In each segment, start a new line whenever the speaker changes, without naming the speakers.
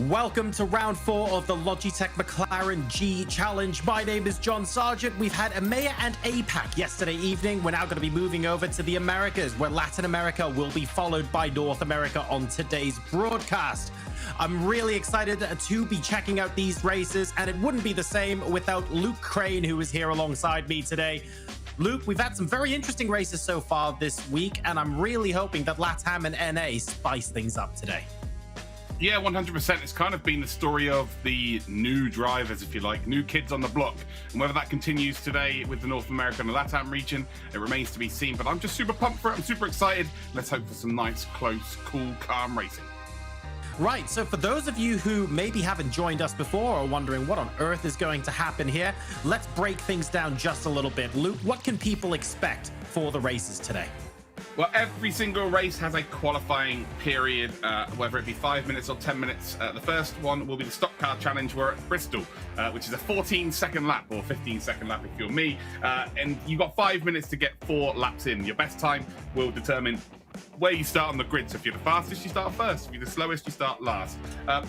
Welcome to round 4 of the Logitech McLaren G Challenge. My name is John Sargent. We've had EMEA and APAC yesterday evening. We're now going to be moving over to the Americas, where Latin America will be followed by North America on today's broadcast. I'm really excited to be checking out these races, and it wouldn't be the same without Luke Crane, who is here alongside me today. Luke, we've had some very interesting races so far this week, and I'm really hoping that LATAM and NA spice things up today.
Yeah, 100%. It's kind of been the story of the new drivers, if you like, new kids on the block. And whether that continues today with the North American and LATAM region, it remains to be seen. But I'm just super pumped for it. I'm super excited. Let's hope for some nice, close, cool, calm racing.
Right, so for those of you who maybe haven't joined us before or wondering what on earth is going to happen here, let's break things down just a little bit. Luke, what can people expect for the races today?
Well, every single race has a qualifying period, whether it be 5 minutes or 10 minutes. The first one will be the stock car challenge. We're at Bristol, which is a 14-second lap or 15-second lap if you're me. And you've got 5 minutes to get 4 laps in. Your best time will determine where you start on the grid. So if you're the fastest, you start first. If you're the slowest, you start last.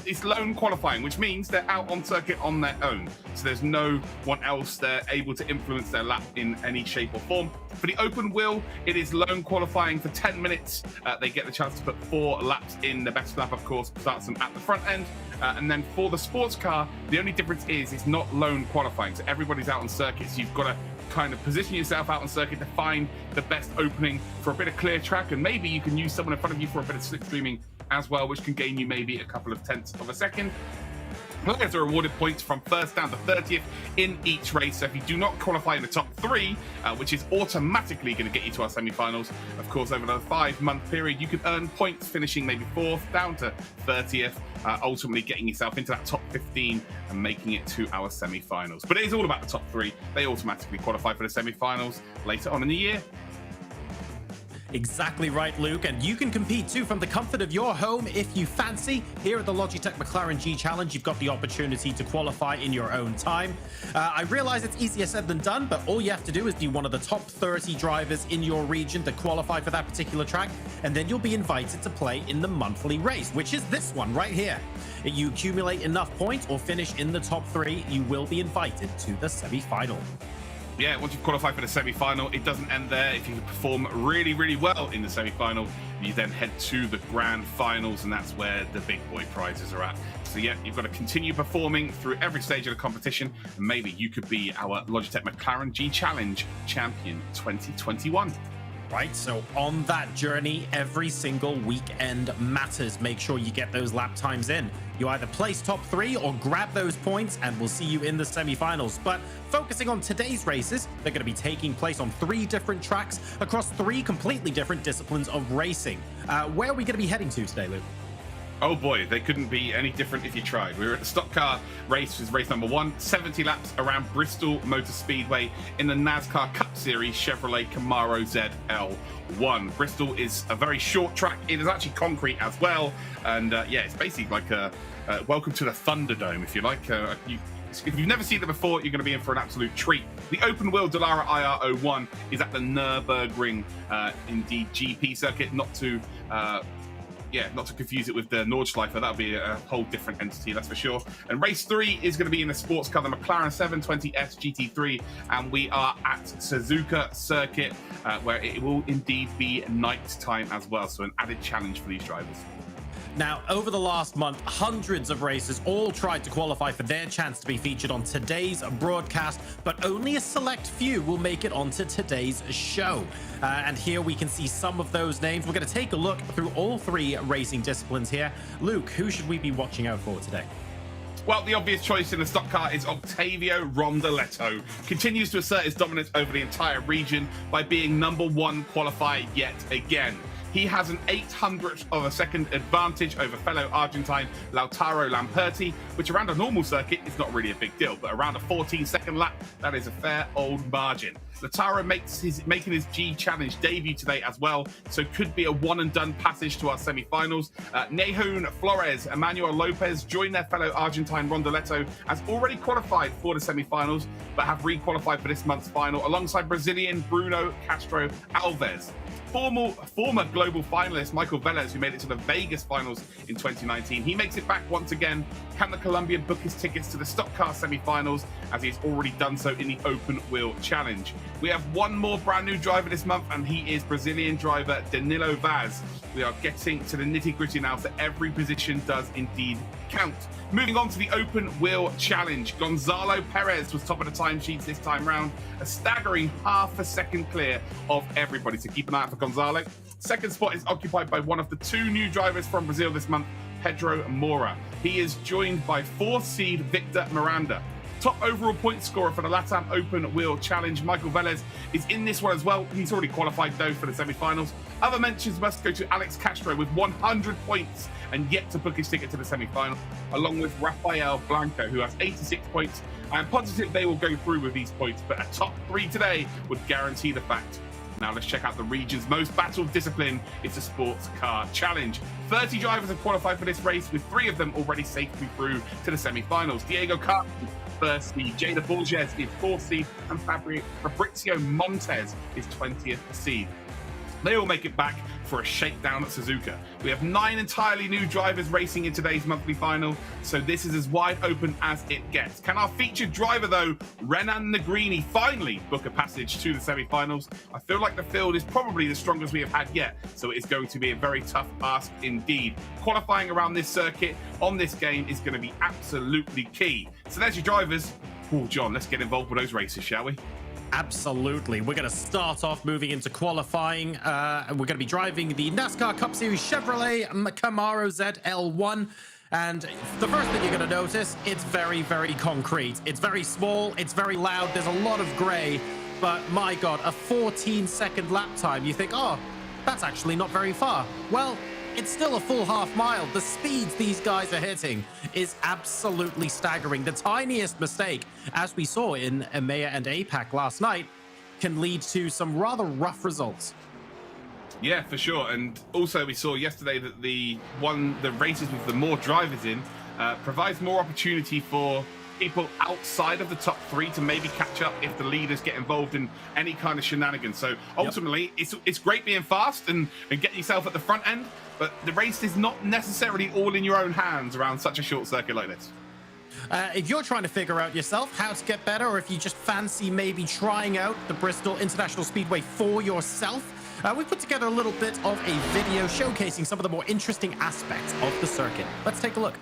It's lone qualifying, which means they're out on circuit on their own. So there's no one else they're able to influence their lap in any shape or form. For the open wheel, it is lone qualifying for 10 minutes. They get the chance to put 4 laps in. The best lap, of course, starts them at the front end. And then for the sports car, the only difference is it's not lone qualifying. So everybody's out on circuit. So you've got to kind of position yourself out on circuit to find the best opening for a bit of clear track, and maybe you can use someone in front of you for a bit of slipstreaming as well, which can gain you maybe a couple of tenths of a second. Players are awarded points from first down to 30th in each race. So if you do not qualify in the top 3, which is automatically going to get you to our semi-finals, of course, over the 5-month period, you can earn points finishing maybe 4th down to 30th, ultimately getting yourself into that top 15 and making it to our semi-finals. But it is all about the top 3. They automatically qualify for the semi-finals later on in the year.
Exactly right, Luke, and you can compete too from the comfort of your home if you fancy. Here at the Logitech McLaren G Challenge, you've got the opportunity to qualify in your own time. I realize it's easier said than done, but all you have to do is be one of the top 30 drivers in your region to qualify for that particular track, and then you'll be invited to play in the monthly race, which is this one right here. If you accumulate enough points or finish in the top 3, you will be invited to the semi-final.
Yeah, once you've qualified for the semi-final, it doesn't end there. If you perform really, really well in the semi-final, you then head to the grand finals, and that's where the big boy prizes are at. So yeah, you've got to continue performing through every stage of the competition, and maybe you could be our Logitech McLaren G Challenge Champion 2021.
Right, so on that journey, every single weekend matters. Make sure you get those lap times in. You either place top 3 or grab those points, and we'll see you in the semi-finals. But focusing on today's races, they're going to be taking place on 3 different tracks across 3 completely different disciplines of racing. Where are we going to be heading to today, Luke?
Oh boy, they couldn't be any different if you tried. We were at the stock car race, which is race number 1, 70 laps around Bristol Motor Speedway in the NASCAR Cup Series Chevrolet Camaro ZL1. Bristol is a very short track. It is actually concrete as well. And yeah, it's basically like a welcome to the Thunderdome, if you like. If you've never seen it before, you're going to be in for an absolute treat. The open wheel Dallara IR01 is at the Nürburgring, indeed GP circuit, not to confuse it with the Nordschleife. That would be a whole different entity, that's for sure. And race 3 is going to be in the sports car, the McLaren 720S GT3, and we are at Suzuka Circuit, where it will indeed be night time as well, so an added challenge for these drivers.
Now, over the last month, hundreds of racers all tried to qualify for their chance to be featured on today's broadcast, but only a select few will make it onto today's show. And here we can see some of those names. We're going to take a look through all 3 racing disciplines here. Luke, who should we be watching out for today?
Well, the obvious choice in the stock car is Ottavio Rondeletto. Continues to assert his dominance over the entire region by being #1 qualifier yet again. He has an 0.08 of a second advantage over fellow Argentine Lautaro Lamperti, which around a normal circuit is not really a big deal, but around a 14-second lap, that is a fair old margin. Lautaro making his G Challenge debut today as well, so could be a one-and-done passage to our semi-finals. Nahun Flores, Emmanuel Lopez join their fellow Argentine Rondeletto as already qualified for the semi-finals, but have re-qualified for this month's final alongside Brazilian Bruno Castro Alves. former global finalist Michael Velez, who made it to the Vegas finals in 2019. He makes it back once again. Can the Colombian book his tickets to the stock car semi-finals, as he's already done so in the open wheel challenge? We have one more brand new driver this month, and he is Brazilian driver Danilo Vaz. We are getting to the nitty-gritty now, so every position does indeed count. Moving on to the open wheel challenge. Gonzalo Perez was top of the timesheets this time round, a staggering half a second clear of everybody, so keep an eye out for Gonzalo. Second spot is occupied by one of the two new drivers from Brazil this month, Pedro Moura. He is joined by fourth seed Victor Miranda. Top overall point scorer for the LATAM Open Wheel Challenge, Michael Velez, is in this one as well. He's already qualified, though, for the semi-finals. Other mentions must go to Alex Castro with 100 points and yet to book his ticket to the semi-final, along with Rafael Blanco, who has 86 points. I am positive they will go through with these points, but a top three today would guarantee the fact. Now let's check out the region's most battled discipline. It's the Sports Car Challenge. 30 drivers have qualified for this race, with 3 of them already safely through to the semi-finals. Diego Carlos, first seed, Jada Borges is fourth seed, and Fabrizio Montes is 20th seed. They all make it back for a shakedown at Suzuka. We have 9 entirely new drivers racing in today's monthly final, so this is as wide open as it gets. Can our featured driver, though, Renan Negrini, finally book a passage to the semi-finals? I feel like the field is probably the strongest we have had yet, so it is going to be a very tough ask indeed. Qualifying around this circuit on this game is going to be absolutely key. So there's your drivers. Oh, John, let's get involved with those races, shall we?
Absolutely. We're going to start off moving into qualifying. We're going to be driving the NASCAR Cup Series Chevrolet Camaro ZL1. And the first thing you're going to notice, it's very, very concrete. It's very small. It's very loud. There's a lot of gray. But my God, a 14-second lap time. You think, oh, that's actually not very far. Well, it's still a full half mile. The speeds these guys are hitting is absolutely staggering. The tiniest mistake, as we saw in EMEA and APAC last night, can lead to some rather rough results.
Yeah, for sure. And also we saw yesterday that the races with the more drivers in provides more opportunity for people outside of the top 3 to maybe catch up if the leaders get involved in any kind of shenanigans. So ultimately, it's great being fast and getting yourself at the front end, but the race is not necessarily all in your own hands around such a short circuit like this.
If you're trying to figure out yourself how to get better, or if you just fancy maybe trying out the Bristol International Speedway for yourself, we put together a little bit of a video showcasing some of the more interesting aspects of the circuit. Let's take a look.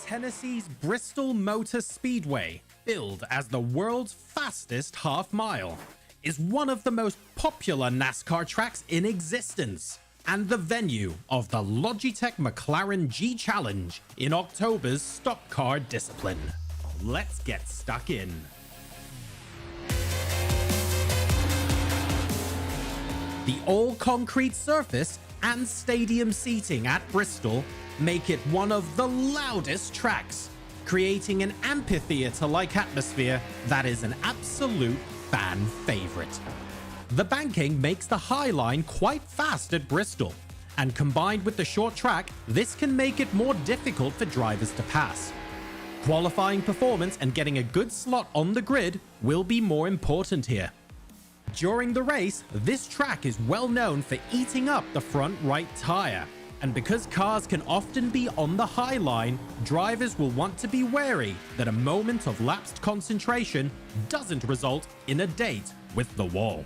Tennessee's Bristol Motor Speedway, billed as the world's fastest half mile, is one of the most popular NASCAR tracks in existence, and the venue of the Logitech McLaren G Challenge in October's stock car discipline. Let's get stuck in. The all-concrete surface and stadium seating at Bristol make it one of the loudest tracks, creating an amphitheater-like atmosphere that is an absolute fan favorite. The banking makes the high line quite fast at Bristol, and combined with the short track, this can make it more difficult for drivers to pass. Qualifying performance and getting a good slot on the grid will be more important here. During the race, this track is well known for eating up the front right tire, and because cars can often be on the high line, drivers will want to be wary that a moment of lapsed concentration doesn't result in a date with the wall.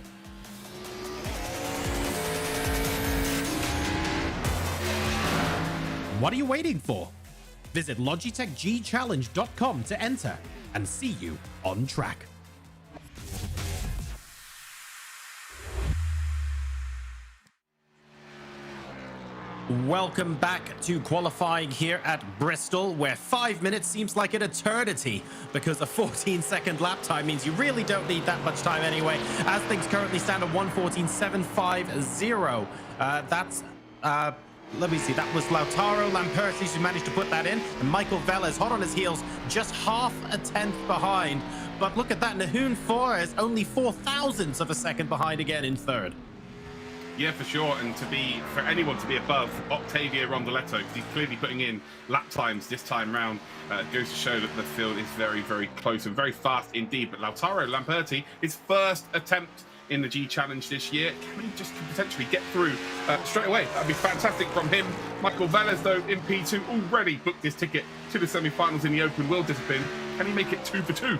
What are you waiting for? Visit LogitechGChallenge.com to enter and see you on track. Welcome back to qualifying here at Bristol, where 5 minutes seems like an eternity because a 14-second lap time means you really don't need that much time anyway, as things currently stand at 1:14.750. Let me see, that was Lautaro Lampertis who managed to put that in, and Michael Velez hot on his heels, just half a tenth behind. But look at that, Nahun Flores only 0.004 of a second behind again in third.
Yeah, for sure, and for anyone to be above Octavio Rondoletto, because he's clearly putting in lap times this time round, goes to show that the field is very, very close and very fast indeed. But Lautaro Lamperti, his first attempt in the G Challenge this year. Can he just potentially get through straight away? That'd be fantastic from him. Michael Velez, though, in P2, already booked his ticket to the semi-finals in the open wheel discipline. Can he make it 2 for 2?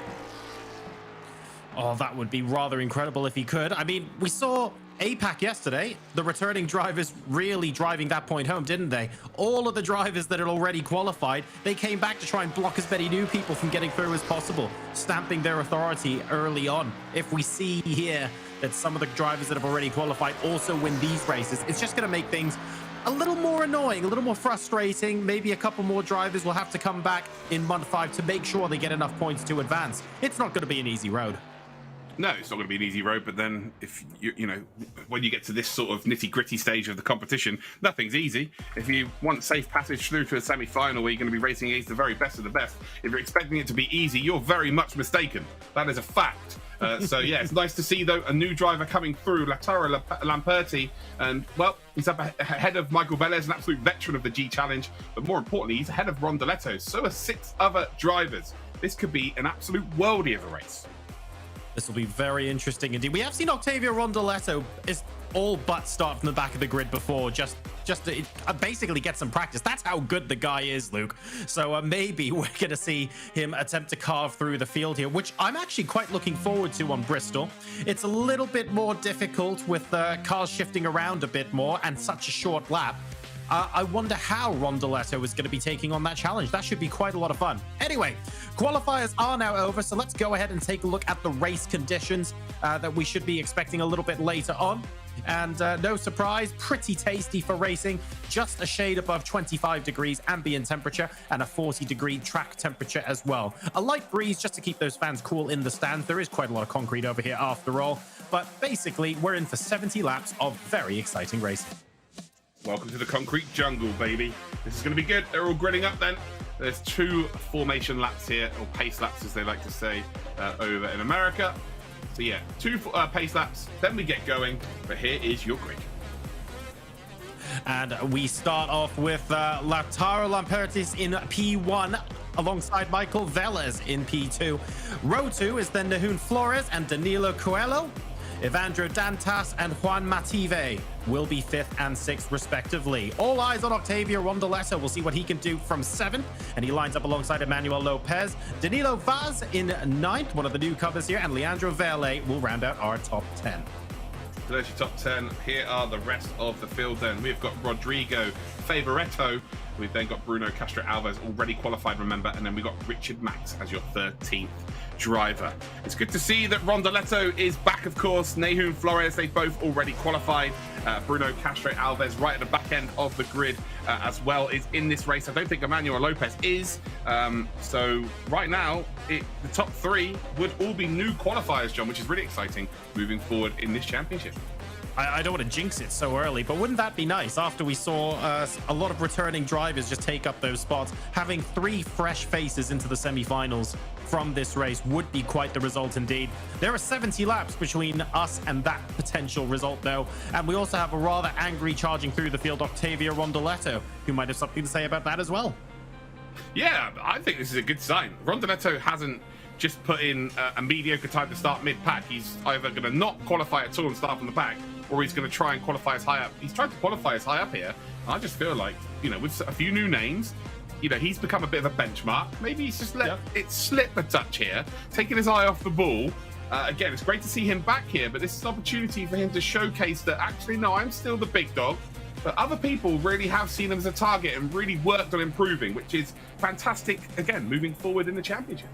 Oh, that would be rather incredible if he could. I mean, we saw APAC yesterday, the returning drivers really driving that point home, didn't they? All of the drivers that had already qualified, they came back to try and block as many new people from getting through as possible, stamping their authority early on. If we see here that some of the drivers that have already qualified also win these races, it's just going to make things a little more annoying, a little more frustrating. Maybe a couple more drivers will have to come back in month 5 to make sure they get enough points to advance. It's not going to be an easy road.
No, it's not going to be an easy road, but then if you know, when you get to this sort of nitty-gritty stage of the competition, nothing's easy. If you want safe passage through to a semi-final where you're going to be racing against the very best of the best, if you're expecting it to be easy, you're very much mistaken. That is a fact. So yeah, it's nice to see, though, a new driver coming through, Lautaro Lamperti, and well, he's up ahead of Michael Velez, an absolute veteran of the G Challenge, but more importantly, he's ahead of Rondoletto. So are 6 other drivers. This could be an absolute worldie of a race.
This will be very interesting indeed. We have seen Octavio Rondoletto is all but start from the back of the grid before, just to basically get some practice. That's how good the guy is, Luke. So maybe we're going to see him attempt to carve through the field here, which I'm actually quite looking forward to on Bristol. It's a little bit more difficult with cars shifting around a bit more and such a short lap. I wonder how Rondoletto is going to be taking on that challenge. That should be quite a lot of fun. Anyway, qualifiers are now over, so let's go ahead and take a look at the race conditions that we should be expecting a little bit later on. And no surprise, pretty tasty for racing. Just a shade above 25 degrees ambient temperature and a 40-degree track temperature as well. A light breeze just to keep those fans cool in the stands. There is quite a lot of concrete over here after all. But basically, we're in for 70 laps of very exciting racing.
Welcome to the concrete jungle, baby. This is going to be good. They're all grinning up then. There's 2 formation laps here, or pace laps as they like to say over in America. So yeah, 2 pace laps, then we get going. But here is your grid.
And we start off with Lautaro Lampertis in P1 alongside Michael Velez in P2. Row 2 is then Nahun Flores and Danilo Coelho. Evandro Dantas and Juan Mative will be 5th and 6th respectively. All eyes on Octavio Rondoletto. We'll see what he can do from 7th, and he lines up alongside Emmanuel Lopez. Danilo Vaz in 9th, one of the newcomers here, and Leandro Vele will round out our top 10.
So there's your top 10. Here are the rest of the field then. We've got Rodrigo Favoretto. We've then got Bruno Castro Alves, already qualified, remember, and then we've got Richard Max as your 13th driver. It's good to see that Rondoletto is back, of course. Nahun Flores, they both already qualified. Bruno Castro Alves right at the back end of the grid as well is in this race. I don't think Emmanuel Lopez is. So right now, the top 3 would all be new qualifiers, John, which is really exciting moving forward in this championship.
I don't want to jinx it so early, but wouldn't that be nice after we saw a lot of returning drivers just take up those spots? Having 3 fresh faces into the semi-finals from this race would be quite the result indeed. There are 70 laps between us and that potential result, though, and we also have a rather angry charging through the field Octavio Rondoletto, who might have something to say about that as well.
Yeah, I think this is a good sign. Rondoletto hasn't just put in a mediocre time to start mid-pack. He's either going to not qualify at all and start from the back, or he's going to try and qualify as high up. He's trying to qualify as high up here. And I just feel like, you know, with a few new names, you know, he's become a bit of a benchmark. Maybe he's just let it slip a touch here, taking his eye off the ball. Again, it's great to see him back here, but this is an opportunity for him to showcase that actually, no, I'm still the big dog. But other people really have seen him as a target and really worked on improving, which is fantastic, again, moving forward in the championship.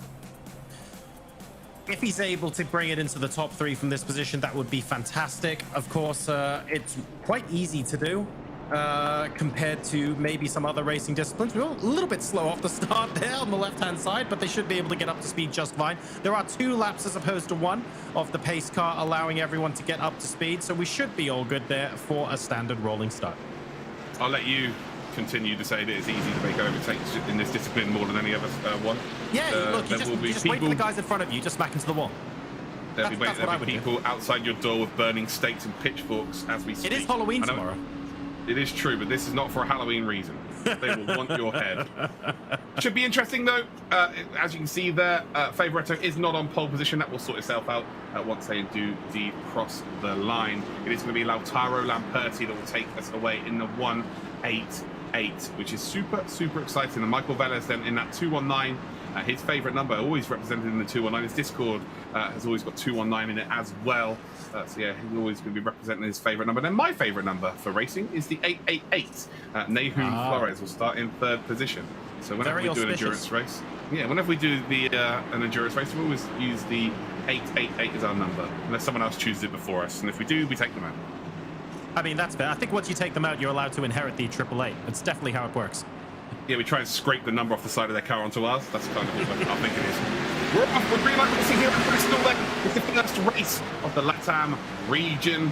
If he's able to bring it into the top 3 from this position, that would be fantastic. Of course, it's quite easy to do compared to maybe some other racing disciplines. We're a little bit slow off the start there on the left-hand side, but they should be able to get up to speed just fine. There are 2 laps as opposed to 1 of the pace car, allowing everyone to get up to speed. So we should be all good there for a standard rolling start.
I'll let you continue to say that it's easy to make overtakes in this discipline more than any other one.
Yeah, look, you just wait for the guys in front of you to smack into the wall.
There'll be people outside your door with burning stakes and pitchforks as we speak.
It is Halloween tomorrow.
It is true, but this is not for a Halloween reason. They will want your head. Should be interesting though. As you can see there, Favoretto is not on pole position. That will sort itself out once they do indeed cross the line. It is going to be Lautaro Lamperti that will take us away in the 188, which is super, super exciting. And Michael Velez then in that 219. His favourite number, always represented in the 219. His Discord has always got 219 in it as well. So yeah, he's always going to be representing his favourite number. Then my favourite number for racing is the 888. Nahum Flores will start in 3rd position. So whenever we do an endurance race, whenever we do an endurance race, we always use the 888 as our number, unless someone else chooses it before us. And if we do, we take them out.
I mean, that's fair. I think once you take them out, you're allowed to inherit the 888. That's definitely how it works.
Yeah, we try and scrape the number off the side of their car onto ours. That's kind of what I think it is. We're off with Greenlight Racing here in Bristol. It's the first race of the LATAM region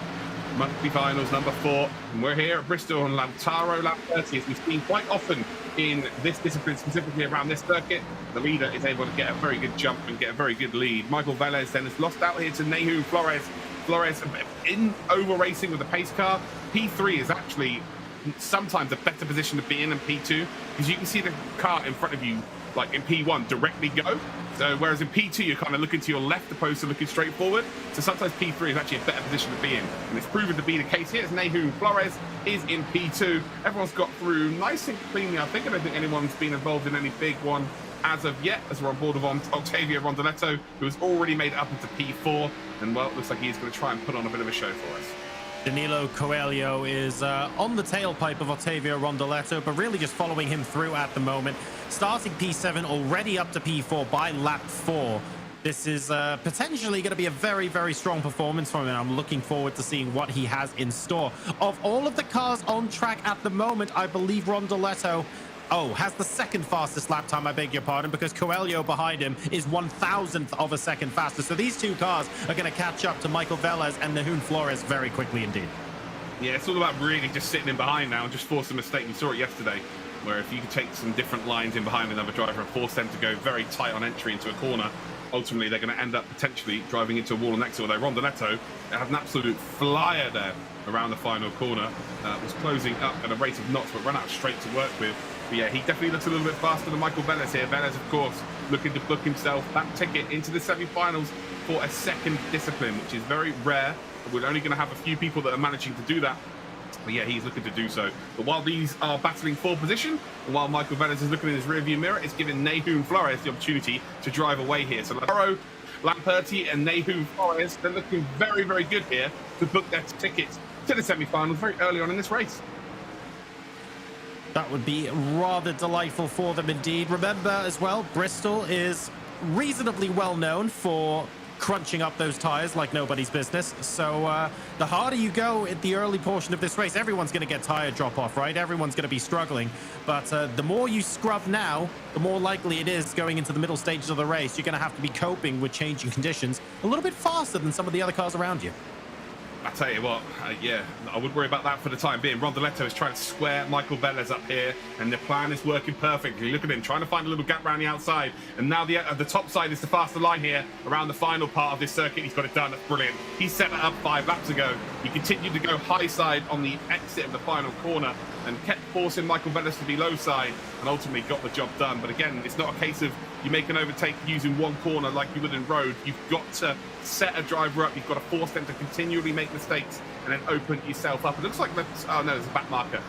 monthly finals number 4. And we're here at Bristol on Lautaro Lamperti, as we've seen quite often in this discipline, specifically around this circuit. The leader is able to get a very good jump and get a very good lead. Michael Velez then has lost out here to Nahum Flores. Flores in over racing with the pace car. P3 is actually sometimes a better position to be in than P2, because you can see the car in front of you, like in P1, directly go. So whereas in P2 you're kind of looking to your left opposed to looking straight forward. So sometimes P3 is actually a better position to be in, and it's proven to be the case here. As Nahum Flores is in P2. Everyone's got through nice and cleanly. I don't think anyone's been involved in any big one as of yet, as we're on board of Octavio Rondoletto, who has already made it up into P4, and well, it looks like he's going to try and put on a bit of a show for us.
Danilo Coelho is on the tailpipe of Ottavio Rondoletto, but really just following him through at the moment. Starting P7, already up to P4 by lap 4. This is potentially going to be a very, very strong performance from him. I'm looking forward to seeing what he has in store. Of all of the cars on track at the moment, I believe Rondoletto has the 2nd fastest lap time, I beg your pardon, because Coelho behind him is 1,000th of a second faster. So these two cars are going to catch up to Michael Velez and Nahum Flores very quickly indeed. Yeah,
it's all about really just sitting in behind now and just force a mistake. We saw it yesterday, where if you could take some different lines in behind another driver and force them to go very tight on entry into a corner, ultimately they're going to end up potentially driving into a wall next to it. Although Rondoletto had an absolute flyer there around the final corner, was closing up at a rate of knots, but ran out straight to work with. But yeah, he definitely looks a little bit faster than Michael Velez here. Velez, of course, looking to book himself that ticket into the semi-finals for a 2nd discipline, which is very rare. We're only going to have a few people that are managing to do that. But yeah, he's looking to do so. But while these are battling for position, and while Michael Velez is looking in his rearview mirror, it's giving Nahum Flores the opportunity to drive away here. So Lautaro Lamperti and Nahum Flores, they're looking very, very good here to book their tickets to the semi-finals very early on in this race.
That would be rather delightful for them indeed. Remember as well, Bristol is reasonably well known for crunching up those tires like nobody's business. So the harder you go at the early portion of this race, everyone's going to get tire drop off, right? Everyone's going to be struggling. But the more you scrub now, the more likely it is going into the middle stages of the race. You're going to have to be coping with changing conditions a little bit faster than some of the other cars around you.
I tell you what, yeah, I would worry about that for the time being. Rondoletto is trying to square Michael Velez up here, and the plan is working perfectly. Look at him trying to find a little gap around the outside, and now the top side is the faster line here around the final part of this circuit. He's got it done. That's brilliant. He set it up 5 laps ago. He continued to go high side on the exit of the final corner and kept forcing Michael Velez to be low side, and ultimately got the job done. But again, it's not a case of you make an overtake using one corner like you would in road. You've got to set a driver up. You've got to force them to continually make mistakes and then open yourself up. It looks like oh no, there's a back marker.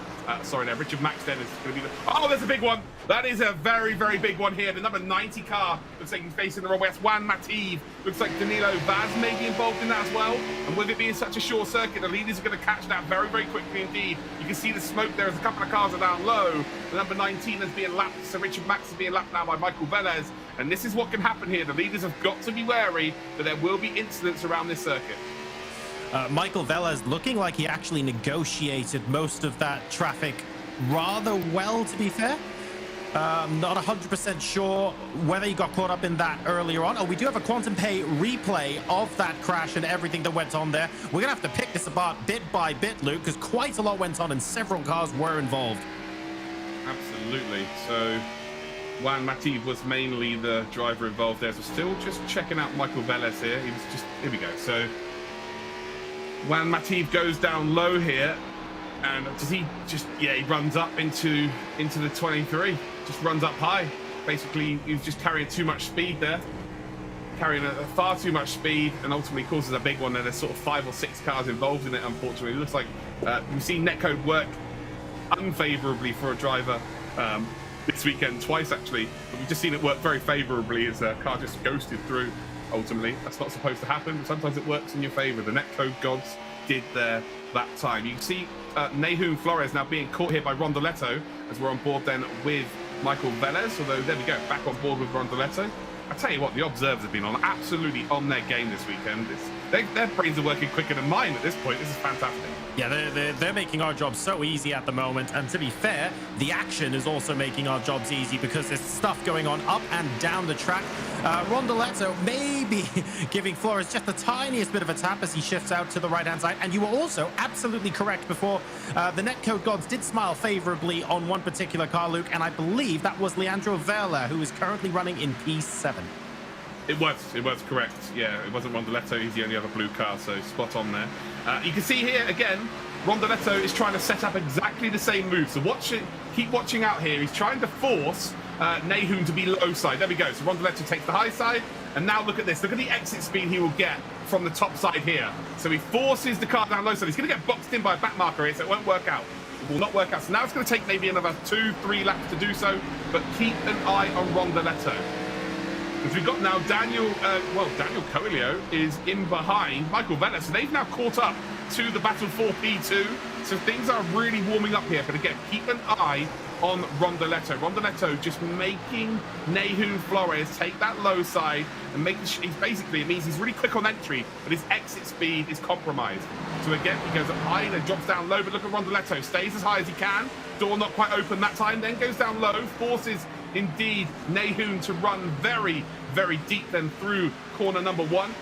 Sorry there, Richard Max then is going to be there's a big one. That is a very, very big one here. The number 90 car looks like he's facing the wrong way. That's Juan Mativ. Looks like Danilo Vaz may be involved in that as well. And with it being such a short circuit, the leaders are going to catch that very, very quickly indeed. You can see the smoke there as a couple of cars are down low. The number 19 is being lapped. So Richard Max is being lapped now by Michael Velez. And this is what can happen here. The leaders have got to be wary that there will be incidents around this circuit.
Michael Velez looking like he actually negotiated most of that traffic rather well, to be fair. Not 100% sure whether he got caught up in that earlier on. We do have a Quantum Pay replay of that crash and everything that went on there. We're going to have to pick this apart bit by bit, Luke, because quite a lot went on and several cars were involved.
Absolutely. So Juan Mativ was mainly the driver involved there. So still just checking out Michael Velez here. He was just, here we go. So Juan Mativ goes down low here. And does he just, yeah, he runs up into the 23, just runs up high. Basically, he's just carrying too much speed there, carrying far too much speed, and ultimately causes a big one. There's sort of 5 or 6 cars involved in it, unfortunately. It looks like we've seen netcode work unfavorably for a driver this weekend twice, actually. But we've just seen it work very favorably as a car just ghosted through, ultimately. That's not supposed to happen. Sometimes it works in your favor. The netcode gods did there that time. You can see Nahum Flores now being caught here by Rondoletto as we're on board then with Michael Velez, although there we go, back on board with Rondoletto. I tell you what, the observers have been absolutely on their game this weekend. Their brains are working quicker than mine at this point. This is fantastic.
Yeah, they're making our jobs so easy at the moment. And to be fair, the action is also making our jobs easy because there's stuff going on up and down the track. Rondoletto maybe giving Flores just the tiniest bit of a tap as he shifts out to the right-hand side. And you were also absolutely correct before. The netcode gods did smile favorably on one particular car, Luke, and I believe that was Leandro Vela, who is currently running in P7.
It was correct. Yeah, it wasn't Rondoletto. He's the only other blue car, so spot on there. You can see here again, Rondoletto is trying to set up exactly the same move. So keep watching out here. He's trying to force Nahum to be low side. There we go. So Rondoletto takes the high side, and now look at this. Look at the exit speed he will get from the top side here. So he forces the car down low side. He's going to get boxed in by a back marker here, so it won't work out. It will not work out. So now it's going to take maybe another 2-3 laps to do so, but keep an eye on Rondoletto. Because we've got now Daniel Coelho is in behind Michael Velez. So they've now caught up to the battle for P2. So things are really warming up here. But again, keep an eye on Rondoletto. Rondoletto just making Nahum Flores take that low side and making it means he's really quick on entry, but his exit speed is compromised. So again, he goes up high, then drops down low, but look at Rondoletto, stays as high as he can. Door not quite open that time, then goes down low, forces indeed Nahum to run very, very deep then through corner number 1.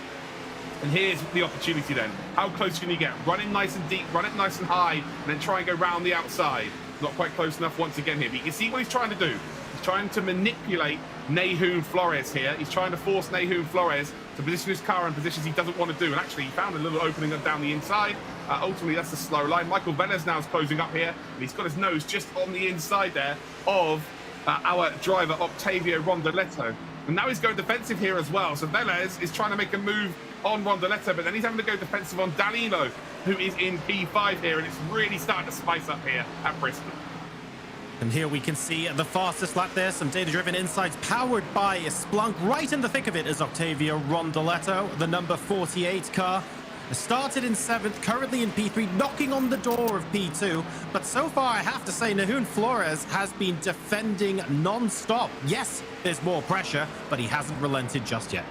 And here's the opportunity then. How close can you get? Run it nice and deep, run it nice and high, and then try and go round the outside. Not quite close enough once again here, but you can see what he's trying to do. He's trying to manipulate Nahum Flores here. He's trying to force Nahum Flores to position his car in positions he doesn't want to do. And actually, he found a little opening down the inside. Ultimately, that's a slow line. Michael Velez now is closing up here, and he's got his nose just on the inside there of our driver, Octavio Rondoletto. And now he's going defensive here as well. So Velez is trying to make a move on Rondoletto, but then he's having to go defensive on Danilo, who is in P5 here, and it's really starting to spice up here at Bristol.
And here we can see the fastest lap there, some data-driven insights powered by Splunk. Right in the thick of it is Octavio Rondoletto, the number 48 car. Started in 7th, currently in P3, knocking on the door of P2. But so far, I have to say, Nahum Flores has been defending non-stop. Yes, there's more pressure, but he hasn't relented just yet.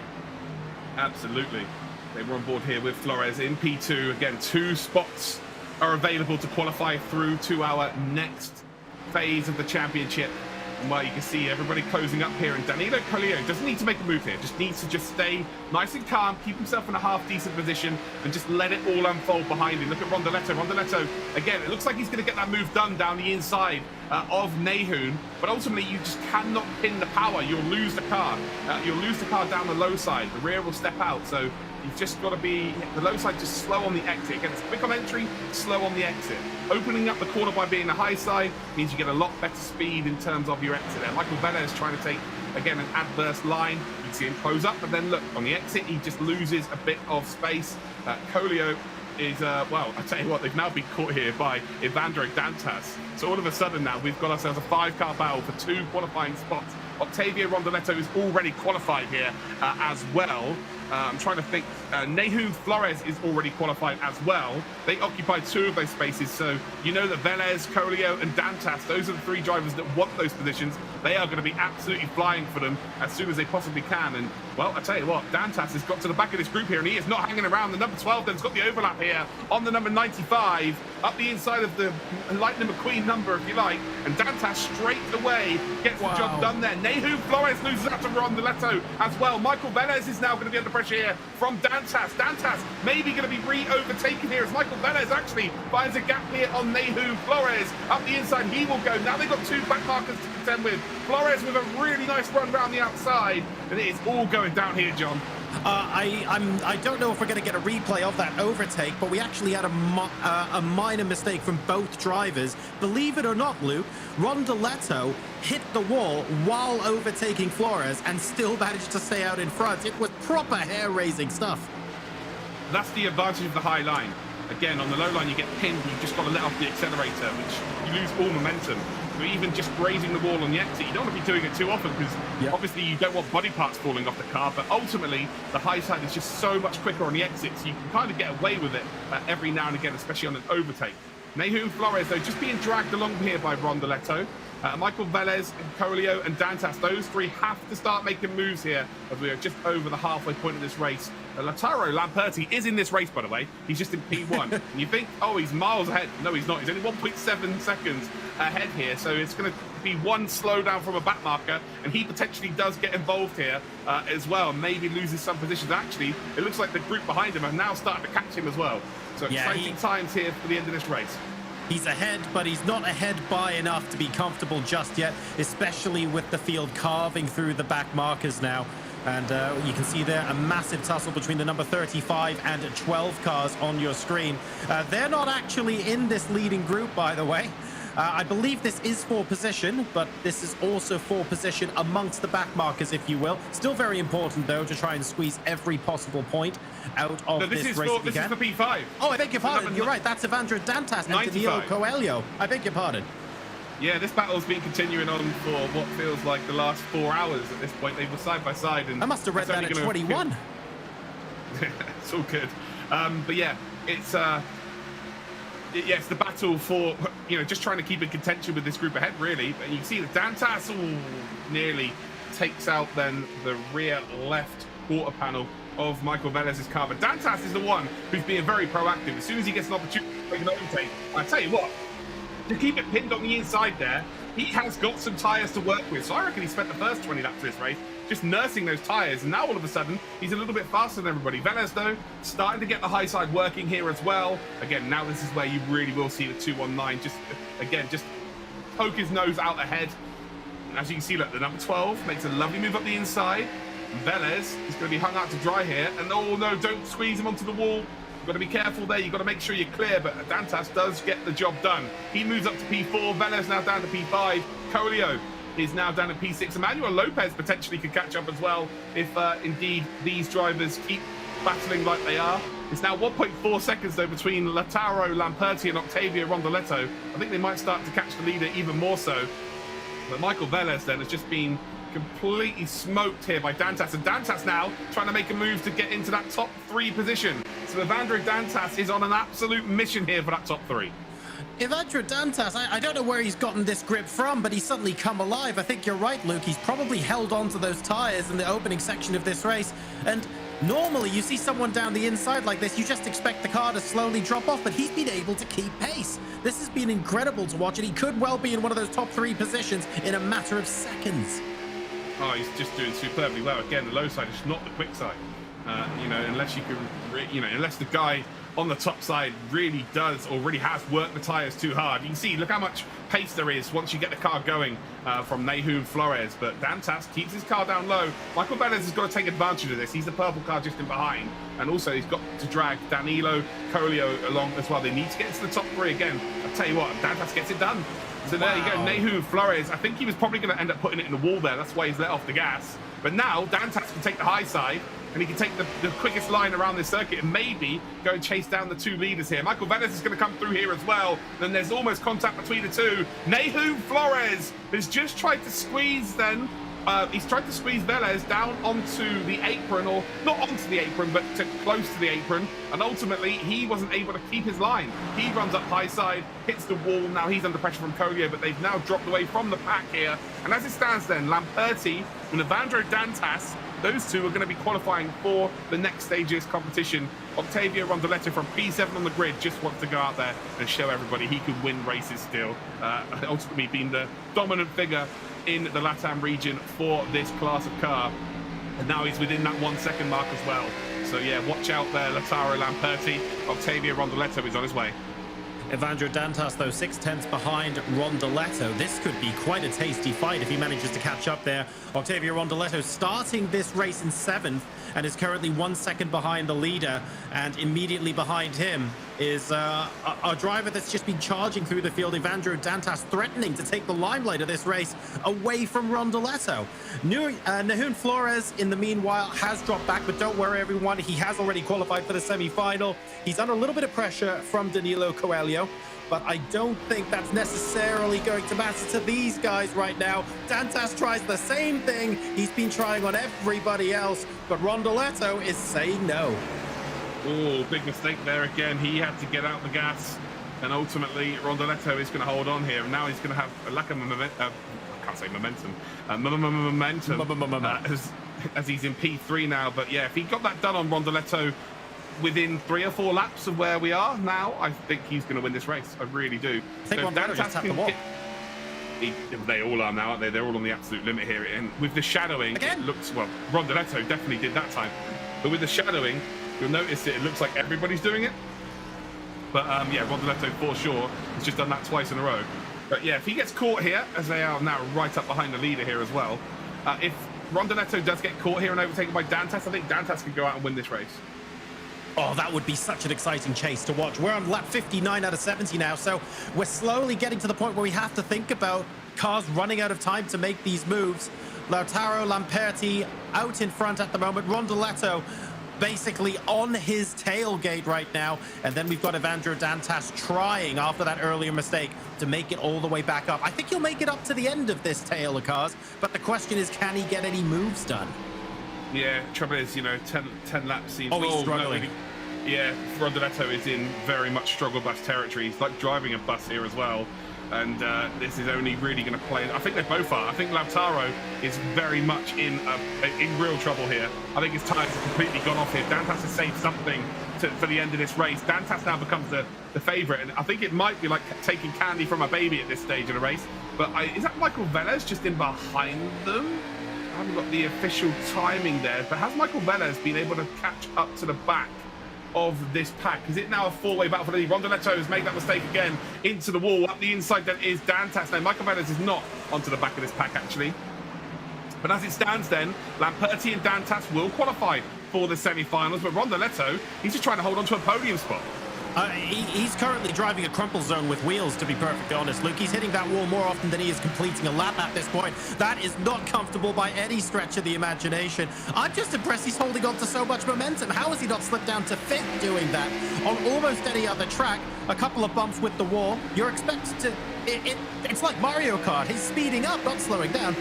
Absolutely. They were on board here with Flores in P2. Again, 2 spots are available to qualify through to our next phase of the championship. And well, you can see everybody closing up here, and Danilo Coelho doesn't need to make a move here, just needs to stay nice and calm, keep himself in a half-decent position, and just let it all unfold behind him. Look at Rondoletto. Rondoletto, again, it looks like he's going to get that move done down the inside of Nahum, but ultimately you just cannot pin the power. You'll lose the car. You'll lose the car down the low side. The rear will step out, so you've just got to be, the low side just slow on the exit. Again, it's quick on entry, slow on the exit. Opening up the corner by being the high side means you get a lot better speed in terms of your exit there. Michael Velez is trying to take, again, an adverse line. You can see him close up, but then look, on the exit, he just loses a bit of space. Coelho is, well, I tell you what, they've now been caught here by Evandro Dantas. So all of a sudden now, we've got ourselves a 5-car battle for 2 qualifying spots. Octavio Rondoletto is already qualified here as well. I'm trying to think. Nahum Flores is already qualified as well. They occupy 2 of those spaces, so you know that Velez, Coelho, and Dantas, those are the 3 drivers that want those positions. They are going to be absolutely flying for them as soon as they possibly can. And, well, I tell you what, Dantas has got to the back of this group here, and he is not hanging around. The number 12 then's got the overlap here on the number 95, up the inside of the Lightning McQueen number, if you like. And Dantas straight away gets the job done there. Nahum Flores loses out to Rondoletto as well. Michael Velez is now going to be under pressure here from Dantas. Dantas maybe going to be re-overtaken here as Michael Velez actually finds a gap here on Nahum Flores. Up the inside he will go. Now they've got 2 back markers to contend with. Flores with a really nice run around the outside, and it is all going down here, John.
I don't know if we're going to get a replay of that overtake, but we actually had a minor mistake from both drivers. Believe it or not, Luke, Rondoletto hit the wall while overtaking Flores and still managed to stay out in front. It was proper hair-raising stuff.
That's the advantage of the high line. Again, on the low line, you get pinned. You've just got to let off the accelerator, which you lose all momentum. So even just grazing the wall on the exit, you don't want to be doing it too often because obviously you don't want body parts falling off the car. But ultimately, the high side is just so much quicker on the exit, so you can kind of get away with it every now and again, especially on an overtake. Nahum Flores, though, just being dragged along here by Rondoletto. Michael Velez, Colio, and Dantas, those three have to start making moves here as we are just over the halfway point of this race. Lautaro Lamperti is in this race, by the way. He's just in P1. And you think, oh, he's miles ahead. No, he's not. He's only 1.7 seconds ahead here. So it's going to be one slowdown from a back marker. And he potentially does get involved here as well. Maybe loses some positions. Actually, it looks like the group behind him have now started to catch him as well. So exciting times here for the end of this race.
He's ahead, but he's not ahead by enough to be comfortable just yet, especially with the field carving through the back markers now. And you can see there a massive tussle between the number 35 and 12 cars on your screen. They're not actually in this leading group, by the way. I believe this is for position, but this is also for position amongst the back markers, if you will. Still very important, though, to try and squeeze every possible point out of this race.
This is for P5.
Oh, I beg your pardon. You're right. That's Evandro Dantas and Danilo Coelho. I beg your pardon.
Yeah, this battle's been continuing on for what feels like the last 4 hours at this point. They were side by side. And
I must have read that at 21.
It's all good. But yeah, it's it's the battle for, just trying to keep in contention with this group ahead, really. But you can see that Dantas nearly takes out then the rear left quarter panel of Michael Velez's car. But Dantas is the one who's being very proactive. As soon as he gets an opportunity to make an overtake, I tell you what, to keep it pinned on the inside there, he has got some tyres to work with. So I reckon he spent the first 20 laps of this race just nursing those tyres. And now all of a sudden, he's a little bit faster than everybody. Velez, though, starting to get the high side working here as well. Again, now this is where you really will see the 219 just poke his nose out ahead. And as you can see, look, the number 12 makes a lovely move up the inside. Velez is going to be hung out to dry here. And oh no, don't squeeze him onto the wall. You've got to be careful there. You've got to make sure you're clear, but Dantas does get the job done. He moves up to P4. Velez now down to P5. Colio is now down to P6. Emmanuel Lopez potentially could catch up as well if indeed these drivers keep battling like they are. It's now 1.4 seconds though between Lautaro Lamperti and Octavio Rondoletto. I think they might start to catch the leader even more so. But Michael Velez then has just been completely smoked here by Dantas, and Dantas now trying to make a move to get into that top 3 position. So Evandro Dantas is on an absolute mission here for that top 3.
Evandro Dantas, I don't know where he's gotten this grip from, but he's suddenly come alive. I think you're right, Luke. He's probably held on to those tyres in the opening section of this race. And normally you see someone down the inside like this, you just expect the car to slowly drop off, but he's been able to keep pace. This has been incredible to watch, and he could well be in one of those top 3 positions in a matter of seconds.
Oh, he's just doing superbly well. Again, the low side is not the quick side. Unless you can, unless the guy on the top side really does or really has worked the tyres too hard. You can see, look how much pace there is once you get the car going from Nahum Flores. But Dantas keeps his car down low. Michael Velez has got to take advantage of this. He's the purple car just in behind. And also he's got to drag Danilo Colio along as well. They need to get into the top 3 again. I'll tell you what, Dantas gets it done. So there you go, Nahum Flores. I think he was probably going to end up putting it in the wall there. That's why he's let off the gas. But now Dantas can take the high side, and he can take the quickest line around this circuit and maybe go and chase down the 2 leaders here. Michael Velez is going to come through here as well. Then there's almost contact between the 2. Nahum Flores has just tried to squeeze then. He's tried to squeeze Velez down onto the apron, or not onto the apron, but close to the apron. And ultimately, he wasn't able to keep his line. He runs up high side, hits the wall. Now he's under pressure from Colio, but they've now dropped away from the pack here. And as it stands then, Lamperti and Evandro Dantas, those 2 are going to be qualifying for the next stage of this competition. Octavio Rondoletto from P7 on the grid just wants to go out there and show everybody he can win races still. Ultimately being the dominant figure in the LATAM region for this class of car. And now he's within that 1 second mark as well. So yeah, watch out there, Lautaro Lamperti. Octavio Rondoletto is on his way.
Evandro Dantas, though, 6/10 behind Rondoletto. This could be quite a tasty fight if he manages to catch up there. Octavio Rondoletto starting this race in 7th and is currently 1 second behind the leader. And immediately behind him is a driver that's just been charging through the field, Evandro Dantas, threatening to take the limelight of this race away from Rondoletto. Nahun Flores, in the meanwhile, has dropped back, but don't worry, everyone. He has already qualified for the semi-final. He's under a little bit of pressure from Danilo Coelho, but I don't think that's necessarily going to matter to these guys right now. Dantas tries the same thing he's been trying on everybody else, but Rondoletto is saying no.
Oh, big mistake there again. He had to get out the gas, and ultimately Rondoletto is going to hold on here. And now he's going to have a lack of momentum. I can't say momentum. As he's in P3 now. But yeah, if he got that done on Rondoletto within 3 or 4 laps of where we are now, I think he's going to win this race. I really do.
I think Rondoletto just tapped the wall.
They all are now, aren't they? They're all on the absolute limit here. And with the shadowing,
again?
It looks, well, Rondoletto definitely did that time. But with the shadowing, you'll notice that it looks like everybody's doing it. But yeah, Rondoletto for sure has just done that twice in a row. But yeah, if he gets caught here, as they are now right up behind the leader here as well, if Rondoletto does get caught here and overtaken by Dantas, I think Dantas can go out and win this race.
Oh, that would be such an exciting chase to watch. We're on lap 59 out of 70 now, so we're slowly getting to the point where we have to think about cars running out of time to make these moves. Lautaro Lamperti out in front at the moment. Rondoletto basically on his tailgate right now. And then we've got Evandro Dantas trying, after that earlier mistake, to make it all the way back up. I think he'll make it up to the end of this tail of cars, but the question is, can he get any moves done?
Yeah, trouble is, you know, 10 laps seems...
Oh, he's struggling.
No, yeah, Rondoletto is in very much struggle bus territory. He's like driving a bus here as well. And this is only really going to play... I think they both are. I think Lautaro is very much in real trouble here. I think his tyres have completely gone off here. Dantas has saved something for the end of this race. Dantas now becomes the favourite. And I think it might be like taking candy from a baby at this stage of the race. But is that Michael Velez just in behind them? I haven't got the official timing there. But has Michael Velez been able to catch up to the back of this pack? Is it now a 4-way battle for the lead? Rondoletto has made that mistake again into the wall. Up the inside then is Dantas. Now Michael Velez is not onto the back of this pack actually. But as it stands then, Lamperti and Dantas will qualify for the semi-finals. But Rondoletto, he's just trying to hold on to a podium spot.
He's currently driving a crumple zone with wheels, to be perfectly honest, Luke. He's hitting that wall more often than he is completing a lap at this point. That is not comfortable by any stretch of the imagination. I'm just impressed he's holding on to so much momentum. How has he not slipped down to 5th doing that? On almost any other track, a couple of bumps with the wall, you're expected to... It's like Mario Kart. He's speeding up, not slowing down.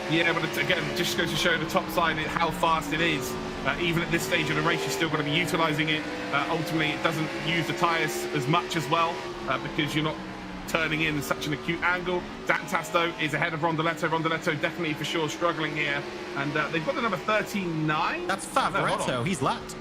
Yeah,
but again, just goes to show the top side how fast it is. Even at this stage of the race, you're still going to be utilising it. Ultimately, it doesn't use the tyres as much as well because you're not turning in such an acute angle. Dantas, though, is ahead of Rondoletto. Rondoletto definitely for sure struggling here. And they've got the number 39.
That's Favoretto. He's lapped.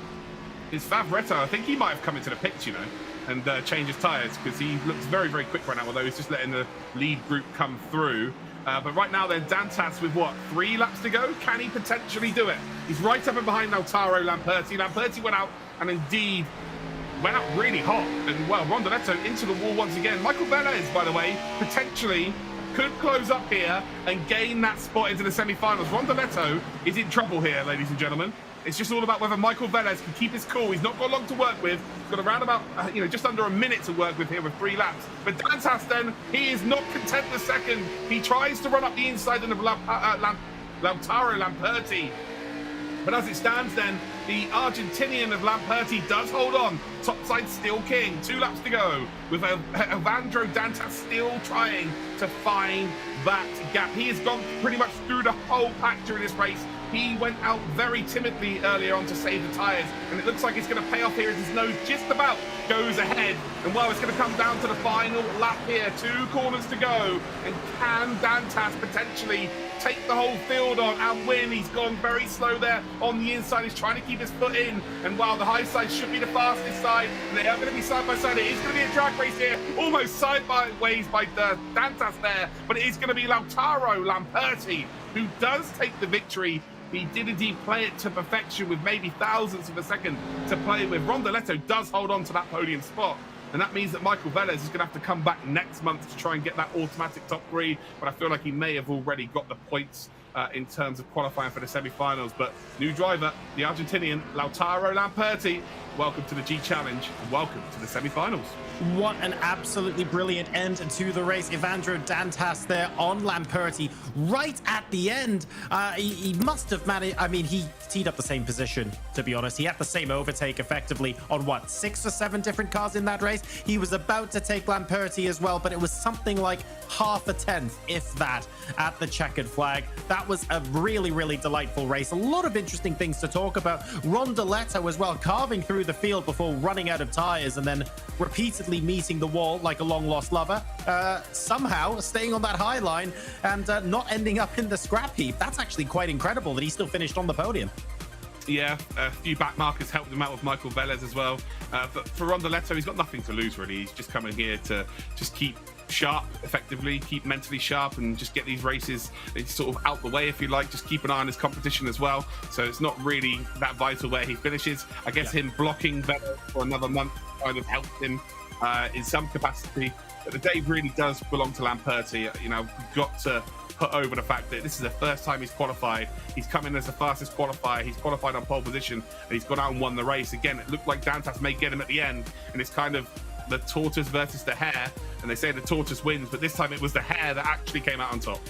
It's Favoretto. I think he might have come into the pits, you know, and changed his tyres because he looks very, very quick right now, although he's just letting the lead group come through. But right now, then, Dantas with, what, 3 laps to go? Can he potentially do it? He's right up and behind Lautaro Lamperti. Lamperti went out and indeed went out really hot. And, well, Rondoletto into the wall once again. Michael Velez, by the way, potentially could close up here and gain that spot into the semi-finals. Rondoletto is in trouble here, ladies and gentlemen. It's just all about whether Michael Velez can keep his cool. He's not got long to work with. He's got around about, just under a minute to work with here with 3 laps. But Dantas, then, he is not content the second. He tries to run up the inside of Lautaro Lamperti. But as it stands, then, the Argentinian of Lamperti does hold on. Topside still king. 2 laps to go. With Evandro Dantas still trying to find that gap. He has gone pretty much through the whole pack during this race. He went out very timidly earlier on to save the tyres, and it looks like it's going to pay off here as his nose just about goes ahead. And well, it's going to come down to the final lap here. 2 corners to go. And can Dantas potentially take the whole field on and win? He's gone very slow there on the inside. He's trying to keep his foot in. And while the high side should be the fastest side, and they are going to be side by side. It is going to be a drag race here, almost sideways by Dantas there. But it is going to be Lautaro Lamperti who does take the victory. He did indeed play it to perfection with maybe thousandths of a second to play with. Rondoletto does hold on to that podium spot. And that means that Michael Velez is going to have to come back next month to try and get that automatic top 3. But I feel like he may have already got the points in terms of qualifying for the semi-finals. But new driver, the Argentinian Lautaro Lamperti, welcome to the G Challenge and welcome to the semi-finals.
What an absolutely brilliant end to the race. Evandro Dantas there on Lamperti right at the end. He must have managed, I mean, he teed up the same position, to be honest. He had the same overtake effectively on what, 6 or 7 different cars in that race. He was about to take Lamperti as well, but it was something like half a tenth, if that, at the checkered flag. That was a really, really delightful race. A lot of interesting things to talk about. Rondoletto as well, carving through the field before running out of tires and then repeatedly meeting the wall like a long lost lover, somehow staying on that high line and not ending up in the scrap heap. That's actually quite incredible that he still finished on the podium.
Yeah, a few back markers helped him out with Michael Velez as well. But for Rondoletto, he's got nothing to lose really. He's just coming here to just keep sharp, effectively, keep mentally sharp and just get these races sort of out the way, if you like. Just keep an eye on his competition as well. So it's not really that vital where he finishes. I guess him blocking Velez for another month kind of helped him in some capacity. But the day really does belong to Lamperti. You know, we've got to put over the fact that this is the first time he's qualified. He's come in as the fastest qualifier. He's qualified on pole position and he's gone out and won the race. Again, it looked like Dantas may get him at the end, and it's kind of the tortoise versus the hare, and they say the tortoise wins, but this time it was the hare that actually came out on top.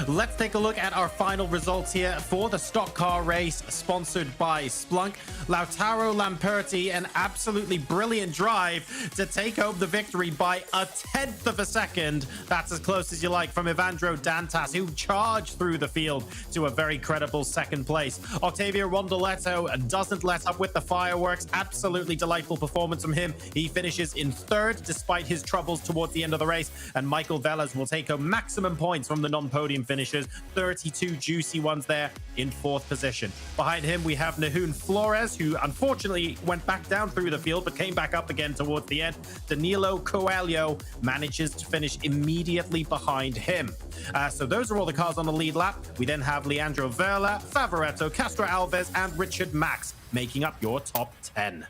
Let's take a look at our final results here for the stock car race sponsored by Splunk. Lautaro Lamperti, an absolutely brilliant drive to take home the victory by a tenth of a second. That's as close as you like from Evandro Dantas, who charged through the field to a very credible second place. Ottavio Rondoletto doesn't let up with the fireworks. Absolutely delightful performance from him. He finishes in third despite his troubles towards the end of the race. And Michael Velez will take home maximum points from the non-podium finishers, 32 juicy ones there in fourth position. Behind him we have Nahun Flores, who unfortunately went back down through the field but came back up again towards the end. Danilo Coelho manages to finish immediately behind him. So those are all the cars on the lead lap. We then have Leandro Verla, Favoretto, Castro Alves and Richard Max making up your top 10.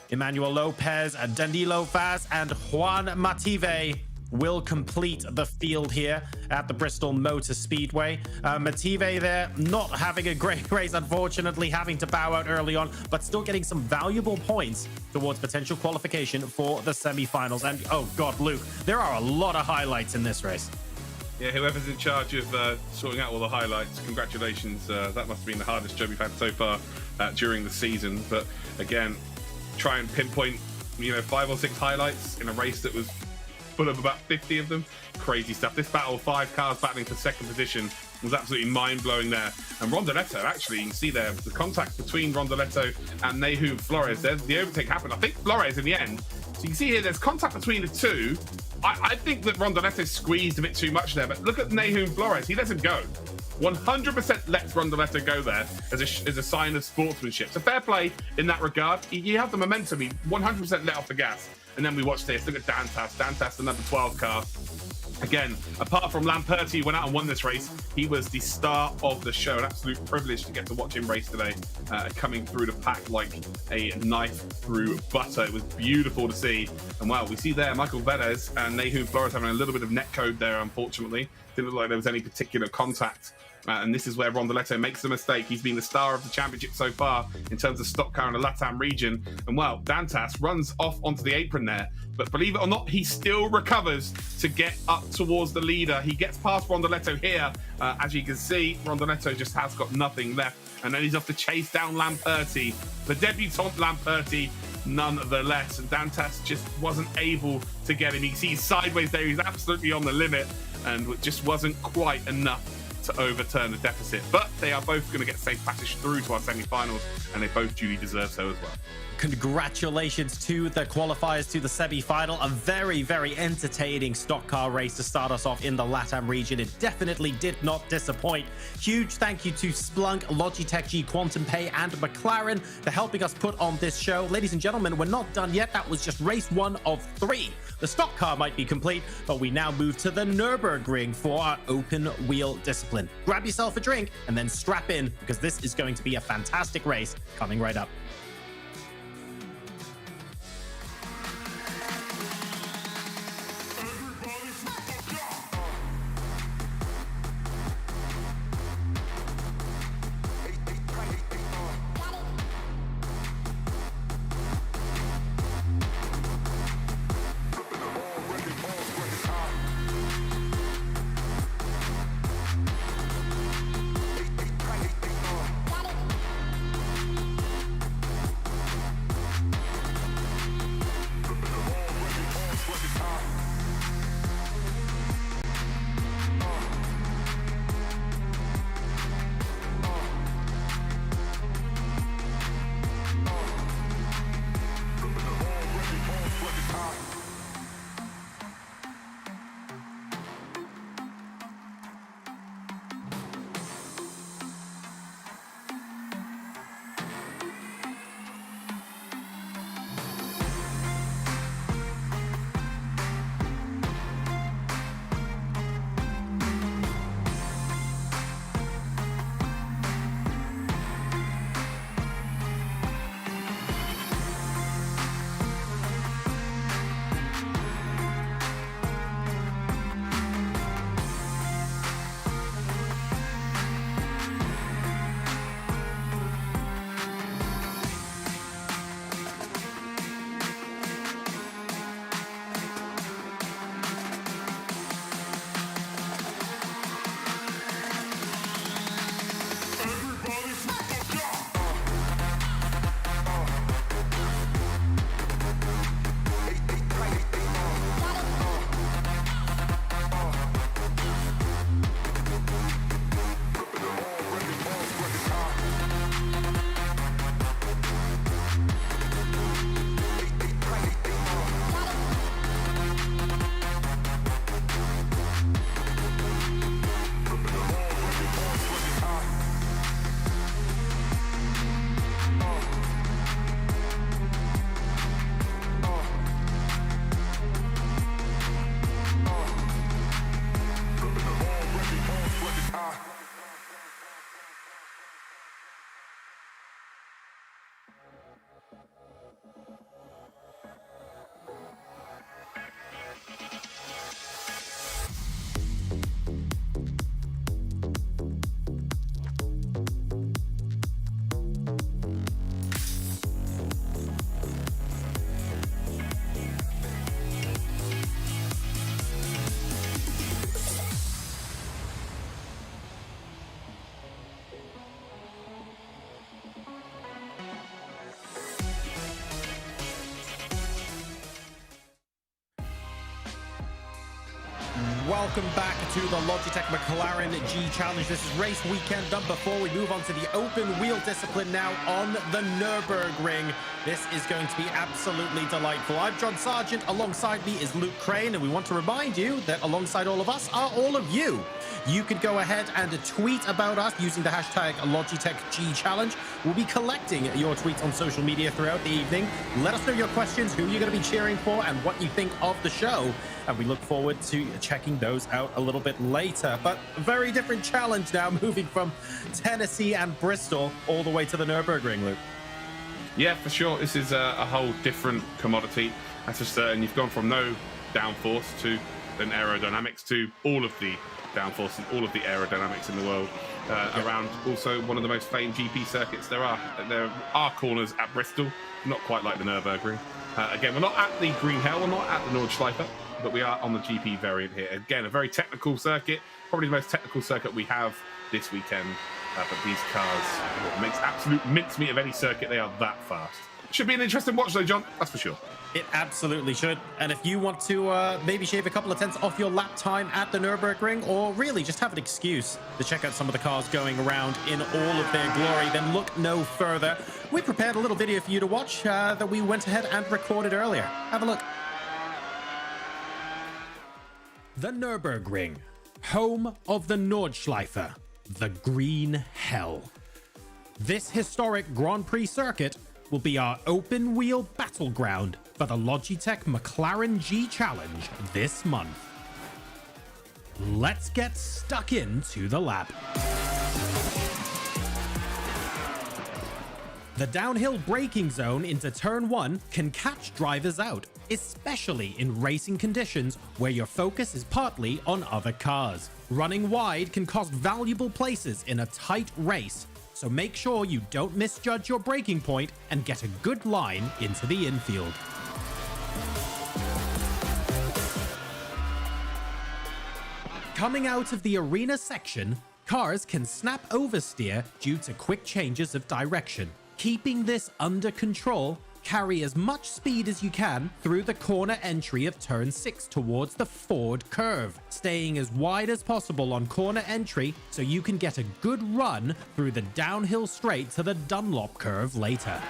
Emmanuel Lopez, Danilo Vaz and Juan Mative will complete the field here at the Bristol Motor Speedway. Mative there not having a great race, unfortunately, having to bow out early on, but still getting some valuable points towards potential qualification for the semi-finals. And oh God, Luke, there are a lot of highlights in this race.
Yeah, whoever's in charge of sorting out all the highlights, congratulations. That must have been the hardest job we've had so far during the season. But again, try and pinpoint, 5 or 6 highlights in a race that was full of about 50 of them. Crazy stuff. This battle, 5 cars battling for second position, was absolutely mind-blowing there. And Rondoletto, actually, you can see there, the contact between Rondoletto and Nahum Flores. There's the overtake happened. I think Flores in the end. So you can see here, there's contact between the two. I think that Rondoletto squeezed a bit too much there, but look at Nahum Flores. He lets him go. 100% lets Rondoletto go there as a sign of sportsmanship. So fair play in that regard. He had the momentum. He 100% let off the gas. And then we watch this. Look at Dantas. Dantas, the number 12 car. Again, apart from Lamperti, who went out and won this race, he was the star of the show. An absolute privilege to get to watch him race today, coming through the pack like a knife through butter. It was beautiful to see. And wow, we see there Michael Velez and Nahum Flores having a little bit of netcode there, unfortunately. Didn't look like there was any particular contact. And this is where Rondoletto makes the mistake. He's been the star of the championship so far in terms of stock car in the LATAM region. And well, Dantas runs off onto the apron there. But believe it or not, he still recovers to get up towards the leader. He gets past Rondoletto here. As you can see, Rondoletto just has got nothing left. And then he's off to chase down Lamperti, the debutant Lamperti, nonetheless. And Dantas just wasn't able to get him. He's sideways there. He's absolutely on the limit. And it just wasn't quite enough to overturn the deficit, but they are both going to get safe passage through to our semi-finals, and they both duly deserve so as well.
Congratulations to the qualifiers to the semi-final. A very, very entertaining stock car race to start us off in the LATAM region. It definitely did not disappoint. Huge thank you to Splunk, Logitech G, Quantum Pay, and McLaren for helping us put on this show. Ladies and gentlemen, we're not done yet. That was just race 1 of 3. The stock car might be complete, but we now move to the Nürburgring for our open wheel discipline. Grab yourself a drink and then strap in, because this is going to be a fantastic race coming right up. welcome back to the Logitech McLaren G Challenge. This is race weekend number 4. We move on to the open wheel discipline now on the Nürburgring. This is going to be absolutely delightful. I'm John Sargent. Alongside me is Luke Crane, and we want to remind you that alongside all of us are all of you. You could go ahead and tweet about us using the hashtag Logitech G Challenge. We'll be collecting your tweets on social media throughout the evening. Let us know your questions, who you're going to be cheering for, and what you think of the show. And we look forward to checking those out a little bit later. But a very different challenge now, moving from Tennessee and Bristol all the way to the Nürburgring, Luke.
Yeah, for sure. This is a whole different commodity. That's for certain. You've gone from no downforce to an aerodynamics to all of the downforce and all of the aerodynamics in the world around also one of the most famed GP circuits there are corners at Bristol, not quite like the Nürburgring. Again, we're not at the Green Hell, we're not at the Nordschleife, but we are on the GP variant here. Again, a very technical circuit, probably the most technical circuit we have this weekend. But these cars, makes absolute mincemeat of any circuit. They are that fast. Should be an interesting watch though, John, that's for sure.
It absolutely should. And if you want to maybe shave a couple of tenths off your lap time at the Nürburgring, or really just have an excuse to check out some of the cars going around in all of their glory, then look no further. We prepared a little video for you to watch that we went ahead and recorded earlier. Have a look. The Nürburgring, home of the Nordschleife, the Green Hell. This historic Grand Prix circuit will be our open wheel battleground for the Logitech McLaren G Challenge this month. Let's get stuck into the lap. The downhill braking zone into turn 1 can catch drivers out, especially in racing conditions where your focus is partly on other cars. Running wide can cost valuable places in a tight race, so make sure you don't misjudge your braking point and get a good line into the infield. Coming out of the arena section, cars can snap oversteer due to quick changes of direction. Keeping this under control, carry as much speed as you can through the corner entry of turn 6 towards the Ford curve, staying as wide as possible on corner entry so you can get a good run through the downhill straight to the Dunlop curve later.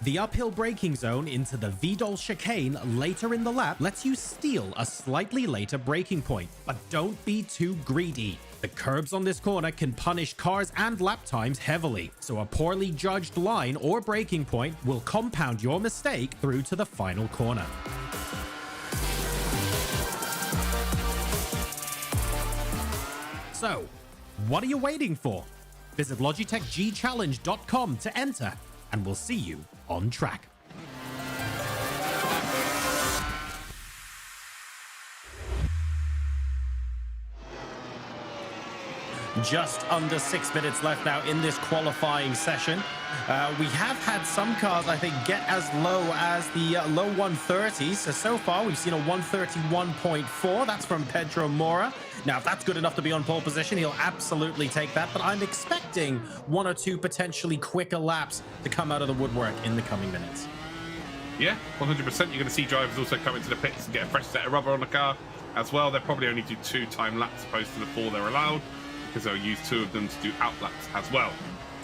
The uphill braking zone into the Vidal chicane later in the lap lets you steal a slightly later braking point, but don't be too greedy. The curbs on this corner can punish cars and lap times heavily, so a poorly judged line or braking point will compound your mistake through to the final corner. So, what are you waiting for? Visit LogitechGChallenge.com to enter, and we'll see you on track. Just under 6 minutes left now in this qualifying session. We have had some cars, I think, get as low as the low 130s. So far, we've seen a 131.4. That's from Pedro Mora. Now, if that's good enough to be on pole position, he'll absolutely take that. But I'm expecting one or two potentially quicker laps to come out of the woodwork in the coming minutes.
Yeah, 100%. You're going to see drivers also come into the pits and get a fresh set of rubber on the car as well. They'll probably only do 2 time laps opposed to the 4 they're allowed, because they'll use 2 of them to do out laps as well.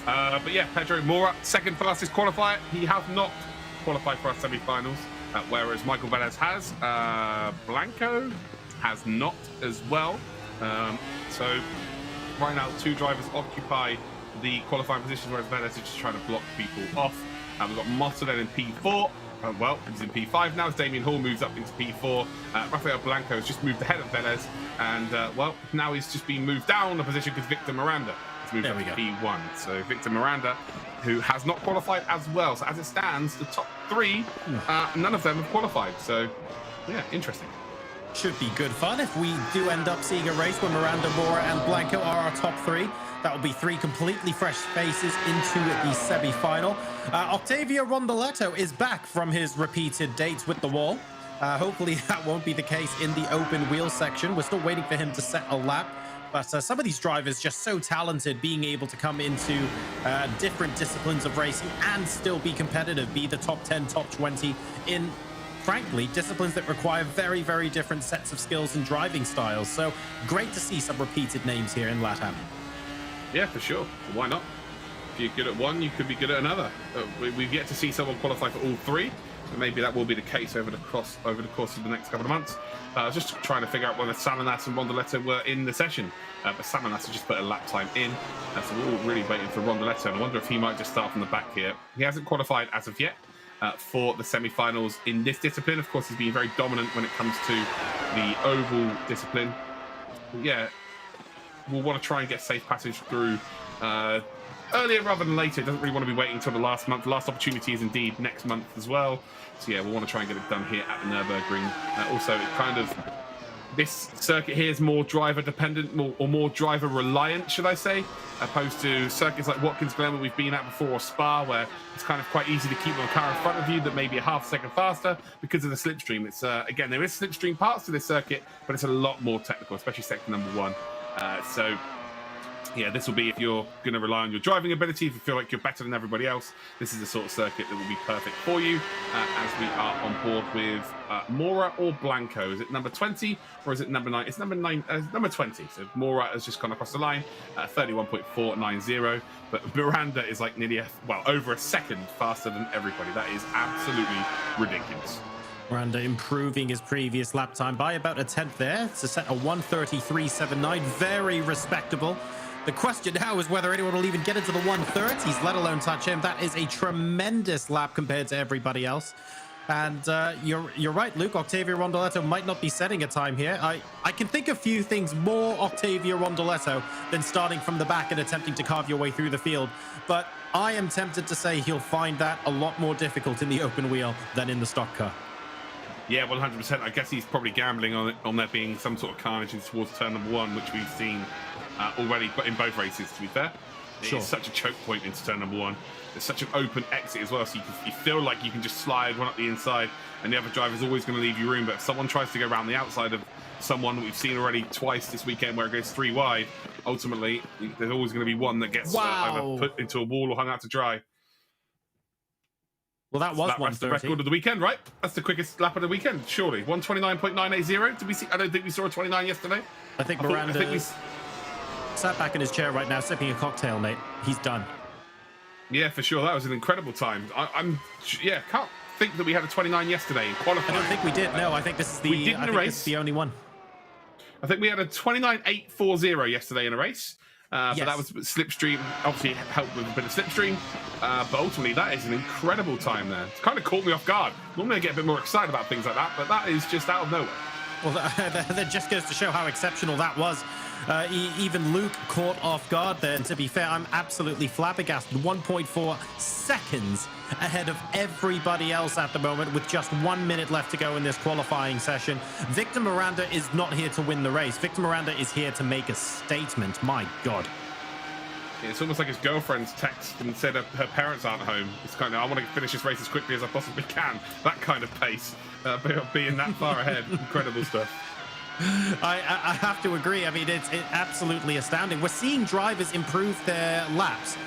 But yeah, Pedro Mora, second fastest qualifier. He has not qualified for our semi-finals, whereas Michael Velez has. Blanco has not as well. So right now, 2 drivers occupy the qualifying positions, whereas Velez is just trying to block people off. We've got Mottolin in P4. Well, he's in P5 now as Damien Hall moves up into P4. Rafael Blanco has just moved ahead of Velez, and well, now he's just been moved down a position because Victor Miranda has moved up to P1. So Victor Miranda, who has not qualified as well. So as it stands, the top 3, none of them have qualified. So yeah, interesting.
Should be good fun if we do end up seeing a race where Miranda, Mora, and Blanco are our top 3. That will be 3 completely fresh faces into the semi-final. Octavio Rondoletto is back from his repeated dates with the wall. Hopefully that won't be the case in the open wheel section. We're still waiting for him to set a lap. But some of these drivers just so talented, being able to come into different disciplines of racing and still be competitive, be the top 10, top 20 in frankly, disciplines that require very, very different sets of skills and driving styles. So great to see some repeated names here in LATAM.
Yeah, for sure. Why not? If you're good at one, you could be good at another. We've yet to see someone qualify for all three. So maybe that will be the case over the course of the next couple of months. I was just trying to figure out whether Salinas and Rondoletto were in the session, but Salinas has just put a lap time in, so we're all really waiting for Rondoletto, and I wonder if he might just start from the back here. He hasn't qualified as of yet for the semi-finals in this discipline. Of course, he's been very dominant when it comes to the oval discipline. But yeah, we'll want to try and get safe passage through earlier rather than later. Doesn't really want to be waiting until the last month. The last opportunity is indeed next month as well. So yeah, we'll want to try and get it done here at the Nürburgring. Also, it kind of, this circuit here is more driver dependent, more driver reliant, should I say, opposed to circuits like Watkins Glen where we've been at before, or Spa, where it's kind of quite easy to keep a car in front of you that may be a half second faster because of the slipstream. It's again, there is slipstream parts to this circuit, but it's a lot more technical, especially sector number one. So yeah, this will be if you're going to rely on your driving ability, if you feel like you're better than everybody else, this is the sort of circuit that will be perfect for you, as we are on board with Mora or Blanco. Is it number 20 or is it number 9? It's number 9, number 20. So Mora has just gone across the line, 31.490, but Miranda is like nearly, over a second faster than everybody. That is absolutely ridiculous.
Miranda improving his previous lap time by about a tenth there to set a 1:33.79. Very respectable. The question now is whether anyone will even get into the 130s, let alone touch him. That is a tremendous lap compared to everybody else. And you're right, Luke. Octavio Rondoletto might not be setting a time here. I can think of few things more Octavio Rondoletto than starting from the back and attempting to carve your way through the field. But I am tempted to say he'll find that a lot more difficult in the open wheel than in the stock car.
Yeah, 100%. I guess he's probably gambling on there being some sort of carnage towards turn number one, which we've seen already in both races, to be fair.
Sure.
It's such a choke point into turn number one. There's such an open exit as well, so you feel like you can just slide one up the inside, and the other driver's always going to leave you room. But if someone tries to go around the outside of someone that we've seen already twice this weekend where it goes three wide, ultimately, there's always going to be one that gets either put into a wall or hung out to dry.
Well, that was
that's the record of the weekend, right? That's the quickest lap of the weekend, surely. 1:29.980. Did we see? I don't think we saw a 29 yesterday.
I think Miranda sat back in his chair right now, sipping a cocktail, mate. He's done.
Yeah, for sure. That was an incredible time. Can't think that we had a 29 yesterday in qualifying.
I don't think we did. No, I think this is the.
We did in a race.
It's the only one.
I think we had a 29.840 yesterday in a race. But that was slipstream, obviously helped with a bit of slipstream. But ultimately, that is an incredible time there. It's kind of caught me off guard. Normally I get a bit more excited about things like that, but that is just out of nowhere.
Well, that just goes to show how exceptional that was. Even Luke caught off guard there. And to be fair, I'm absolutely flabbergasted. 1.4 seconds ahead of everybody else at the moment with just 1 minute left to go in this qualifying session. Victor Miranda is not here to win the race. Victor Miranda is here to make a statement. My God.
It's almost like his girlfriend's text and said her parents aren't home. It's kind of, I want to finish this race as quickly as I possibly can. That kind of pace, being that far ahead. Incredible stuff.
I have to agree. I mean, it's absolutely astounding. We're seeing drivers improve their laps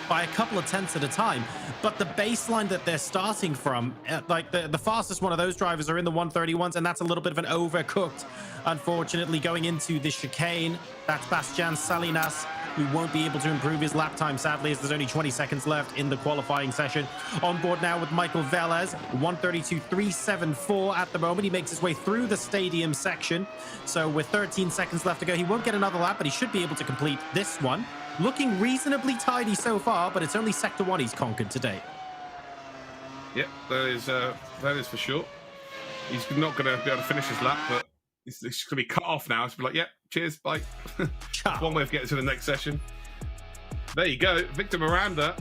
by a couple of tenths at a time, but the baseline that they're starting from, like the fastest one of those drivers are in the 131s, and that's a little bit of an overcooked, unfortunately, going into the chicane. That's Bastian Salinas, who won't be able to improve his lap time, sadly, as there's only 20 seconds left in the qualifying session. On board now with Michael Velez, 1:32.374 at the moment. He makes his way through the stadium section. So with 13 seconds left to go, he won't get another lap, but he should be able to complete this one. Looking reasonably tidy so far, but it's only Sector 1 he's conquered today.
Yep, that is for sure. He's not going to be able to finish his lap, but it's going to be cut off now. It's be like, yep, cheers, bye. One way of getting to the next session. There you go, Victor Miranda.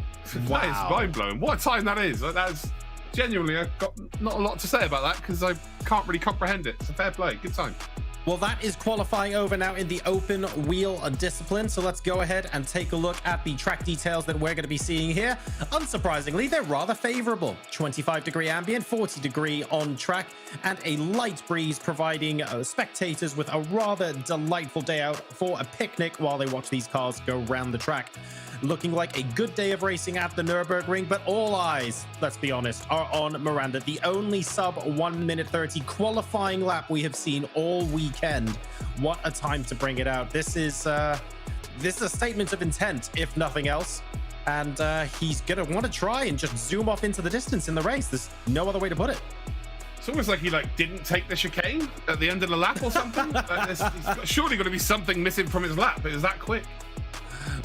Wow.
That is mind-blowing. What a time that is. That's genuinely, I've got not a lot to say about that because I can't really comprehend it. It's a fair play. Good time.
Well, that is qualifying over now in the open wheel discipline. So let's go ahead and take a look at the track details that we're going to be seeing here. Unsurprisingly, they're rather favorable. 25-degree ambient, 40-degree on track, and a light breeze providing spectators with a rather delightful day out for a picnic while they watch these cars go round the track. Looking like a good day of racing at the Nürburgring, but all eyes, let's be honest, are on Miranda. The only sub 1 minute 30 qualifying lap we have seen all weekend. What a time to bring it out. This is a statement of intent, if nothing else. And he's going to want to try and just zoom off into the distance in the race. There's no other way to put it.
It's almost like he didn't take the chicane at the end of the lap or something. Surely got to be something missing from his lap. It was that quick.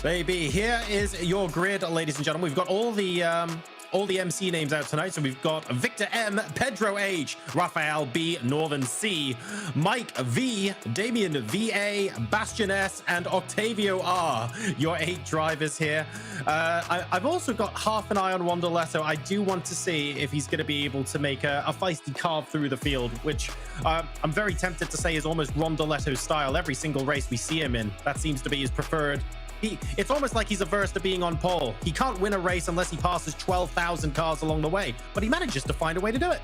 Baby, here is your grid, ladies and gentlemen. We've got all the MC names out tonight. So we've got Victor M, Pedro H, Raphael B, Northern C, Mike V, Damien VA, Bastian S, and Octavio R. Your 8 drivers here. I've also got half an eye on Rondoletto. I do want to see if he's going to be able to make a feisty carve through the field, which I'm very tempted to say is almost Rondoletto's style. Every single race we see him in, that seems to be his preferred. It's almost like he's averse to being on pole. He can't win a race unless he passes 12,000 cars along the way, but he manages to find a way to do it.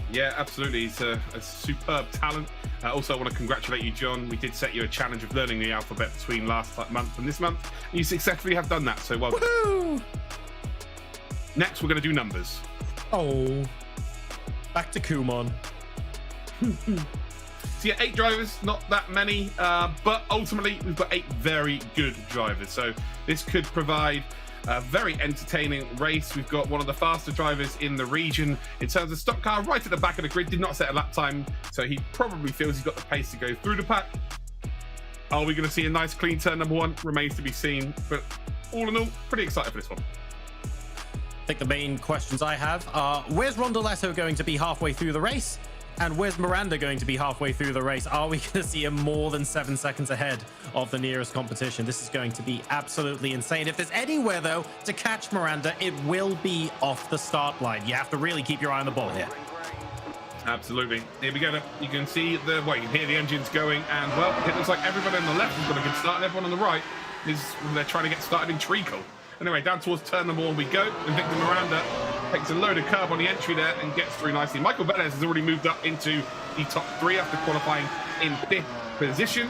Yeah, absolutely. He's a superb talent. Also, I want to congratulate you, John. We did set you a challenge of learning the alphabet between last month and this month. And you successfully have done that, so well done.
Woohoo!
Next, we're going to do numbers.
Oh, back to Kumon.
So yeah, 8 drivers, not that many, but ultimately we've got 8 very good drivers. So this could provide a very entertaining race. We've got one of the faster drivers in the region in terms of stock car, right at the back of the grid. Did not set a lap time, so he probably feels he's got the pace to go through the pack. Are we going to see a nice clean turn number 1? Remains to be seen, but all in all, pretty excited for this one.
I think the main questions I have are, where's Rondoletto going to be halfway through the race? And where's Miranda going to be halfway through the race? Are we going to see him more than 7 seconds ahead of the nearest competition? This is going to be absolutely insane. If there's anywhere, though, to catch Miranda, it will be off the start line. You have to really keep your eye on the ball here.
Absolutely. Here we go. You can see you can hear the engines going, and well, it looks like everybody on the left has got a good start, and everyone on the right they're trying to get started in treacle. Anyway, down towards turn number 1 we go, and Victor Miranda takes a load of curb on the entry there and gets through nicely. Michael Velez has already moved up into the top 3 after qualifying in 5th position.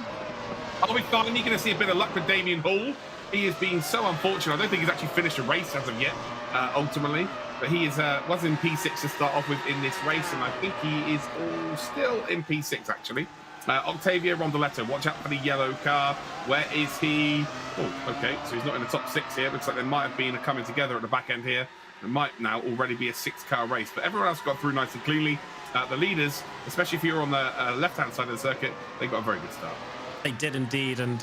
Are we finally going to see a bit of luck with Damien Hall? He has been so unfortunate. I don't think he's actually finished a race as of yet, ultimately. But he was in P6 to start off with in this race, and I think he is still in P6, actually. Octavio Rondoletto, watch out for the yellow car. Where is he? Oh, okay, so he's not in the top 6 here. Looks like there might have been a coming together at the back end here. It might now already be a 6-car race, but everyone else got through nice and cleanly. The leaders, especially if you're on the left-hand side of the circuit, they got a very good start.
They did indeed, and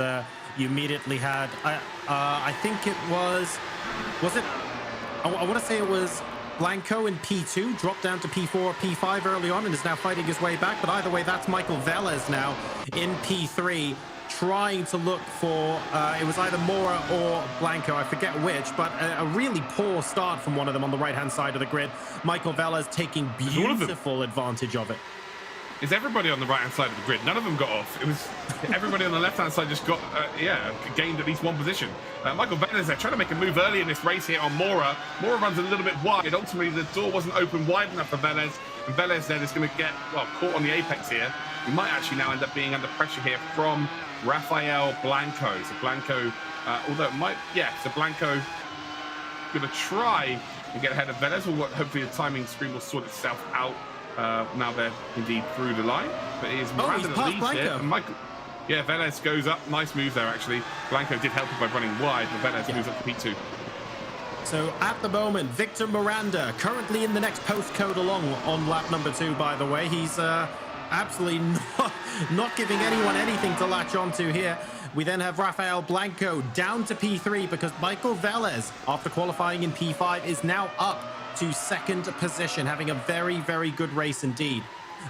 you immediately had, I think it was it? I want to say it was Blanco in P2, dropped down to P4 or P5 early on and is now fighting his way back. But either way, that's Michael Velez now in P3, trying to look for, it was either Mora or Blanco, I forget which, but a really poor start from one of them on the right-hand side of the grid. Michael Velez taking beautiful advantage of it.
It's everybody on the right-hand side of the grid. None of them got off. It was everybody on the left-hand side just got, gained at least one position. Michael Velez there trying to make a move early in this race here on Mora. Mora runs a little bit wide. Ultimately, the door wasn't open wide enough for Velez. And Velez then is going to get, caught on the apex here. He might actually now end up being under pressure here from Rafael Blanco. So Blanco, so Blanco going to try and get ahead of Velez. Hopefully the timing screen will sort itself out. Now they're indeed through the line, but it is Miranda that leads here. And Velez goes up. Nice move there, actually. Blanco did help him by running wide, but Velez moves up to P2.
So at the moment, Victor Miranda currently in the next postcode along on lap number 2, by the way. He's absolutely not giving anyone anything to latch onto here. We then have Rafael Blanco down to P3 because Michael Velez, after qualifying in P5, is now up to 2nd position, having a very, very good race indeed.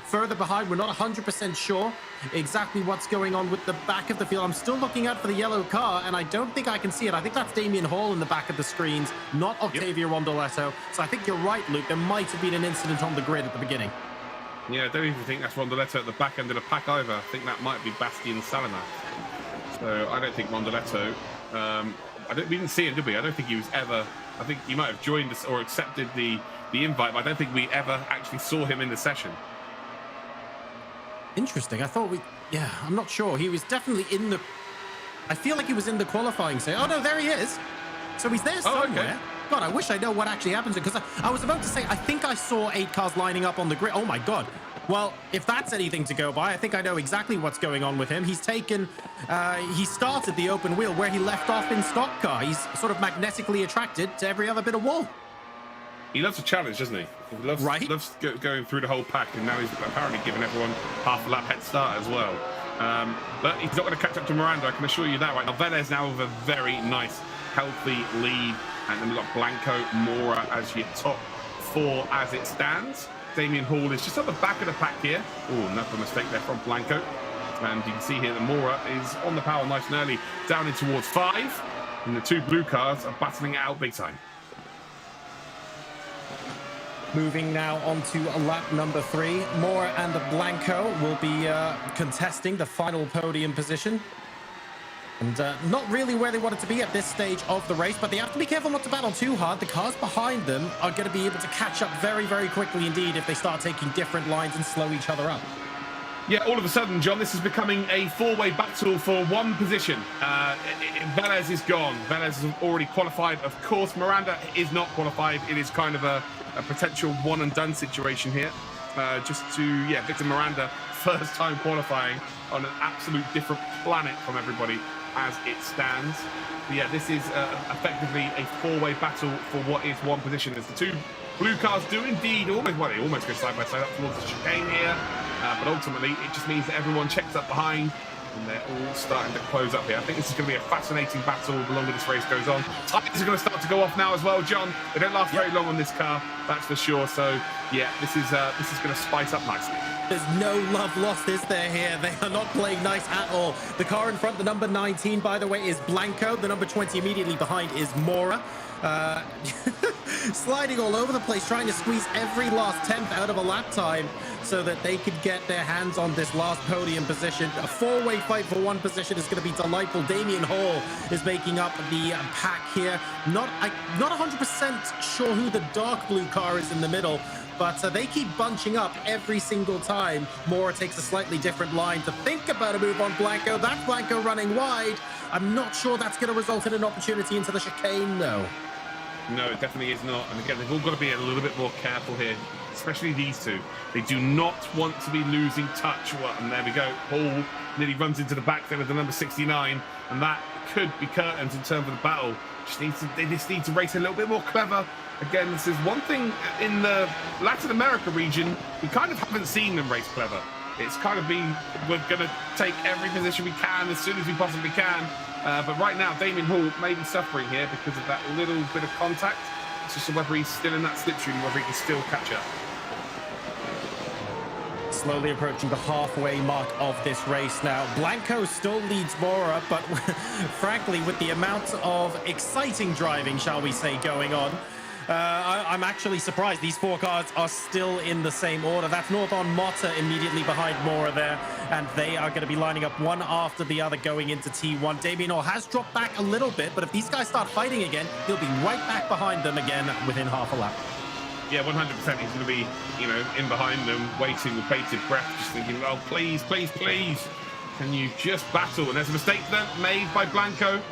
Further behind, we're not 100% sure exactly what's going on with the back of the field. I'm still looking out for the yellow car, and I don't think I can see it. I think that's Damien Hall in the back of the screens, not Octavio Rondoletto. So I think you're right, Luke. There might have been an incident on the grid at the beginning.
Yeah, I don't even think that's Rondoletto at the back end of the pack either. I think that might be Bastian Salama. So I don't think Rondoletto... we didn't see him, did we? I don't think he was ever... I think he might have joined us or accepted the invite, but I don't think we ever actually saw him in the session.
Interesting. I thought I'm not sure. He was definitely in the... I feel like he was in the qualifying. Oh, no, there he is. So he's there
Oh,
somewhere.
okay.
God, I wish I know what actually happens, because I was about to say, I think I saw 8 cars lining up on the grid. Oh my God. Well, if that's anything to go by, I think I know exactly what's going on with him. He's taken, he started the open wheel where he left off in stock car. He's sort of magnetically attracted to every other bit of wall.
He loves a challenge, doesn't he? He loves,
Right.
loves going through the whole pack, and now he's apparently giving everyone half a lap head start as well. But he's not going to catch up to Miranda, I can assure you that right now. Velez now with a very nice, healthy lead, and then we've got Blanco, Mora as your top 4 as it stands. Damien Hall is just at the back of the pack here. Oh, another mistake there from Blanco. And you can see here that Mora is on the power nice and early, down in towards 5. And the 2 blue cars are battling it out big time.
Moving now on to lap number 3. Mora and Blanco will be contesting the final podium position. And not really where they wanted to be at this stage of the race, but they have to be careful not to battle too hard. The cars behind them are going to be able to catch up very, very quickly indeed if they start taking different lines and slow each other up.
Yeah, all of a sudden, John, this is becoming a 4-way battle for one position. Velez is gone. Velez is already qualified. Of course, Miranda is not qualified. It is kind of a potential one-and-done situation here. Just to, Victor Miranda, first time qualifying on an absolute different planet from everybody as it stands. But yeah, this is effectively a 4-way battle for what is one position. As the 2 blue cars do indeed they almost go side by side up towards the chicane here. But ultimately, it just means that everyone checks up behind, and they're all starting to close up here. I think this is going to be a fascinating battle the longer this race goes on. Tires are going to start to go off now as well, John. They don't last very long on this car, that's for sure. So, yeah, this is going to spice up nicely.
There's no love lost, is there, here? They are not playing nice at all. The car in front, the number 19, by the way, is Blanco. The number 20 immediately behind is Mora. Sliding all over the place, trying to squeeze every last 10th out of a lap time so that they could get their hands on this last podium position. A 4-way fight for one position is going to be delightful. Damien Hall is making up the pack here. Not 100% sure who the dark blue car is in the middle, but they keep bunching up every single time. Mora takes a slightly different line to think about a move on Blanco. That's Blanco running wide. I'm not sure that's going to result in an opportunity into the chicane, though.
No, it definitely is not. And again, they've all got to be a little bit more careful here, especially these 2. They do not want to be losing touch. Well, and there we go. Hall nearly runs into the back there with the number 69, and that could be curtains in terms of the battle. They just need to race a little bit more clever. Again, this is one thing in the Latin America region, we kind of haven't seen them race clever. It's kind of been, we're going to take every position we can as soon as we possibly can. But right now, Damien Hall may be suffering here because of that little bit of contact. It's just whether he's still in that slipstream, whether he can still catch up.
Slowly approaching the halfway mark of this race now. Blanco still leads Mora, but frankly, with the amount of exciting driving, shall we say, going on, I'm actually surprised these 4 cars are still in the same order. That's Northon Motta immediately behind Mora there, and they are going to be lining up one after the other going into T1. Damien Hall has dropped back a little bit, but if these guys start fighting again, he'll be right back behind them again within half a lap.
Yeah, 100%. He's going to be, in behind them, waiting with bated breath, just thinking, oh, please, please, please, can you just battle? And there's a mistake there made by Blanco.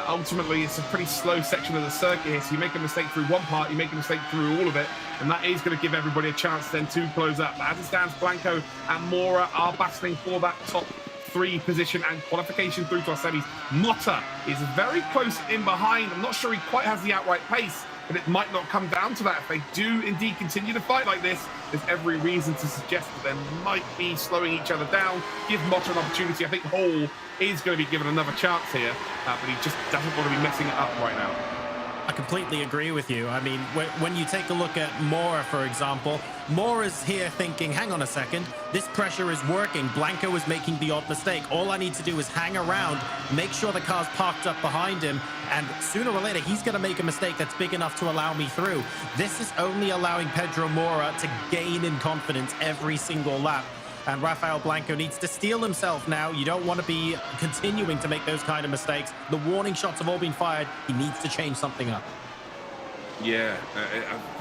Ultimately, it's a pretty slow section of the circuit here, so you make a mistake through one part, you make a mistake through all of it, and that is going to give everybody a chance then to close up. But as it stands, Blanco and Mora are battling for that top 3 position and qualification through to our semis. Motta is very close in behind. I'm not sure he quite has the outright pace, but it might not come down to that. If they do indeed continue to fight like this, there's every reason to suggest that they might be slowing each other down. Give Motta an opportunity. I think Hall is going to be given another chance here, but he just doesn't want to be messing it up right now.
I completely agree with you. I mean, when you take a look at Mora, for example, Mora's here thinking, hang on a second, this pressure is working. Blanco is making the odd mistake. All I need to do is hang around, make sure the car's parked up behind him, and sooner or later, he's going to make a mistake that's big enough to allow me through. This is only allowing Pedro Mora to gain in confidence every single lap. And Rafael Blanco needs to steel himself now. You don't want to be continuing to make those kind of mistakes. The warning shots have all been fired. He needs to change something up.
Yeah,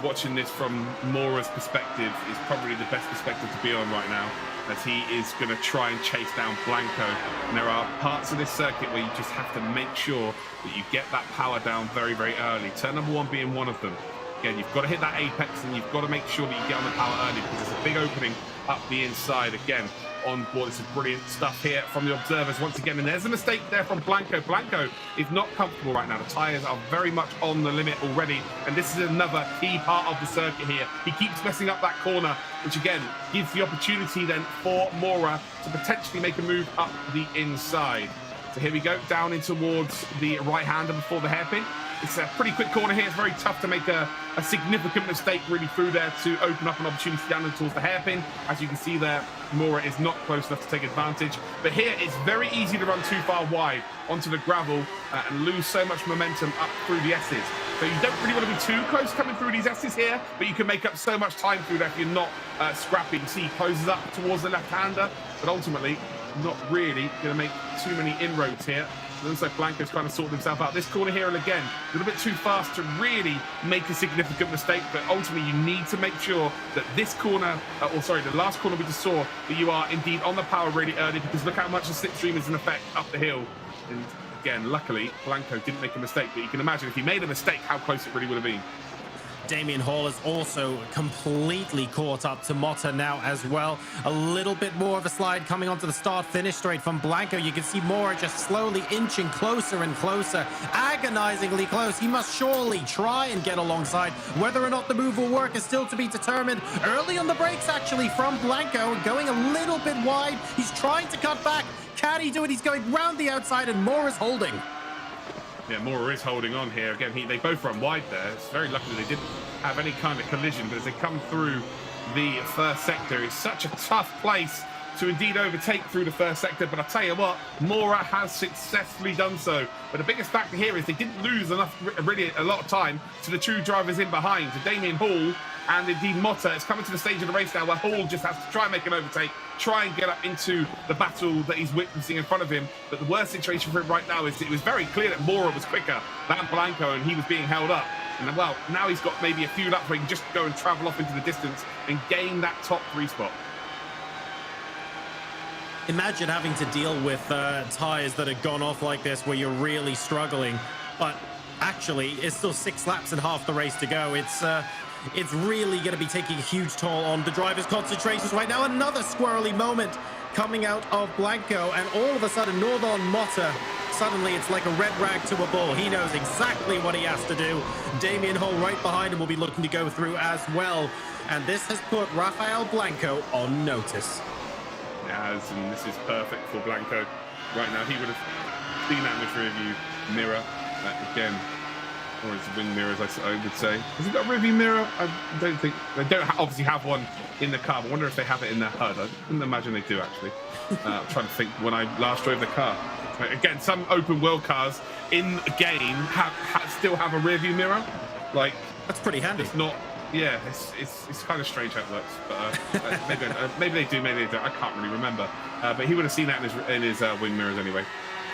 watching this from Mora's perspective is probably the best perspective to be on right now. as he is going to try and chase down Blanco. And there are parts of this circuit where you just have to make sure that you get that power down very, very early. Turn number 1 being one of them. Again, you've got to hit that apex, and you've got to make sure that you get on the power early, because there's a big opening up the inside. Again, on board, this is brilliant stuff here from the observers once again. And there's a mistake there from Blanco. Blanco is not comfortable right now. The tyres are very much on the limit already, and this is another key part of the circuit here. He keeps messing up that corner, which again gives the opportunity then for Mora to potentially make a move up the inside. So here we go, down in towards the right-hander before the hairpin. It's a pretty quick corner here. It's very tough to make a significant mistake really through there to open up an opportunity down towards the hairpin. As you can see there, Mora is not close enough to take advantage. But here, it's very easy to run too far wide onto the gravel and lose so much momentum up through the S's. So you don't really want to be too close coming through these S's here, but you can make up so much time through there if you're not scrapping. See, he closes up towards the left-hander, but ultimately not really going to make too many inroads here. It looks like Blanco's trying to sort himself out. This corner here, and again, a little bit too fast to really make a significant mistake, but ultimately you need to make sure that this corner, the last corner we just saw, that you are indeed on the power really early, because look how much the slipstream is in effect up the hill. And again, luckily, Blanco didn't make a mistake, but you can imagine if he made a mistake, how close it really would have been.
Damien Hall is also completely caught up to Motta now as well. A little bit more of a slide coming onto the start-finish straight from Blanco. You can see Mora just slowly inching closer and closer, agonizingly close. He must surely try and get alongside. Whether or not the move will work is still to be determined. Early on the brakes, actually, from Blanco, going a little bit wide. He's trying to cut back. Can he do it? He's going round the outside, and Mora's holding.
Yeah, Mora is holding on here. Again, they both run wide there. It's very lucky they didn't have any kind of collision, but as they come through the first sector, it's such a tough place to indeed overtake through the first sector. But I tell you what, Mora has successfully done so. But the biggest factor here is they didn't lose really a lot of time to the two drivers in behind, to Damien Hall and indeed Motta. It's coming to the stage of the race now where Hall just has to try and make an overtake, try and get up into the battle that he's witnessing in front of him. But the worst situation for him right now is it was very clear that Mora was quicker than Blanco, and he was being held up. And well, now he's got maybe a few laps where he can just go and travel off into the distance and gain that top 3 spot.
Imagine having to deal with tires that have gone off like this, where you're really struggling, but actually it's still 6 laps and half the race to go. It's really going to be taking a huge toll on the driver's concentrations right now. Another squirrely moment coming out of Blanco, and all of a sudden, Northern Motta, suddenly it's like a red rag to a bull. He knows exactly what he has to do. Damien Hall right behind him will be looking to go through as well, and this has put Rafael Blanco on notice.
It has, and this is perfect for Blanco right now. He would have seen that in the rear view mirror again. Or it's a wing mirror, as I would say. Has he got a rearview mirror? I don't think. They don't obviously have one in the car, but I wonder if they have it in their HUD. I couldn't imagine they do, actually. I'm trying to think when I last drove the car. Again, some open world cars in the game still have a rearview mirror. Like,
that's pretty handy.
It's not. Yeah, it's kind of strange how it looks, but maybe they do, maybe they don't. I can't really remember. But he would have seen that in his wing mirrors anyway.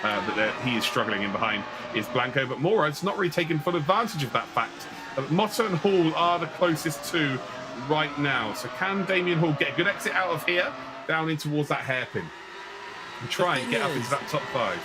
That he is struggling in behind is Blanco, but Mora's not really taking full advantage of that fact. Motta and Hall are the closest to right now. So can Damien Hall get a good exit out of here, down in towards that hairpin, and try and get up into that top 5?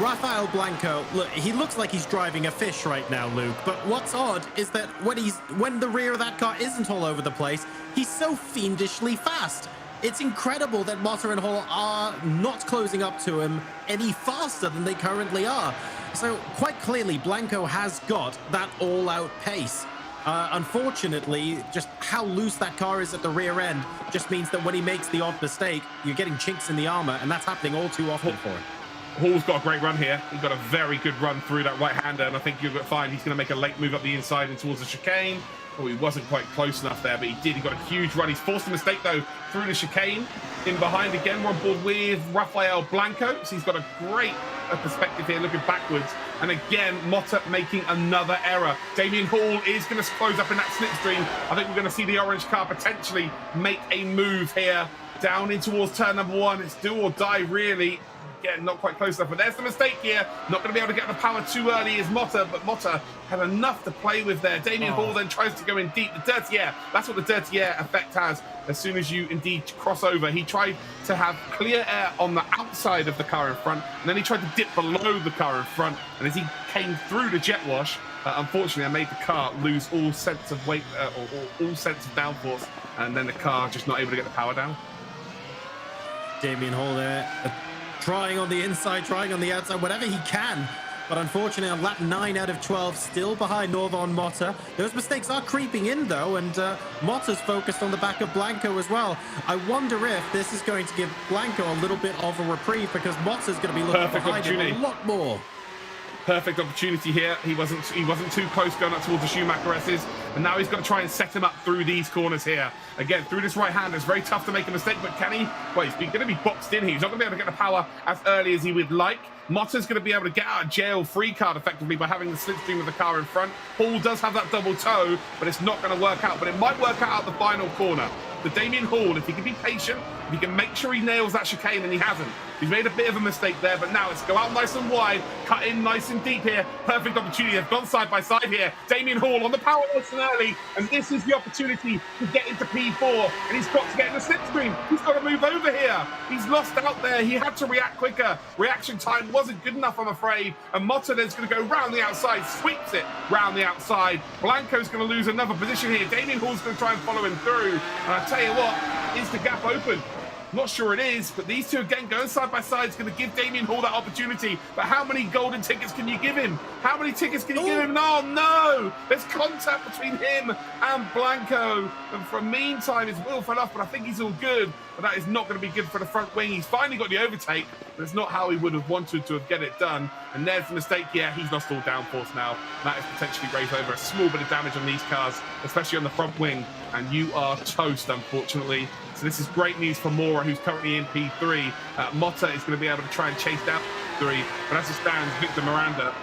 Rafael Blanco, look, he looks like he's driving a fish right now, Luke. But what's odd is that when the rear of that car isn't all over the place, he's so fiendishly fast. It's incredible that Motta and Hall are not closing up to him any faster than they currently are. So quite clearly, Blanco has got that all-out pace. Unfortunately, just how loose that car is at the rear end just means that when he makes the odd mistake, you're getting chinks in the armor, and that's happening all too often for him.
Hall's got a great run here. He's got a very good run through that right-hander, and I think you'll find he's going to make a late move up the inside and towards the chicane. Oh, he wasn't quite close enough there, but he did. He got a huge run. He's forced a mistake, though, through the chicane. In behind again, we're on board with Rafael Blanco. So he's got a great perspective here, looking backwards. And again, Motta making another error. Damien Hall is going to close up in that slipstream. I think we're going to see the orange car potentially make a move here down in towards turn number 1. It's do or die, really. Again, not quite close enough, but there's the mistake here. Not going to be able to get the power too early is Motta, but Motta had enough to play with there. Damien Hall then tries to go in deep. The dirty air, that's what the dirty air effect has. as soon as you indeed cross over. He tried to have clear air on the outside of the car in front, and then he tried to dip below the car in front. And as he came through the jet wash, unfortunately, I made the car lose all sense of weight or all sense of downforce, and then the car just not able to get the power down.
Damien Hall there, trying on the inside, trying on the outside, whatever he can. But unfortunately, on lap 9 out of 12, still behind Northern Motta. Those mistakes are creeping in, though, and Motta's focused on the back of Blanco as well. I wonder if this is going to give Blanco a little bit of a reprieve, because Motta's going to be looking behind him a lot more.
Perfect opportunity here. He wasn't too close going up towards the Schumacher S's, and now he's got to try and set him up through these corners here. Again, through this right hand, it's very tough to make a mistake, but can he? Well, he's going to be boxed in here. He's not going to be able to get the power as early as he would like. Motta's going to be able to get out of jail free card effectively by having the slipstream of the car in front. Hall does have that double toe, but it's not going to work out. But it might work out at the final corner. The Damien Hall, if he can be patient, if he can make sure he nails that chicane, and he hasn't. He's made a bit of a mistake there, but now let's go out nice and wide, cut in nice and deep here. Perfect opportunity. They've gone side by side here. Damien Hall on the power nice and early, and this is the opportunity to get into P4, and he's got to get in the slipstream. He's got to move over here. He's lost out there. He had to react quicker. Reaction time wasn't good enough, I'm afraid, and Motta then's going to go round the outside, sweeps it round the outside. Blanco's going to lose another position here. Damien Hall's going to try and follow him through, and I tell you what, is the gap open? Not sure it is, but these two again going side by side is going to give Damien Hall that opportunity. But how many golden tickets can you give him? How many tickets can you give him? Oh no! There's contact between him and Blanco. And for a meantime, his wheel fell off, but I think he's all good. But that is not going to be good for the front wing. He's finally got the overtake, but it's not how he would have wanted to have get it done. And there's the mistake. Yeah, he's lost all downforce now. That is potentially raised over a small bit of damage on these cars, especially on the front wing. And you are toast, unfortunately. So this is great news for Mora, who's currently in P3. Motta is going to be able to try and chase down P3. But as it stands, Victor Miranda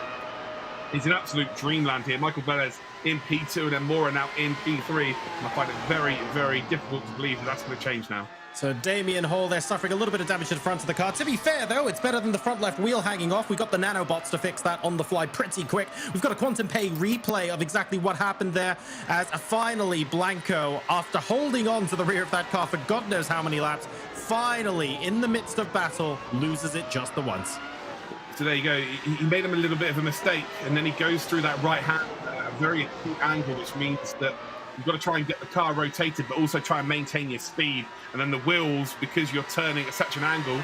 is in absolute dreamland here. Michael Velez in P2 and then Mora now in P3. And I find it very, very difficult to believe that that's going to change now.
So Damien Hall, they're suffering a little bit of damage to the front of the car. To be fair, though, it's better than the front left wheel hanging off. We've got the nanobots to fix that on the fly pretty quick. We've got a Quantum Pay replay of exactly what happened there as finally Blanco, after holding on to the rear of that car for God knows how many laps, finally, in the midst of battle, loses it just the once.
So there you go. He made him a little bit of a mistake, and then he goes through that right hand, very acute angle, which means that you've got to try and get the car rotated, but also try and maintain your speed. And then the wheels, because you're turning at such an angle,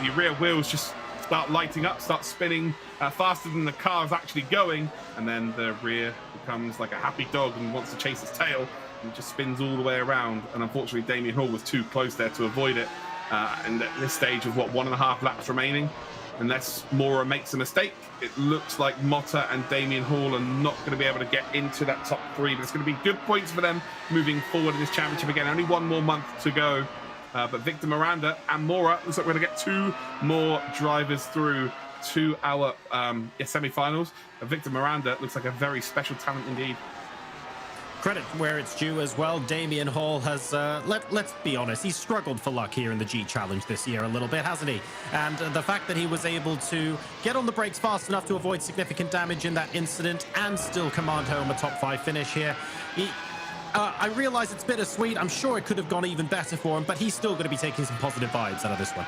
your rear wheels just start lighting up, start spinning faster than the car is actually going. And then the rear becomes like a happy dog and wants to chase its tail, and just spins all the way around. And unfortunately, Damien Hall was too close there to avoid it. And at this stage of, 1.5 laps remaining, unless Mora makes a mistake, it looks like Motta and Damien Hall are not going to be able to get into that top 3, but it's going to be good points for them moving forward in this championship. Again, only one more month to go, but Victor Miranda and Mora, looks like we're going to get 2 more drivers through to our semi-finals. Victor Miranda looks like a very special talent indeed.
Credit where it's due as well. Damien Hall has, let's be honest, he's struggled for luck here in the G Challenge this year a little bit, hasn't he? And the fact that he was able to get on the brakes fast enough to avoid significant damage in that incident and still command home a top 5 finish here. I realize it's bittersweet. I'm sure it could have gone even better for him, but he's still going to be taking some positive vibes out of this one.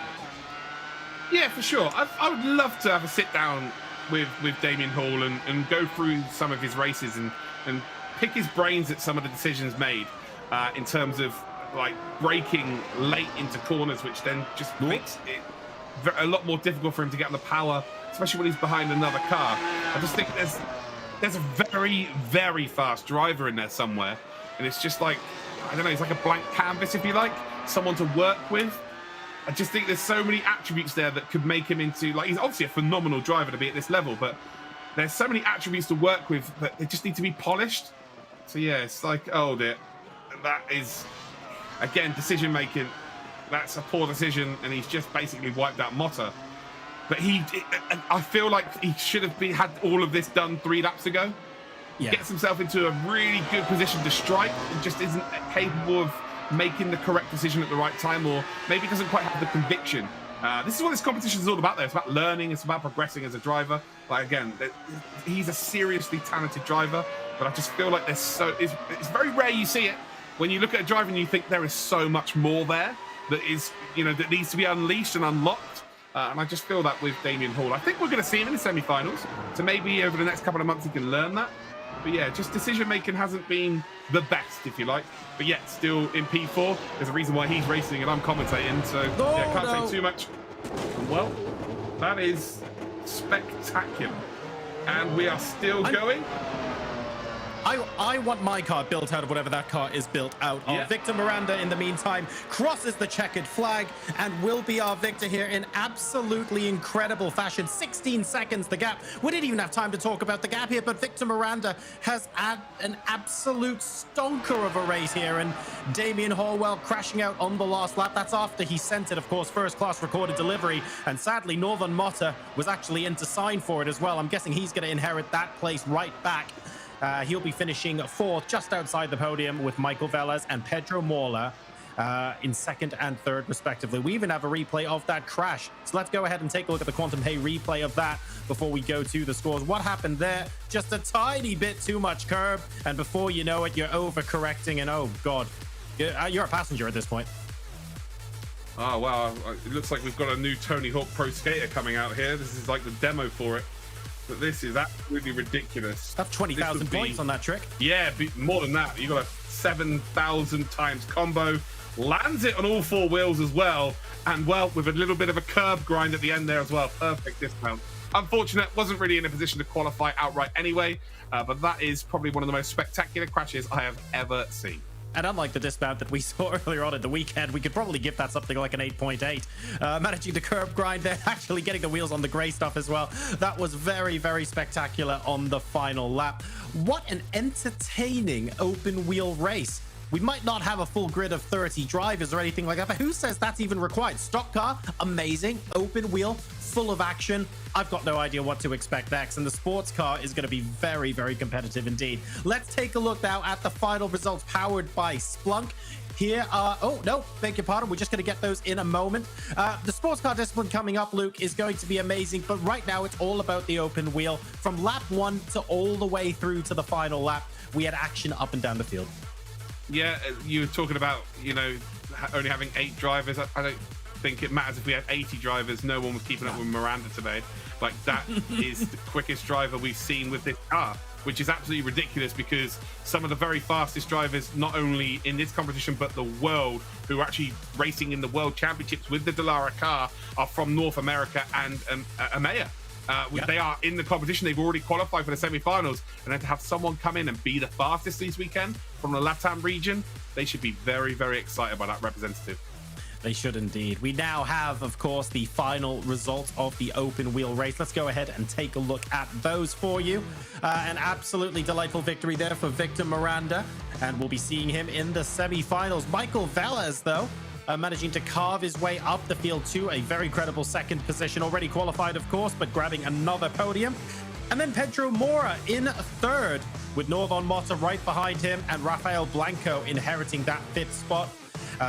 Yeah,
for sure. I would love to have a sit down with Damien Hall and go through some of his races and pick his brains at some of the decisions made in terms of like braking late into corners, which then just makes it a lot more difficult for him to get on the power, especially when he's behind another car. I just think there's a very, very fast driver in there somewhere, and it's just like, I don't know, it's like a blank canvas, if you like, someone to work with. I just think there's so many attributes there that could make him into, like, he's obviously a phenomenal driver to be at this level, but there's so many attributes to work with that they just need to be polished. So yeah, it's like, oh dear, that is, again, decision making. That's a poor decision, and he's just basically wiped out Motta. But I feel like he should have had all of this done 3 laps ago. He gets himself into a really good position to strike, and just isn't capable of making the correct decision at the right time, or maybe doesn't quite have the conviction. This is what this competition is all about there. It's about learning, it's about progressing as a driver. Like, again, he's a seriously talented driver, but I just feel like it's very rare you see it. when you look at a driver and you think there is so much more there that is, that needs to be unleashed and unlocked. And I just feel that with Damien Hall. I think we're going to see him in the semi-finals. So maybe over the next couple of months he can learn that. But yeah, just decision-making hasn't been the best, if you like. But yet, still in P4. There's a reason why he's racing and I'm commentating. So can't say too much. Well, that is spectacular. And we are still going.
I want my car built out of whatever that car is built out of.
Yeah.
Victor Miranda, in the meantime, crosses the checkered flag and will be our victor here in absolutely incredible fashion. 16 seconds, the gap. We didn't even have time to talk about the gap here, but Victor Miranda has had an absolute stonker of a race here, and Damien Hallwell crashing out on the last lap. That's after he sent it, of course, first-class recorded delivery, and sadly, Northern Motta was actually in to sign for it as well. I'm guessing he's going to inherit that place right back. He'll be finishing fourth, just outside the podium, with Michael Velez and Pedro Morla in second and third, respectively. We even have a replay of that crash. So let's go ahead and take a look at the Quantum Hay replay of that before we go to the scores. What happened there? Just a tiny bit too much curb. And before you know it, you're overcorrecting. And oh, God, you're a passenger at this point.
Oh, wow. It looks like we've got a new Tony Hawk Pro Skater coming out here. This is like the demo for it. But this is absolutely ridiculous.
That's 20,000 points on that trick.
Yeah, more than that. You got a 7,000 times combo. Lands it on all four wheels as well. And, well, with a little bit of a curb grind at the end there as well. Perfect dismount. Unfortunate. Wasn't really in a position to qualify outright anyway. But that is probably one of the most spectacular crashes I have ever seen.
And unlike the dismount that we saw earlier on in the weekend, we could probably give that something like an 8.8. Managing the curb grind there, actually getting the wheels on the grey stuff as well. That was very, very spectacular on the final lap. What an entertaining open wheel race. We might not have a full grid of 30 drivers or anything like that, but who says that's even required? Stock car, amazing, open wheel, full of action. I've got no idea what to expect next, and the sports car is going to be very, very competitive indeed. Let's take a look now at the final results powered by Splunk. Here are, oh no, beg your pardon, we're just going to get those in a moment. The sports car discipline coming up, Luke, is going to be amazing, but right now it's all about the open wheel. From lap 1 to all the way through to the final lap, we had action up and down the field.
Yeah, you were talking about, only having 8 drivers. I don't think it matters if we had 80 drivers. No one was keeping up with Miranda today. Like, that is the quickest driver we've seen with this car, which is absolutely ridiculous because some of the very fastest drivers, not only in this competition, but the world, who are actually racing in the World Championships with the Dallara car, are from North America and EMEA. They are in the competition. They've already qualified for the semi-finals, and then to have someone come in and be the fastest this weekend from the LATAM region, they should be very, very excited by that representative.
They should indeed. We now have, of course, the final results of the open wheel race. Let's go ahead and take a look at those for you. An absolutely delightful victory there for Victor Miranda, and we'll be seeing him in the semi-finals. Michael Velez, though, managing to carve his way up the field to a very credible second position. Already qualified, of course, but grabbing another podium. And then Pedro Mora in third, with Northern Motta right behind him, and Rafael Blanco inheriting that 5th spot.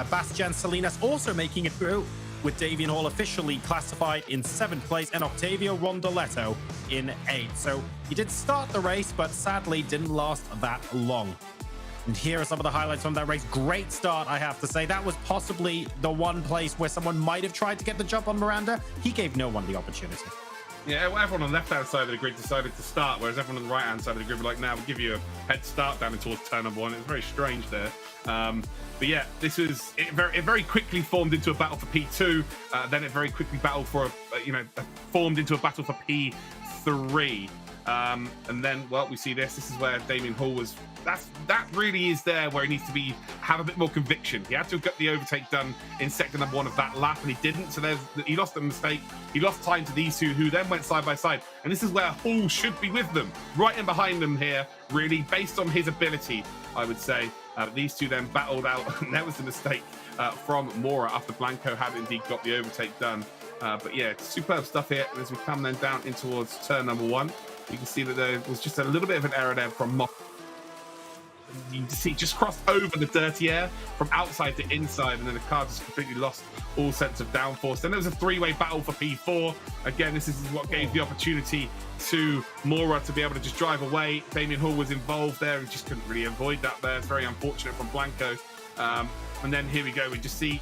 Bastian Salinas also making it through, with Damien Hall officially classified in 7th place, and Octavio Rondoletto in 8th. So he did start the race, but sadly didn't last that long. And here are some of the highlights from that race. Great start, I have to say. That was possibly the one place where someone might have tried to get the jump on Miranda. He gave no one the opportunity.
Yeah, well, everyone on the left-hand side of the grid decided to start, whereas everyone on the right-hand side of the grid were like, now we'll give you a head start down towards turn number 1. It was very strange there. But yeah, this was, it very quickly formed into a battle for P2. Then it very quickly formed into a battle for P3. And then, well, we see this. This is where Damien Hall was. That really is there where he needs to have a bit more conviction. He had to have got the overtake done in sector number 1 of that lap, and he didn't. So he lost a mistake. He lost time to these two, who then went side by side. And this is where Hall should be with them, right in behind them here, really, based on his ability, I would say. These two then battled out, and there was the mistake from Mora after Blanco had indeed got the overtake done. But yeah, superb stuff here. And as we come then down in towards turn number 1, you can see that there was just a little bit of an error there from Mock. you see just crossed over the dirty air from outside to inside, and then the car just completely lost all sense of downforce. Then there was a three-way battle for P4. Again, this is what gave the opportunity to Mora to be able to just drive away. Damien Hall was involved there and just couldn't really avoid that there. It's very unfortunate from Blanco. And then here we go. We just see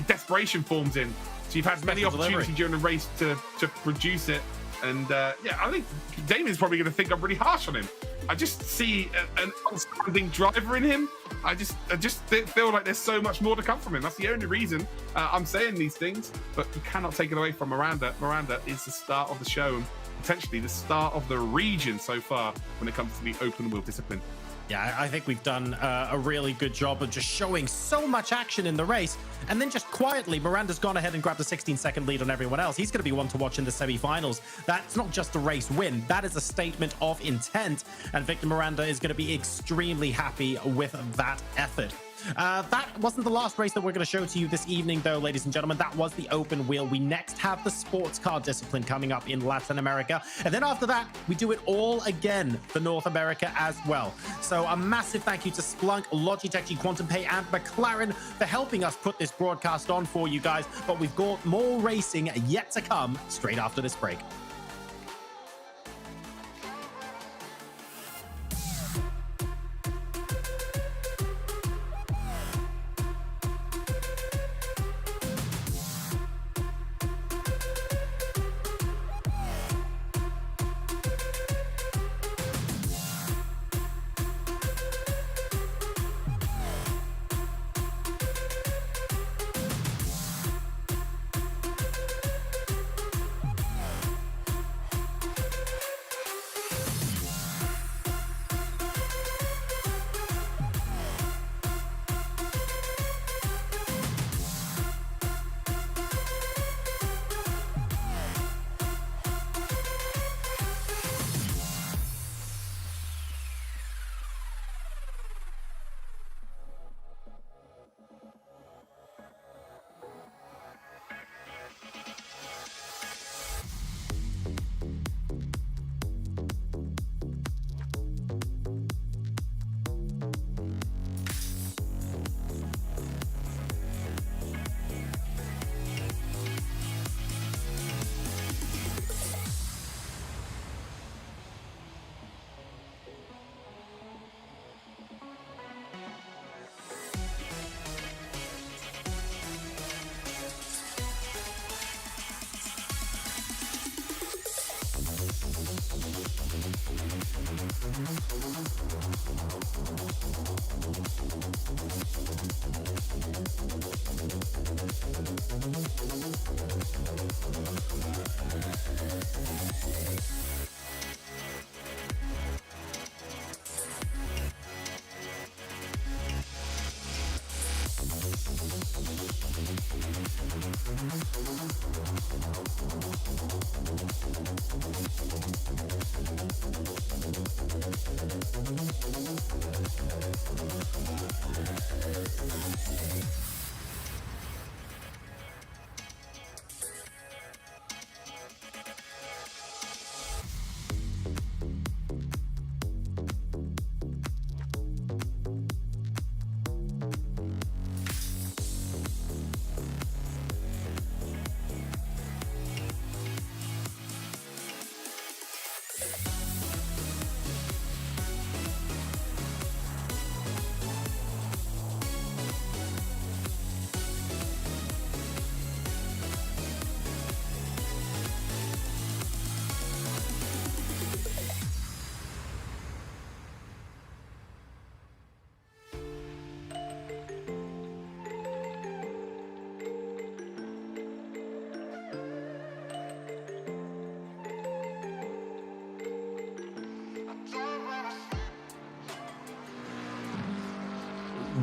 desperation forms in. So you've had many opportunities during the race to produce it. And yeah, I think Damien's probably going to think I'm really harsh on him. I just see an outstanding driver in him. I just feel like there's so much more to come from him. That's the only reason I'm saying these things. But you cannot take it away from Miranda. Miranda is the start of the show and potentially the start of the region so far when it comes to the open wheel discipline.
Yeah, I think we've done a really good job of just showing so much action in the race. And then just quietly, Miranda's gone ahead and grabbed a 16-second lead on everyone else. He's going to be one to watch in the semi-finals. That's not just a race win. That is a statement of intent. And Victor Miranda is going to be extremely happy with that effort. That wasn't the last race that we're going to show to you this evening, though, ladies and gentlemen. That was the open wheel. We next have the sports car discipline coming up in Latin America. And then after that, we do it all again for North America as well. So a massive thank you to Splunk, Logitech G, Quantum Pay, and McLaren for helping us put this broadcast on for you guys. But we've got more racing yet to come straight after this break.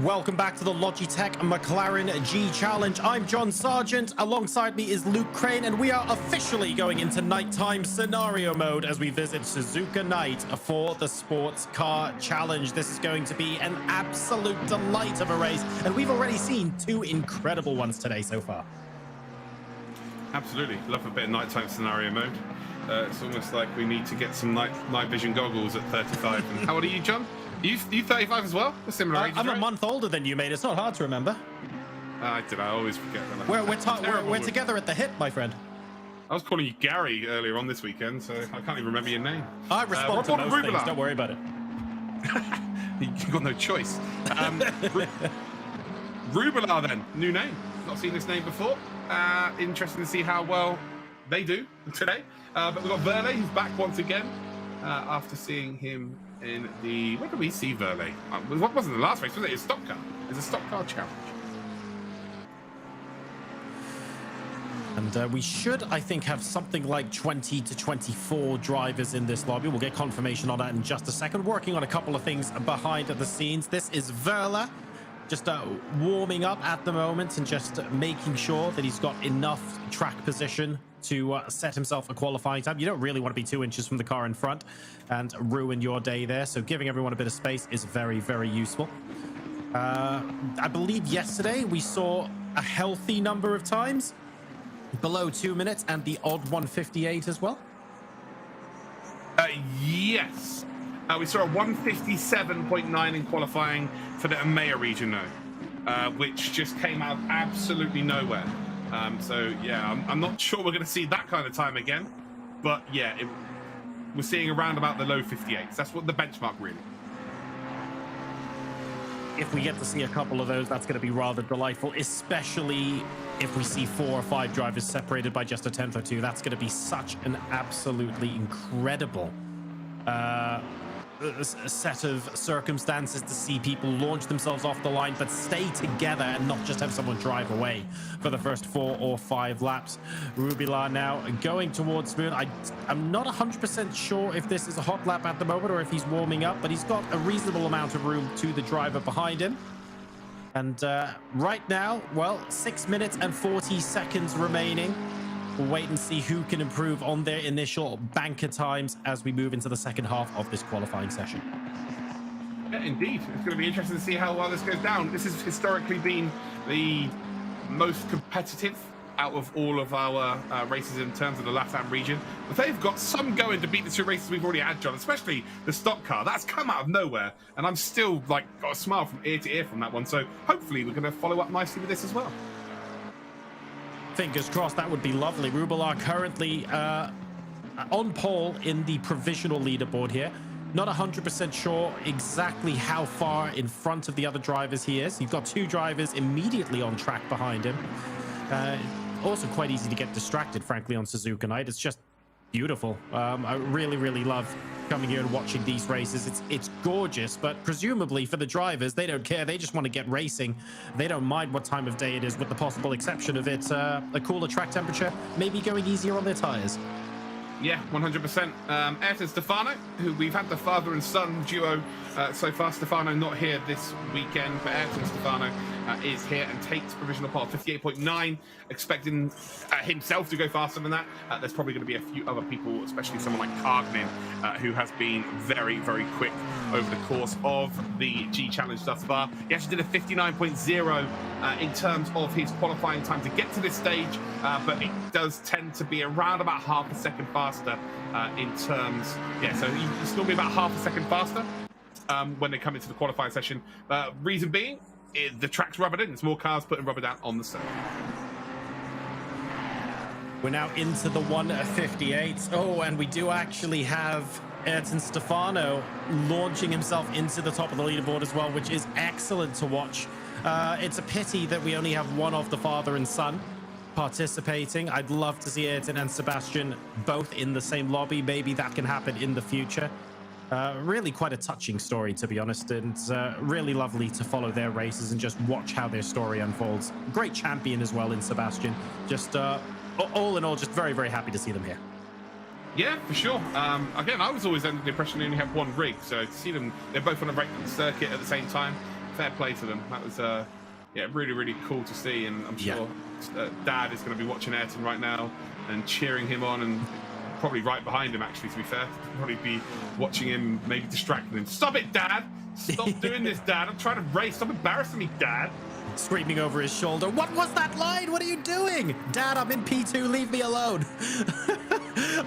Welcome back to the Logitech McLaren G Challenge. I'm John Sargent. Alongside me is Luke Crane, and we are officially going into nighttime scenario mode as we visit Suzuka Night for the Sports Car Challenge. This is going to be an absolute delight of a race, and we've already seen two incredible ones today so far.
Absolutely. Love a bit of nighttime scenario mode. It's almost like we need to get some night vision goggles at 35. And how old are you, John? You 35 as well? A similar age,
I'm a
right?
month older than you, mate. It's not hard to remember.
I did. I always forget that.
We're together at the hip, my friend.
I was calling you Gary earlier on this weekend, so I can't even remember your name.
I respond to most things. Don't worry about it.
You've got no choice. Rubelar then, new name. Not seen this name before. Interesting to see how well they do today. But we've got Verlet, who's back once again after seeing him in the... Where did we see Verlet? What wasn't the last race, was it? It's stock car. It's a stock car challenge.
And we should, I think, have something like 20 to 24 drivers in this lobby. We'll get confirmation on that in just a second. Working on a couple of things behind the scenes. This is Verla, just warming up at the moment and just making sure that he's got enough track position to set himself a qualifying time. You don't really want to be 2 inches from the car in front and ruin your day there. So giving everyone a bit of space is very, very useful. I believe yesterday we saw a healthy number of times below 2 minutes and the odd 1:58 as well.
Yes. We saw a 1:57.9 in qualifying for the EMEA region though, which just came out of absolutely nowhere. So yeah, I'm not sure we're going to see that kind of time again, but yeah, we're seeing around about the low 58s. That's what the benchmark really.
If we get to see a couple of those, that's going to be rather delightful, especially if we see 4 or 5 drivers separated by just a tenth or two. That's going to be such an absolutely incredible set of circumstances to see people launch themselves off the line but stay together and not just have someone drive away for the first 4 or 5 laps. Rubilar now going towards Spoon. I'm not 100% sure if this is a hot lap at the moment or if he's warming up, but he's got a reasonable amount of room to the driver behind him. And right now, well, 6 minutes and 40 seconds remaining. We'll wait and see who can improve on their initial banker times as we move into the second half of this qualifying session.
Yeah, indeed. It's going to be interesting to see how well this goes down. This has historically been the most competitive out of all of our races in terms of the LATAM region. But they've got some going to beat the 2 races we've already had, John, especially the stock car. That's come out of nowhere. And I'm still, like, got a smile from ear to ear from that one. So hopefully we're going to follow up nicely with this as well.
Fingers crossed, that would be lovely. Rubilar currently on pole in the provisional leaderboard here. Not 100% sure exactly how far in front of the other drivers he is. You've got 2 drivers immediately on track behind him. Also quite easy to get distracted, frankly, on Suzuka night. It's just beautiful. I really, really love coming here and watching these races. It's gorgeous, but presumably for the drivers, they don't care. They just want to get racing. They don't mind what time of day it is, with the possible exception of it a cooler track temperature, maybe going easier on their tires.
Yeah, 100%. Ayrton Stefano, who we've had the father and son duo so far. Stefano not here this weekend, but Ayrton Stefano is here and takes provisional pole, 58.9, expecting himself to go faster than that. There's probably going to be a few other people, especially someone like Kargnin, who has been very, very quick over the course of the G Challenge thus far. He actually did a 59.0 in terms of his qualifying time to get to this stage, but it does tend to be around about half a second faster in terms, yeah, so he's still be about half a second faster when they come into the qualifying session. Reason being, the track's rubbered in. There's more cars putting rubber down on the circuit.
We're now into the 1:58. Oh, and we do actually have Ayrton Stefano launching himself into the top of the leaderboard as well, which is excellent to watch. It's a pity that we only have one of the father and son participating. I'd love to see Ayrton and Sebastian both in the same lobby. Maybe that can happen in the future. Really quite a touching story, to be honest, and really lovely to follow their races and just watch how their story unfolds. Great champion as well in Sebastian. Just all in all, just very, very happy to see them here.
Yeah, for sure. Again, I was always under the impression they only have one rig, so to see them, they're both on a regular circuit at the same time, fair play to them. That was yeah, really, really cool to see, and I'm sure Dad is going to be watching Ayrton right now and cheering him on, and probably right behind him, actually, to be fair. Probably be watching him, maybe distracting him. Stop it, Dad! Stop doing this, Dad! I'm trying to race. Stop embarrassing me, Dad!
Screaming over his shoulder, what was that line? What are you doing? Dad, I'm in P2, leave me alone.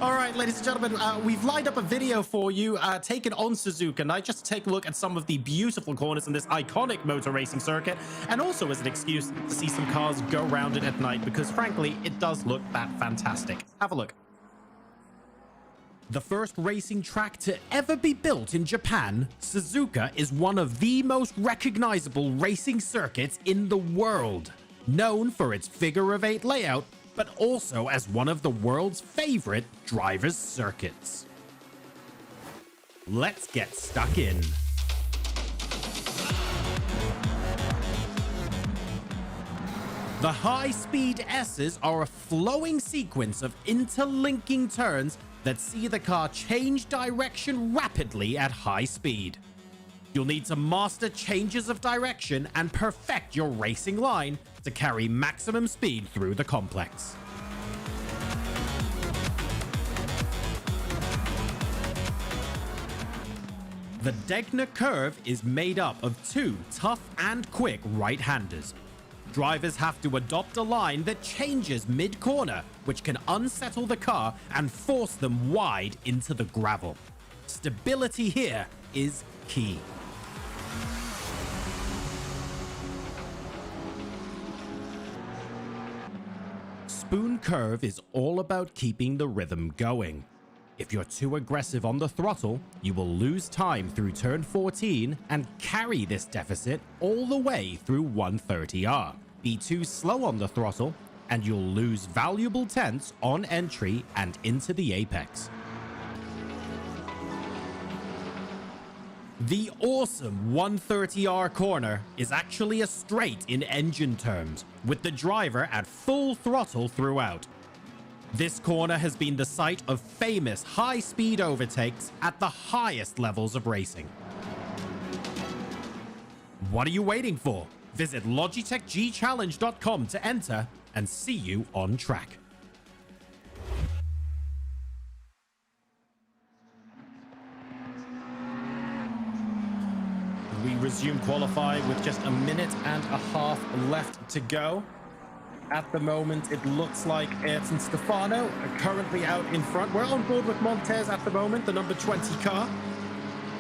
All right, ladies and gentlemen, we've lined up a video for you taken on Suzuka Night, just to take a look at some of the beautiful corners in this iconic motor racing circuit, and also as an excuse to see some cars go round it at night, because frankly, it does look that fantastic. Have a look. The first racing track to ever be built in Japan, Suzuka is one of the most recognizable racing circuits in the world. Known for its figure-of-8 layout, but also as one of the world's favorite drivers' circuits. Let's get stuck in. The high-speed S's are a flowing sequence of interlinking turns that see the car change direction rapidly at high speed. You'll need to master changes of direction and perfect your racing line to carry maximum speed through the complex. The Degner curve is made up of two tough and quick right-handers. Drivers have to adopt a line that changes mid-corner, which can unsettle the car and force them wide into the gravel. Stability here is key. Spoon curve is all about keeping the rhythm going. If you're too aggressive on the throttle, you will lose time through turn 14 and carry this deficit all the way through 130R. Be too slow on the throttle, and you'll lose valuable tenths on entry and into the apex. The awesome 130R corner is actually a straight in engine terms, with the driver at full throttle throughout. This corner has been the site of famous high-speed overtakes at the highest levels of racing. What are you waiting for? Visit LogitechGChallenge.com to enter and see you on track. We resume qualifying with just a minute and a half left to go. At the moment, it looks like Ayrton Stefano are currently out in front. We're on board with Montez at the moment, the number 20 car.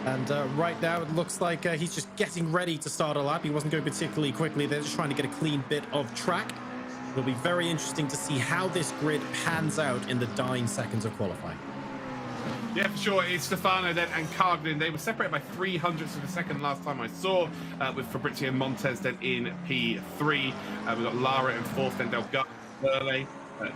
And right now, it looks like he's just getting ready to start a lap. He wasn't going particularly quickly. They're just trying to get a clean bit of track. It'll be very interesting to see how this grid pans out in the dying seconds of qualifying.
Yeah, for sure. It's Stefano then and Carglin. They were separated by 300ths of a second last time I saw, with Fabrizio Montez then in P3. We've got Lara in fourth, then Delgado, Burley,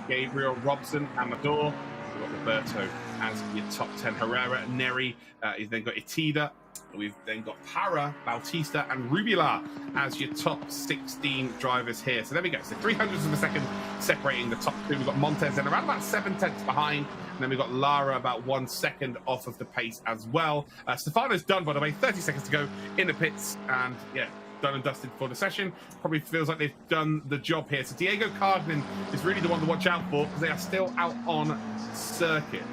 Gabriel, Robson, Amador. We've got Roberto as your top 10. Herrera, Neri. You've then got Itida. We've then got Para, Bautista, and Rubilar as your top 16 drivers here. So there we go. So 300ths of a second separating the top two. We've got Montez then around about 7 tenths behind. And then we've got Lara about 1 second off of the pace as well. Stefano's done, by the way. 30 seconds to go in the pits. And yeah, done and dusted for the session. Probably feels like they've done the job here. So Diego Carglin is really the one to watch out for, because they are still out on circuit.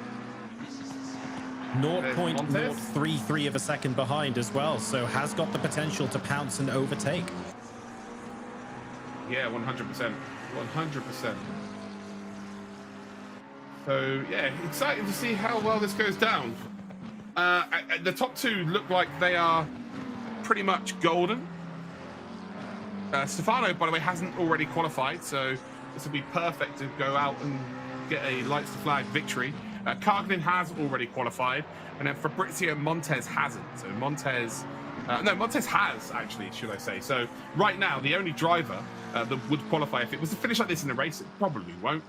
0.033 of a second behind as well, so has got the potential to pounce and overtake.
Yeah, 100%. 100%. So, yeah, excited to see how well this goes down. The top two look like they are pretty much golden. Stefano, by the way, hasn't already qualified, so this will be perfect to go out and get a lights to flag victory. Carglin has already qualified, and then Fabrizio Montez hasn't. So Montez has actually, should I say. So right now, the only driver that would qualify, if it was to finish like this in a race, it probably won't.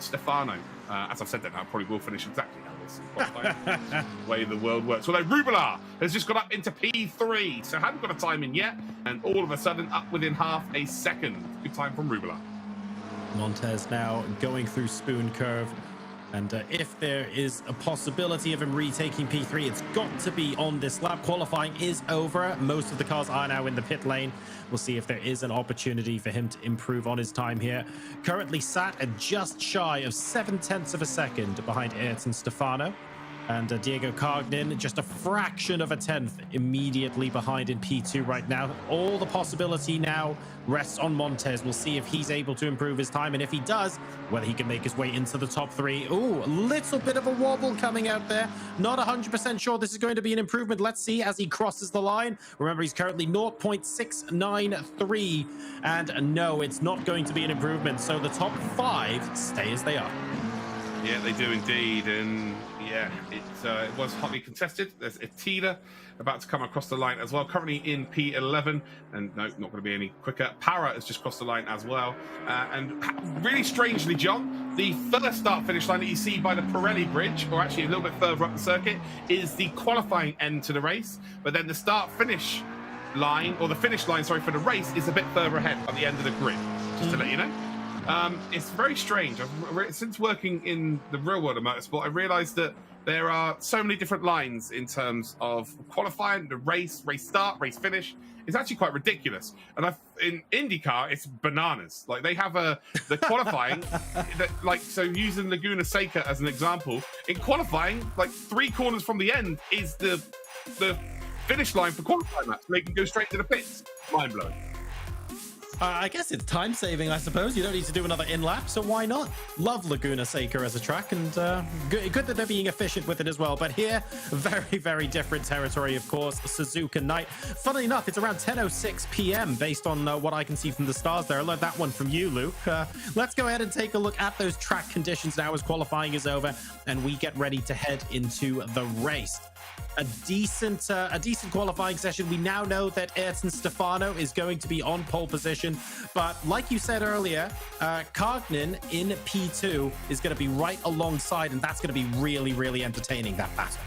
Stefano, as I've said that now, probably will finish exactly how this is qualifying. Way the world works. Although Rubilar has just got up into P3, so hadn't got a time in yet, and all of a sudden up within half a second. Good time from Rubilar.
Montez now going through Spoon Curve. And if there is a possibility of him retaking P3, it's got to be on this lap. Qualifying is over. Most of the cars are now in the pit lane. We'll see if there is an opportunity for him to improve on his time here. Currently sat at just shy of 7 tenths of a second behind Ayrton Stefano. And Diego Cognin, just a fraction of a tenth immediately behind in P2 right now. All the possibility now rests on Montez. We'll see if he's able to improve his time. And if he does, whether he can make his way into the top 3. Ooh, a little bit of a wobble coming out there. Not 100% sure this is going to be an improvement. Let's see as he crosses the line. Remember, he's currently 0.693. And no, it's not going to be an improvement. So the top 5 stay as they are.
Yeah, they do indeed. And yeah, it was hotly contested. There's Etida about to come across the line as well, currently in P11, and no, not going to be any quicker. Para has just crossed the line as well, and really strangely, John, the first start-finish line that you see by the Pirelli bridge, or actually a little bit further up the circuit, is the qualifying end to the race, but then the start-finish line, or the finish line, sorry, for the race is a bit further ahead at the end of the grid, just to let you know. It's very strange. Since working in the real world of motorsport, I realized that there are so many different lines in terms of qualifying, the race start, race finish. It's actually quite ridiculous. And in IndyCar, it's bananas. Like, they have the qualifying, so using Laguna Seca as an example, in qualifying, like 3 corners from the end is the finish line for qualifying laps. They can go straight to the pits. Mind blowing.
I guess it's time saving, I suppose. You don't need to do another in-lap, so why not? Love Laguna Seca as a track, and good that they're being efficient with it as well. But here, very, very different territory, of course. Suzuka night. Funnily enough, it's around 10:06 p.m. based on what I can see from the stars there. I learned that one from you, Luke. Let's go ahead and take a look at those track conditions now as qualifying is over, and we get ready to head into the race. A decent qualifying session. We now know that Ayrton Stefano is going to be on pole position, but like you said earlier, Cognin in P2 is going to be right alongside, and that's going to be really, really entertaining, that battle.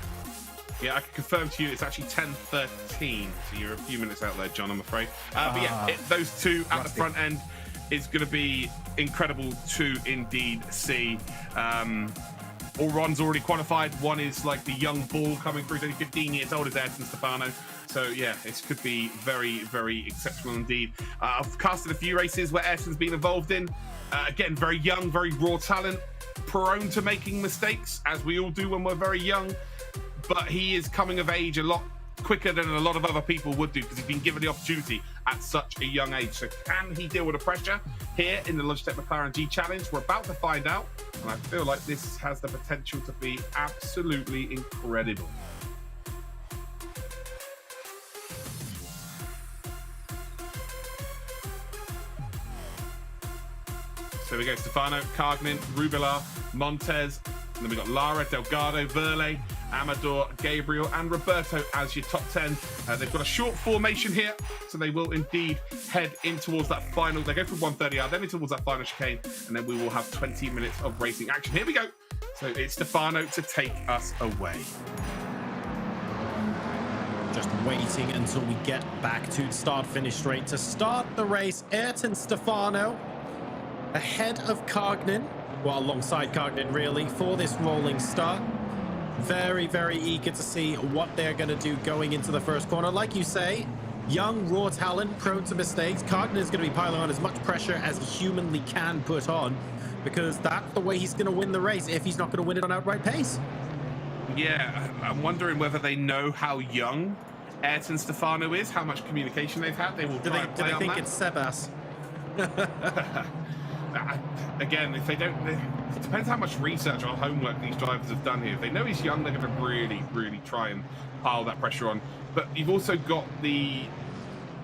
Yeah, I can confirm to you it's actually 10:13, so you're a few minutes out there, John, I'm afraid. But yeah, those two at the front end is going to be incredible to indeed see. Oron's already qualified. One is like the young bull coming through. He's only 15 years old as Ayrton Stefano. So yeah, it could be very, very exceptional indeed. I've casted a few races where Ayrton's been involved in. Again, very young, very raw talent, prone to making mistakes, as we all do when we're very young. But he is coming of age a lot quicker than a lot of other people would do, because he's been given the opportunity at such a young age. So can he deal with the pressure here in the Logitech McLaren G Challenge? We're about to find out, and I feel like this has the potential to be absolutely incredible. So we go Stefano, Cognin, Rubila, Montez, and then we got Lara, Delgado, Verle, Amador, Gabriel, and Roberto as your top 10. They've got a short formation here, so they will indeed head in towards that final. They go for 130R, then in towards that final chicane, and then we will have 20 minutes of racing action. Here we go. So it's Stefano to take us away.
Just waiting until we get back to start-finish straight. To start the race, Ayrton Stefano ahead of Cognin, well, alongside Cognin really, for this rolling start. Very, very eager to see what they're going to do going into the first corner. Like you say, young, raw talent, prone to mistakes. Cognin is going to be piling on as much pressure as he humanly can put on, because that's the way he's going to win the race if he's not going to win it on outright pace.
Yeah, I'm wondering whether they know how young Ayrton Stefano is, how much communication they've had. They will try and play on that.
Do they think it's Sebas?
Again, if they don't, it depends how much research or homework these drivers have done here. If they know he's young, they're going to really, really try and pile that pressure on. But you've also got the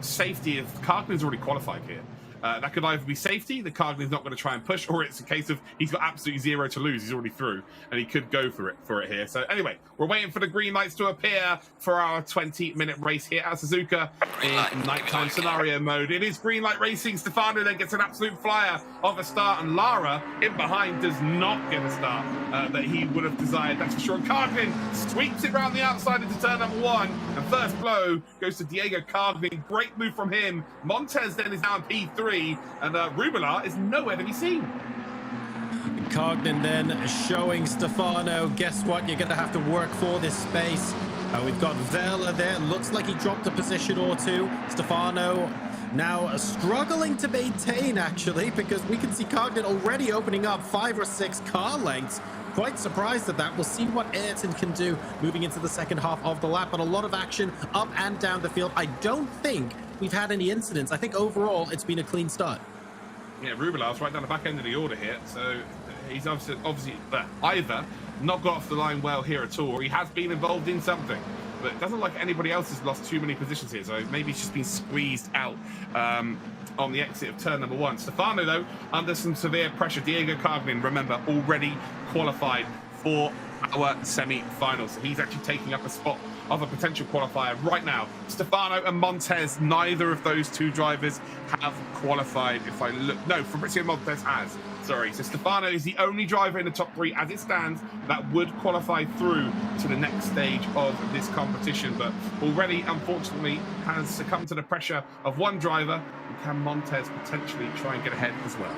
safety of Cognin's already qualified here. That could either be safety, the Cognin's not going to try and push, or it's a case of he's got absolutely zero to lose. He's already through, and he could go for it here. So anyway, we're waiting for the green lights to appear for our 20-minute race here at Suzuka in nighttime scenario mode. It is green light racing. Stefano then gets an absolute flyer of a start, and Lara in behind does not get a start that he would have desired, that's for sure. And Cognin sweeps it round the outside into turn number 1, and first blow goes to Diego Cognin. Great move from him. Montez then is now in P3. And Rubila is nowhere to be seen.
Cognin then showing Stefano, guess what? You're going to have to work for this space. We've got Vela there. Looks like he dropped a position or two. Stefano Now struggling to maintain, actually, because we can see Cogden already opening up 5 or 6 car lengths. Quite surprised at that. We'll see what Ayrton can do moving into the second half of the lap, but a lot of action up and down the field. I don't think we've had any incidents. I think overall it's been a clean start.
Yeah, Rubilar's right down the back end of the order here, so he's obviously either not got off the line well here at all, or he has been involved in something. But it doesn't look like anybody else has lost too many positions here, so maybe he's just been squeezed out on the exit of turn number 1. Stefano, though, under some severe pressure. Diego Cogden, remember, already qualified for our semi-finals. So he's actually taking up a spot of a potential qualifier right now. Stefano and Montez, neither of those two drivers have qualified. If I look, no, Fabrizio Montez has. Sorry, so Stefano is the only driver in the top 3 as it stands that would qualify through to the next stage of this competition, but already, unfortunately, has succumbed to the pressure of one driver. Can Montez potentially try and get ahead as well?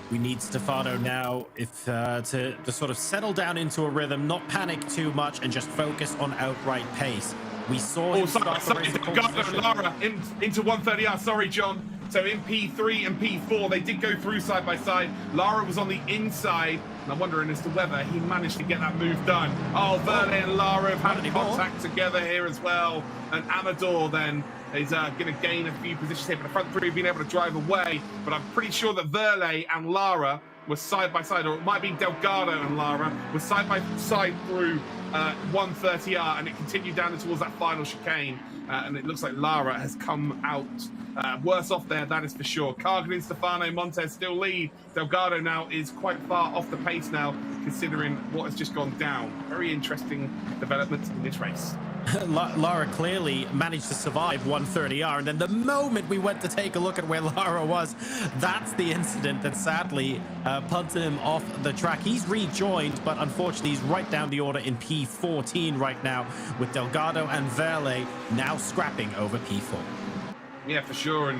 We need Stefano now to sort of settle down into a rhythm, not panic too much, and just focus on outright pace. We saw him start the race
Lara into 130R. Sorry, John. So in P3 and P4, they did go through side by side. Lara was on the inside, and I'm wondering as to whether he managed to get that move done. Oh, Verne and Lara have had contact together here as well. And Amador then is going to gain a few positions here, but the front 3 have been able to drive away. But I'm pretty sure that Verle and Lara were side by side, or it might be Delgado and Lara were side by side through 130R, and it continued down towards that final chicane. And it looks like Lara has come out worse off there, that is for sure. Cargin, Stefano, Montez still lead. Delgado now is quite far off the pace now, considering what has just gone down. Very interesting developments in this race.
Lara clearly managed to survive 130R, and then the moment we went to take a look at where Lara was, that's the incident that sadly punted him off the track. He's rejoined, but unfortunately he's right down the order in P14 right now, with Delgado and Verle now scrapping over P4.
Yeah, for sure. And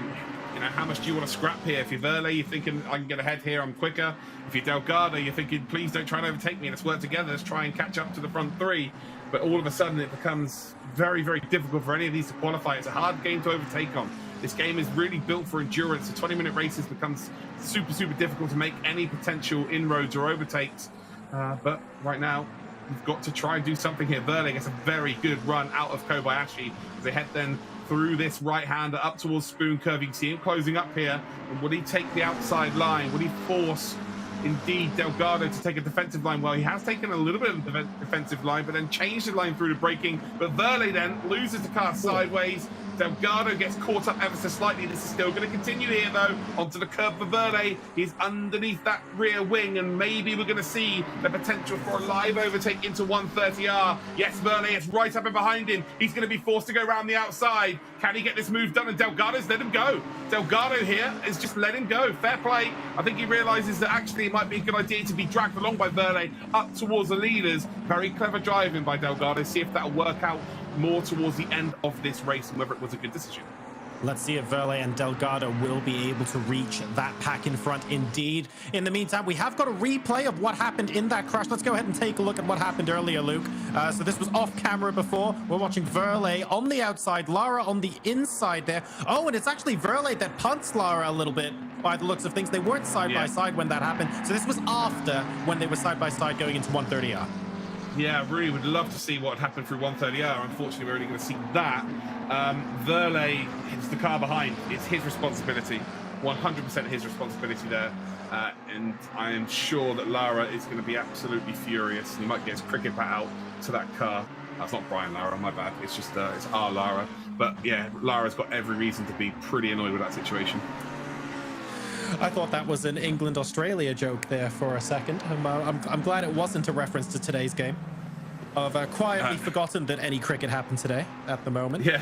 you know, how much do you want to scrap here? If you're Verle, you're thinking, I can get ahead here, I'm quicker. If you're Delgado, you're thinking, please don't try and overtake me. Let's work together. Let's try and catch up to the front 3. But all of a sudden, it becomes very, very difficult for any of these to qualify. It's a hard game to overtake on. This game is really built for endurance. The 20-minute races becomes super, super difficult to make any potential inroads or overtakes. But right now, we've got to try and do something here. Verle gets a very good run out of Kobayashi as they head then through this right-hander up towards Spoon Curve. You can see him closing up here. And would he take the outside line? Would he force, indeed, Delgado to take a defensive line? Well, he has taken a little bit of a defensive line, but then changed the line through the braking. But Verle then loses the car sideways. Delgado gets caught up ever so slightly. This is still going to continue here, though, onto the curb for Verle. He's underneath that rear wing, and maybe we're going to see the potential for a live overtake into 130R. Yes, Verle is right up and behind him. He's going to be forced to go around the outside. Can he get this move done? And Delgado's let him go. Delgado here is just let him go. Fair play. I think he realizes that actually it might be a good idea to be dragged along by Verle up towards the leaders. Very clever driving by Delgado. See if that'll work out more towards the end of this race and whether it was a good decision.
Let's see if Verle and Delgado will be able to reach that pack in front indeed. In the meantime, we have got a replay of what happened in that crash. Let's go ahead and take a look at what happened earlier, Luke. So this was off camera before. We're watching Verle on the outside, Lara on the inside there. Oh, and it's actually Verle that punts Lara a little bit by the looks of things. They weren't side by side when that happened. So this was after when they were side by side going into 130R.
Yeah, I really would love to see what happened through 130R. Unfortunately, we're only going to see that. Verle hits the car behind. It's his responsibility. 100% his responsibility there. And I am sure that Lara is going to be absolutely furious. He might get his cricket bat out to that car. That's not Brian Lara, my bad. It's just, it's our Lara. But yeah, Lara's got every reason to be pretty annoyed with that situation.
I thought that was an England-Australia joke there for a second. I'm glad it wasn't a reference to today's game. I've quietly forgotten that any cricket happened today at the moment.
Yeah.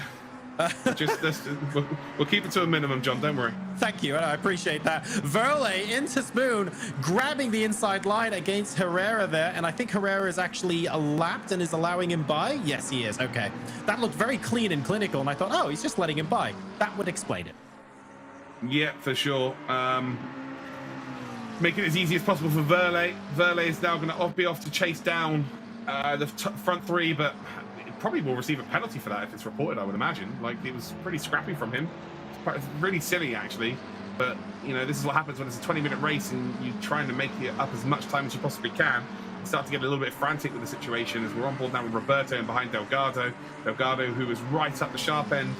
We'll keep it to a minimum, John. Don't worry.
Thank you. I appreciate that. Verle into Spoon, grabbing the inside line against Herrera there. And I think Herrera is actually lapped and is allowing him by. Yes, he is. Okay. That looked very clean and clinical. And I thought, oh, he's just letting him by. That would explain it.
Yeah, for sure. Make it as easy as possible for Verle. Verle is now going to be off to chase down the front 3, but probably will receive a penalty for that if it's reported, I would imagine. Like, it was pretty scrappy from him. It's really silly, actually. But, you know, this is what happens when it's a 20-minute race and you're trying to make it up as much time as you possibly can. You start to get a little bit frantic with the situation as we're on board now with Roberto and behind Delgado. Delgado, who was right up the sharp end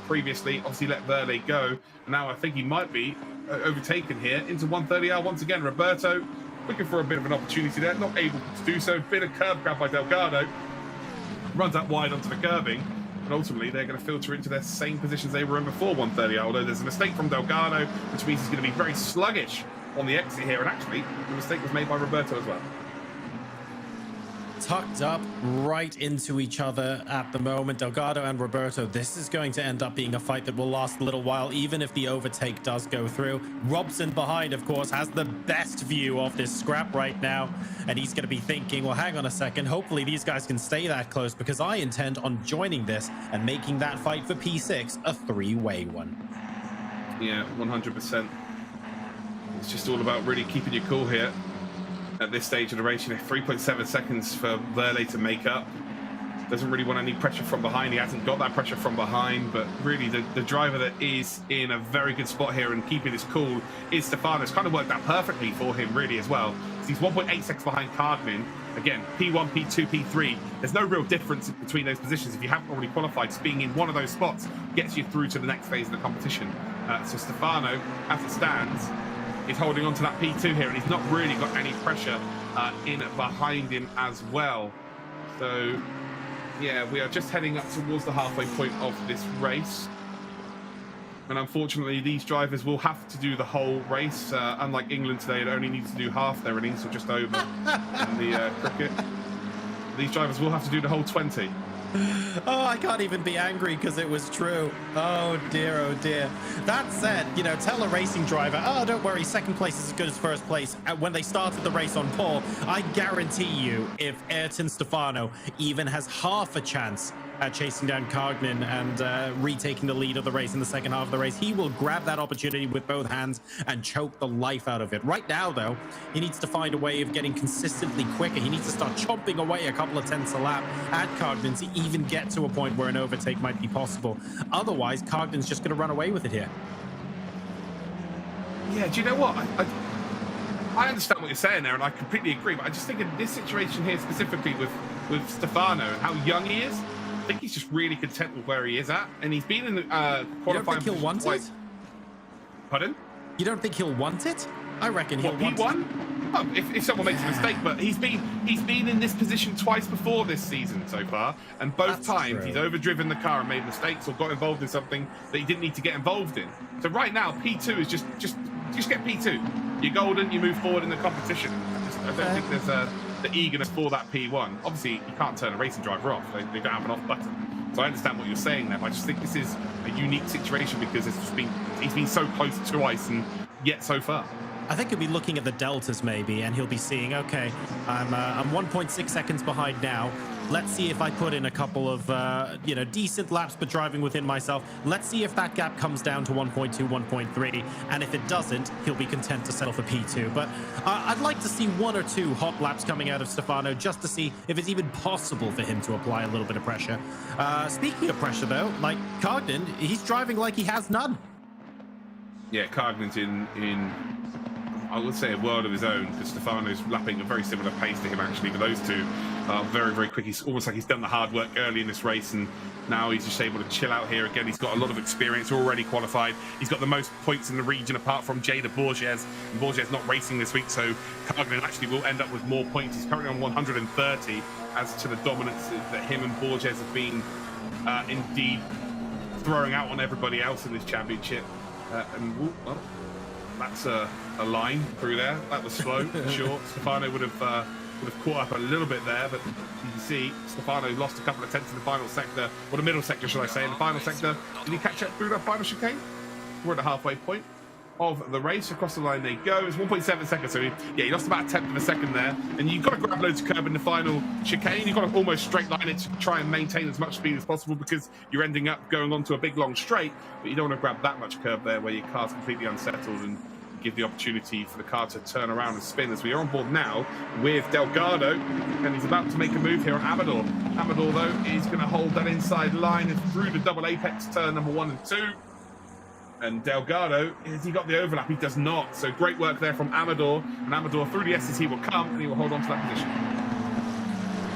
previously, obviously let Verle go. And now I think he might be overtaken here into 130R once again. Roberto looking for a bit of an opportunity there, not able to do so. Bit of curb grab by Delgado. Runs out wide onto the curbing. And ultimately, they're going to filter into their same positions they were in before 130, although there's a mistake from Delgado, which means he's going to be very sluggish on the exit here. And actually, the mistake was made by Roberto as well.
Tucked up right into each other at the moment, Delgado and Roberto. This is going to end up being a fight that will last a little while, even if the overtake does go through. Robson behind, of course, has the best view of this scrap right now, and he's going to be thinking, well, hang on a second, hopefully these guys can stay that close, because I intend on joining this and making that fight for P6 a three-way one.
Yeah, 100%. It's just all about really keeping your cool here. At this stage of the race, you know, 3.7 seconds for Verle to make up. Doesn't really want any pressure from behind. He hasn't got that pressure from behind, but really the driver that is in a very good spot here and keeping his cool is Stefano. It's kind of worked out perfectly for him, really, as well. So he's 1.8 seconds behind Cardman. Again, P1, P2, P3. There's no real difference between those positions. If you haven't already qualified, just being in one of those spots gets you through to the next phase of the competition. So Stefano, as it stands, is holding on to that P2 here, and he's not really got any pressure in behind him as well. So, yeah, we are just heading up towards the halfway point of this race. And unfortunately, these drivers will have to do the whole race. Unlike England today, it only needs to do half their innings, or just over in the cricket. These drivers will have to do the whole 20.
Oh, I can't even be angry because it was true. Oh dear, oh dear. That said, you know, tell a racing driver, oh, don't worry, second place is as good as first place. When they started the race on pole, I guarantee you, if Ayrton Stefano even has half a chance at chasing down Cognan and retaking the lead of the race in the second half of the race, he will grab that opportunity with both hands and choke the life out of it. Right now, though, he needs to find a way of getting consistently quicker. He needs to start chomping away a couple of tenths a lap at Cognan to even get to a point where an overtake might be possible. Otherwise, Cognan's just going to run away with it here.
Yeah, do you know what? I understand what you're saying there, and I completely agree, but I just think in this situation here, specifically with Stefano and how young he is, I think he's just really content with where he is at, and he's been in the qualifying.
You don't think he'll want it?
Pardon?
You don't think he'll want it? I reckon he'll want
P1?
it.
Oh, if someone makes a mistake, but he's been in this position twice before this season so far, and both times he's overdriven the car and made mistakes or got involved in something that he didn't need to get involved in. So right now, P2 is just get P2. You're golden. You move forward in the competition. I don't think there's the eagerness for that P1. Obviously, you can't turn a racing driver off. They don't have an off button. So I understand what you're saying there, but I just think this is a unique situation because he's been so close twice and yet so far.
I think he'll be looking at the deltas maybe, and he'll be seeing, okay, I'm 1.6 seconds behind now. Let's see if I put in a couple of, you know, decent laps, but driving within myself. Let's see if that gap comes down to 1.2, 1.3. And if it doesn't, he'll be content to settle for P2. But I'd like to see one or two hot laps coming out of Stefano just to see if it's even possible for him to apply a little bit of pressure. Speaking of pressure, though, like Cognan, he's driving like he has none.
Yeah, Cognan's in I would say a world of his own, because Stefano's lapping a very similar pace to him, actually, but those two are very, very quick. He's almost like he's done the hard work early in this race, and now he's just able to chill out here again. He's got a lot of experience, already qualified. He's got the most points in the region apart from Jada Borges, and Borges not racing this week, so Cognan actually will end up with more points. He's currently on 130 as to the dominance that him and Borges have been indeed throwing out on everybody else in this championship. Well, that's a line through there. That was slow, short. Stefano would have caught up a little bit there, but you can see Stefano lost a couple of tenths in the final sector, or the middle sector, should I say, in the final sector. Did he catch up through that final chicane? We're at the halfway point of the race. Across the line they go. It's 1.7 seconds, so he lost about a tenth of a second there. And you've got to grab loads of curb in the final chicane. You've got to almost straight line it to try and maintain as much speed as possible, because you're ending up going onto a big long straight, but you don't want to grab that much curb there where your car's completely unsettled and give the opportunity for the car to turn around and spin, as we are on board now with Delgado, and he's about to make a move here on Amador. Amador, though, is going to hold that inside line and through the double apex turn number 1 and 2. And Delgado, has he got the overlap? He does not. So great work there from Amador. And Amador, through the S's, he will come and he will hold on to that position.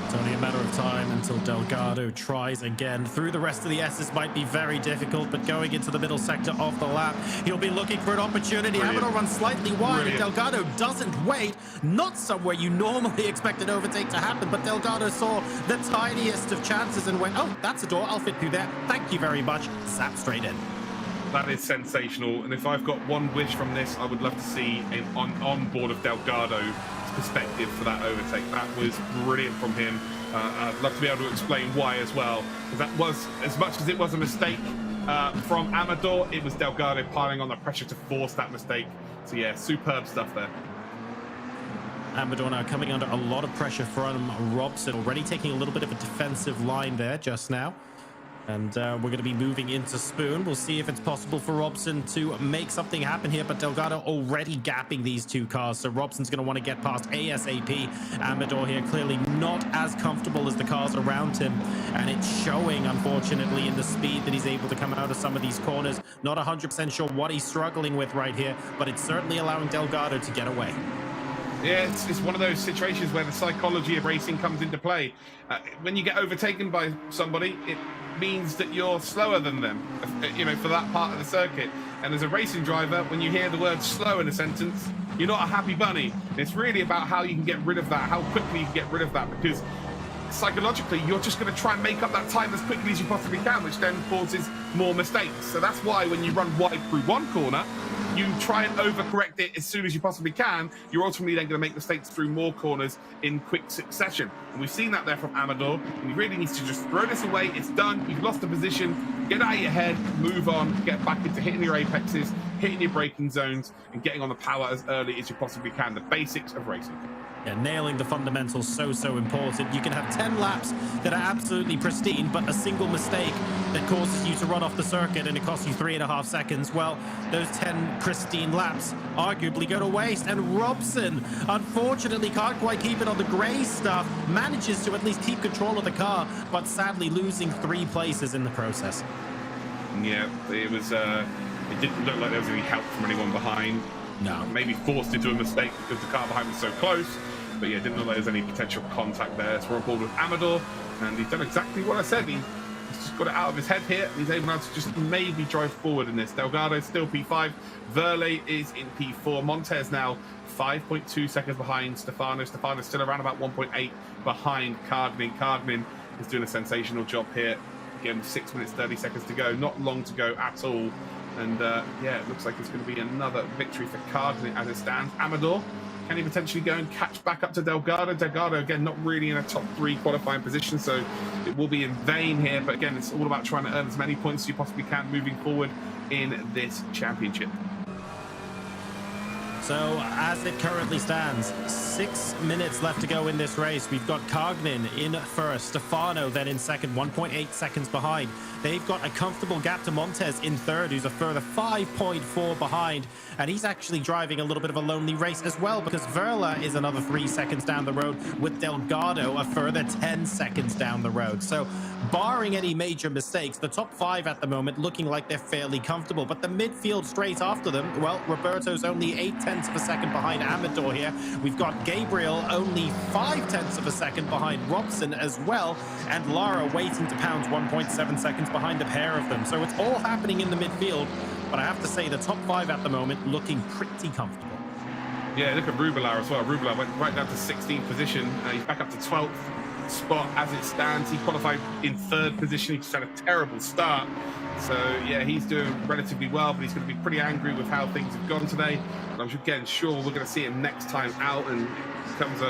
It's only a matter of time until Delgado tries again. Through the rest of the S's might be very difficult, but going into the middle sector of the lap, he'll be looking for an opportunity.
Brilliant.
Amador runs slightly wide,
Brilliant.
and Delgado doesn't wait. Not somewhere you normally expect an overtake to happen, but Delgado saw the tiniest of chances and went, oh, that's a door, I'll fit through there. Thank you very much. Zap straight in.
That is sensational, and if I've got one wish from this, I would love to see an on board of Delgado's perspective for that overtake. That was brilliant from him. I'd love to be able to explain why as well, because that was, as much as it was a mistake from Amador, it was Delgado piling on the pressure to force that mistake. So yeah, superb stuff there.
Amador now coming under a lot of pressure from Robson, already taking a little bit of a defensive line there just now. And we're going to be moving into Spoon. We'll see if it's possible for Robson to make something happen here, but Delgado already gapping these two cars, so Robson's going to want to get past ASAP. Amador here clearly not as comfortable as the cars around him, and it's showing, unfortunately, in the speed that he's able to come out of some of these corners. Not 100% sure what he's struggling with right here, but it's certainly allowing Delgado to get away.
Yeah, it's one of those situations where the psychology of racing comes into play. When you get overtaken by somebody, it means that you're slower than them, you know, for that part of the circuit. And as a racing driver, when you hear the word slow in a sentence, you're not a happy bunny. It's really about how you can get rid of that, how quickly you can get rid of that, because psychologically, you're just going to try and make up that time as quickly as you possibly can, which then causes more mistakes. So that's why when you run wide through one corner, you try and overcorrect it as soon as you possibly can. You're ultimately then going to make mistakes through more corners in quick succession. And we've seen that there from Amador. And he really needs to just throw this away. It's done. You've lost the position. Get out of your head. Move on. Get back into hitting your apexes, hitting your braking zones, and getting on the power as early as you possibly can. The basics of racing.
Yeah, nailing the fundamentals so important. You can have 10 laps that are absolutely pristine, but a single mistake that causes you to run off the circuit and it costs you 3.5 seconds. Well, those 10 pristine laps arguably go to waste. And Robson, unfortunately, can't quite keep it on the grey stuff. Manages to at least keep control of the car, but sadly losing 3 places in the process.
Yeah, it was. It didn't look like there was any help from anyone behind.
No.
Maybe forced into a mistake because the car behind was so close. But yeah, didn't look like there was any potential contact there. So we're on board with Amador, and he's done exactly what I said. He's just got it out of his head here. He's able now to just maybe drive forward in this. Delgado still P5. Verle is in P4. Montez now 5.2 seconds behind Stefano. Stefano's still around about 1.8 behind Cardnin. Cardnin is doing a sensational job here. Again, 6 minutes, 30 seconds to go. Not long to go at all. And yeah, it looks like it's going to be another victory for Cardnin as it stands. Amador, can he potentially go and catch back up to Delgado? Delgado, again, not really in a top 3 qualifying position, so it will be in vain here. But again, it's all about trying to earn as many points as you possibly can moving forward in this championship.
So, as it currently stands, 6 minutes left to go in this race. We've got Cardnin in first, Stefano then in second, 1.8 seconds behind. They've got a comfortable gap to Montez in third, who's a further 5.4 behind. And he's actually driving a little bit of a lonely race as well, because Verla is another 3 seconds down the road, with Delgado a further 10 seconds down the road. So, barring any major mistakes, the top 5 at the moment looking like they're fairly comfortable. But the midfield straight after them, well, Roberto's only 0.8 of a second behind Amador here. We've got Gabriel only 0.5 of a second behind Robson as well, and Lara waiting to pound 1.7 seconds behind the pair of them. So it's all happening in the midfield, but I have to say the top 5 at the moment looking pretty comfortable.
Yeah, look at Rubelar as well. Rubelar went right down to 16th position. He's back up to 12th spot as it stands. He qualified in 3rd position. He just had a terrible start. So, yeah, he's doing relatively well, but he's going to be pretty angry with how things have gone today. And I'm again sure we're going to see him next time out, and it becomes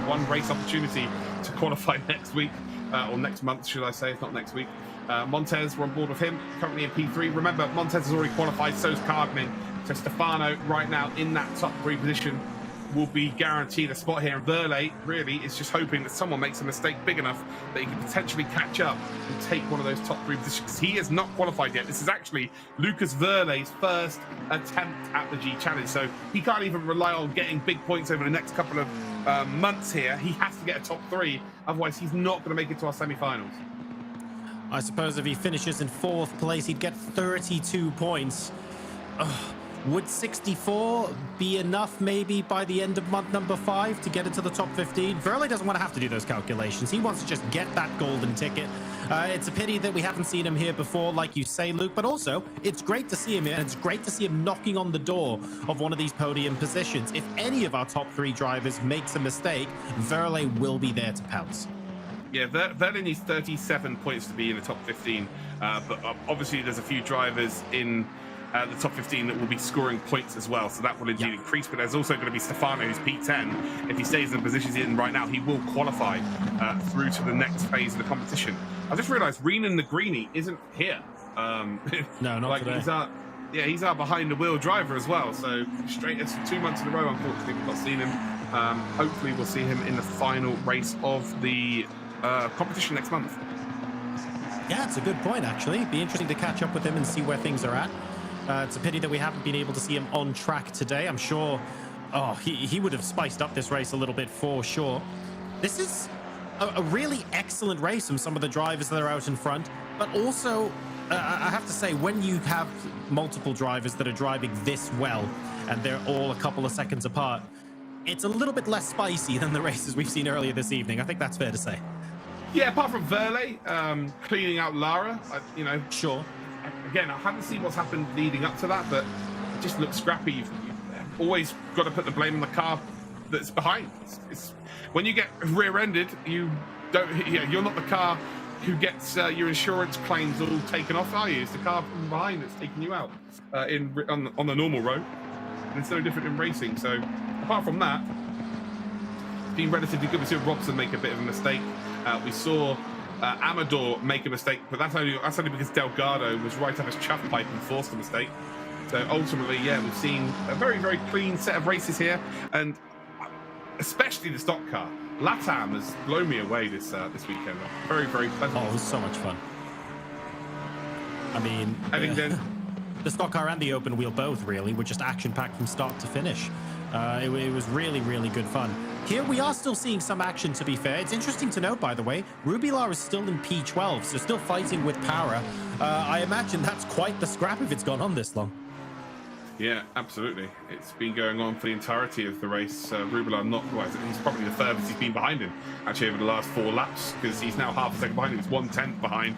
one race opportunity to qualify next week, or next month, should I say. It's not next week. Montez, we're on board with him, currently in P3. Remember, Montez has already qualified, so's Cardnin. So Stefano right now in that top 3 position. will be guaranteed a spot here. And Verlet really is just hoping that someone makes a mistake big enough that he can potentially catch up and take one of those top 3 positions. He has not qualified yet. This is actually Lucas Verlet's first attempt at the G Challenge, so he can't even rely on getting big points over the next couple of months here. He has to get a top 3, otherwise he's not going to make it to our semi-finals.
I suppose if he finishes in 4th place, he'd get 32 points. Would 64 be enough maybe by the end of month number 5 to get into the top 15? Verlet doesn't want to have to do those calculations. He wants to just get that golden ticket. It's a pity that we haven't seen him here before, like you say, Luke, but also it's great to see him here, and it's great to see him knocking on the door of one of these podium positions. If any of our top 3 drivers makes a mistake, Verlet will be there to pounce.
Yeah, Verlet needs 37 points to be in the top 15, but obviously there's a few drivers in the top 15 that will be scoring points as well, so that will indeed increase. But there's also going to be Stefano, who's P10. If he stays in the positions he's in right now, he will qualify through to the next phase of the competition. I just realised Renan the Greenie isn't here.
No, not
like
today.
he's our behind the wheel driver as well. So it's 2 months in a row, unfortunately, we've not seen him. Hopefully we'll see him in the final race of the competition next month.
Yeah, it's a good point, actually. It'd be interesting to catch up with him and see where things are at. It's a pity that we haven't been able to see him on track today. I'm sure he would have spiced up this race a little bit for sure. This is a really excellent race from some of the drivers that are out in front, but also I have to say, when you have multiple drivers that are driving this well and they're all a couple of seconds apart, it's a little bit less spicy than the races we've seen earlier this evening. I think that's fair to say.
Yeah, apart from Verlet cleaning out Lara,
Sure.
Again, I haven't seen what's happened leading up to that, but it just looks scrappy. You've always got to put the blame on the car that's behind. When you get rear-ended, you're not the car who gets your insurance claims all taken off, are you? It's the car from behind that's taking you out on the normal road. And it's no different in racing. So apart from that, it's been relatively good. We saw Robson make a bit of a mistake. We saw Amador make a mistake, but that's only because Delgado was right up his chuff pipe and forced a mistake. So ultimately, yeah, we've seen a very, very clean set of races here, and especially the stock car. LATAM has blown me away this weekend. Very, very pleasant.
Oh, it was so much fun. I mean,
I think then
the stock car and the open wheel both really were just action-packed from start to finish. It was really, really good fun. Here we are still seeing some action, to be fair. It's interesting to note, by the way, Rubilar is still in P12, so still fighting with Para. I imagine that's quite the scrap if it's gone on this long.
Yeah, absolutely. It's been going on for the entirety of the race. Rubilar he's probably the furthest he's been behind him, actually, over the last 4 laps, because he's now half a second behind him. He's 1/10 behind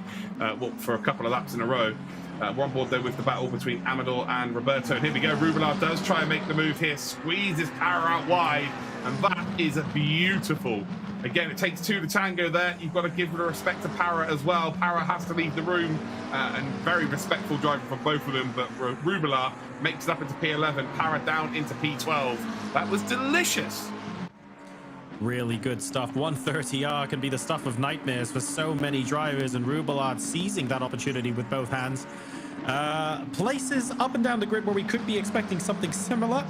for a couple of laps in a row. We're on board, though, with the battle between Amador and Roberto. And here we go. Rubilar does try and make the move here, squeezes Para out wide, and that is a beautiful. Again, it takes 2 to tango there. You've got to give the respect to Para as well. Para has to leave the room, and very respectful driver for both of them. But Rubilar makes it up into P11, Para down into P12. That was delicious.
Really good stuff. 130R can be the stuff of nightmares for so many drivers, and Rubilar seizing that opportunity with both hands. Places up and down the grid where we could be expecting something similar.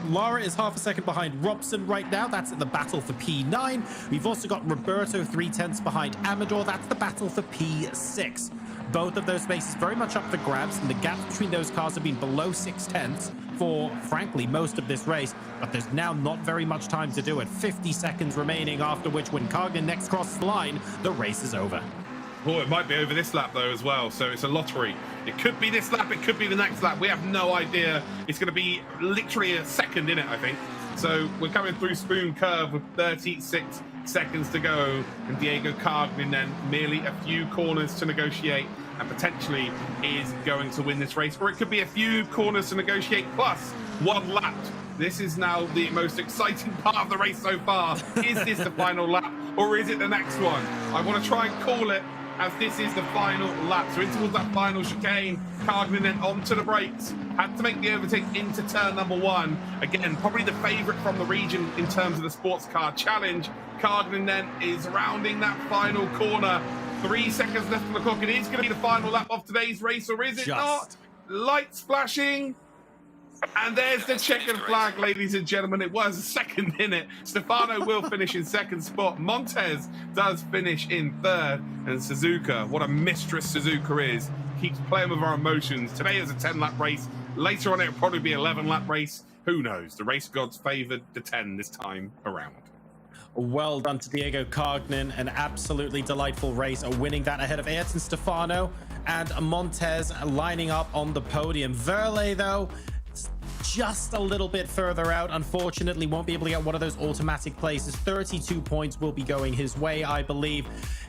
Lara is half a second behind Robson right now. That's in the battle for P9. We've also got Roberto 3/10 behind Amador. That's the battle for P6. Both of those spaces very much up for grabs, and the gap between those cars have been below 6/10 for, frankly, most of this race. But there's now not very much time to do it. 50 seconds remaining, after which, when Cognan next crosses the line, the race is over.
Oh, it might be over this lap, though, as well. So it's a lottery. It could be this lap. It could be the next lap. We have no idea. It's going to be literally a second in it, I think. So we're coming through Spoon Curve with 36 seconds to go. And Diego Cognan then merely a few corners to negotiate and potentially is going to win this race. Or it could be a few corners to negotiate plus 1 lap. This is now the most exciting part of the race so far. Is this the final lap, or is it the next one? I want to try and call it, as this is the final lap. So in towards that final chicane, Cognan then onto the brakes. Had to make the overtake into turn number 1. Again, probably the favourite from the region in terms of the sports car challenge. Cognan then is rounding that final corner. 3 seconds left on the clock. It is going to be the final lap of today's race, or is it not? Lights flashing. And there's the checkered flag, ladies and gentlemen. It was a second in it. Stefano will finish in second spot. Montez does finish in third. And Suzuka, what a mistress Suzuka is, keeps playing with our emotions. Today is a 10-lap race. Later on, it'll probably be an 11-lap race. Who knows? The race gods favored the 10 this time around.
Well done to Diego Cognin. An absolutely delightful race, winning that ahead of Ayrton Stefano and Montez lining up on the podium. Verle, though, just a little bit further out, unfortunately won't be able to get one of those automatic places. 32 points will be going his way, I believe.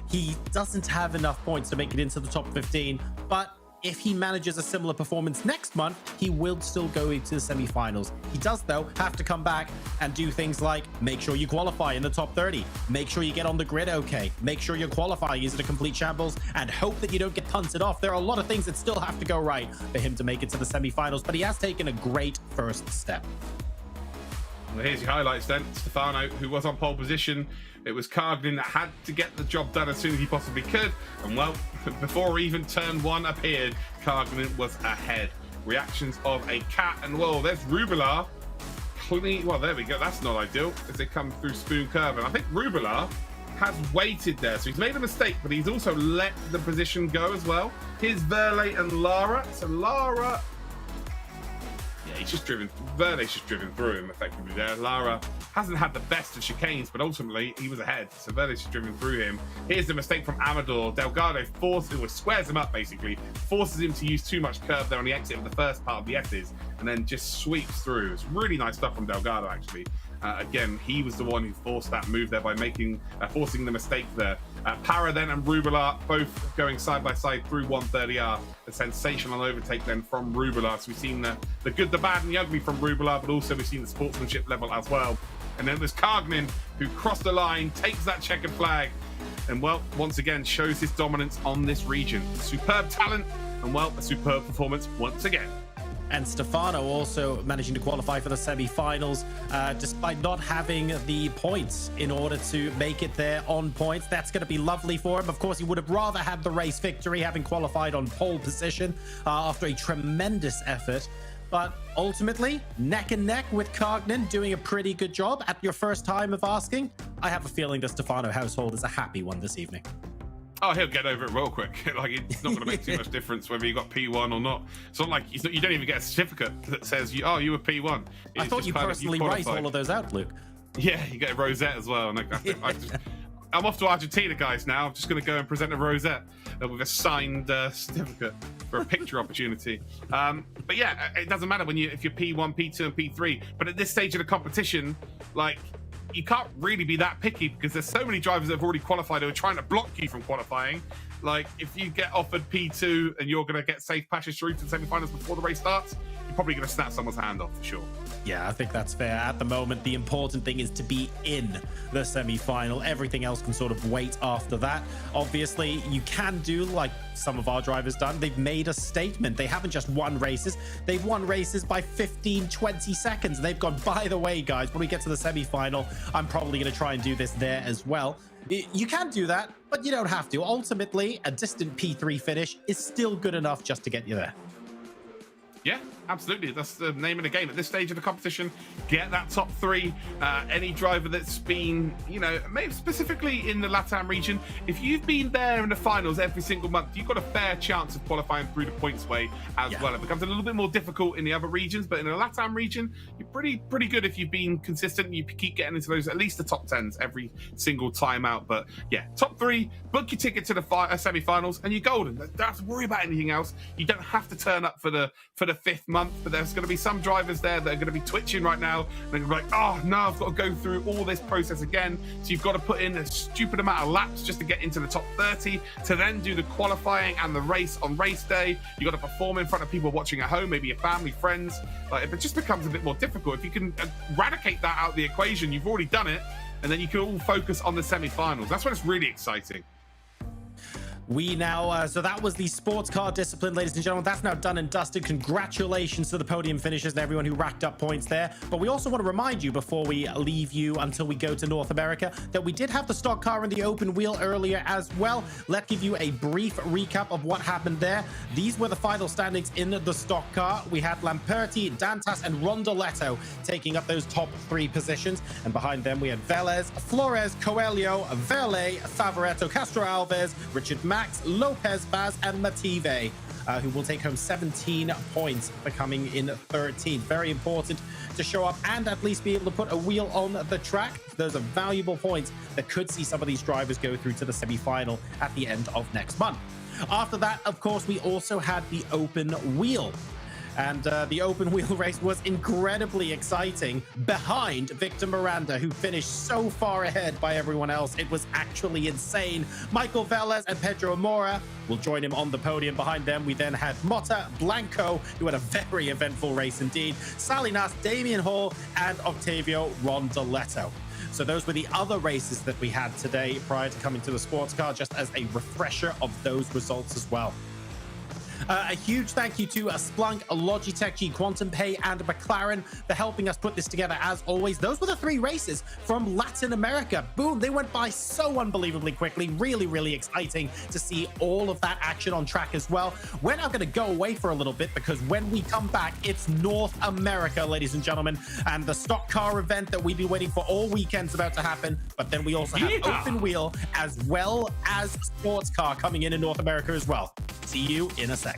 He doesn't have enough points to make it into the top 15, but if he manages a similar performance next month, he will still go into the semi-finals. He does, though, have to come back and do things like make sure you qualify in the top 30, make sure you get on the grid okay, make sure your qualifying isn't a complete shambles, and hope that you don't get punted off. There are a lot of things that still have to go right for him to make it to the semi-finals, but he has taken a great first step.
Well, here's your highlights then. Stefano, who was on pole position. It was Cognin that had to get the job done as soon as he possibly could. And well, before even turn one appeared, Cognin was ahead. Reactions of a cat. And well, there's Rubelar. Well, there we go. That's not ideal as they come through Spoon Curve. And I think Rubelar has waited there. So he's made a mistake, but he's also let the position go as well. Here's Verle and Lara. So Lara... he's just driven, Verde's just driven through him effectively there. Lara hasn't had the best of chicanes, but ultimately he was ahead. So Verde's just driven through him. Here's the mistake from Amador. Delgado squares him up basically, forces him to use too much curve there on the exit of the first part of the S's, and then just sweeps through. It's really nice stuff from Delgado actually. Again, he was the one who forced that move there by forcing the mistake there. Para then and Rubelar both going side by side through 130R. A sensational overtake then from Rubelar. So we've seen the good, the bad, and the ugly from Rubelar, but also we've seen the sportsmanship level as well. And then there's Cognin, who crossed the line, takes that checkered flag, and well, once again shows his dominance on this region. Superb talent, and well, a superb performance once again.
And Stefano also managing to qualify for the semi-finals despite not having the points in order to make it there on points. That's going to be lovely for him. Of course, he would have rather had the race victory, having qualified on pole position after a tremendous effort. But ultimately, neck and neck with Cognin, doing a pretty good job. At your first time of asking, I have a feeling the Stefano household is a happy one this evening.
Oh, he'll get over it real quick. Like, it's not going to make too much difference whether you got P1 or not. It's not like you don't even get a certificate that says you were P1. It's
I thought you personally write all of those out, Luke.
Yeah, you get a rosette as well. And I'm off to Argentina, guys. Now I'm just going to go and present a rosette with a signed certificate for a picture opportunity. But yeah, it doesn't matter if you're P1, P2, and P3. But at this stage of the competition, like, you can't really be that picky because there's so many drivers that have already qualified who are trying to block you from qualifying. Like, if you get offered P2 and you're going to get safe passage through to the semi-finals before the race starts, you're probably going to snap someone's hand off for sure.
Yeah, I think that's fair. At the moment, the important thing is to be in the semi-final. Everything else can sort of wait after that. Obviously, you can do like some of our drivers done. They've made a statement. They haven't just won races. They've won races by 15, 20 seconds. They've gone, by the way, guys, when we get to the semi-final, I'm probably going to try and do this there as well. You can do that, but you don't have to. Ultimately, a distant P3 finish is still good enough just to get you there.
Yeah, absolutely. That's the name of the game. At this stage of the competition, get that top three. Any driver that's been, maybe specifically in the LATAM region, if you've been there in the finals every single month, you've got a fair chance of qualifying through the points way as well. It becomes a little bit more difficult in the other regions, but in the LATAM region, you're pretty good if you've been consistent. You keep getting into those, at least the top 10s every single time out. But yeah, top three, book your ticket to the semi-finals, and you're golden. Don't have to worry about anything else. You don't have to turn up for the fifth month, but there's going to be some drivers there that are going to be twitching right now, and they're going to be like, oh no, I've got to go through all this process again. So you've got to put in a stupid amount of laps just to get into the top 30, to then do the qualifying and the race on race day. You've got to perform in front of people watching at home, maybe your family, friends. Like, it just becomes a bit more difficult. If you can eradicate that out of the equation, you've already done it, and then you can all focus on the semi-finals. That's when it's really exciting.
We now, so that was the sports car discipline, ladies and gentlemen. That's now done and dusted. Congratulations to the podium finishers and everyone who racked up points there. But we also want to remind you before we leave you until we go to North America that we did have the stock car and the open wheel earlier as well. Let's give you a brief recap of what happened there. These were the final standings in the stock car. We had Lamperti, Dantas, and Rondoletto taking up those top 3 positions. And behind them, we had Velez, Flores, Coelho, Verle, Favoretto, Castro Alves, Richard Max, Lopez, Baz, and Mative, who will take home 17 points for coming in 13th. Very important to show up and at least be able to put a wheel on the track. Those are valuable points that could see some of these drivers go through to the semi-final at the end of next month. After that, of course, we also had the open wheel. And the open wheel race was incredibly exciting behind Victor Miranda, who finished so far ahead by everyone else. It was actually insane. Michael Velez and Pedro Mora will join him on the podium. Behind them, we then had Motta, Blanco, who had a very eventful race indeed, Salinas, Damian Hall, and Octavio Rondoletto. So those were the other races that we had today prior to coming to the sports car, just as a refresher of those results as well. A huge thank you to Splunk, Logitech G, Quantum Pay, and McLaren for helping us put this together. As always, those were the 3 races from Latin America. Boom, they went by so unbelievably quickly. Really, really exciting to see all of that action on track as well. We're now going to go away for a little bit because when we come back, it's North America, ladies and gentlemen, and the stock car event that we've been waiting for all weekend's about to happen. But then we also have open wheel as well as sports car coming in North America as well. See you in a sec.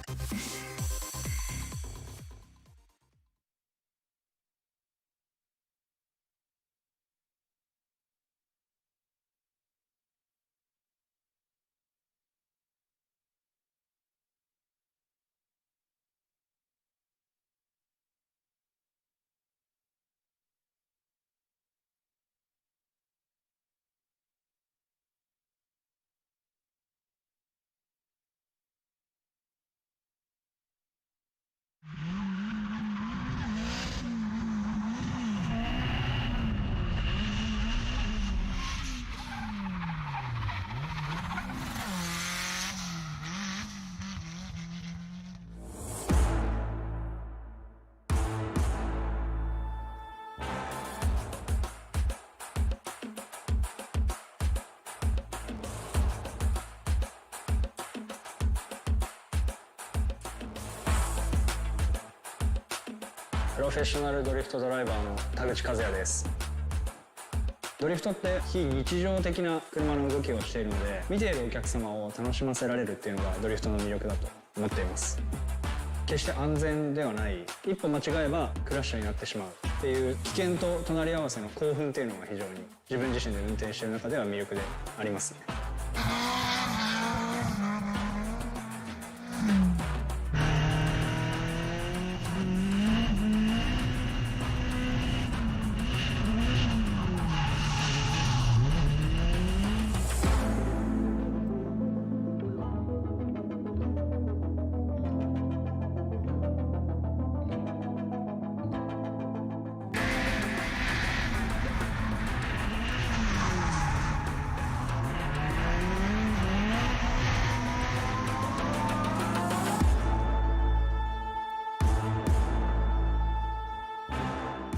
プロフェッショナルドリフトドライバーの田口和也です。ドリフトって非日常的な車の動きをしているので、見ているお客様を楽しませられるっていうのがドリフトの魅力だと思っています。決して安全ではない、一歩間違えばクラッシュになってしまうっていう危険と隣り合わせの興奮っていうのが非常に自分自身で運転している中では魅力でありますね。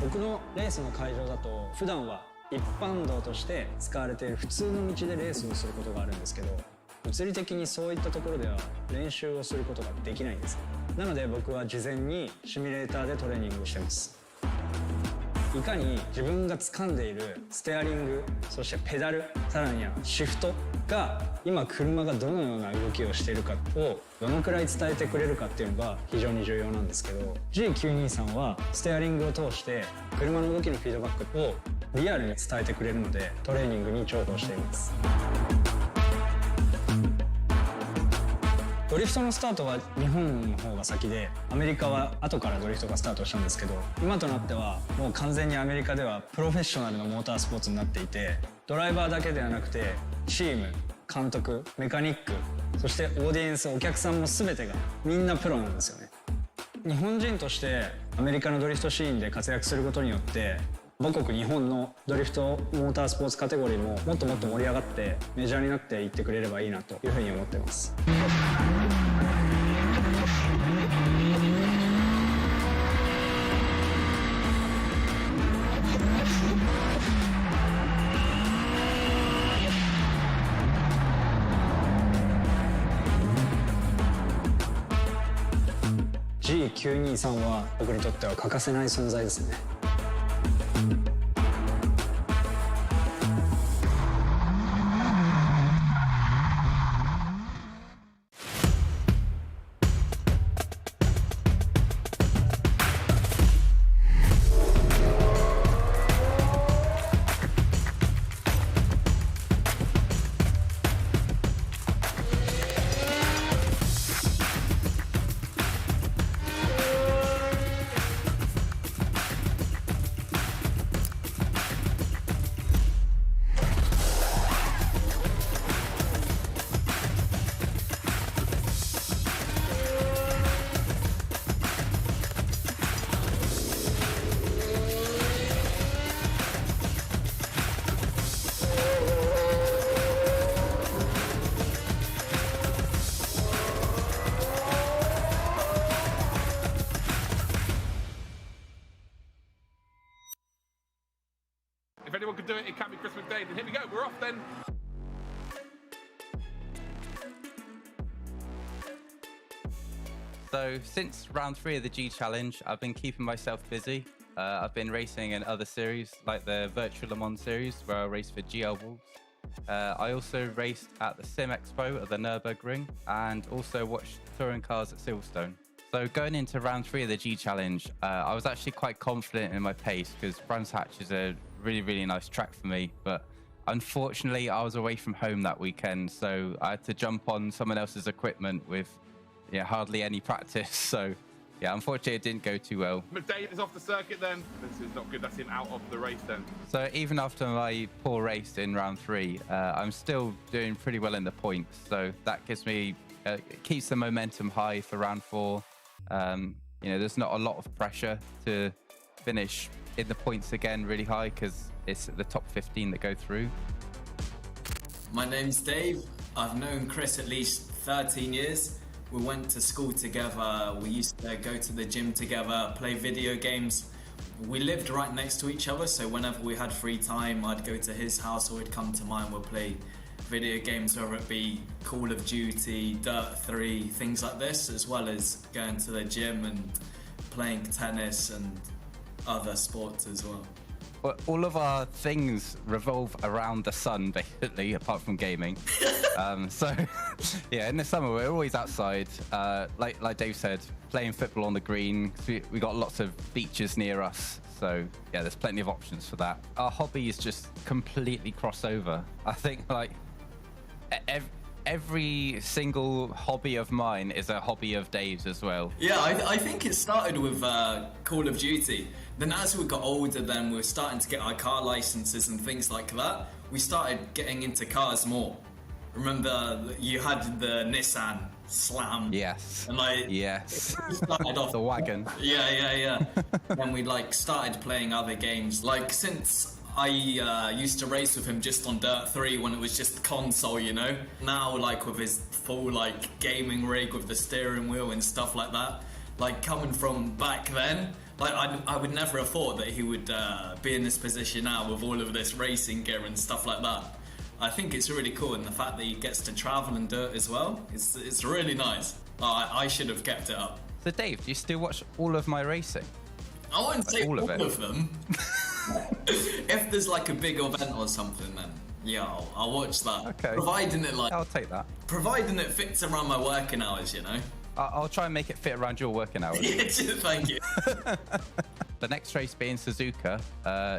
僕のレースの会場だと普段は一般道として使われている普通の道でレースをすることがあるんですけど、物理的にそういったところでは練習をすることができないんです。なので僕は事前にシミュレーターでトレーニングをしてます。いかに自分が掴んでいるステアリング、そしてペダル、さらにはシフトが今車がどのような動きをしているかをどのくらい伝えてくれるかっていうのが非常に重要なんですけど、 G923 はステアリングを通して車の動きのフィードバックをリアルに伝えてくれるのでトレーニングに重宝しています。ドリフトのスタートは日本の方が先で、アメリカは後からドリフトがスタートしたんですけど、今となってはもう完全にアメリカではプロフェッショナルのモータースポーツになっていて、ドライバーだけではなくてチーム、監督、メカニック、そしてオーディエンス、お客さんも全てがみんなプロなんですよね。日本人としてアメリカのドリフトシーンで活躍することによって母国日本のドリフトモータースポーツカテゴリーももっともっと盛り上がってメジャーになっていってくれればいいなというふうに思っています。G923 は僕にとっては欠かせない存在ですね。
If anyone could do it, it can be Chris McDade. And here we go, we're off then.
So since round 3 of the G Challenge, I've been keeping myself busy. I've been racing in other series, like the Virtual Le Mans series, where I race for GL Wolves. I also raced at the Sim Expo at the Nürburgring, and also watched touring cars at Silverstone. So going into round 3 of the G Challenge, I was actually quite confident in my pace because Brands Hatch is a really, really nice track for me. But unfortunately, I was away from home that weekend, so I had to jump on someone else's equipment with hardly any practice. So yeah, unfortunately, it didn't go too well.
McDade is off the circuit then. This is not good. That's him out of the race then.
So even after my poor race in round 3, I'm still doing pretty well in the points. So that gives me, keeps the momentum high for round 4. There's not a lot of pressure to finish in the points again really high because it's the top 15 that go through.
My name's Dave. I've known Chris at least 13 years. We went to school together. We used to go to the gym together, play video games. We lived right next to each other, so whenever we had free time, I'd go to his house or he'd come to mine. We'll play video games, whether it be Call of Duty, Dirt 3, things like this, as well as going to the gym and playing tennis and other sports as well.
Well, all of our things revolve around the sun, basically, apart from gaming. So, yeah, in the summer, we're always outside. Like Dave said, playing football on the green. We got lots of beaches near us. So, yeah, there's plenty of options for that. Our hobby is just completely crossover. I think, like, every single hobby of mine is a hobby of Dave's as well.
Yeah, I think it started with Call of Duty. Then as we got older, then we were starting to get our car licenses and things like that. We started getting into cars more. Remember, you had the Nissan Slam.
Yes.
And
yes.
Started off
the wagon.
Yeah. Then we started playing other games. Like since I used to race with him just on Dirt 3 when it was just console, Now, like with his full gaming rig with the steering wheel and stuff like that. Like coming from back then, I would never have thought that he would be in this position now with all of this racing gear and stuff like that. I think it's really cool, and the fact that he gets to travel and do it as well, it's really nice. I should have kept it up.
So Dave, do you still watch all of my racing?
I wouldn't say all
of
them. If there's like a big event or something, then yeah, I'll watch that.
Okay.
Providing it
I'll take that.
Providing it fits around my working hours,
I'll try and make it fit around your working hours.
Thank you.
The next race being Suzuka.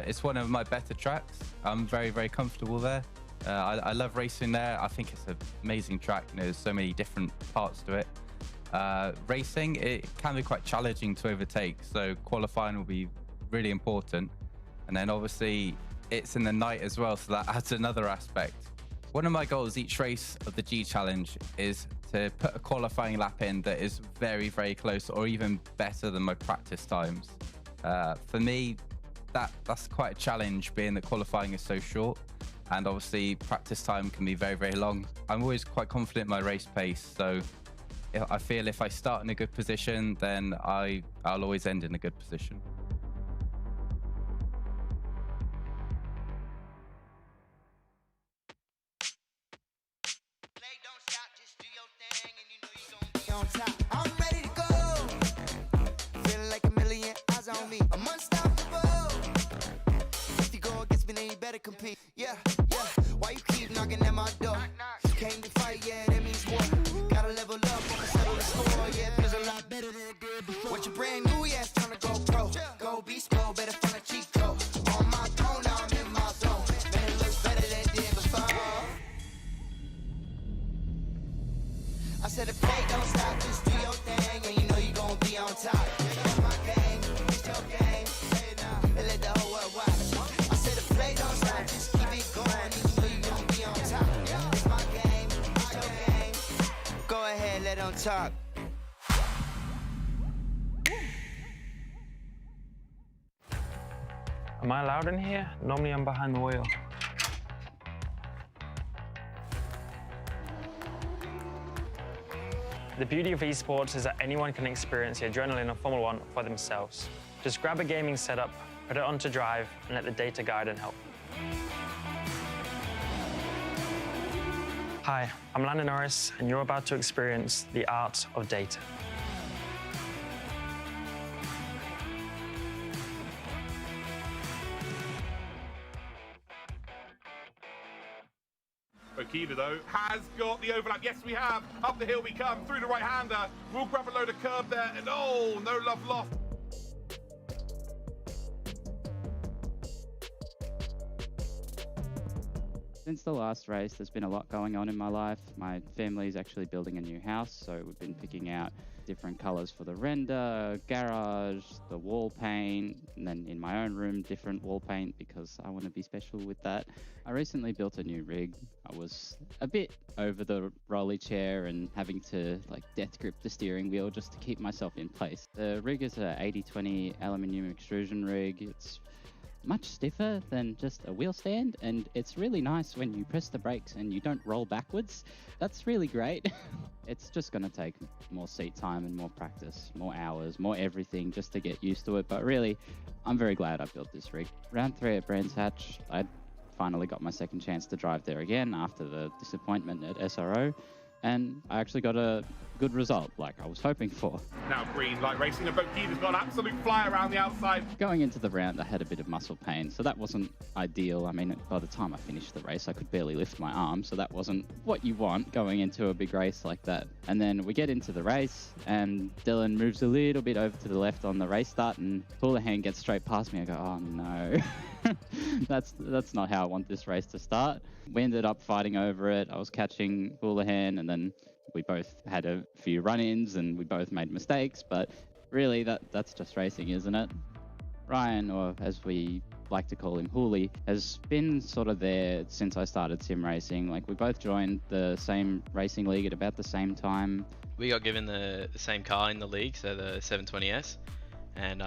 It's one of my better tracks. I'm very, very comfortable there. I love racing there. I think it's an amazing track. There's so many different parts to it. Racing, it can be quite challenging to overtake, so qualifying will be really important. And then obviously it's in the night as well, so that adds another aspect. One of my goals each race of the G Challenge is to put a qualifying lap in that is very, very close or even better than my practice times. For me, that's quite a challenge, being that qualifying is so short, and obviously practice time can be very, very long. I'm always quite confident in my race pace, so I feel if I start in a good position, then I'll always end in a good position.
On top. I'm ready to go. Feeling like a million eyes on me. I'm unstoppable. If you go against me, then you better compete. Yeah, yeah. Why you keep knocking at my door? Came to fight, yeah, that means war. Gotta level up, wanna settle the score. Yeah, feels a lot better than it did before. What you brand new, yeah, it's time to go pro. Go beast mode, better find a cheat code. On my throne, now I'm in my zone. Better look better than it did before. I said the play don't stop, just do your thing, and you know you gon' be on top. It's my game, it's your game, say it now, and let the whole world watch. I said the play don't stop, just keep it going, and you know you gon' be on top. It's my game, it's your game, go ahead, let them talk.
Am I allowed in here? Normally I'm behind the wheel. The beauty of esports is that anyone can experience the adrenaline of Formula One for themselves. Just grab a gaming setup, put it onto Drive, and let the data guide and help. Hi, I'm Lando Norris, and you're about to experience the art of data.
Okita, though, has got the overlap. Yes, we have. Up the hill we come, through the right-hander. We'll grab a load of curb there, and oh, no love lost.
Since the last race, there's been a lot going on in my life. My family is actually building a new house, so we've been picking out different colors for the render, garage, the wall paint, and then in my own room, different wall paint because I want to be special with that. I recently built a new rig. I was a bit over the rolly chair and having to death grip the steering wheel just to keep myself in place. The rig is a 80/20 aluminium extrusion rig. It's much stiffer than just a wheel stand, and it's really nice when you press the brakes and you don't roll backwards. That's really great. It's just going to take more seat time and more practice, more hours, more everything just to get used to it, but really I'm very glad I built this rig. Round 3 at Brands Hatch, I finally got my second chance to drive there again after the disappointment at SRO, and I actually got a good result like I was hoping for.
Now green light racing, and Okita's got an absolute fly around the outside.
Going into the round, I had a bit of muscle pain, so that wasn't ideal. I mean, by the time I finished the race, I could barely lift my arm, so that wasn't what you want going into a big race like that. And then we get into the race, and Dylan moves a little bit over to the left on the race start, and Houlihan gets straight past me. I go, oh no. That's not how I want this race to start. We ended up fighting over it. I was catching Houlihan, and then we both had a few run-ins and we both made mistakes, but really that's just racing, isn't it? Ryan, or as we like to call him, Hooli, has been sort of there since I started sim racing. We both joined the same racing league at about the same time.
We got given the same car in the league, so the 720S, and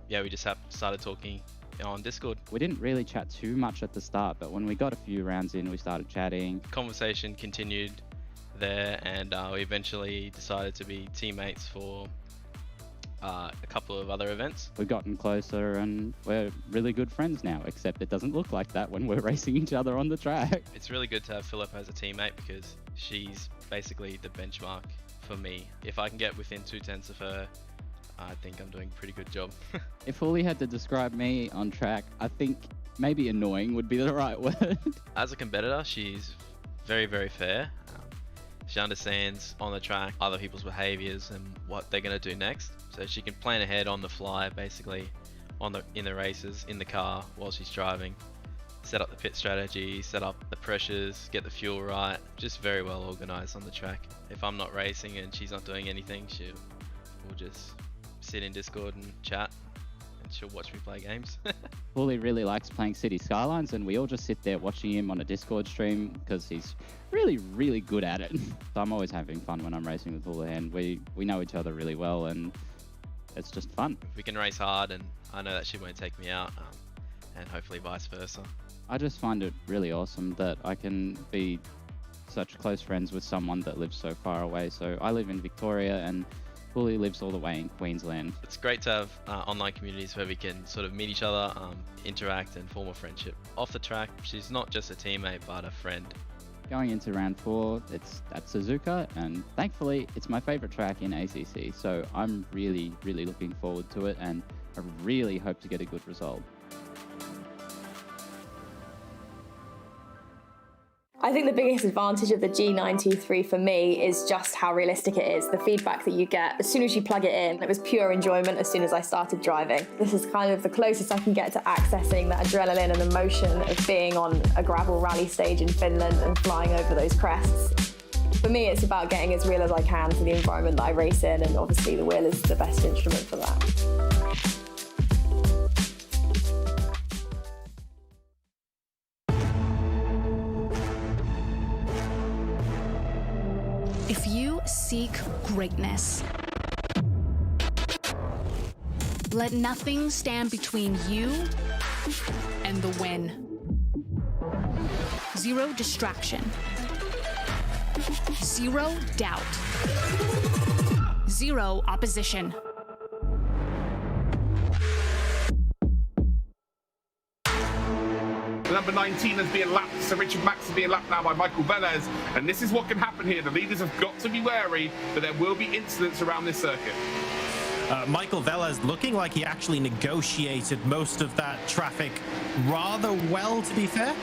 yeah, we just started talking on Discord.
We didn't really chat too much at the start, but when we got a few rounds in, we started chatting.
Conversation continued there, and we eventually decided to be teammates for a couple of other events.
We've gotten closer and we're really good friends now, except it doesn't look like that when we're racing each other on the track.
It's really good to have Philip as a teammate because she's basically the benchmark for me. If I can get within 2/10 of her, I think I'm doing a pretty good job.
If Hooli had to describe me on track, I think maybe annoying would be the right word.
As a competitor, she's very, very fair. She understands on the track other people's behaviors and what they're going to do next. So she can plan ahead on the fly, basically, in the races, in the car, while she's driving. Set up the pit strategy, set up the pressures, get the fuel right. Just very well organized on the track. If I'm not racing and she's not doing anything, we'll just sit in Discord and chat, and she'll watch me play games.
Hooli really likes playing City Skylines, and we all just sit there watching him on a Discord stream because he's really, really good at it. So I'm always having fun when I'm racing with Houlihan. We know each other really well, and it's just fun.
We can race hard, and I know that she won't take me out. and hopefully vice versa.
I just find it really awesome that I can be such close friends with someone that lives so far away. So I live in Victoria and Bully lives all the way in Queensland.
It's great to have online communities where we can sort of meet each other, interact and form a friendship. Off the track, she's not just a teammate, but a friend.
Going into round 4, it's at Suzuka, and thankfully it's my favorite track in ACC. So I'm really looking forward to it, and I really hope to get a good result.
I think the biggest advantage of the G923 for me is just how realistic it is. The feedback that you get as soon as you plug it in, it was pure enjoyment as soon as I started driving. This is kind of the closest I can get to accessing that adrenaline and emotion of being on a gravel rally stage in Finland and flying over those crests. For me, it's about getting as real as I can to the environment that I race in, and obviously the wheel is the best instrument for that.
If you seek greatness, let nothing stand between you and the win. Zero distraction. Zero doubt. Zero opposition.
Number 19 is being lapped, so Richard Max is being lapped now by Michael Velez, and this is what can happen here. The leaders have got to be wary, but there will be incidents around this circuit.
Michael Velez looking like he actually negotiated most of that traffic rather well, to be fair.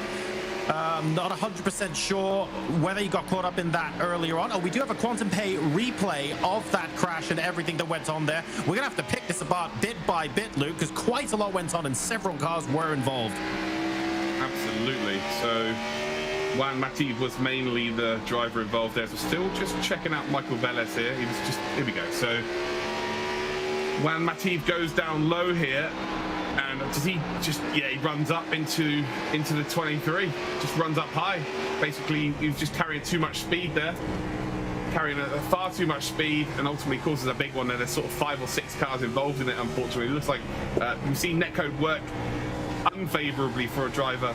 Not 100% sure whether he got caught up in that earlier on. Oh, we do have a Quantum Pay replay of that crash and everything that went on there. We're going to have to pick this apart bit by bit, Luke, because quite a lot went on and several cars were involved.
Absolutely. So Juan Mativ was mainly the driver involved there. So still just checking out Michael Velez here. He was just, here we go. So Juan Mativ goes down low here. And does he just, yeah, he runs up into the 23, just runs up high. Basically, he was just carrying too much speed there, carrying far too much speed, and ultimately causes a big one. There's sort of 5 or 6 cars involved in it, unfortunately. It looks like we've seen netcode work unfavorably for a driver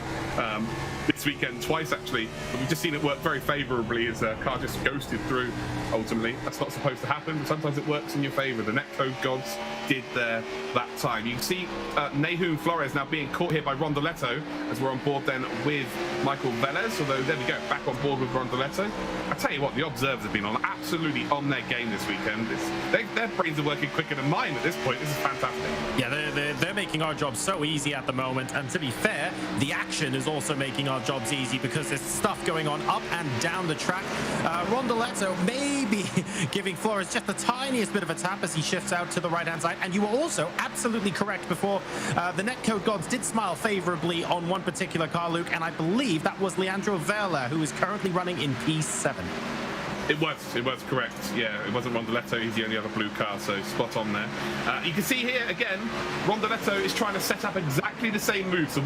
this weekend twice, actually, but we've just seen it work very favorably as a car just ghosted through. Ultimately, that's not supposed to happen, but sometimes it works in your favor. The netcode gods did there that time. You can see Nahum Flores now being caught here by Rondoletto as we're on board then with Michael Velez, although there we go, back on board with Rondoletto. I tell you what, the observers have been absolutely on their game this weekend. Their brains are working quicker than mine at this point. This is fantastic.
Yeah, they're making our job so easy at the moment, and to be fair, the action is also making our jobs easy because there's stuff going on up and down the track. Rondoletto may be giving Flores just the tiniest bit of a tap as he shifts out to the right-hand side, and you were also absolutely correct before. The netcode gods did smile favorably on one particular car, Luke, and I believe that was Leandro Vela, who is currently running in P7.
It was correct. Yeah, it wasn't Rondoletto. He's the only other blue car, so spot on there. You can see here again, Rondoletto is trying to set up exactly the same move. So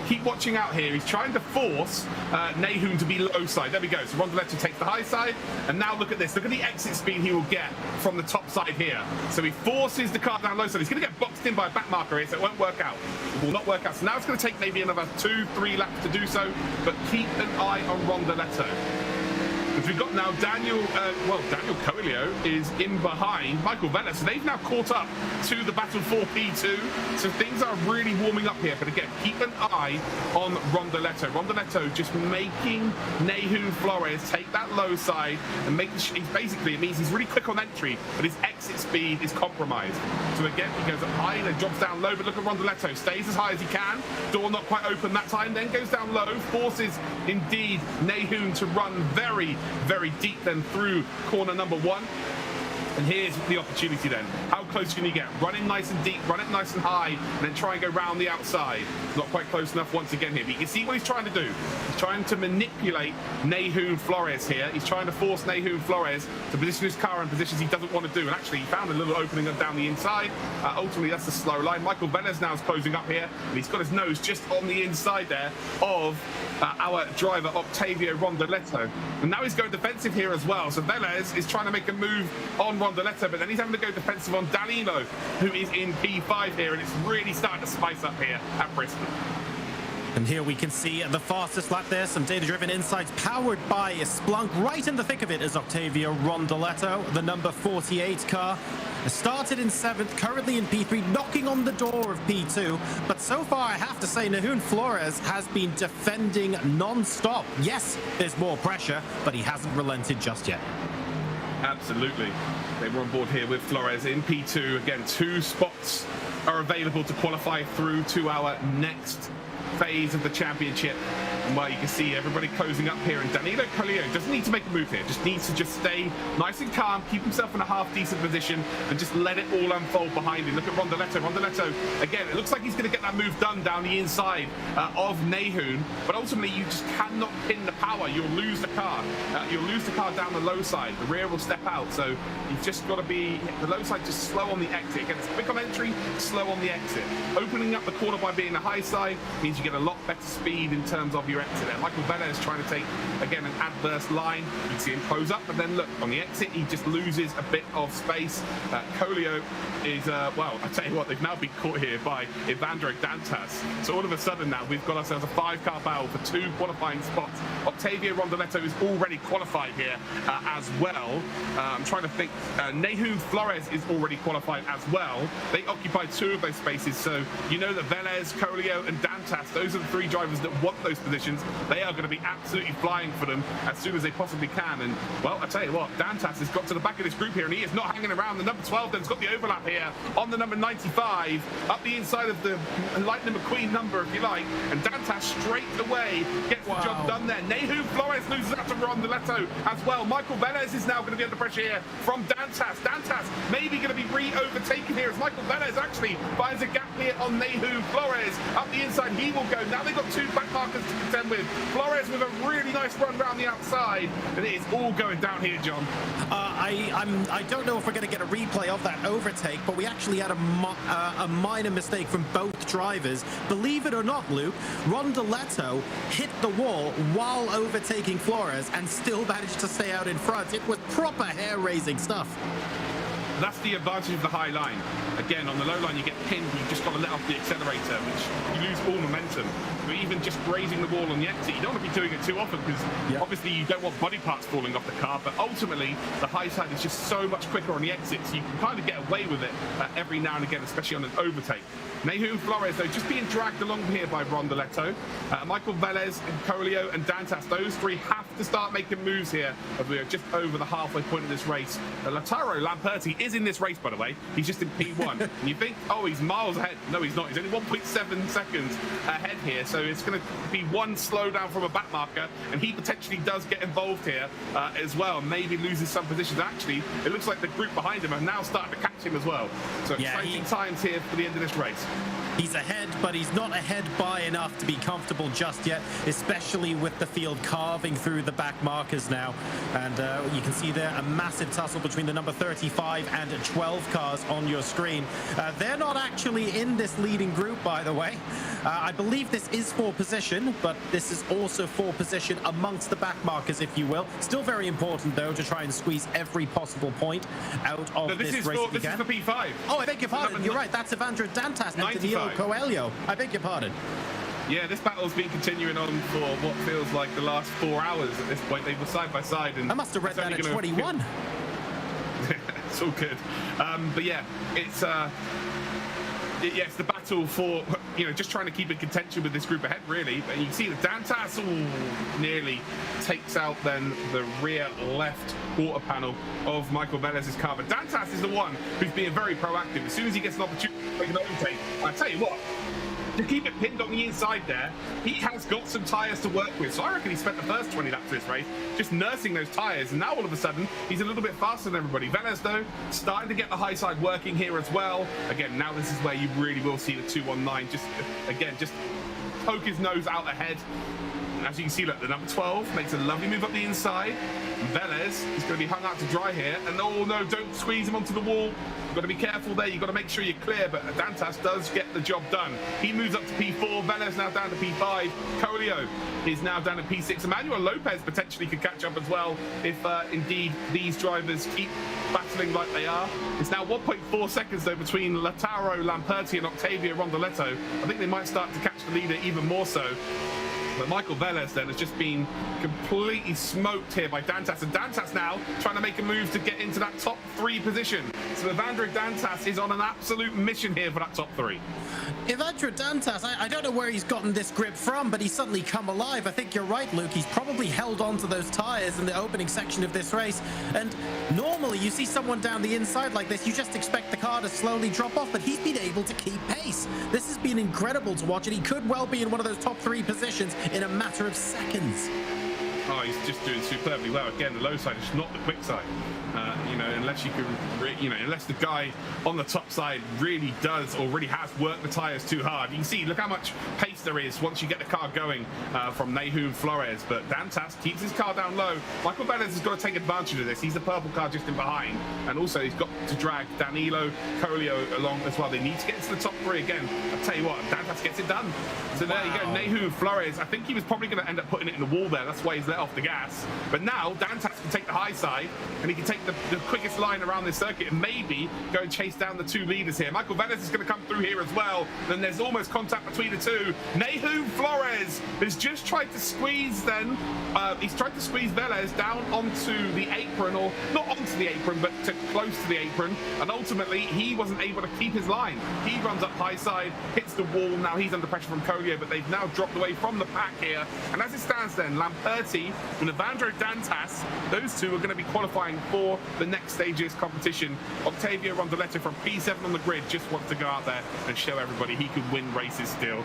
keep watching out here. He's trying to force Nahum to be low side. There we go. So Rondoletto takes the high side, and now look at this. Look at the exit speed he will get from the top side here. So he forces the car down low side. He's going to get boxed in by a back marker here, so it won't work out. It will not work out. So now it's going to take maybe another 2-3 laps to do so, but keep an eye on Rondoletto. Because we've got now Daniel Coelho is in behind Michael Velez. So they've now caught up to the battle for P2. So things are really warming up here. But again, keep an eye on Rondoletto. Rondoletto just making Nahum Flores take that low side and make basically, it means he's really quick on entry, but his exit speed is compromised. So again, he goes up high, then drops down low. But look at Rondoletto, stays as high as he can. Door not quite open that time, then goes down low, forces indeed Nahum to run very, very deep then through corner number 1. And here's the opportunity then. How close can you get? Run it nice and deep, run it nice and high, and then try and go round the outside. Not quite close enough once again here, but you can see what he's trying to do. He's trying to manipulate Nahum Flores here. He's trying to force Nahum Flores to position his car in positions he doesn't want to do. And actually, he found a little opening down the inside. Ultimately, that's the slow line. Michael Velez now is closing up here, and he's got his nose just on the inside there of our driver, Octavio Rondoletto. And now he's going defensive here as well. So Velez is trying to make a move on Rondoletto, but then he's having to go defensive on Danilo, who is in P5 here, and it's really starting to spice up here at Bristol.
And here we can see the fastest lap there, some data-driven insights powered by Splunk. Right in the thick of it is Octavio Rondoletto, the number 48 car. Started in 7th, currently in P3, knocking on the door of P2. But so far, I have to say, Nahun Flores has been defending non-stop. Yes, there's more pressure, but he hasn't relented just yet.
Absolutely. They were on board here with Flores in P2. Again, 2 spots are available to qualify through to our next phase of the championship. And well, you can see everybody closing up here, and Danilo Colio doesn't need to make a move here, just needs to just stay nice and calm, keep himself in a half decent position, and just let it all unfold behind him. Look at Rondoletto. Rondoletto, again, it looks like he's going to get that move done down the inside of Nahun, but ultimately you just cannot pin the power. You'll lose the car. You'll lose the car down the low side. The rear will step out, so you've just got to be, the low side just slow on the exit. Again, it's quick on entry, slow on the exit. Opening up the corner by being the high side means you get a lot better speed in terms of your exit there. Michael Velez is trying to take, again, an adverse line. You can see him close up, but then look, on the exit, he just loses a bit of space. Colio is, well, I tell you what, they've now been caught here by Evandro Dantas. So all of a sudden now, we've got ourselves a 5-car battle for 2 qualifying spots. Octavio Rondoletto is already qualified here as well. I'm trying to think. Nahun Flores is already qualified as well. They occupy 2 of those spaces, so you know that Velez, Colio, and Dantas, those are the 3 drivers that want those positions. They are going to be absolutely flying for them as soon as they possibly can. And, well, I tell you what, Dantas has got to the back of this group here, and he is not hanging around. The number 12 then's got the overlap here on the number 95, up the inside of the Lightning McQueen number, if you like. And Dantas straight away gets the job done there. Nahun Flores loses out to Rondoletto as well. Michael Velez is now going to be under pressure here from Dantas. Dantas maybe going to be re-overtaken here as Michael Velez actually finds a gap here on Nahun Flores. Up the inside, he will go. Now they've got 2 back markers to contend with. Flores with a really nice run around the outside, and it is all going down here, John.
I don't know if we're going to get a replay of that overtake, but we actually had a minor mistake from both drivers. Believe it or not, Luke, Rondoletto hit the wall while overtaking Flores and still managed to stay out in front. It was proper hair-raising stuff.
That's the advantage of the high line. Again, on the low line, you get pinned, you've just got to let off the accelerator, which you lose all momentum. But even just grazing the wall on the exit, you don't want to be doing it too often because obviously you don't want body parts falling off the car, but ultimately the high side is just so much quicker on the exit, so you can kind of get away with it every now and again, especially on an overtake. Nahun Flores, though, just being dragged along here by Rondoletto. Michael Velez, and Colio, and Dantas, those 3 have to start making moves here as we are just over the halfway point of this race. Lautaro Lamperti is in this race, by the way. He's just in P1. And you think, oh, he's miles ahead. No, he's not. He's only 1.7 seconds ahead here. So it's going to be 1 slowdown from a back marker, and he potentially does get involved here as well. Maybe loses some positions. Actually, it looks like the group behind him are now starting to catch him as well. So exciting times here for the end of this race.
He's ahead, but he's not ahead by enough to be comfortable just yet, especially with the field carving through the back markers now. And you can see there a massive tussle between the number 35 and 12 cars on your screen. They're not actually in this leading group, by the way. I believe this is for position, but this is also for position amongst the back markers, if you will. Still very important, though, to try and squeeze every possible point out of this race.
This is for P5.
Oh, I beg your pardon. You're right. That's Evandro Dantas and Danilo Coelho. I beg your pardon.
Yeah, this battle's been continuing on for what feels like the last 4 hours at this point. They were side by side. And
I must have read that at 21.
It's all good. But yeah, it's it's the battle for, just trying to keep in contention with this group ahead, really. But you can see that Dantas nearly takes out then the rear left quarter panel of Michael Velez's car. But Dantas is the one who's being very proactive. As soon as he gets an opportunity to make an overtake, I tell you what, to keep it pinned on the inside there, he has got some tyres to work with. So I reckon he spent the first 20 laps of this race just nursing those tyres. And now all of a sudden, he's a little bit faster than everybody. Velez, though, starting to get the high side working here as well. Again, now this is where you really will see the 219 just poke his nose out ahead. And as you can see, look, the number 12 makes a lovely move up the inside. Velez is going to be hung out to dry here. And oh no, don't squeeze him onto the wall. You've got to be careful there. You've got to make sure you're clear. But Dantas does get the job done. He moves up to P4. Velez now down to P5. Colio is now down to P6. Emmanuel Lopez potentially could catch up as well if indeed these drivers keep battling battling like they are. It's now 1.4 seconds though between Lautaro Lamperti and Octavio Rondoletto. I think they might start to catch the leader even more so. But Michael Velez then has just been completely smoked here by Dantas, and Dantas now trying to make a move to get into that top 3 position. So Evandro Dantas is on an absolute mission here for that top 3.
Evandro Dantas, I don't know where he's gotten this grip from, but he's suddenly come alive. I think you're right, Luke. He's probably held on to those tires in the opening section of this race. And normally you see someone down the inside like this, you just expect the car to slowly drop off, but he's been able to keep pace. This has been incredible to watch, and he could well be in one of those top 3 positions in a matter of seconds.
Oh, he's just doing superbly well. Again, the low side is not the quick side. You know, unless you can, unless the guy on the top side really does or really has worked the tires too hard. You can see, look how much pace there is once you get the car going from Nahum Flores. But Dantas keeps his car down low. Michael Velez has got to take advantage of this. He's the purple car just in behind. And also he's got to drag Danilo Colio along as well. They need to get into the top 3 again. I'll tell you what, Dantas gets it done. So there you go, Nahum Flores. I think he was probably going to end up putting it in the wall there. That's why he's let off the gas. But now Dantas can take the high side and he can take the quickest line around this circuit and maybe go and chase down the 2 leaders here. Michael Velez is going to come through here as well. Then there's almost contact between the 2. Nahum Flores has just tried to squeeze he's tried to squeeze Velez down onto the apron, or not onto the apron, but to close to the apron. And ultimately, he wasn't able to keep his line. He runs up high side, hits the wall. Now he's under pressure from Colio, but they've now dropped away from the pack here. And as it stands then, Lamperti and Evandro Dantas, those 2 are going to be qualifying for the next stage of this competition. Octavio Rondoletto from P7 on the grid just wants to go out there and show everybody he could win races still.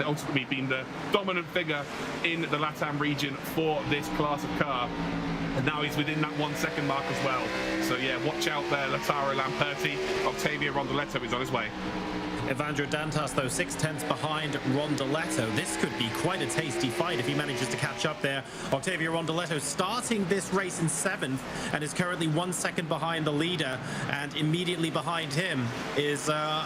Ultimately being the dominant figure in the LATAM region for this class of car. And now he's within that 1 second mark as well. So yeah, watch out there, Lautaro Lamperti. Octavio Rondoletto is on his way.
Evandro Dantas, though, 6/10 behind Rondoletto. This could be quite a tasty fight if he manages to catch up there. Octavio Rondoletto starting this race in 7th and is currently 1 second behind the leader. And immediately behind him is a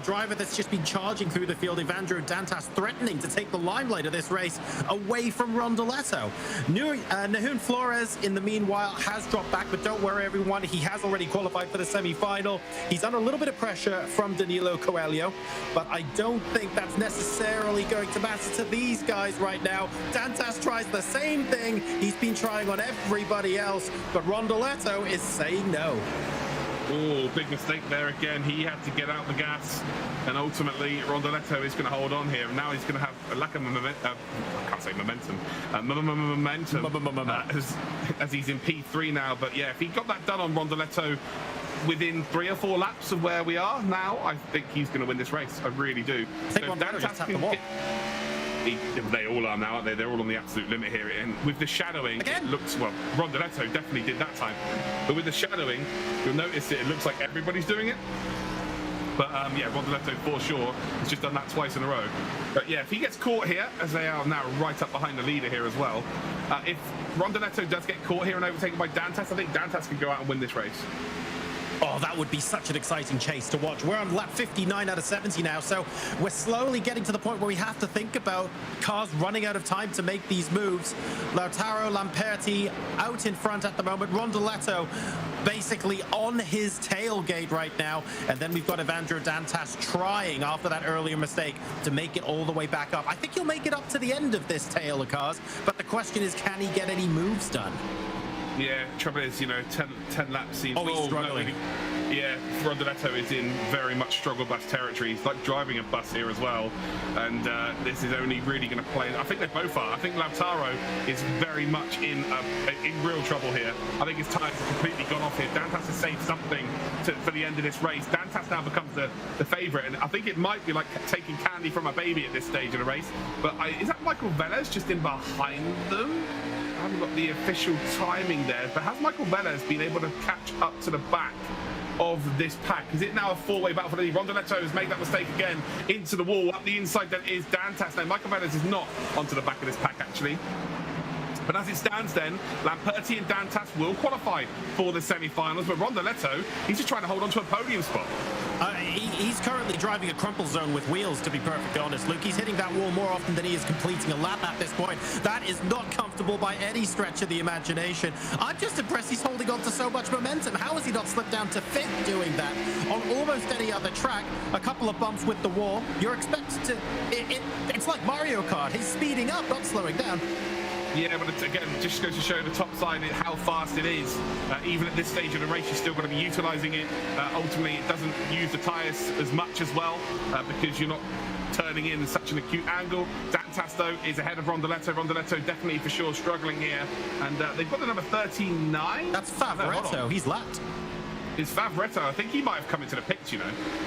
driver that's just been charging through the field, Evandro Dantas, threatening to take the limelight of this race away from Rondoletto. Nahum Flores, in the meanwhile, has dropped back, but don't worry, everyone. He has already qualified for the semi-final. He's under a little bit of pressure from Danilo Coelho, but I don't think that's necessarily going to matter to these guys right now. Dantas tries the same thing he's been trying on everybody else, but Rondoletto is saying no.
Oh, big mistake there again. He had to get out the gas, and ultimately Rondoletto is going to hold on here. Now he's going to have a lack of momentum. I can't say momentum. As he's in P3 now. But yeah, if he got that done on Rondoletto within 3 or 4 laps of where we are now, I think he's going to win this race. I really do.
I think Rondoletto just tapped the wall.
They all are now, aren't they? They're all on the absolute limit here. And with the shadowing, it looks, well, Rondoletto definitely did that time. But with the shadowing, you'll notice it looks like everybody's doing it. But yeah, Rondoletto for sure has just done that twice in a row. But yeah, if he gets caught here, as they are now right up behind the leader here as well, if Rondoletto does get caught here and overtaken by Dantas, I think Dantas can go out and win this race.
Oh, that would be such an exciting chase to watch. We're on lap 59 out of 70 now, so we're slowly getting to the point where we have to think about cars running out of time to make these moves. Lautaro Lamperti out in front at the moment. Rondoletto basically on his tailgate right now. And then we've got Evandro Dantas trying, after that earlier mistake, to make it all the way back up. I think he'll make it up to the end of this tail of cars, but the question is, can he get any moves done?
Yeah, trouble is, you know, 10 laps seems...
Oh, he's struggling.
No, yeah, Rondoletto is in very much struggle bus territory. He's like driving a bus here as well. And this is only really going to play... I think they both are. I think Lautaro is very much in real trouble here. I think his tires have completely gone off here. Dantas has saved something for the end of this race. Dantas now becomes the favourite. And I think it might be like taking candy from a baby at this stage of the race. But is that Michael Velez just in behind them? I haven't got the official timing there, but has Michael Velez been able to catch up to the back of this pack? Is it now a 4-way battle for the lead? Rondoletto has made that mistake again, into the wall. Up the inside then is Dantas. Now, Michael Velez is not onto the back of this pack, actually. But as it stands then, Lamperti and Dantas will qualify for the semi-finals, but Rondoletto, he's just trying to hold on to a podium spot.
He's currently driving a crumple zone with wheels, to be perfectly honest, Luke. He's hitting that wall more often than he is completing a lap at this point. That is not comfortable unstoppable by any stretch of the imagination. I'm just impressed he's holding on to so much momentum. How has he not slipped down to 5th doing that? On almost any other track, a couple of bumps with the wall, you're expected to... It's like Mario Kart. He's speeding up, not slowing down.
Yeah, but again, just goes to show the top side how fast it is. Even at this stage of the race, you're still going to be utilising it. Ultimately, it doesn't use the tyres as much as well because you're not turning in such an acute angle. Dantas, though, is ahead of Rondoletto. Rondoletto definitely for sure struggling here. And they've got the number 39.
That's Favoretto. He's lapped.
Is Favoretto. I think he might have come into the picture,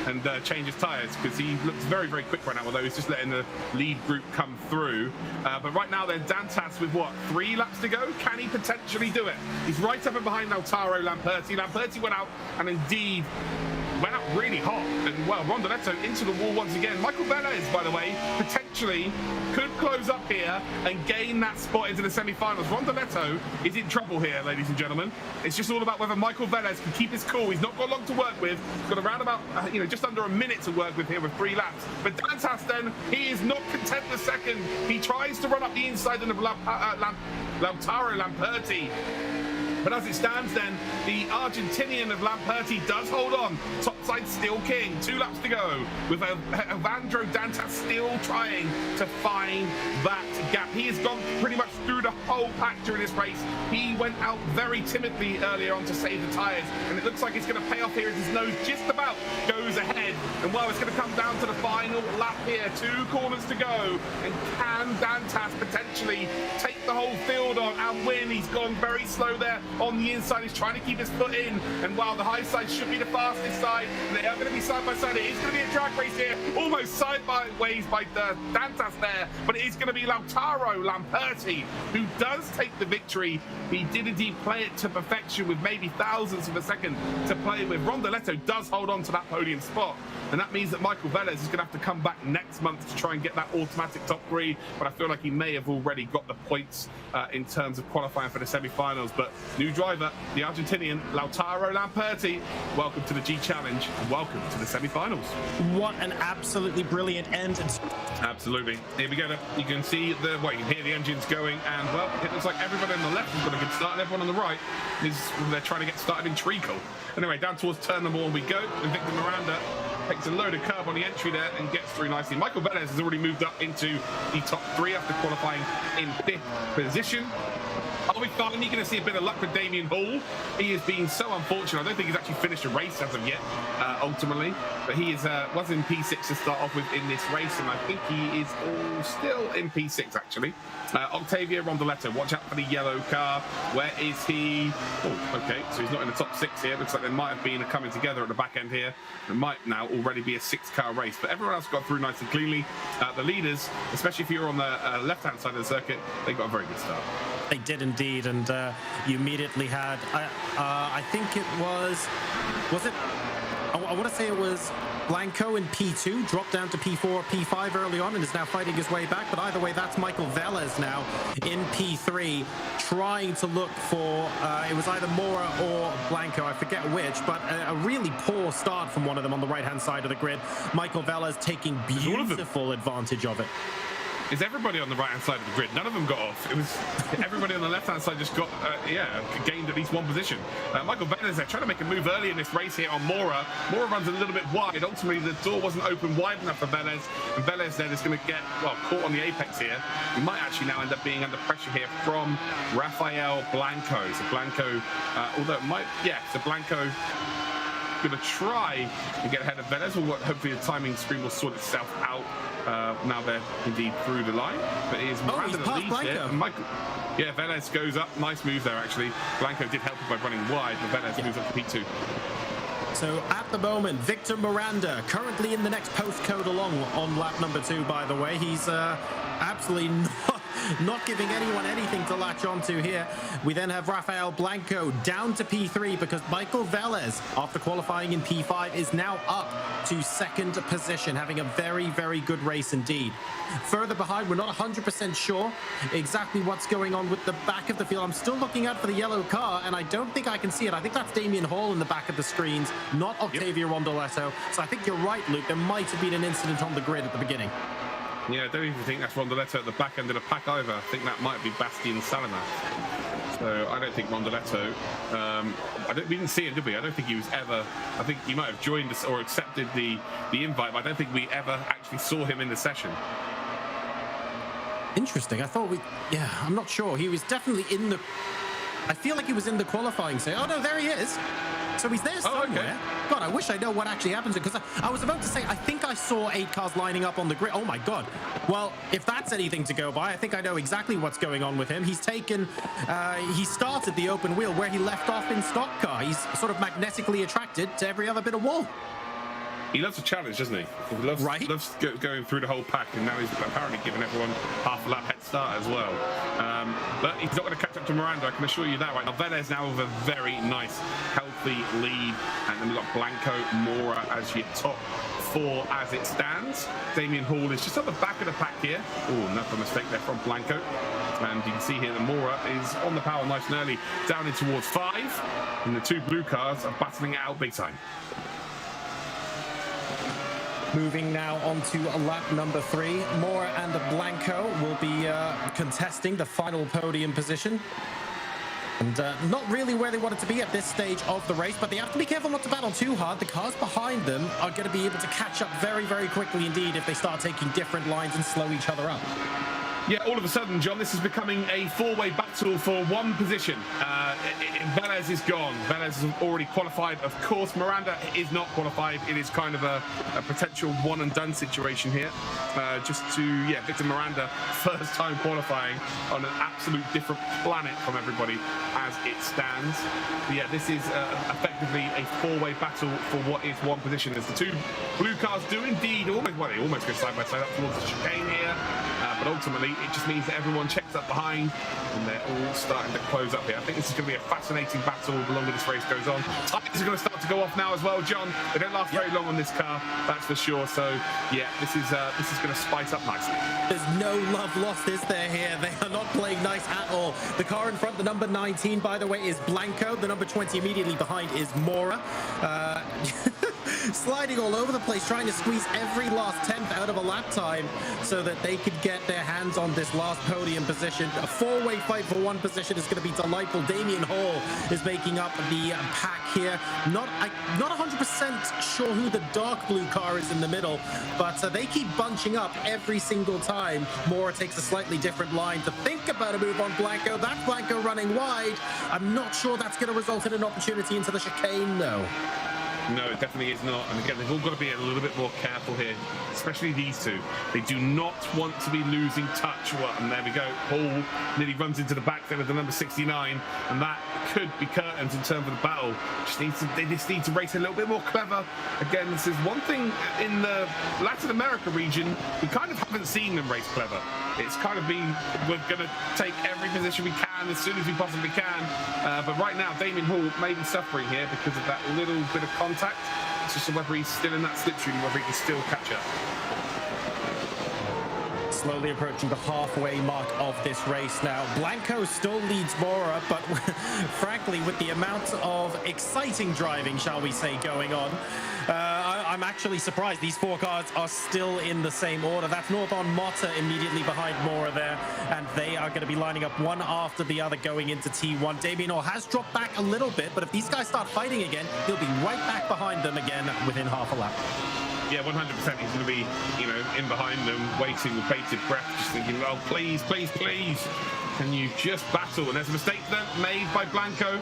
and changed his tyres because he looks very, very quick right now, although he's just letting the lead group come through. But right now, they're Dantas with, 3 laps to go? Can he potentially do it? He's right up and behind Lautaro Lamperti. Lamperti went out and indeed went up really hot. And, well, Rondoletto into the wall once again. Michael Velez, by the way, potentially could close up here and gain that spot into the semi-finals. Rondoletto is in trouble here, ladies and gentlemen. It's just all about whether Michael Velez can keep his cool. He's not got long to work with. He's got around about, just under a minute to work with here with 3 laps. But Dantas, then, he is not content with second. He tries to run up the inside of Lautaro Lamperti. But as it stands then, the Argentinian of Lamperti does hold on. Topside still king. 2 laps to go with Evandro Dantas still trying to find that gap. He has gone pretty much through the whole pack during this race. He went out very timidly earlier on to save the tyres, and it looks like it's going to pay off here as his nose just about goes ahead. And well, it's going to come down to the final lap here. 2 corners to go. And can Dantas potentially take the whole field on and win? He's gone very slow there on the inside. He's trying to keep his foot in, and while the high side should be the fastest side, they are going to be side by side. It is going to be a drag race here, almost sideways by Dantas there, but it is going to be Lautaro Lamperti who does take the victory. He did indeed play it to perfection with maybe thousandths of a second to play with. Rondoletto does hold on to that podium spot, and that means that Michael Velez is going to have to come back next month to try and get that automatic top 3, but I feel like he may have already got the points in terms of qualifying for the semi-finals. But new driver, the Argentinian Lautaro Lamperti, welcome to the G Challenge and welcome to the semi-finals.
What an absolutely brilliant end.
Absolutely. Here we go. You can see you can hear the engines going, and well, it looks like everybody on the left has got a good start, and everyone on the right they're trying to get started in treacle. Anyway, down towards turn number 1 we go, and Victor Miranda takes a load of curb on the entry there and gets through nicely. Michael Velez has already moved up into the top 3 after qualifying in 5th position. Are we finally going to see a bit of luck with Damien Hall? He has been so unfortunate. I don't think he's actually finished a race as of yet, ultimately. But he was in P6 to start off with in this race, and I think he is still in P6, actually. Octavio Rondoletto, watch out for the yellow car. Where is he? Oh, okay, so he's not in the top 6 here. Looks like there might have been a coming together at the back end here. It might now already be a 6-car race, but everyone else got through nice and cleanly. The leaders, especially if you're on the left-hand side of the circuit, they got a very good start.
They did indeed, and you immediately had, I think it was it? I want to say it was Blanco in P2, dropped down to P4 or P5 early on and is now fighting his way back. But either way, that's Michael Velez now in P3, trying to look for, it was either Mora or Blanco, I forget which, but a really poor start from one of them on the right-hand side of the grid. Michael Velez taking beautiful advantage of it.
Is everybody on the right-hand side of the grid? None of them got off. It was everybody on the left-hand side just got, gained at least 1 position. Michael Velez there trying to make a move early in this race here on Mora. Mora runs a little bit wide. Ultimately, the door wasn't open wide enough for Velez, and Velez then is going to get, caught on the apex here. He might actually now end up being under pressure here from Rafael Blanco. So Blanco, so Blanco going to try and get ahead of Velez. Hopefully the timing screen will sort itself out. Now they're indeed through the line, but it is Miranda that leads here. Velez goes up. Nice move there, actually. Blanco did help him by running wide, but Velez moves up to P2.
So at the moment, Victor Miranda currently in the next postcode along on lap number 2, by the way. He's absolutely not giving anyone anything to latch onto here. We then have Rafael Blanco down to P3 because Michael Velez, after qualifying in P5, is now up to 2nd position, having a very, very good race indeed. Further behind, we're not 100% sure exactly what's going on with the back of the field. I'm still looking out for the yellow car, and I don't think I can see it. I think that's Damien Hall in the back of the screens, not Octavio Rondoletto. So I think you're right, Luke. There might have been an incident on the grid at the beginning.
Yeah, I don't even think that's Rondoletto at the back end of the pack either. I think that might be Bastian Salamat. So I don't think Rondoletto. We didn't see him, did we? I don't think he was ever. I think he might have joined us or accepted the invite, but I don't think we ever actually saw him in the session.
Interesting. I thought yeah, I'm not sure. He was definitely in the. I feel like he was in the qualifying. Oh no, there he is. So he's there somewhere.
Okay.
God, I wish I know what actually happens, because I was about to say, I think I saw 8 cars lining up on the grid. Oh my God. Well, if that's anything to go by, I think I know exactly what's going on with him. He's taken, he started the open wheel where he left off in stock car. He's sort of magnetically attracted to every other bit of wall.
He loves a challenge, doesn't he? He loves going through the whole pack, and now he's apparently giving everyone half a lap head start as well. But he's not going to catch up to Miranda, I can assure you that right now. Velez now with a very nice, healthy lead, and then we've got Blanco, Mora as your top 4 as it stands. Damien Hall is just at the back of the pack here. Oh, another mistake there from Blanco. And you can see here that Mora is on the power nice and early, down in towards 5, and the 2 blue cars are battling it out big time.
Moving now on to lap number 3. Mora and Blanco will be contesting the final podium position. And not really where they wanted to be at this stage of the race, but they have to be careful not to battle too hard. The cars behind them are going to be able to catch up very, very quickly indeed if they start taking different lines and slow each other up.
Yeah, all of a sudden, John, this is becoming a 4-way battle for one position. Velez is gone. Velez is already qualified. Of course, Miranda is not qualified. It is kind of a potential one-and-done situation here. Victor Miranda, first time qualifying on an absolute different planet from everybody as it stands. But yeah, this is effectively a 4-way battle for what is one position, as the 2 blue cars do indeed they almost go side by side up towards the chicane here. But ultimately, it just means that everyone checks up behind, and they're all starting to close up here. I think this is going to be a fascinating battle the longer this race goes on. Tires are going to start to go off now as well, John. They don't last very long on this car, that's for sure. So, yeah, this is going to spice up nicely.
There's no love lost, is there, here? They are not playing nice at all. The car in front, the number 19, by the way, is Blanco. The number 20 immediately behind is Mora. Sliding all over the place, trying to squeeze every last 10th out of a lap time so that they could get their hands on this last podium position. A 4-way fight for one position is going to be delightful. Damien Hall is making up the pack here. Not 100% sure who the dark blue car is in the middle, but they keep bunching up every single time. Mora takes a slightly different line to think about a move on Blanco. That's Blanco running wide. I'm not sure that's going to result in an opportunity into the chicane, though.
No, it definitely is not. And again, they've all got to be a little bit more careful here, especially these 2. They do not want to be losing touch. And there we go. Hall nearly runs into the back there with the number 69, and that could be curtains in terms of the battle. They just need to race a little bit more clever. Again, this is one thing in the Latin America region, we kind of haven't seen them race clever. It's kind of been, we're going to take every position we can as soon as we possibly can. But right now, Damien Hall may be suffering here because of that little bit of contact. It's just whether he's still in that slipstream, whether he can still catch up.
Slowly approaching the halfway mark of this race now. Blanco still leads Mora, but frankly, with the amount of exciting driving, shall we say, going on, I'm actually surprised these 4 cars are still in the same order. That's Norbon Motta immediately behind Mora there, and they are going to be lining up one after the other going into T1. Damien Hall has dropped back a little bit, but if these guys start fighting again, he'll be right back behind them again within half a lap.
Yeah, 100%. He's going to be, in behind them, waiting with bated breath, just thinking, oh, please, please, please, can you just battle? And there's a mistake then made by Blanco.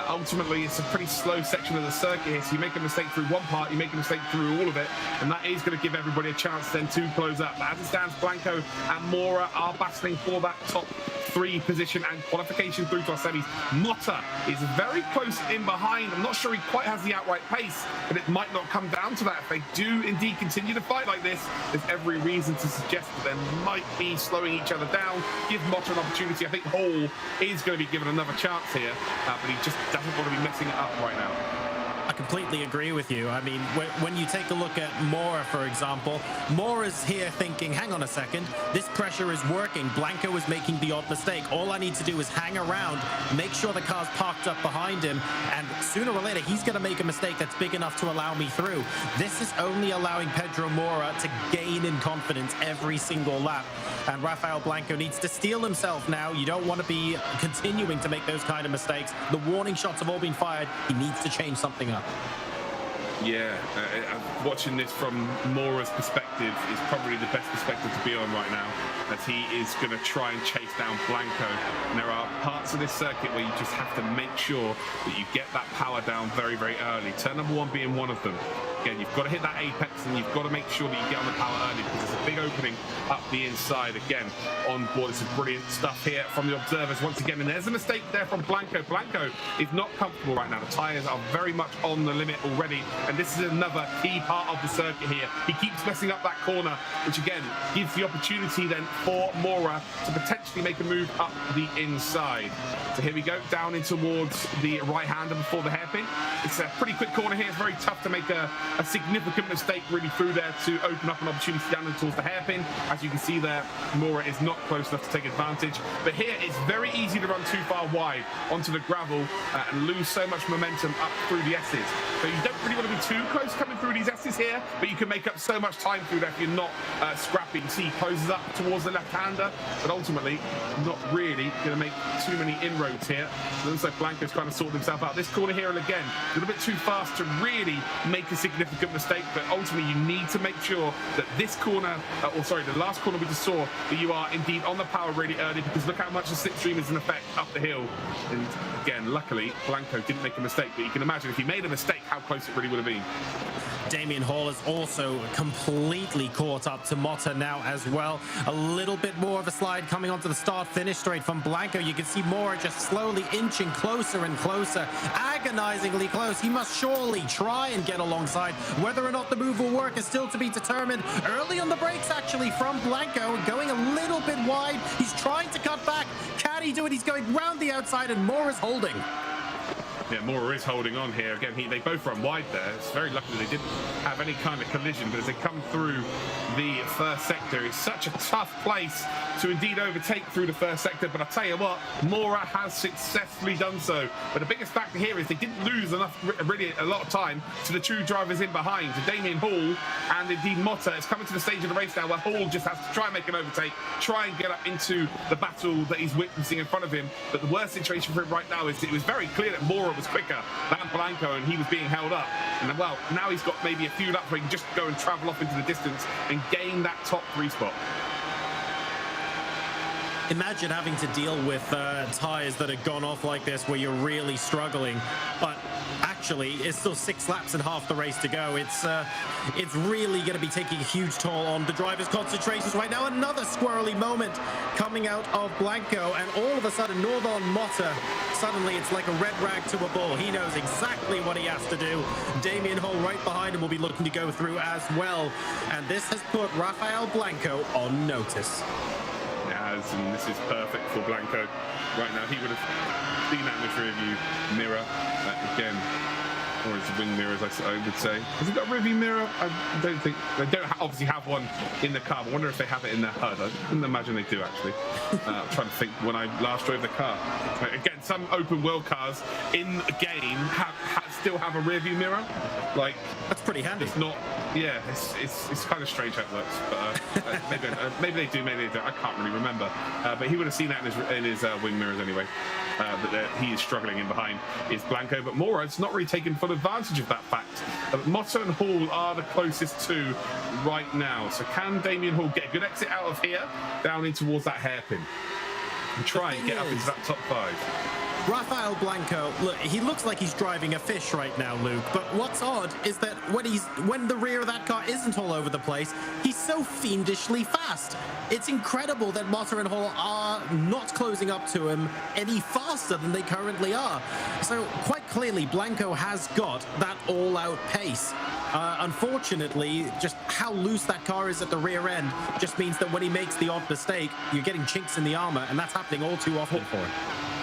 Ultimately, it's a pretty slow section of the circuit here, so you make a mistake through one part, you make a mistake through all of it, and that is going to give everybody a chance then to close up. As it stands, Blanco and Mora are battling for that top 3 position and qualification through to our semis. Motta is very close in behind. I'm not sure he quite has the outright pace, but it might not come down to that. If they do indeed continue to fight like this, there's every reason to suggest that they might be slowing each other down. Give Motta an opportunity. I think Hall is going to be given another chance here, but he just doesn't want to be messing it up right now.
I completely agree with you. I mean, when you take a look at Mora, for example, Mora's here thinking, hang on a second, this pressure is working. Blanco is making the odd mistake. All I need to do is hang around, make sure the car's parked up behind him, and sooner or later, he's going to make a mistake that's big enough to allow me through. This is only allowing Pedro Mora to gain in confidence every single lap. And Rafael Blanco needs to steel himself now. You don't want to be continuing to make those kind of mistakes. The warning shots have all been fired. He needs to change something up.
Yeah, watching this from Mora's perspective is probably the best perspective to be on right now, as he is going to try and chase down Blanco. And there are parts of this circuit where you just have to make sure that you get that power down very, very early. Turn number 1 being one of them. Again, you've got to hit that apex, and you've got to make sure that you get on the power early, because there's a big opening up the inside. Again, on board, this is brilliant stuff here from the observers once again. And there's a mistake there from Blanco. Blanco is not comfortable right now. The tyres are very much on the limit already, and this is another key part of the circuit here. He keeps messing up that corner, which again gives the opportunity then for Mora to potentially make a move up the inside. So here we go, down in towards the right-hander before the hairpin. It's a pretty quick corner here. It's very tough to make a significant mistake really through there to open up an opportunity down in towards the hairpin. As you can see there, Mora is not close enough to take advantage. But here it's very easy to run too far wide onto the gravel and lose so much momentum up through the S's. So you don't really want to be too close coming through these S's here, but you can make up so much time through there if you're not scrapping. See, he closes up towards the left-hander, but ultimately not really going to make too many inroads here. It looks like Blanco's kind of sorted himself out. This corner here, and again, a little bit too fast to really make a significant mistake, but ultimately you need to make sure that this corner, the last corner we just saw, that you are indeed on the power really early, because look how much the slipstream is in effect up the hill. And again, luckily, Blanco didn't make a mistake, but you can imagine if he made a mistake, how close it really would have been.
Damien Hall is also completely caught up to Motta now as well. A little bit more of a slide coming onto the start-finish straight from Blanco. You can see Mora just slowly inching closer and closer, agonizingly close. He must surely try and get alongside. Whether or not the move will work is still to be determined. Early on the brakes, actually, from Blanco, going a little bit wide. He's trying to cut back. Can he do it? He's going round the outside, and Mora's holding.
Yeah, Mora is holding on here. Again, they both run wide there. It's very lucky they didn't have any kind of collision, but as they come through the first sector, it's such a tough place to indeed overtake through the first sector. But I tell you what, Mora has successfully done so. But the biggest factor here is they didn't lose really a lot of time to the two drivers in behind, to Damien Hall and indeed Motta. It's coming to the stage of the race now where Hall just has to try and make an overtake, try and get up into the battle that he's witnessing in front of him. But the worst situation for him right now is it was very clear that Mora was quicker than Blanco, and he was being held up. And well, now he's got maybe a few laps where he can just go and travel off into the distance and gain that top 3 spot.
Imagine having to deal with tires that have gone off like this, where you're really struggling, but actually it's still 6 laps and half the race to go. It's really going to be taking a huge toll on the driver's concentrations right now. Another squirrely moment coming out of Blanco, and all of a sudden Northern Motta, suddenly it's like a red rag to a bull. He knows exactly what he has to do. Damien Hall right behind him will be looking to go through as well, and this has put Rafael Blanco on notice.
And this is perfect for Blanco right now. He would have seen that in the rear view mirror again, or his wing mirror, as I would say. Has he got a rear view mirror? I don't think they don't obviously have one in the car. I wonder if they have it in their HUD. I couldn't imagine they do, actually. I'm trying to think when I last drove the car. Again, some open world cars in a game still have a rear view mirror. Like,
that's pretty handy.
It's not. Yeah, it's kind of strange how it works, but maybe they do, maybe they don't. I can't really remember. But he would have seen that in his wing mirrors anyway. That he is struggling in behind is Blanco, but Mora's not really taking full advantage of that fact. Motta and Hall are the closest to right now. So can Damien Hall get a good exit out of here, down in towards that hairpin, and try and get up into that top 5?
Rafael Blanco, look, he looks like he's driving a fish right now, Luke, but what's odd is that when the rear of that car isn't all over the place, he's so fiendishly fast. It's incredible that Motta and Hall are not closing up to him any faster than they currently are. So quite clearly, Blanco has got that all-out pace. Unfortunately, just how loose that car is at the rear end just means that when he makes the odd mistake, you're getting chinks in the armor, and that's happening all too often for him.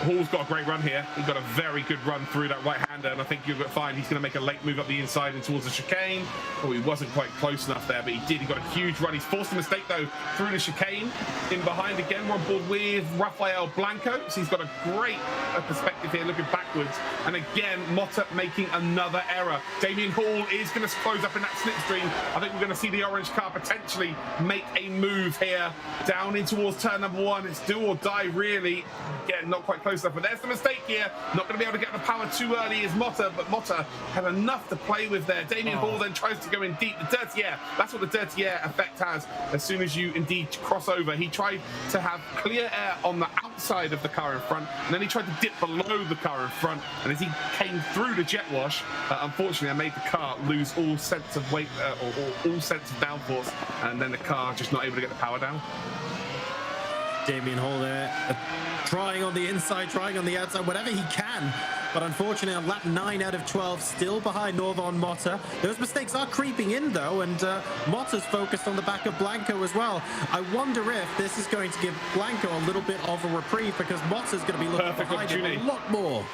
Hall's got a great run here. He got a very good run through that right-hander, and I think you'll find he's going to make a late move up the inside and towards the chicane. Oh, he wasn't quite close enough there, but he did. He got a huge run. He's forced a mistake, though, through the chicane. In behind again, we're on board with Rafael Blanco. So he's got a great perspective here, looking backwards. And again, Motta making another error. Damien Hall is going to close up in that slipstream. I think we're going to see the orange car potentially make a move here down in towards turn number 1. It's do or die, really. Again, not quite close enough, but there's the mistake here. Not going to be able to get the power too early is Motta, but Motta had enough to play with there. Damien Hall then tries to go in deep. The dirty air, that's what the dirty air effect has. As soon as you indeed cross over, he tried to have clear air on the outside of the car in front, and then he tried to dip below the car in front, and as he came through the jet wash, unfortunately I made the car lose all sense of weight or all sense of downforce, and then the car just not able to get the power down.
Damien Hall there, trying on the inside, trying on the outside, whatever he can. But unfortunately, on lap 9 out of 12, still behind Northern Motta. Those mistakes are creeping in, though, and Motta's focused on the back of Blanco as well. I wonder if this is going to give Blanco a little bit of a reprieve, because Motta's going to be looking behind him a lot more.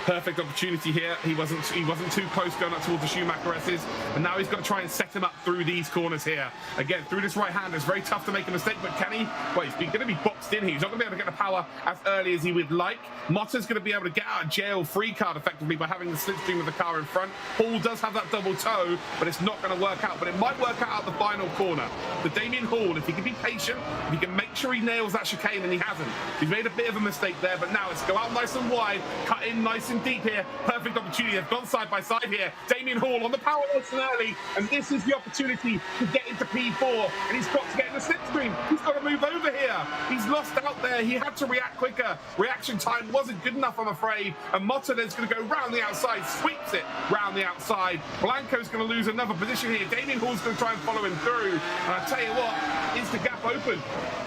Perfect opportunity here. He wasn't too close going up towards the Schumacher S's, and now he's got to try and set him up through these corners here. Again, through this right hand, it's very tough to make a mistake, but can he? Well, he's going to be boxed in here. He's not going to be able to get the power as early as he would like. Motta's going to be able to get out of jail free card effectively by having the slipstream of the car in front. Hall does have that double toe, but it's not going to work out. But it might work out at the final corner. The Damien Hall, if he can be patient, if he can make sure he nails that chicane, and he hasn't. He's made a bit of a mistake there, but now it's go out nice and wide, cut in nice and deep here. Perfect opportunity. They've gone side by side here. Damien Hall on the power Wilson early, and this is the opportunity to get into P4, and he's got to get in the slipstream. He's got to move over here. He's lost out there. He had to react quicker. Reaction time wasn't good enough, I'm afraid, and Motta then's going to go round the outside, sweeps it round the outside. Blanco's going to lose another position here. Damien Hall's going to try and follow him through, and I tell you what, is the gap open?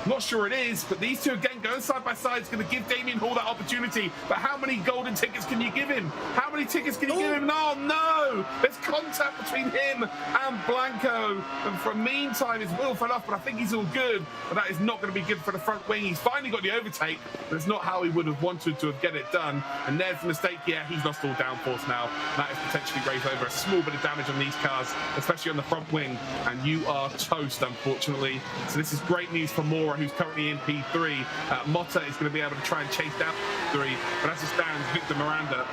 Not sure it is, but these two again going side by side is going to give Damien Hall that opportunity. But how many golden tickets can you give him? How many tickets can you give him? Oh no! There's contact between him and Blanco, and for a meantime his wheel fell off, but I think he's all good. But that is not going to be good for the front wing. He's finally got the overtake, but it's not how he would have wanted to have get it done. And there's the mistake. Yeah, he's lost all downforce now. That is potentially raised over a small bit of damage on these cars, especially on the front wing, and you are toast, unfortunately. So this is great news for Mora, who's currently in P3. Motta is going to be able to try and chase down P3, but as it stands, Victor Miranda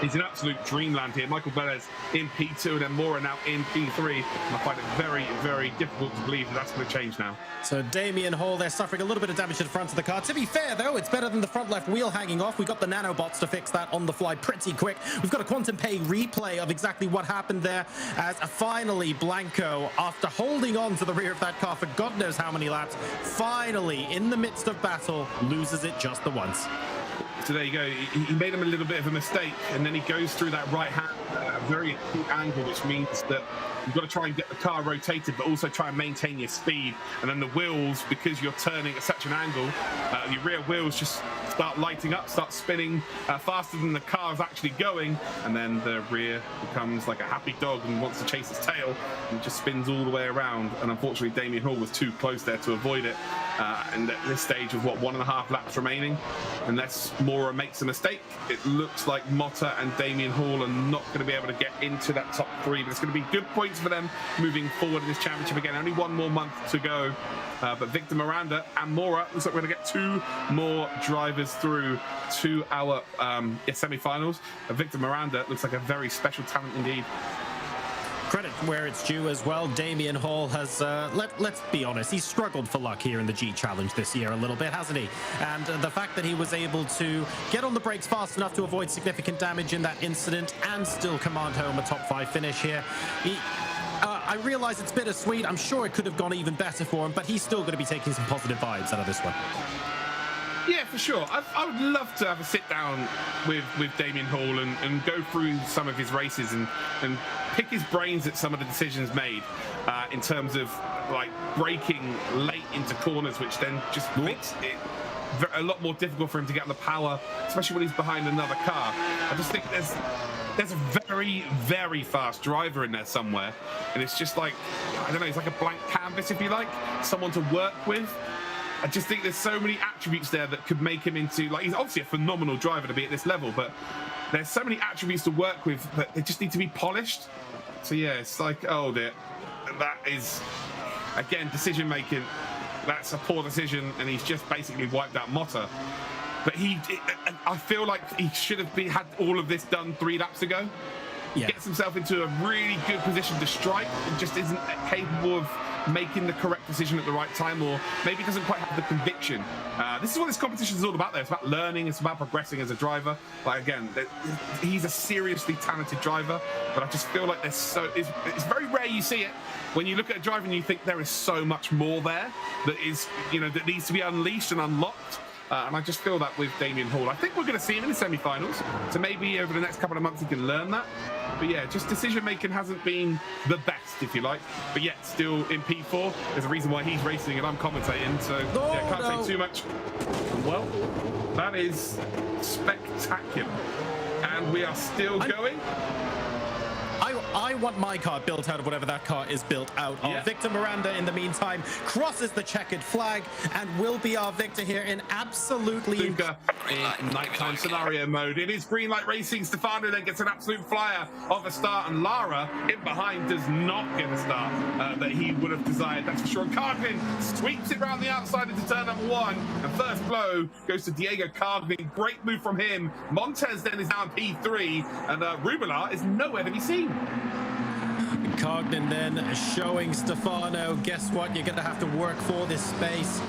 is an absolute dreamland here. Michael Velez in P2, and then Mora now in P3. And I find it very, very difficult to believe that that's going to change now.
So Damien Hall, they're suffering a little bit of damage to the front of the car. To be fair, though, it's better than the front left wheel hanging off. We got the nanobots to fix that on the fly pretty quick. We've got a Quantum Pay replay of exactly what happened there, as finally Blanco, after holding on to the rear of that car for God knows how many laps, finally, in the midst of battle, loses it just the once.
So there you go. He made him a little bit of a mistake, and then he goes through that right hand, very acute angle, which means that you've got to try and get the car rotated, but also try and maintain your speed. And then the wheels, because you're turning at such an angle, your rear wheels just start lighting up, start spinning faster than the car is actually going, and then the rear becomes like a happy dog and wants to chase its tail, and it just spins all the way around. And unfortunately, Damien Hall was too close there to avoid it. And at this stage of, 1.5 laps remaining, unless Mora makes a mistake, it looks like Motta and Damien Hall are not going to be able to get into that top 3, but it's going to be good points for them moving forward in this championship. Again, only one more month to go, but Victor Miranda and Mora, looks like we're going to get 2 more drivers through to our semi-finals. Victor Miranda looks like a very special talent indeed.
Credit where it's due as well. Damien Hall has, let's be honest, he's struggled for luck here in the G Challenge this year a little bit, hasn't he? And the fact that he was able to get on the brakes fast enough to avoid significant damage in that incident and still command home a top 5 finish here. I realize it's bittersweet. I'm sure it could have gone even better for him, but he's still going to be taking some positive vibes out of this one.
Yeah, for sure. I would love to have a sit down with Damien Hall and go through some of his races and pick his brains at some of the decisions made in terms of like braking late into corners, which then just makes it a lot more difficult for him to get on the power, especially when he's behind another car. I just think there's a very, very fast driver in there somewhere, and it's just like, I don't know, it's like a blank canvas, if you like, someone to work with. I just think there's so many attributes there that could make him into, like, he's obviously a phenomenal driver to be at this level, but there's so many attributes to work with that they just need to be polished. So yeah, it's like, oh dear, that is, again, decision making. That's a poor decision, and he's just basically wiped out Motta. But I feel like he should have had all of this done 3 laps ago.
Yeah.
Gets himself into a really good position to strike and just isn't capable of making the correct decision at the right time, or maybe doesn't quite have the conviction. This is what this competition is all about though. It's about learning, it's about progressing as a driver. But again, he's a seriously talented driver, but I just feel like it's very rare you see it. When you look at a driver and you think there is so much more there that is, that needs to be unleashed and unlocked. And I just feel that with Damien Hall. I think we're going to see him in the semi-finals. So maybe over the next couple of months he can learn that. But yeah, just decision-making hasn't been the best, if you like. But yet, still in P4. There's a reason why he's racing and I'm commentating. So yeah, can't say too much. Well, that is spectacular. And we are still going.
I want my car built out of whatever that car is built out of.
Yeah.
Victor Miranda, in the meantime, crosses the checkered flag and will be our victor here in absolutely...
Suzuka in nighttime scenario mode. It is green light racing. Stefano then gets an absolute flyer of a start, and Lara in behind does not get a start that he would have desired, that's for sure. Carglin sweeps it round the outside into turn number 1, and first blow goes to Diego Carglin. Great move from him. Montez then is now in P3, and Rubelar is nowhere to be seen.
Cognan then showing Stefano, guess what, you're going to have to work for this space.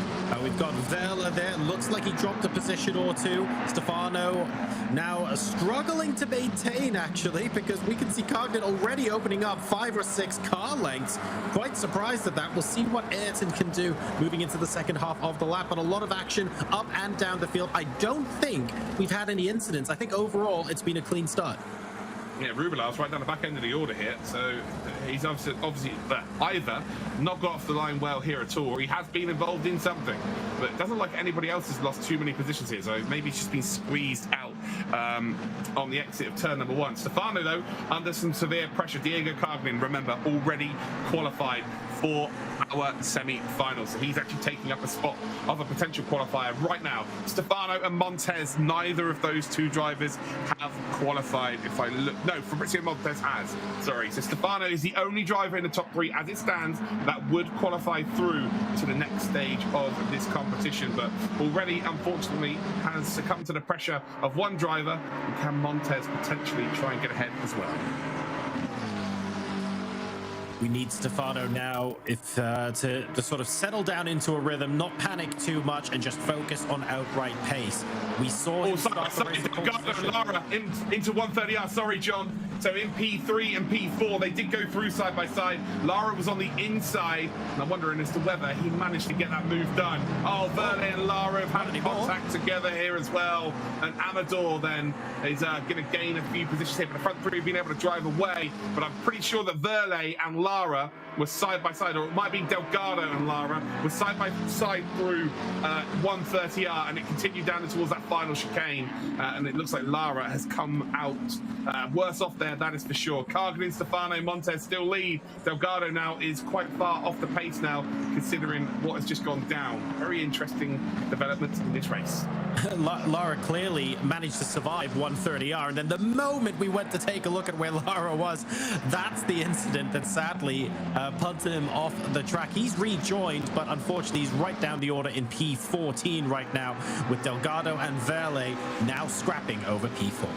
We've got Vela there, looks like he dropped a position or 2. Stefano now struggling to maintain, actually, because we can see Cognan already opening up 5 or 6 car lengths. Quite surprised at that. We'll see what Ayrton can do moving into the second half of the lap, but a lot of action up and down the field. I don't think we've had any incidents. I think overall it's been a clean start.
Yeah, Rubelar's right down the back end of the order here, so he's obviously either not got off the line well here at all, or he has been involved in something. But it doesn't look like anybody else has lost too many positions here, so maybe he's just been squeezed out on the exit of turn number 1. Stefano, though, under some severe pressure. Diego Carglin, remember, already qualified for our semi-final, so he's actually taking up a spot of a potential qualifier right now. Stefano and Montez, neither of those 2 drivers have qualified. If I look, no, Fabrizio Montez has, sorry. So Stefano is the only driver in the top 3 as it stands that would qualify through to the next stage of this competition, but already unfortunately has succumbed to the pressure of one driver. And can Montez potentially try and get ahead as well?
We need Stefano now to sort of settle down into a rhythm, not panic too much, and just focus on outright pace. We saw him start the race
Lara into 130R. Sorry, John. So in P3 and P4, they did go through side by side. Lara was on the inside, and I'm wondering as to whether he managed to get that move done. Oh, Verle and Lara have had contact together here as well, and Amador then is going to gain a few positions here, but the front 3 have been able to drive away. But I'm pretty sure that Verle and Lara were side by side, or it might be Delgado and Lara were side by side through 130R, and it continued down towards that final chicane, and it looks like Lara has come out worse off there, that is for sure. Carglin, Stefano, Montez still lead. Delgado now is quite far off the pace now, considering what has just gone down. Very interesting development in this race.
Lara clearly managed to survive 130R, and then the moment we went to take a look at where Lara was, that's the incident that sadly punted him off the track. He's rejoined, but unfortunately he's right down the order in P14 right now, with Delgado and Verle now scrapping over P4.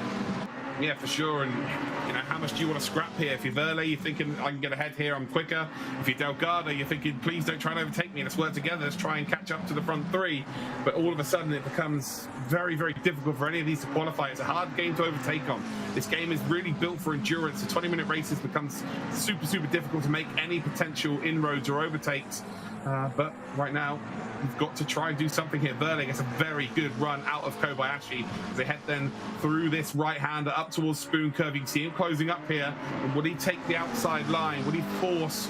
Yeah, for sure. And how much do you want to scrap here? If you're Verle, you're thinking I can get ahead here, I'm quicker. If you're Delgado, you're thinking please don't try and overtake me, let's work together, let's try and catch up to the front 3. But all of a sudden it becomes very, very difficult for any of these to qualify. It's a hard game to overtake on. This game is really built for endurance. The 20-minute races becomes super, super difficult to make any potential inroads or overtakes. But right now, we've got to try and do something here. Verle gets a very good run out of Kobayashi as they head then through this right-hander up towards Spoon Curve. You can see him closing up here. And would he take the outside line? Would he force,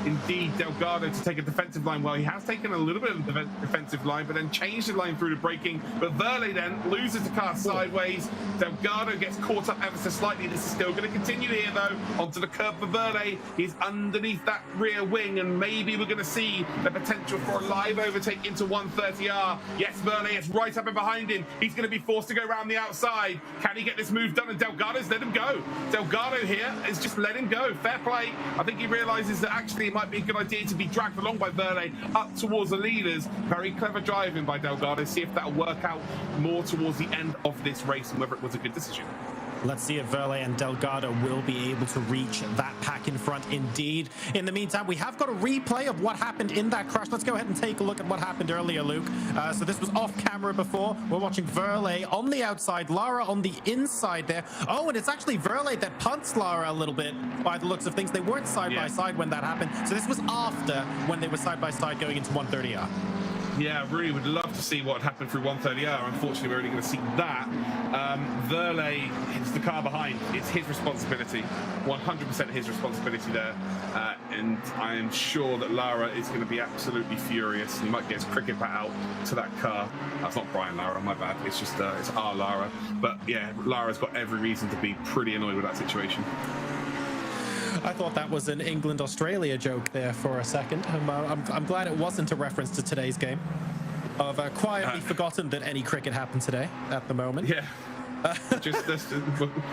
indeed, Delgado to take a defensive line? Well, he has taken a little bit of a defensive line, but then changed the line through to braking. But Verle then loses the car sideways. Delgado gets caught up ever so slightly. This is still going to continue here, though, onto the curb for Verle. He's underneath that rear wing, and maybe we're going to see the potential for a live overtake into 130R. Yes, Verlet is right up and behind him. He's going to be forced to go around the outside. Can he get this move done? And Delgado's let him go. Delgado here is just let him go. Fair play. I think he realizes that actually it might be a good idea to be dragged along by Verlet up towards the leaders. Very clever driving by Delgado. See if that'll work out more towards the end of this race and whether it was a good decision.
Let's see if Verlet and Delgado will be able to reach that pack in front indeed. In the meantime, we have got a replay of what happened in that crash. Let's go ahead and take a look at what happened earlier, Luke. So this was off camera before. We're watching Verlet on the outside, Lara on the inside there. Oh, and it's actually Verlet that punts Lara a little bit by the looks of things. They weren't side by side when that happened. So this was after when they were side by side going into 130R.
Yeah, really would love to see what happened through 130R. Unfortunately, we're only going to see that. Verlet hits the car behind. It's his responsibility, 100% his responsibility there. And I am sure that Lara is going to be absolutely furious. He might get his cricket bat out to that car. That's not Brian Lara, my bad. It's just it's our Lara. But yeah, Lara's got every reason to be pretty annoyed with that situation.
I thought that was an England-Australia joke there for a second. I'm glad it wasn't a reference to today's game. I've quietly forgotten that any cricket happened today at the moment.
Yeah.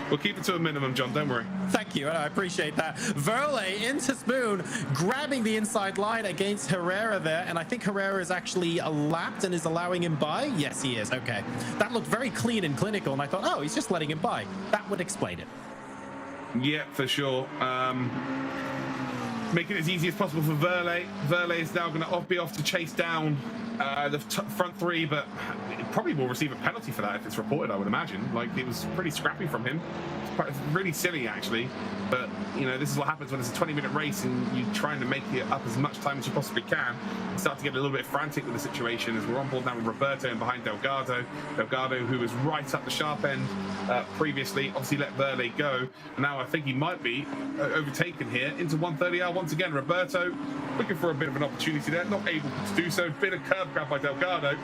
We'll keep it to a minimum, John. Don't worry.
Thank you. I appreciate that. Verlet into Spoon, grabbing the inside line against Herrera there. And I think Herrera is actually lapped and is allowing him by. Yes, he is. Okay. That looked very clean and clinical. And I thought, oh, he's just letting him by. That would explain it.
Yeah, for sure. Make it as easy as possible for Verlet. Verlet is now going to be off to chase down the front three, but it probably will receive a penalty for that if it's reported, I would imagine. Like, it was pretty scrappy from him. It's really silly, actually. But, you know, this is what happens when it's a 20-minute race and you're trying to make it up as much time as you possibly can. You start to get a little bit frantic with the situation as we're on board now with Roberto and behind Delgado. Delgado, who was right up the sharp end previously, obviously let Verlet go. And now I think he might be overtaken here into 130R once again. Roberto looking for a bit of an opportunity there, not able to do so. Bit of curb grab by Delgado.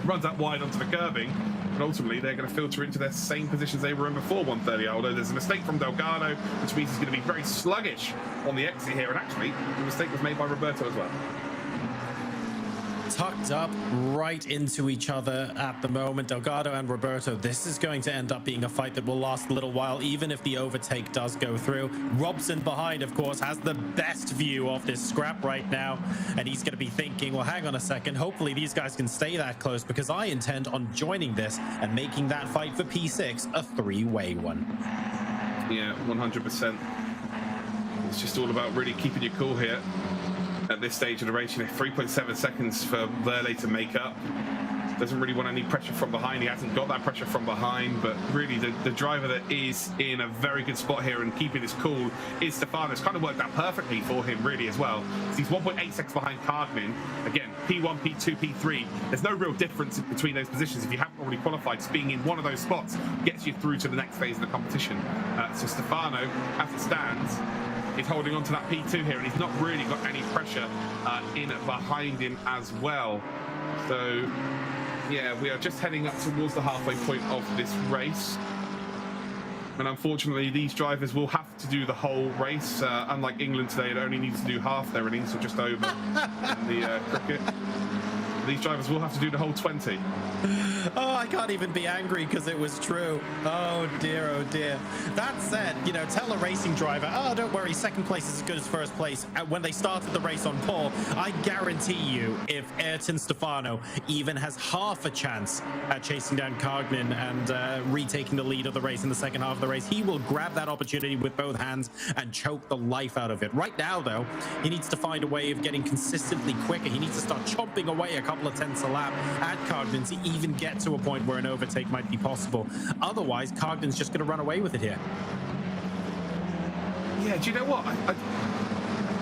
Runs out wide onto the curbing. And ultimately, they're going to filter into their same positions they were in before 130, although there's a mistake from Delgado, which means he's going to be very sluggish on the exit here. And actually, the mistake was made by Roberto as well.
Tucked up right into each other at the moment. Delgado and Roberto, this is going to end up being a fight that will last a little while, even if the overtake does go through. Robson behind, of course, has the best view of this scrap right now, and he's going to be thinking, well, hang on a second, hopefully these guys can stay that close, because I intend on joining this and making that fight for P6 a three-way one.
Yeah, 100%. It's just all about really keeping your cool here. At this stage of the race, 3.7 seconds for Verlet to make up. Doesn't really want any pressure from behind. He hasn't got that pressure from behind, but really the driver that is in a very good spot here and keeping his cool is Stefano. It's kind of worked out perfectly for him, really, as well. He's 1.8 seconds behind Cardman. Again, P1, P2, P3. There's no real difference between those positions. If you haven't already qualified, just being in one of those spots gets you through to the next phase of the competition. So Stefano, as it stands, is holding on to that P2 here, and he's not really got any pressure in behind him as well. So, yeah, we are just heading up towards the halfway point of this race. And unfortunately, these drivers will have to do the whole race. Unlike England today, it only needs to do half their innings, or just over in the cricket. These drivers will have to do the whole 20.
Oh, I can't even be angry because it was true. Oh dear, oh dear. That said, tell a racing driver, oh, don't worry, second place is as good as first place. When they started the race on pole, I guarantee you, if Ayrton Stefano even has half a chance at chasing down Cognan and retaking the lead of the race in the second half of the race, he will grab that opportunity with both hands and choke the life out of it. Right now, though, he needs to find a way of getting consistently quicker. He needs to start chomping away a couple of tenths a lap at Cognan to even get to a point where an overtake might be possible. Otherwise, Cogden's just going to run away with it here.
Yeah, do you know what?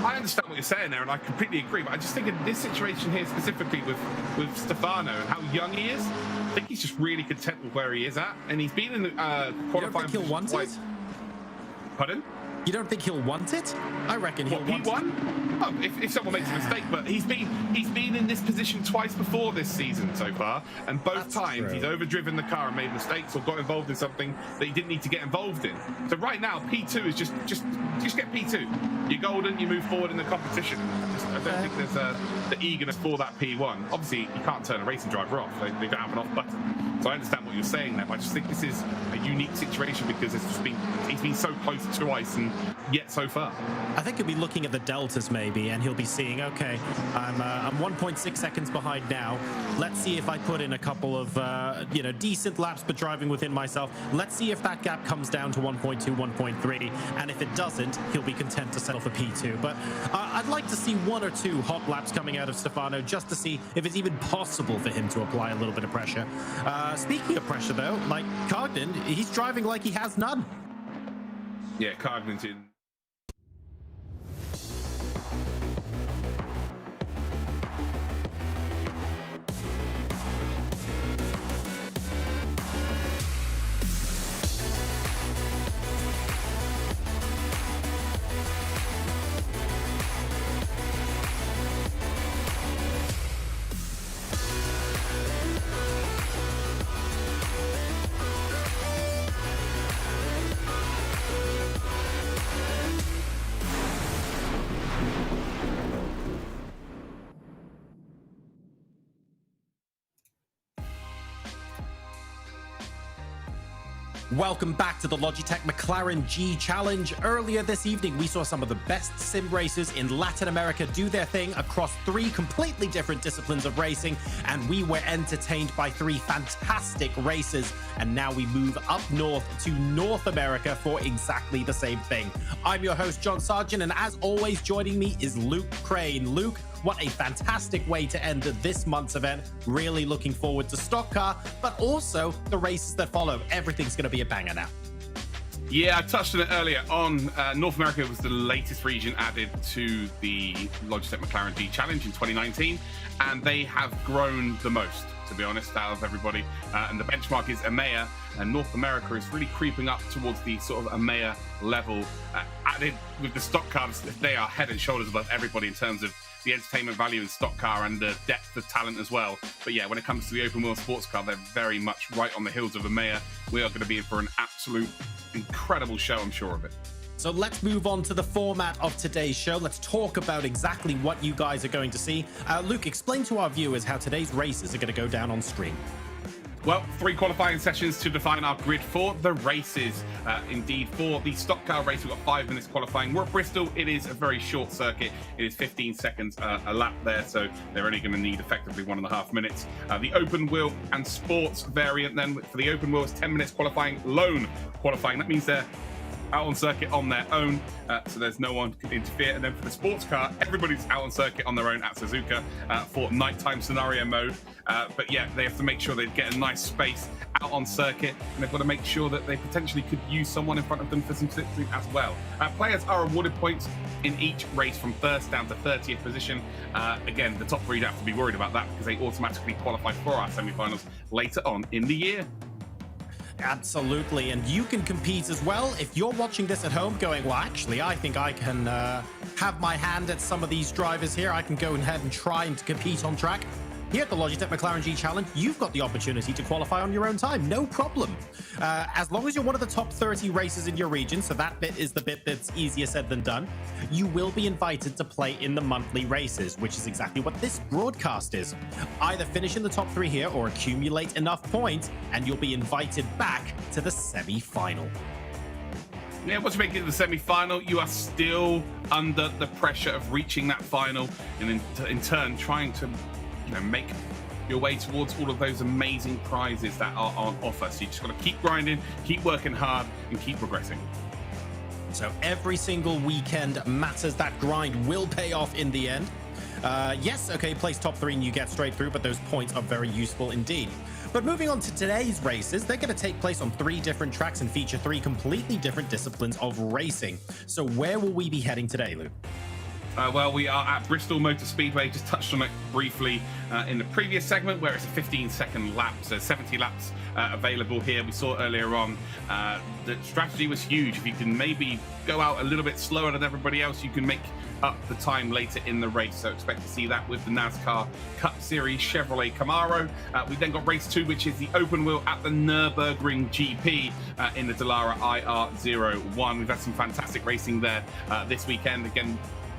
I understand what you're saying there, and I completely agree, but I just think in this situation here, specifically with Stefano and how young he is, I think he's just really content with where he is at, and he's been in the qualifying...
You don't think he'll want it?
Pardon?
You don't think he'll want it? I reckon he'll want
P1? Oh, if someone makes a mistake, but he's been in this position twice before this season so far, and both times he's overdriven the car and made mistakes or got involved in something that he didn't need to get involved in. So right now, P2 is just get P2. You're golden, you move forward in the competition. I don't think there's the eagerness for that P1. Obviously, you can't turn a racing driver off. They don't have an off button. So I understand what you're saying there, but I just think this is a unique situation because he's been so close twice and yet so far.
I think he'll be looking at the deltas maybe, and he'll be seeing, okay, I'm 1.6 seconds behind now. Let's see if I put in a couple of decent laps, but driving within myself. Let's see if that gap comes down to 1.2, 1.3, and if it doesn't, he'll be content to settle for P2. But I'd like to see 1 or 2 hot laps coming out of Stefano just to see if it's even possible for him to apply a little bit of pressure. Speaking of pressure, though, like Cogden, he's driving like he has none.
Yeah, Cogden's in.
Welcome back to the Logitech McLaren G Challenge. Earlier this evening, we saw some of the best sim racers in Latin America do their thing across 3 completely different disciplines of racing, and we were entertained by 3 fantastic races. And now we move up north to North America for exactly the same thing. I'm your host, John Sargent, and as always, joining me is Luke Crane. Luke, what a fantastic way to end this month's event. Really looking forward to Stock Car, but also the races that follow. Everything's going to be a banger now.
Yeah, I touched on it earlier on. North America was the latest region added to the Logitech McLaren G Challenge in 2019, and they have grown the most, to be honest, out of everybody. And the benchmark is EMEA, and North America is really creeping up towards the sort of EMEA level. Added with the stock cars, they are head and shoulders above everybody in terms of the entertainment value in stock car and the depth of talent as well. But yeah, when it comes to the open wheel sports car, they're very much right on the heels of EMEA. We are going to be in for an absolute incredible show, I'm sure of it.
So let's move on to the format of today's show. Let's talk about exactly what you guys are going to see. Luke, explain to our viewers how today's races are going to go down on screen.
Well, 3 qualifying sessions to define our grid for the races. Indeed, for the stock car race, we've got 5 minutes qualifying. We're at Bristol. It is a very short circuit. It is 15 seconds a lap there, so they're only going to need effectively 1.5 minutes. The open wheel and sports variant then, for the open wheel, is 10 minutes qualifying, lone qualifying. That means they're out on circuit on their own, so there's no one can interfere. And then for the sports car, everybody's out on circuit on their own at Suzuka for nighttime scenario mode. But yeah, they have to make sure they get a nice space out on circuit, and they've got to make sure that they potentially could use someone in front of them for some slipstream as well. Players are awarded points in each race from 1st down to 30th position. Again, the top 3 don't have to be worried about that because they automatically qualify for our semi-finals later on in the year.
Absolutely, and you can compete as well. If you're watching this at home going, well, actually, I think I can have my hand at some of these drivers here. I can go ahead and try and compete on track. Here at the Logitech McLaren G Challenge, you've got the opportunity to qualify on your own time, no problem. As long as you're one of the top 30 racers in your region, so that bit is the bit that's easier said than done, you will be invited to play in the monthly races, which is exactly what this broadcast is. Either finish in the top 3 here or accumulate enough points, and you'll be invited back to the semi-final.
Yeah, once you make it to the semi-final, you are still under the pressure of reaching that final, and in turn trying to make your way towards all of those amazing prizes that are on offer. So you just got to keep grinding, keep working hard, and keep progressing.
So every single weekend matters. That grind will pay off in the end. Yes, okay, place top 3 and you get straight through, but those points are very useful indeed. But moving on to today's races, they're going to take place on 3 different tracks and feature 3 completely different disciplines of racing. So where will we be heading today, Lou?
Well, we are at Bristol Motor Speedway. Just touched on it briefly in the previous segment, where it's a 15-second lap, so 70 laps available here. We saw earlier on the strategy was huge. If you can maybe go out a little bit slower than everybody else, you can make up the time later in the race. So expect to see that with the NASCAR Cup Series Chevrolet Camaro. We then got race 2, which is the open wheel at the Nürburgring GP in the Dallara IR01. We've had some fantastic racing there this weekend. Again,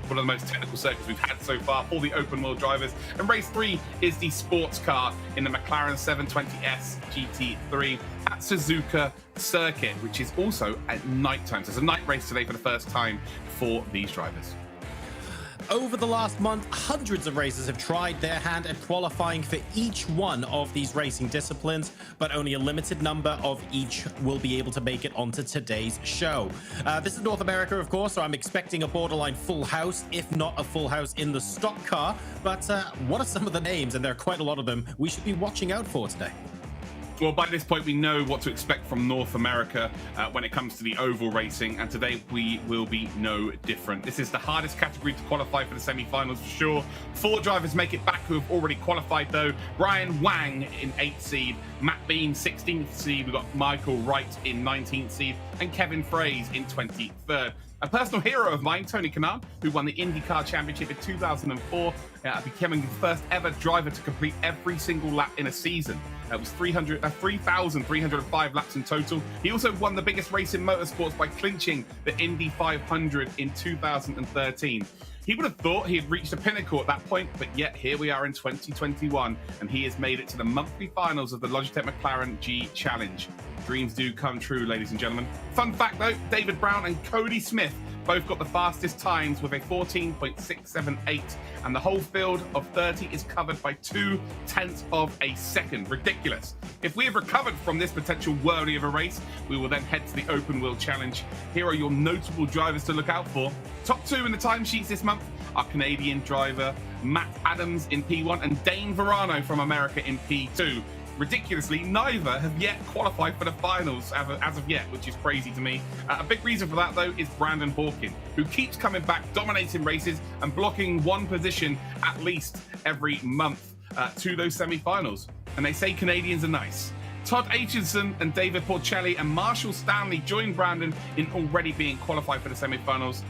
one of the most technical circuits we've had so far for the open wheel drivers. And race 3 is the sports car in the McLaren 720S GT3 at Suzuka Circuit, which is also at night time. So it's a night race today for the first time for these drivers.
Over the last month, hundreds of racers have tried their hand at qualifying for each one of these racing disciplines, but only a limited number of each will be able to make it onto today's show. This is North America, of course, so I'm expecting a borderline full house, if not a full house in the stock car. But what are some of the names, and there are quite a lot of them, we should be watching out for today?
Well, by this point, we know what to expect from North America when it comes to the oval racing, and today we will be no different. This is the hardest category to qualify for the semi-finals for sure. 4 drivers make it back who have already qualified, though. Brian Wang in 8th seed, Matt Bean 16th seed, we've got Michael Wright in 19th seed, and Kevin Fraze in 23rd. A personal hero of mine, Tony Kanaan, who won the IndyCar Championship in 2004, becoming the first ever driver to complete every single lap in a season. It was 3,305 laps in total. He also won the biggest race in motorsports by clinching the Indy 500 in 2013. He would have thought he had reached a pinnacle at that point, but yet here we are in 2021, and he has made it to the monthly finals of the Logitech McLaren G Challenge. Dreams do come true, ladies and gentlemen. Fun fact though, David Brown and Cody Smith both got the fastest times with a 14.678, and the whole field of 30 is covered by 0.2 of a second. Ridiculous. If we have recovered from this potential worldie of a race, we will then head to the Open Wheel Challenge. Here are your notable drivers to look out for. Top 2 in the timesheets this month are Canadian driver Matt Adams in P1 and Dane Verano from America in P2. Ridiculously, neither have yet qualified for the finals as of yet, which is crazy to me. A big reason for that, though, is Brandon Hawkin, who keeps coming back, dominating races and blocking one position at least every month to those semi-finals. And they say Canadians are nice. Todd Aitchison and David Porcelli and Marshall Stanley joined Brandon in already being qualified for the semi-finals.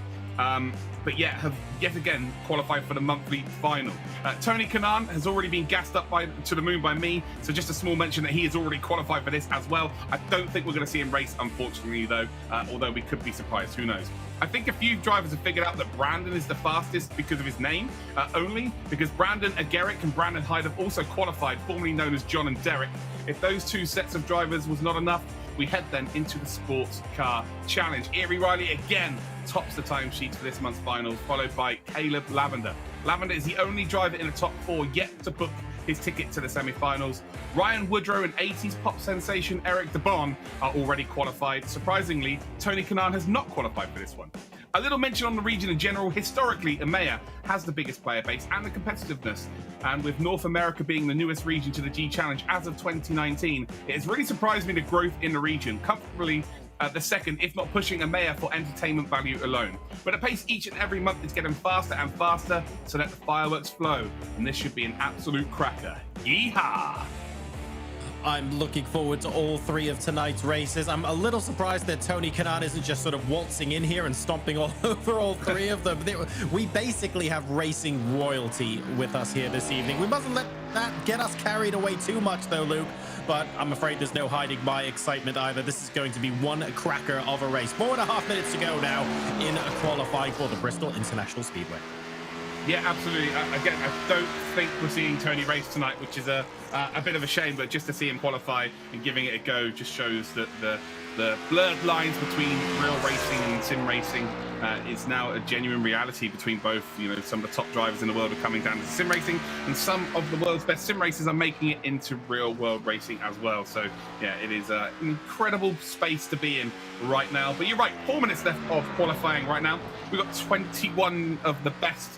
But yet have yet again qualified for the monthly final. Tony Kanaan has already been gassed up to the moon by me, so just a small mention that he has already qualified for this as well. I don't think we're going to see him race, unfortunately, though, although we could be surprised. Who knows? I think a few drivers have figured out that Brandon is the fastest because of his name, only because Brandon Ageric and Brandon Hyde have also qualified, formerly known as John and Derek. If those 2 sets of drivers was not enough, we head then into the Sports Car Challenge. Erie Riley again tops the timesheets for this month's finals, followed by Caleb Lavender. Lavender is the only driver in the top 4 yet to book his ticket to the semi-finals. Ryan Woodrow and 80s pop sensation Eric DeBon are already qualified. Surprisingly, Tony Kanaan has not qualified for this one. A little mention on the region in general. Historically, EMEA has the biggest player base and the competitiveness. And with North America being the newest region to the G Challenge as of 2019, it has really surprised me the growth in the region. Comfortably the second, if not pushing EMEA for entertainment value alone. But the pace each and every month is getting faster and faster, so let the fireworks flow. And this should be an absolute cracker. Yeehaw!
I'm looking forward to all 3 of tonight's races. I'm a little surprised that Tony Kanaan isn't just sort of waltzing in here and stomping all over all 3 of them. We basically have racing royalty with us here this evening. We mustn't let that get us carried away too much, though, Luke. But I'm afraid there's no hiding my excitement either. This is going to be one cracker of a race. 4.5 minutes to go now in qualifying for the Bristol International Speedway.
Yeah, absolutely. Again, I don't think we're seeing Tony race tonight, which is a bit of a shame, but just to see him qualify and giving it a go just shows that the blurred lines between real racing and sim racing is now a genuine reality between both. You know, some of the top drivers in the world are coming down to sim racing, and some of the world's best sim racers are making it into real world racing as well. So yeah, it is an incredible space to be in right now. But you're right, 4 minutes left of qualifying right now. We've got 21 of the best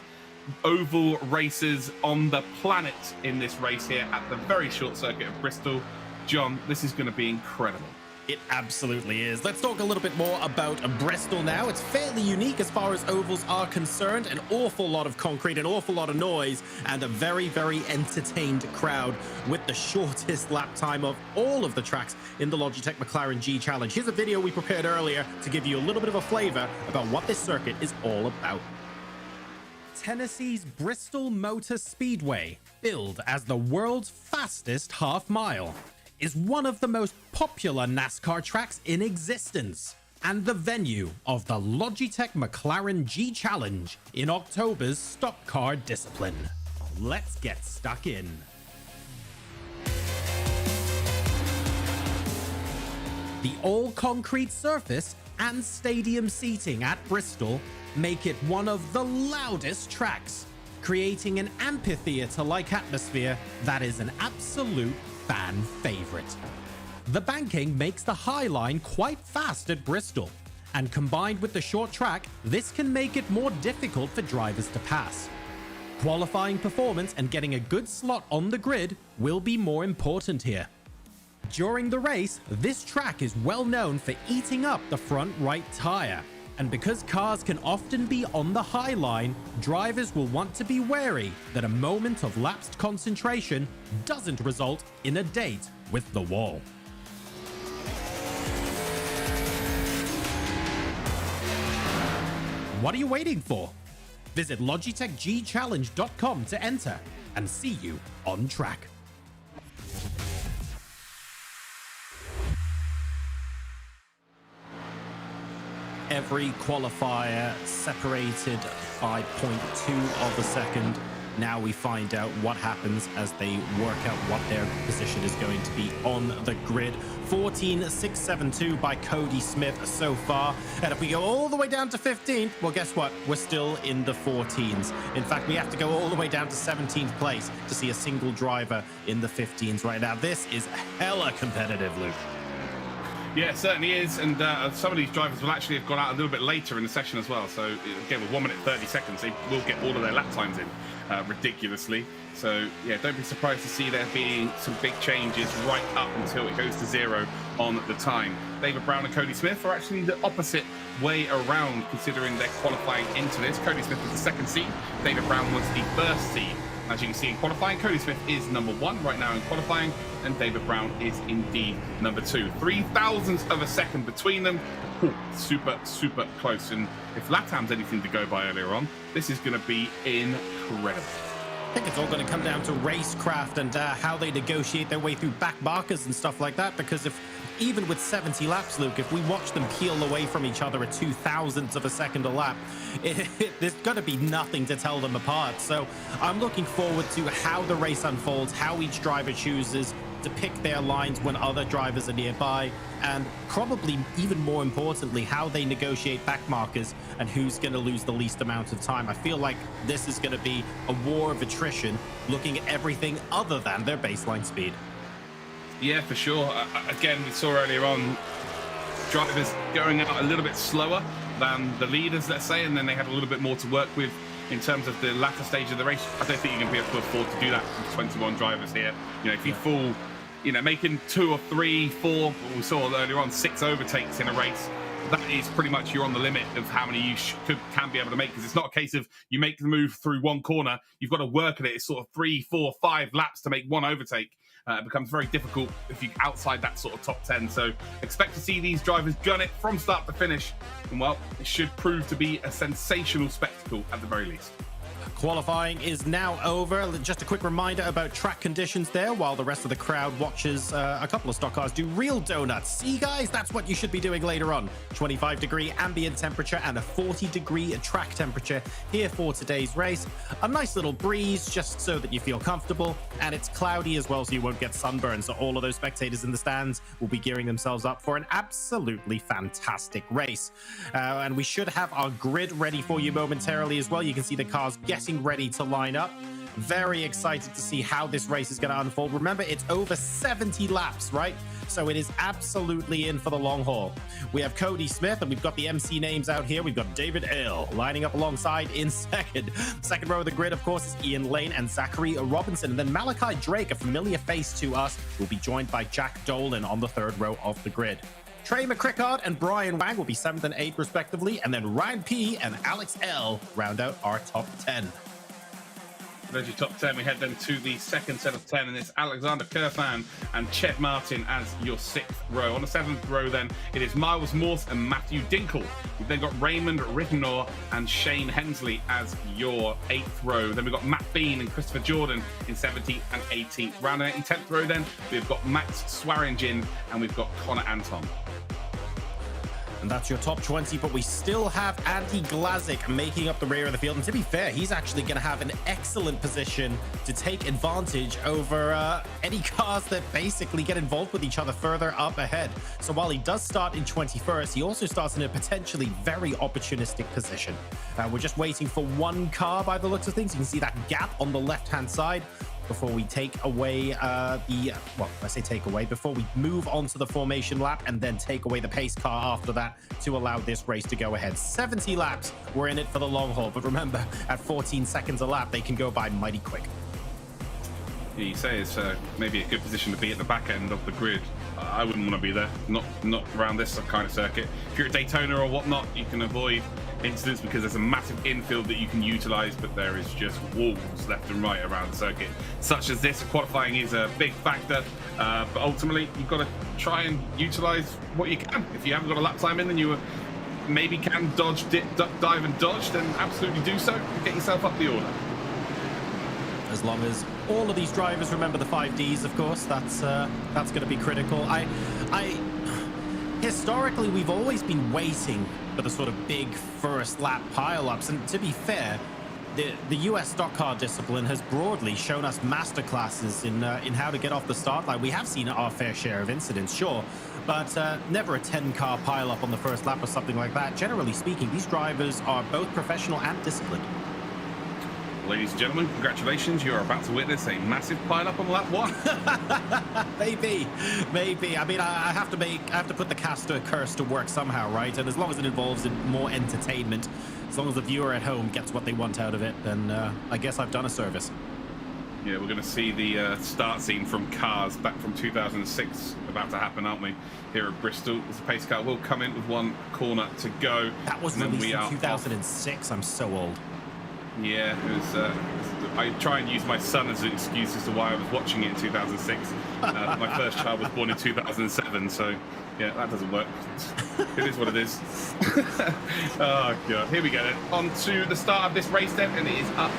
oval racers on the planet in this race here at the very short circuit of Bristol. John, this is going to be incredible.
It absolutely is. Let's talk a little bit more about Bristol now. It's fairly unique as far as ovals are concerned. An awful lot of concrete, an awful lot of noise, and a very, very entertained crowd with the shortest lap time of all of the tracks in the Logitech McLaren G Challenge. Here's a video we prepared earlier to give you a little bit of a flavor about what this circuit is all about. Tennessee's Bristol Motor Speedway, billed as the world's fastest half mile, is one of the most popular NASCAR tracks in existence and the venue of the Logitech McLaren G Challenge in October's stock car discipline. Let's get stuck in. The all-concrete surface and stadium seating at Bristol make it one of the loudest tracks, creating an amphitheater-like atmosphere that is an absolute fan favorite. The banking makes the high line quite fast at Bristol, and combined with the short track, this can make it more difficult for drivers to pass. Qualifying performance and getting a good slot on the grid will be more important here. During the race, this track is well known for eating up the front right tire, and because cars can often be on the high line, drivers will want to be wary that a moment of lapsed concentration doesn't result in a date with the wall. What are you waiting for? Visit LogitechGChallenge.com to enter and see you on track. Every qualifier separated by 0.2 of a second. Now we find out what happens as they work out what their position is going to be on the grid. 14.672 by Cody Smith so far. And if we go all the way down to 15th, well, guess what? We're still in the 14s. In fact, we have to go all the way down to 17th place to see a single driver in the 15s right now. This is hella competitive, Luke.
Yeah, it certainly is, and some of these drivers will actually have gone out a little bit later in the session as well. So again, with 1 minute 30 seconds, they will get all of their lap times in ridiculously. So yeah, don't be surprised to see there being some big changes right up until it goes to 0 on the time. David Brown and Cody Smith are actually the opposite way around, considering they're qualifying into this. Cody Smith was the second seed, David Brown was the first seed. As you can see in qualifying, Cody Smith is number 1 right now in qualifying, and David Brown is indeed number 2. 0.003 of a second between them. Super, super close. And if LATAM's anything to go by earlier on, this is going to be incredible.
I think it's all going to come down to racecraft and how they negotiate their way through back markers and stuff like that, because if even with 70 laps, Luke, if we watch them peel away from each other at 0.002 of a second a lap, there's going to be nothing to tell them apart. So I'm looking forward to how the race unfolds, how each driver chooses to pick their lines when other drivers are nearby, and probably even more importantly, how they negotiate back markers and who's going to lose the least amount of time. I feel like this is going to be a war of attrition, looking at everything other than their baseline speed.
Yeah, for sure. Again, we saw earlier on drivers going out a little bit slower than the leaders, let's say, and then they had a little bit more to work with in terms of the latter stage of the race. I don't think you're going to be able to afford to do that with 21 drivers here. You know, if you fall, you know, making 2 or 3, 4, what we saw earlier on, 6 overtakes in a race, that is pretty much you're on the limit of how many you can be able to make, because it's not a case of you make the move through one corner. You've got to work at it. It's sort of 3, 4, 5 laps to make one overtake. It becomes very difficult if you're outside that sort of top 10. So expect to see these drivers gun it from start to finish. And well, it should prove to be a sensational spectacle at the very least.
Qualifying is now over. Just a quick reminder about track conditions there while the rest of the crowd watches a couple of stock cars do real donuts. See, guys, that's what you should be doing later on. 25-degree ambient temperature and a 40-degree track temperature here for today's race. A nice little breeze just so that you feel comfortable, and it's cloudy as well so you won't get sunburned. So all of those spectators in the stands will be gearing themselves up for an absolutely fantastic race. And we should have our grid ready for you momentarily as well. You can see the cars getting getting ready to line up. Very excited to see how this race is going to unfold. Remember, it's over 70 laps, right? So it is absolutely in for the long haul. We have Cody Smith, and we've got the MC names out here. We've got David L lining up alongside in second. Second row of the grid, of course, is Ian Lane and Zachary Robinson. And then Malachi Drake, a familiar face to us, will be joined by Jack Dolan on the third row of the grid. Trey McCrickard and Brian Wang will be 7th and 8th, respectively. And then Ryan P and Alex L round out our top 10.
There's your top 10. We head then to the second set of 10, and it's Alexander Kerfan and Ched Martin as your 6th row. On the 7th row, then, it is Miles Morse and Matthew Dinkle. We've then got Raymond Rittenor and Shane Hensley as your 8th row. Then we've got Matt Bean and Christopher Jordan in 17th and 18th. Rounding out in 10th row, then, we've got Max Swaringen and we've got Connor Anton.
And that's your top 20, but we still have Andy Glazik making up the rear of the field. And to be fair, he's actually going to have an excellent position to take advantage over any cars that basically get involved with each other further up ahead. So while he does start in 21st, he also starts in a potentially very opportunistic position. We're just waiting for one car by the looks of things. You can see that gap on the left-hand side before we take away before we move on to the formation lap and then take away the pace car after that to allow this race to go ahead. 70 laps, we're in it for the long haul, but remember, at 14 seconds a lap, they can go by mighty quick.
Yeah, you say it's maybe a good position to be at the back end of the grid. I wouldn't want to be there, not around this kind of circuit. If you're at Daytona or whatnot, you can avoid incidents because there's a massive infield that you can utilize, but there is just walls left and right around the circuit. Such as this, qualifying is a big factor, but ultimately you've got to try and utilize what you can. If you haven't got a lap time in, then you maybe can dodge, dive and dodge, then absolutely do so and get yourself up the order.
As long as all of these drivers remember the 5Ds, of course, that's going to be critical. Historically, we've always been waiting for the sort of big first lap pile-ups, and to be fair, the US stock car discipline has broadly shown us masterclasses in how to get off the start line. We have seen our fair share of incidents, sure, but never a 10-car pile-up on the first lap or something like that. Generally speaking, these drivers are both professional and disciplined.
Ladies and gentlemen, congratulations. You're about to witness a massive pile-up on lap 1.
Maybe. I mean, I have to put the caster curse to work somehow, right? And as long as it involves more entertainment, as long as the viewer at home gets what they want out of it, then I guess I've done a service.
Yeah, we're going to see the start scene from Cars back from 2006 about to happen, aren't we? Here at Bristol, the pace car will come in with one corner to go.
That was released in 2006. I'm so old.
Yeah, it was. I try and use my son as an excuse as to why I was watching it in 2006. My first child was born in 2007, so yeah, that doesn't work. It is what it is. Oh god, here we go. On to the start of this race then, and it is up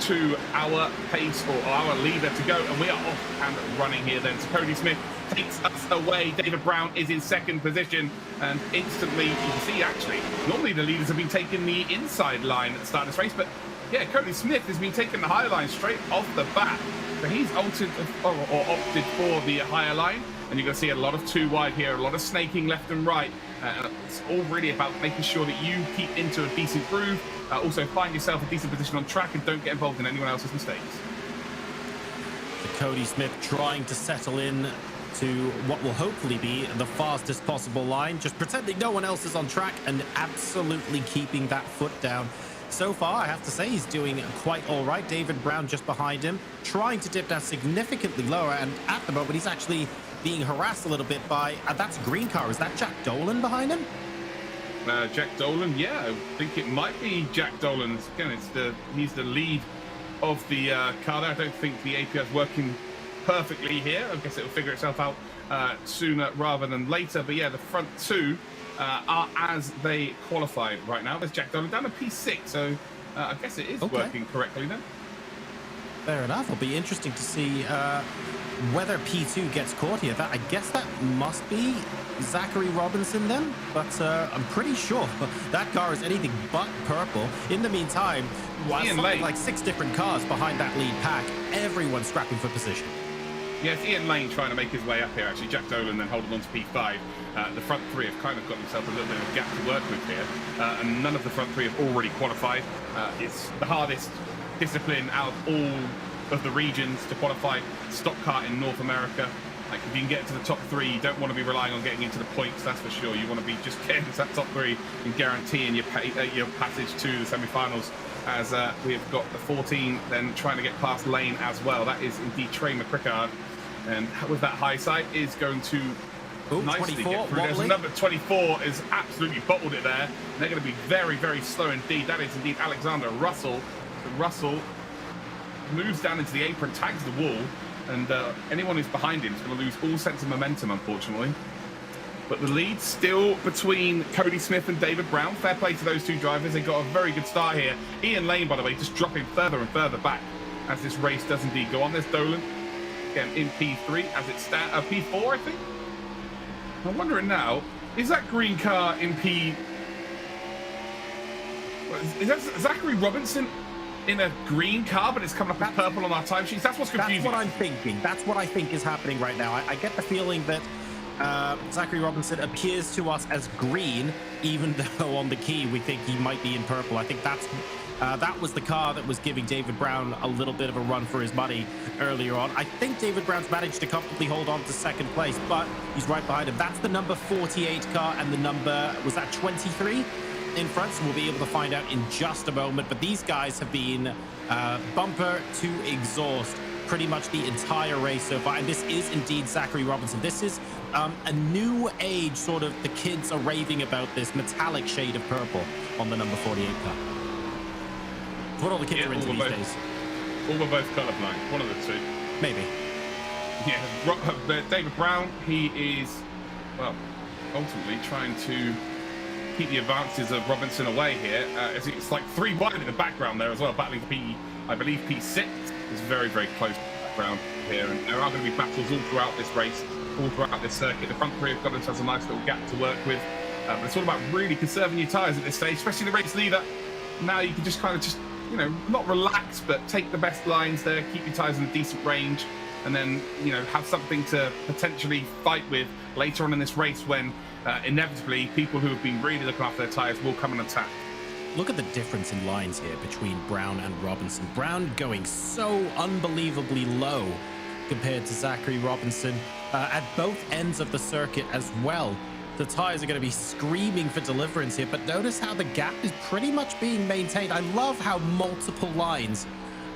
to our pace or our leader to go, and we are off and running here then. So Cody Smith takes us away. David Brown is in second position, and instantly you can see actually normally the leaders have been taking the inside line at the start of this race, but yeah, Cody Smith has been taking the higher line straight off the bat. So he's opted for the higher line, and you're going to see a lot of too wide here, a lot of snaking left and right. It's all really about making sure that you keep into a decent groove, also find yourself a decent position on track, and don't get involved in anyone else's mistakes.
Cody Smith trying to settle in to what will hopefully be the fastest possible line, just pretending no one else is on track and absolutely keeping that foot down. So far, I have to say, he's doing quite all right. David Brown just behind him, trying to dip down significantly lower, and at the moment, he's actually being harassed a little bit by, that's a green car. Is that Jack Dolan behind him?
Jack Dolan, yeah, I think it might be Jack Dolan. Again, he's the lead of the car there. I don't think the API is working perfectly here. I guess it will figure itself out sooner rather than later. But yeah, the front two are as they qualified right now. There's Jack Dolan down to P6, so I guess it is working correctly then.
Fair enough. It'll be interesting to see whether P2 gets caught here. I guess that must be Zachary Robinson then, but I'm pretty sure that car is anything but purple. In the meantime, something like 6 different cars behind that lead pack, everyone's scrapping for position.
Yeah, it's Ian Lane trying to make his way up here, actually. Jack Dolan then holding on to P5. The front three have kind of got themselves a little bit of a gap to work with here. And none of the front three have already qualified. It's the hardest discipline out of all of the regions to qualify stock car in North America. Like, if you can get to the top 3, you don't want to be relying on getting into the points, that's for sure. You want to be just getting to that top 3 and guaranteeing your passage to the semi-finals, as we have got the 14 then trying to get past Lane as well. That is indeed Trey McCrickard, and with that high side is going to nicely get through. There's number 24 is absolutely bottled it there. And they're going to be very, very slow indeed. That is indeed Alexander Russell. So Russell moves down into the apron, tags the wall, and anyone who's behind him is going to lose all sense of momentum, unfortunately. But the lead still between Cody Smith and David Brown. Fair play to those two drivers. They got a very good start here. Ian Lane, by the way, just dropping further and further back as this race does indeed go on. There's Dolan again in P3 as it stands. P4, I think. I'm wondering now, is that green car in P? Is that Zachary Robinson in a green car, but it's coming up as purple on our timesheets? That's what's confusing.
That's what I'm thinking. That's what I think is happening right now. I get the feeling that Zachary Robinson appears to us as green, even though on the key we think he might be in purple. I think that's that was the car that was giving David Brown a little bit of a run for his money earlier on. I think David Brown's managed to comfortably hold on to second place, but he's right behind him. That's the number 48 car, and the number, was that 23 in front? So we'll be able to find out in just a moment. But these guys have been bumper to exhaust pretty much the entire race so far, and this is indeed Zachary Robinson. This is a new age sort of, the kids are raving about this metallic shade of purple on the number 48 car. What all the kids are into these days.
All were both colorblind, one of the two.
Maybe.
Yeah, David Brown, he is, well, ultimately trying to keep the advances of Robinson away here. It's like 3 wide in the background there as well, battling I believe P6 is very, very close to the background here, and there are going to be battles all throughout this race, all throughout this circuit. The front 3 have got themselves a nice little gap to work with, but it's all about really conserving your tyres at this stage, especially the race leader. Now you can just kind of you know, not relax, but take the best lines there, keep your tyres in a decent range, and then, you know, have something to potentially fight with later on in this race when inevitably people who have been really looking after their tyres will come and attack.
Look at the difference in lines here between Brown and Robinson. Brown going so unbelievably low compared to Zachary Robinson at both ends of the circuit as well. The tires are going to be screaming for deliverance here, but notice how the gap is pretty much being maintained. I love how multiple lines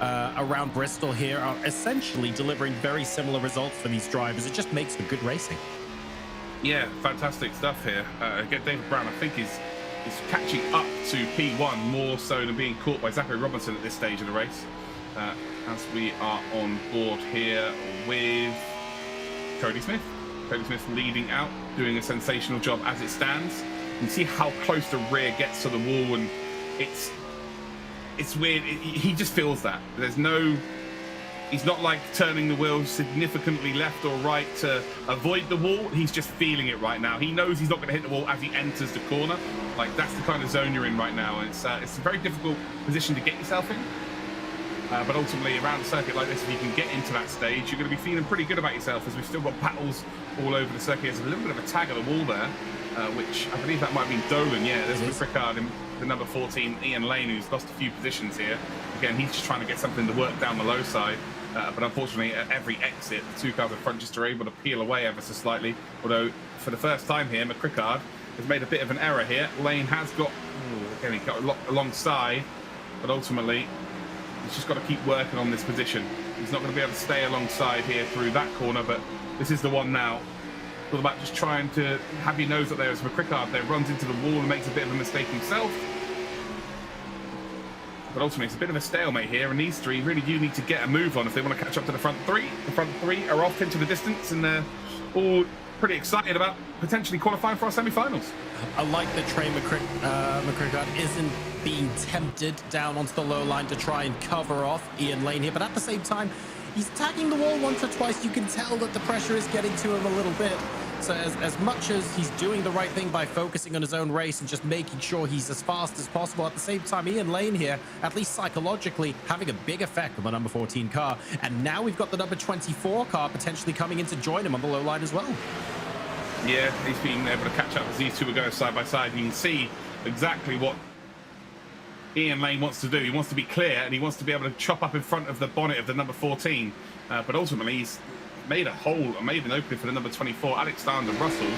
around Bristol here are essentially delivering very similar results for these drivers. It just makes for good racing.
Yeah, fantastic stuff here. Again, David Brown, I think, is catching up to P1 more so than being caught by Zachary Robinson at this stage of the race. As we are on board here with Cody Smith. Cody Smith leading out, doing a sensational job as it stands. You can see how close the rear gets to the wall, and it's weird. He just feels that. He's not like turning the wheel significantly left or right to avoid the wall. He's just feeling it right now. He knows he's not going to hit the wall as he enters the corner. Like, that's the kind of zone you're in right now. And it's a very difficult position to get yourself in. But ultimately, around a circuit like this, if you can get into that stage, you're going to be feeling pretty good about yourself, as we've still got battles all over the circuit. There's a little bit of a tag of the wall there, which I believe that might be Dolan. Yeah, there's McCrickard in the number 14, Ian Lane, who's lost a few positions here. Again, he's just trying to get something to work down the low side. But unfortunately, at every exit, the 2 cars in front just are able to peel away ever so slightly. Although, for the first time here, McCrickard has made a bit of an error here. Lane has got, again, he got alongside, but ultimately, he's just got to keep working on this position. He's not going to be able to stay alongside here through that corner, but this is the one now. It's all about just trying to have your nose up there as McCrickard there runs into the wall and makes a bit of a mistake himself. But ultimately, it's a bit of a stalemate here, and these 3 really do need to get a move on if they want to catch up to the front 3. The front 3 are off into the distance, and they're all pretty excited about potentially qualifying for our semi-finals.
I like that Trey McCrickard isn't being tempted down onto the low line to try and cover off Ian Lane here, but at the same time, he's tagging the wall once or twice. You can tell that the pressure is getting to him a little bit. So as much as he's doing the right thing by focusing on his own race and just making sure he's as fast as possible, at the same time, Ian Lane here, at least psychologically, having a big effect on the number 14 car. And now we've got the number 24 car potentially coming in to join him on the low line as well.
Yeah, he's been able to catch up as these 2 are going side by side. And you can see exactly what Ian Lane wants to do. He wants to be clear, and he wants to be able to chop up in front of the bonnet of the number 14. But ultimately, he's made an opening for the number 24. Alexander Russell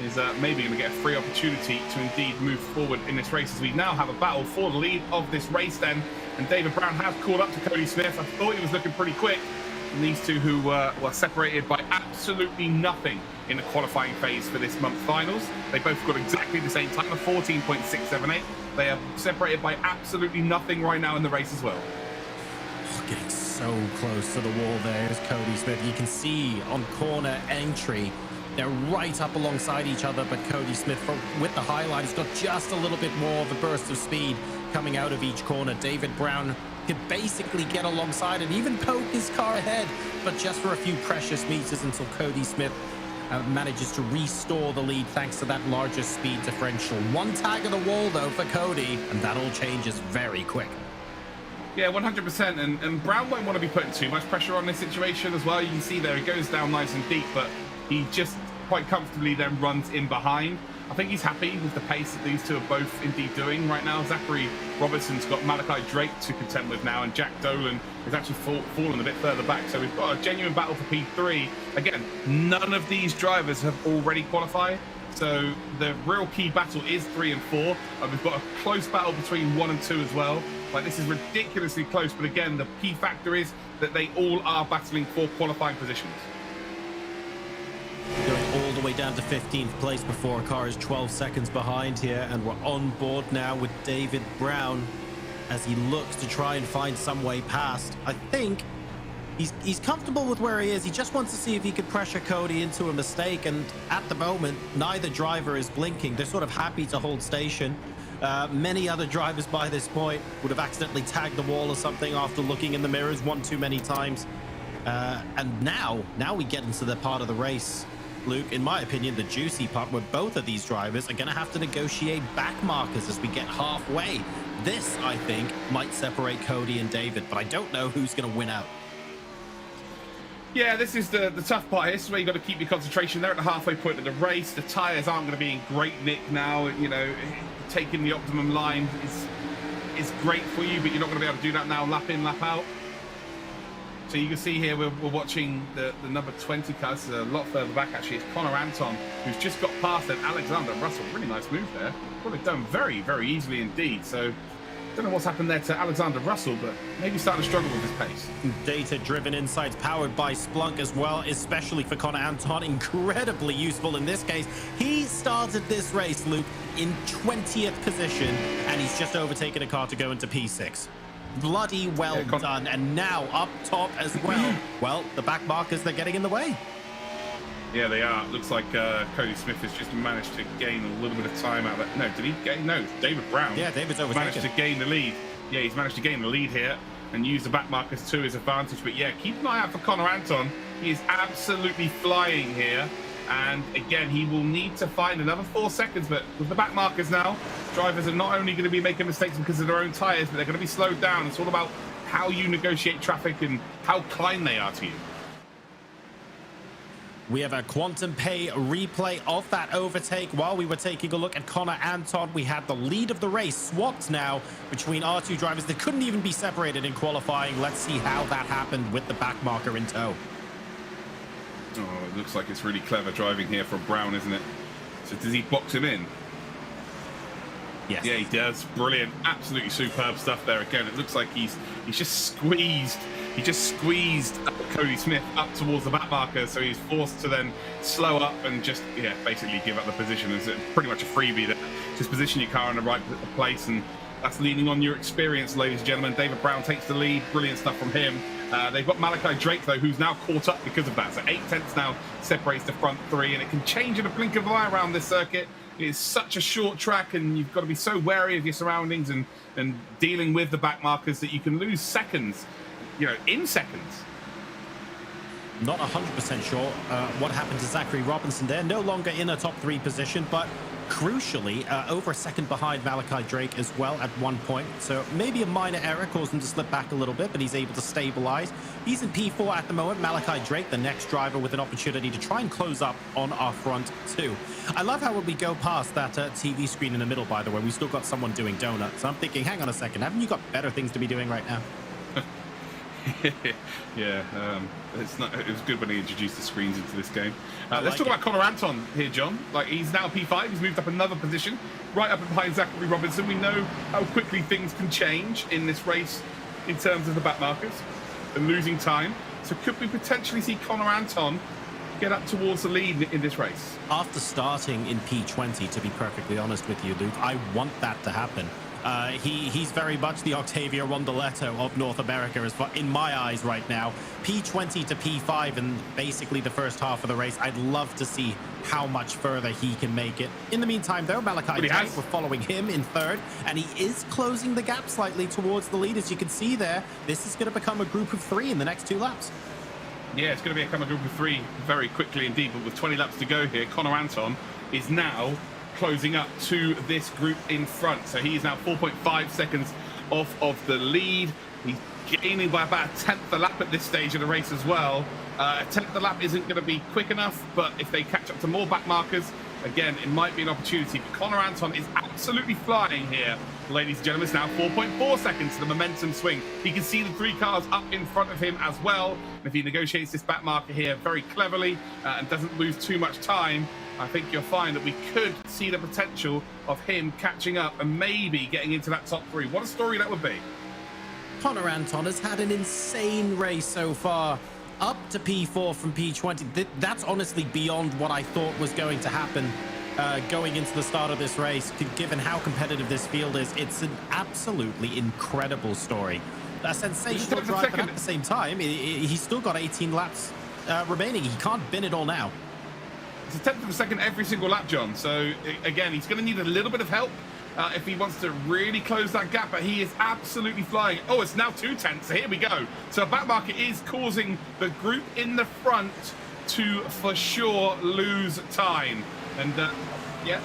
is maybe going to get a free opportunity to indeed move forward in this race, as we now have a battle for the lead of this race then. And David Brown has caught up to Cody Smith. I thought he was looking pretty quick. And these two who were separated by absolutely nothing in the qualifying phase for this month's finals. They both got exactly the same time of 14.678. They are separated by absolutely nothing right now in the race as well.
Oh, getting so close to the wall there is Cody Smith. You can see on corner entry, they're right up alongside each other, but Cody Smith, with the highlight, has got just a little bit more of a burst of speed coming out of each corner. David Brown could basically get alongside and even poke his car ahead, but just for a few precious meters until Cody Smith manages to restore the lead thanks to that larger speed differential. One tag of the wall, though, for Cody, and that all changes very quick.
Yeah, 100%, and Brown won't want to be putting too much pressure on this situation as well. You can see there, he goes down nice and deep, but he just quite comfortably then runs in behind. I think he's happy with the pace that these two are both indeed doing right now. Zachary Robertson's got Malachi Drake to contend with now, and Jack Dolan has actually fallen a bit further back. So we've got a genuine battle for P3. Again, none of these drivers have already qualified. So the real key battle is 3 and 4. We've got a close battle between 1 and 2 as well. Like, this is ridiculously close. But again, the key factor is that they all are battling for qualifying positions.
Going all the way down to 15th place before a car is 12 seconds behind here, and we're on board now with David Brown as he looks to try and find some way past. I think he's comfortable with where he is. He just wants to see if he could pressure Cody into a mistake, and at the moment neither driver is blinking. They're sort of happy to hold station. Many other drivers by this point would have accidentally tagged the wall or something after looking in the mirrors one too many times. And now we get into the part of the race, Luke, in my opinion, the juicy part, where both of these drivers are going to have to negotiate back markers as we get halfway. This, I think, might separate Cody and David, but I don't know who's going to win out.
Yeah, this is the tough part. This is where you've got to keep your concentration. They're at the halfway point of the race. The tyres aren't going to be in great nick now. You know, taking the optimum line is great for you, but you're not going to be able to do that now, lap in, lap out. So you can see here we're watching the number 20 car. This is a lot further back, actually. It's Connor Anton, who's just got past an Alexander Russell. Really nice move there. Well, they've done very, very easily indeed. So don't know what's happened there to Alexander Russell, but maybe starting to struggle with his pace.
Data-driven insights powered by Splunk as well, especially for Connor Anton. Incredibly useful in this case. He started this race, Luke, in 20th position, and he's just overtaken a car to go into P6. Bloody well done. And now up top as well. Well, the back markers, they're getting in the way.
Yeah, they are. Looks like Cody Smith has just managed to gain a little bit of time out of that. No, did he gain? No, David Brown.
Yeah, David's overtaken.
Managed to gain the lead. Yeah, he's managed to gain the lead here and use the back markers to his advantage. But yeah, keep an eye out for Connor Anton. He is absolutely flying here. And again, he will need to find another 4 seconds. But with the back markers now, drivers are not only going to be making mistakes because of their own tyres, but they're going to be slowed down. It's all about how you negotiate traffic and how kind they are to you.
We have a Quantum Pay replay of that overtake. While we were taking a look at Connor Anton, we had the lead of the race swapped now between our two drivers. They couldn't even be separated in qualifying. Let's see how that happened with the back marker in tow.
Oh, it looks like it's really clever driving here from Brown, isn't it? So does he box him in?
Yes.
Yeah, he does. Brilliant. Absolutely superb stuff there. Again, it looks like he's just squeezed. He just squeezed Cody Smith up towards the back marker, so he's forced to then slow up and just, yeah, basically give up the position. It's pretty much a freebie that just position your car in the right place, and that's leaning on your experience, ladies and gentlemen. David Brown takes the lead. Brilliant stuff from him. They've got Malachi Drake, though, who's now caught up because of that. So 8 tenths now separates the front three, and it can change in a blink of an eye around this circuit. It's such a short track, and you've got to be so wary of your surroundings and dealing with the back markers that you can lose seconds, you know, in seconds.
Not 100% sure what happened to Zachary Robinson there. No longer in a top 3 position, but crucially, over a second behind Malachi Drake as well at one point. So maybe a minor error caused him to slip back a little bit, but he's able to stabilize. He's in P4 at the moment. Malachi Drake, the next driver, with an opportunity to try and close up on our front two. I love how when we go past that TV screen in the middle, by the way, we still got someone doing donuts. I'm thinking, hang on a second, haven't you got better things to be doing right now?
Yeah, it was good when he introduced the screens into this game. Let's
like
talk about Connor Anton here, John. Like, he's now P5. He's moved up another position, right up behind Zachary Robinson. We know how quickly things can change in this race in terms of the back markers and losing time. So could we potentially see Connor Anton get up towards the lead in this race?
After starting in P20, to be perfectly honest with you, Luke, I want that to happen. He's very much the Octavio Rondoletto of North America, as far, in my eyes right now. P20 to P5 in basically the first half of the race. I'd love to see how much further he can make it. In the meantime, though, Malachi Drake, we're following him in third, and he is closing the gap slightly towards the lead. As you can see there, this is going to become a group of 3 in the next 2 laps.
Yeah, it's going to become a group of 3 very quickly indeed, but with 20 laps to go here, Connor Anton is now closing up to this group in front. So he is now 4.5 seconds off of the lead. He's gaining by about a tenth a lap at this stage of the race as well. A tenth a lap isn't going to be quick enough, but if they catch up to more back markers, again, it might be an opportunity. But Connor Anton is absolutely flying here, ladies and gentlemen. It's now 4.4 seconds to the momentum swing. He can see the 3 cars up in front of him as well. And if he negotiates this back marker here very cleverly and doesn't lose too much time, I think you'll find that we could see the potential of him catching up and maybe getting into that top 3. What a story that would be.
Connor Anton has had an insane race so far, up to P4 from P20. That's honestly beyond what I thought was going to happen going into the start of this race. Given how competitive this field is, it's an absolutely incredible story. A sensational drive, but at the same time, he's still got 18 laps remaining. He can't bin it all now.
It's a tenth of a second every single lap, John. So, again, he's going to need a little bit of help if he wants to really close that gap, but he is absolutely flying. Oh, it's now 2 tenths, so here we go. So a back marker is causing the group in the front to, for sure, lose time. And, yeah,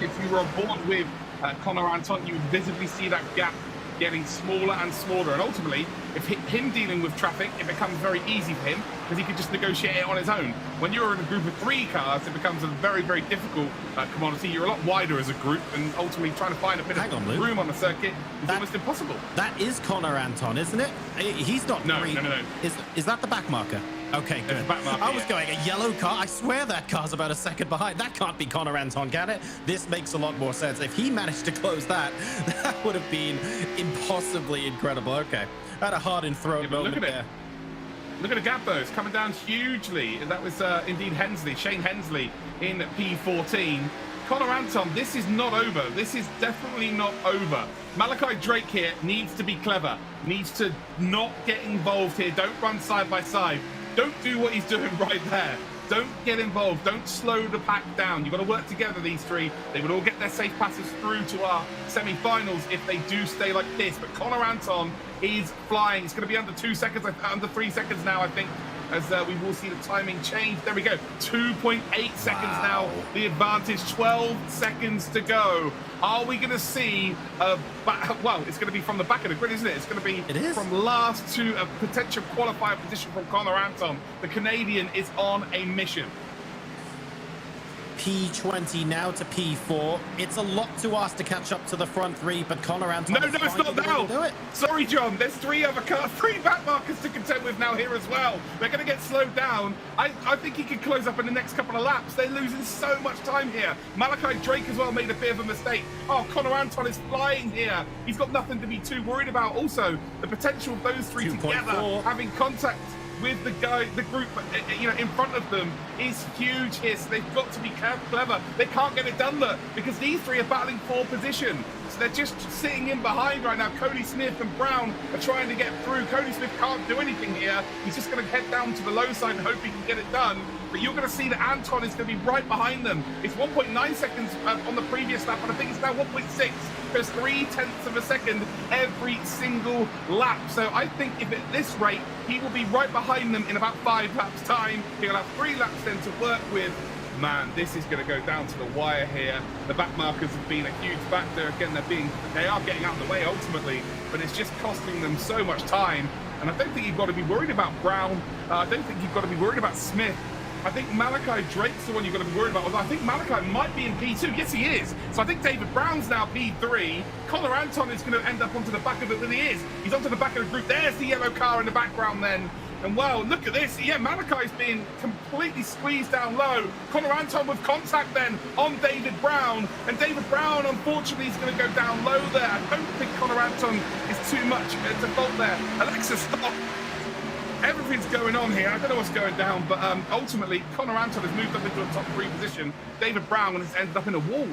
if you were on board with Connor Anton, you would visibly see that gap getting smaller and smaller, and ultimately, if him dealing with traffic, it becomes very easy for him because he could just negotiate it on his own. When you're in a group of 3 cars, it becomes a very, very difficult commodity. You're a lot wider as a group, and ultimately trying to find a bit of room on the circuit is almost impossible.
That is Connor Anton, isn't it? He's not green. No. Is that the back marker? Okay, good. I was going a yellow car. I swear that car's about a second behind. That can't be Connor Anton, can it? This makes a lot more sense. If he managed to close that, that would have been impossibly incredible. Okay, I had a hard and thrown moment there.
Look at the gap, though. It's coming down hugely. And that was indeed Hensley, Shane Hensley in P14. Connor Anton, this is not over. This is definitely not over. Malachi Drake here needs to be clever, needs to not get involved here. Don't run side by side. Don't do what he's doing right there. Don't get involved. Don't slow the pack down. You've got to work together, these 3. They would all get their safe passes through to our semi-finals if they do stay like this. But Connor Anton is flying. It's going to be under 2 seconds, under 3 seconds now, I think, as we will see the timing change. There we go. 2.8 seconds now. The advantage. 12 seconds to go. Are we going to see well, it's going to be from the back of the grid, isn't it? It's going to be from last to a potential qualifier position from Connor Anton. The Canadian is on a mission.
P20 now to P4. It's a lot to ask to catch up to the front 3, but Connor Anton...
No, it's not now. Sorry, John. There's 3 other cars, 3 back markers to contend with now here as well. They're going to get slowed down. I think he could close up in the next couple of laps. They're losing so much time here. Malachi Drake as well made a bit of a mistake. Oh, Connor Anton is flying here. He's got nothing to be too worried about. Also, the potential of those 3 together having contact with the group, in front of them is huge here. So they've got to be clever. They can't get it done, look, because these 3 are battling for position. So they're just sitting in behind right now. Cody Smith and Brown are trying to get through. Cody Smith can't do anything here. He's just going to head down to the low side and hope he can get it done. But you're going to see that Anton is going to be right behind them. It's 1.9 seconds on the previous lap, and I think it's now 1.6. There's 0.3 of a second every single lap. So I think if at this rate, he will be right behind them in about 5 laps time. He'll have 3 laps then to work with. man, this is going to go down to the wire here. The back markers have been a huge factor. Again, they are getting out of the way ultimately, but it's just costing them so much time. And I don't think you've got to be worried about Brown. I don't think you've got to be worried about Smith. I think Malachi Drake's the one you've got to be worried about. Although I think Malachi might be in P2. Yes, he is. So I think David Brown's now P3. Connor Anton is going to end up onto the back of it. Well, he is. He's onto the back of the group. There's the yellow car in the background then. And well, look at this. Yeah, Malachi's being completely squeezed down low. Connor Anton with contact then on David Brown. And David Brown, unfortunately, is going to go down low there. I don't think Connor Anton is too much to fault there. Alexa, stop. Everything's going on here. I don't know what's going down, but ultimately, Connor Anton has moved up into a top 3 position. David Brown has ended up in a wall.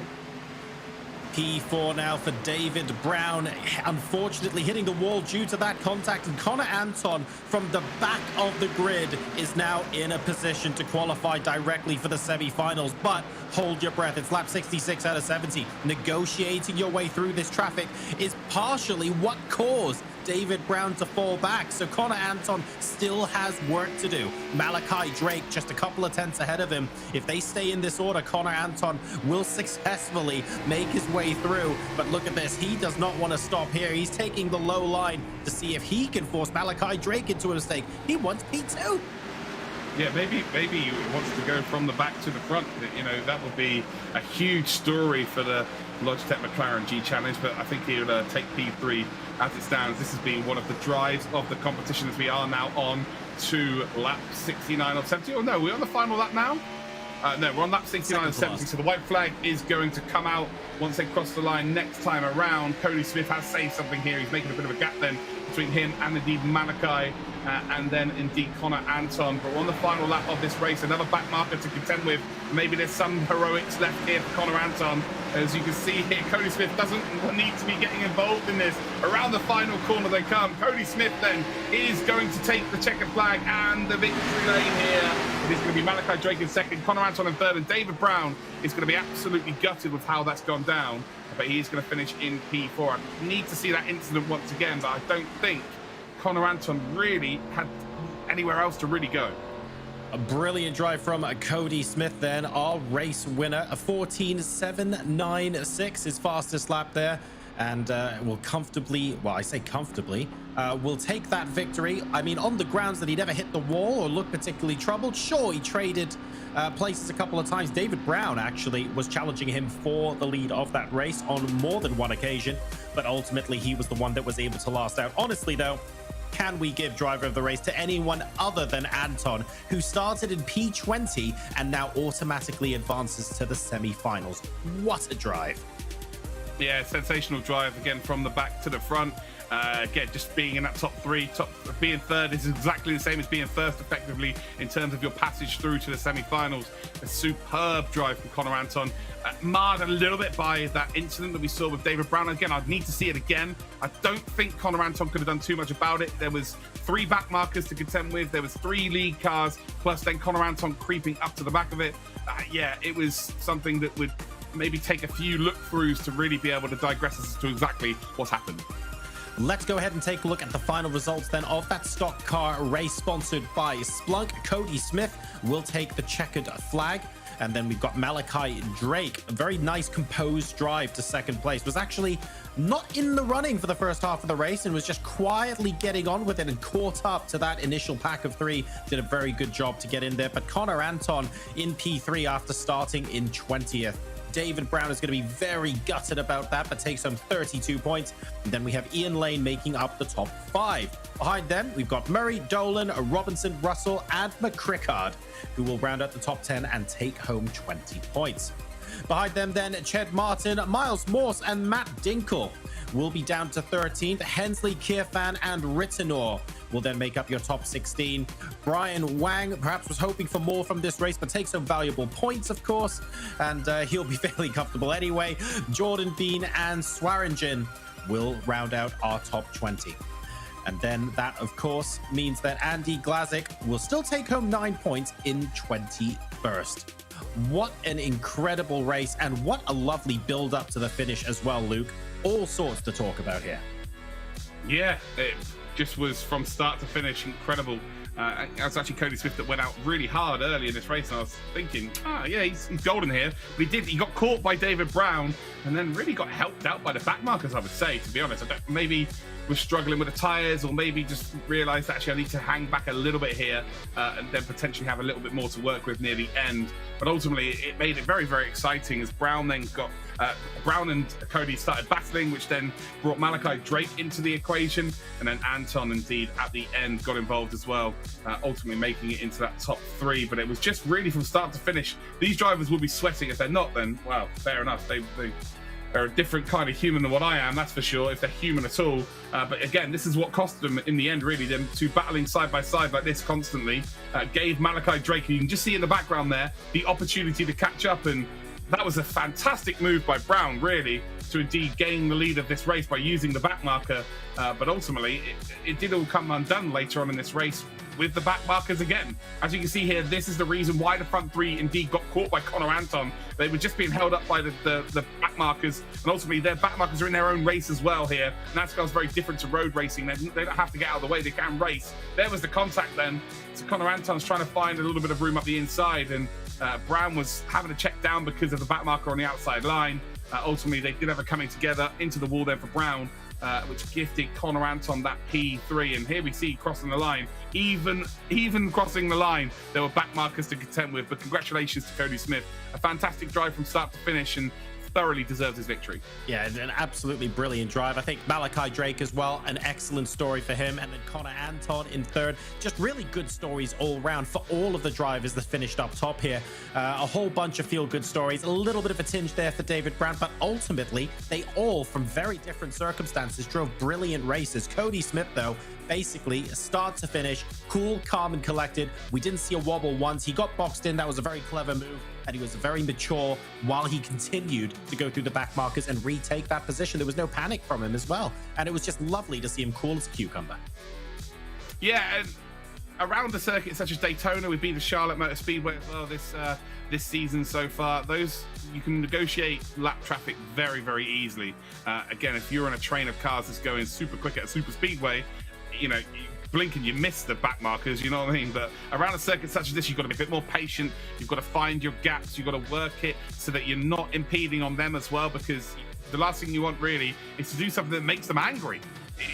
P4 now for David Brown, unfortunately hitting the wall due to that contact, and Connor Anton from the back of the grid is now in a position to qualify directly for the semi-finals. But hold your breath, it's lap 66 out of 70. Negotiating your way through this traffic is partially what caused David Brown to fall back, so Connor Anton still has work to do. Malachi Drake just a couple of tenths ahead of him. If they stay in this order, Connor Anton will successfully make his way through. But look at this, he does not want to stop here. He's taking the low line to see if he can force Malachi Drake into a mistake. He wants P2.
Yeah, maybe he wants to go from the back to the front. You know, that would be a huge story for the Logitech McLaren G Challenge, but I think he'll take P3 as it stands. This has been one of the drives of the competition as we are now on to lap 69 of 70. Oh no, we're on the final lap now? No, we're on lap 69 of 70, so the white flag is going to come out once they cross the line next time around. Cody Smith has saved something here. He's making a bit of a gap then between him and indeed Malachi and then indeed Connor Anton. But we're on the final lap of this race, another back marker to contend with. Maybe there's some heroics left here for Connor Anton. As you can see here, Cody Smith doesn't need to be getting involved in this. Around the final corner they come. Cody Smith then is going to take the checkered flag and the victory lane here. It is going to be Malachi Drake in second, Connor Anton in third, and David Brown is going to be absolutely gutted with how that's gone down. But he's going to finish in P4. I need to see that incident once again, but I don't think Connor Anton really had anywhere else to really go.
A brilliant drive from Cody Smith then, our race winner, a 14.796, his fastest lap there, and will comfortably, well, I say comfortably, will take that victory. I mean, on the grounds that he never hit the wall or looked particularly troubled. Sure, he traded places a couple of times. David Brown actually was challenging him for the lead of that race on more than one occasion, but ultimately he was the one that was able to last out. Honestly, though, can we give driver of the race to anyone other than Anton, who started in P20 and now automatically advances to the semi-finals? What a drive.
Yeah, sensational drive again from the back to the front. Again, just being in that top 3, being third is exactly the same as being first effectively in terms of your passage through to the semi-finals. A superb drive from Connor Anton, marred a little bit by that incident that we saw with David Brown. Again, I'd need to see it again. I don't think Connor Anton could have done too much about it. There was 3 back markers to contend with. There was 3 lead cars, plus then Connor Anton creeping up to the back of it. Yeah, it was something that would maybe take a few look-throughs to really be able to digress as to exactly what's happened.
Let's go ahead and take a look at the final results then of that stock car race sponsored by Splunk. Cody Smith will take the checkered flag. And then we've got Malachi Drake, a very nice composed drive to second place. Was actually not in the running for the first half of the race and was just quietly getting on with it and caught up to that initial pack of 3. Did a very good job to get in there. But Connor Anton in P3 after starting in 20th. David Brown is going to be very gutted about that, but takes home 32 points. And then we have Ian Lane making up the top 5. Behind them, we've got Murray, Dolan, Robinson, Russell, and McCrickard, who will round out the top 10 and take home 20 points. Behind them then, Ched Martin, Miles Morse, and Matt Dinkle will be down to 13th. Hensley, Kirfan, and Rittenor will then make up your top 16. Brian Wang perhaps was hoping for more from this race, but takes some valuable points, of course, and he'll be fairly comfortable anyway. Jordan Bean and Swaringen will round out our top 20. And then that, of course, means that Andy Glazik will still take home 9 points in 21st. What an incredible race, and what a lovely build up to the finish as well, Luke. All sorts to talk about here.
Yeah, it just was from start to finish incredible. It was actually Cody Smith that went out really hard early in this race, and I was thinking, yeah, he's golden here. But he got caught by David Brown, and then really got helped out by the back markers, I would say, to be honest. Maybe was struggling with the tyres, or maybe just realised actually I need to hang back a little bit here and then potentially have a little bit more to work with near the end. But ultimately, it made it very, very exciting as Brown then got Brown and Cody started battling, which then brought Malachi Drake into the equation, and then Anton indeed at the end got involved as well, ultimately making it into that top 3. But it was just really from start to finish. These drivers will be sweating. If they're not, then well, fair enough. They're a different kind of human than what I am, that's for sure, if they're human at all. But again, this is what cost them in the end, really. Them two battling side by side like this constantly gave Malachi Drake, who you can just see in the background there, the opportunity to catch up. And that was a fantastic move by Brown, really, to indeed gain the lead of this race by using the back marker. But ultimately, it did all come undone later on in this race with the back markers again. As you can see here, this is the reason why the front 3 indeed got caught by Connor Anton. They were just being held up by the back markers, and ultimately their back markers are in their own race as well here. NASCAR's very different to road racing. They don't have to get out of the way, they can race. There was the contact then. So Connor Anton's trying to find a little bit of room up the inside, and Brown was having to check down because of the back marker on the outside line. Ultimately, they did have a coming together into the wall there for Brown, which gifted Connor Anton that P3. And here we see crossing the line, even crossing the line, there were back markers to contend with. But congratulations to Cody Smith. A fantastic drive from start to finish, and thoroughly deserves his victory.
Yeah, an absolutely brilliant drive. I think Malachi Drake as well, an excellent story for him. And then Connor Anton in third. Just really good stories all round for all of the drivers that finished up top here. A whole bunch of feel-good stories. A little bit of a tinge there for David Brown, but ultimately, they all, from very different circumstances, drove brilliant races. Cody Smith, though, basically start to finish, cool, calm, and collected. We didn't see a wobble once. He got boxed in. That was a very clever move, and he was very mature while he continued to go through the back markers and retake that position. There was no panic from him as well, and it was just lovely to see him cool as a cucumber.
Yeah, and around the circuit such as Daytona, we've been to Charlotte Motor Speedway as well this season so far. Those, you can negotiate lap traffic very, very easily. Again, if you're on a train of cars that's going super quick at a super speedway, you know, you blink and you miss the back markers, you know what I mean? But around a circuit such as this, you've got to be a bit more patient. You've got to find your gaps. You've got to work it so that you're not impeding on them as well, because the last thing you want really is to do something that makes them angry.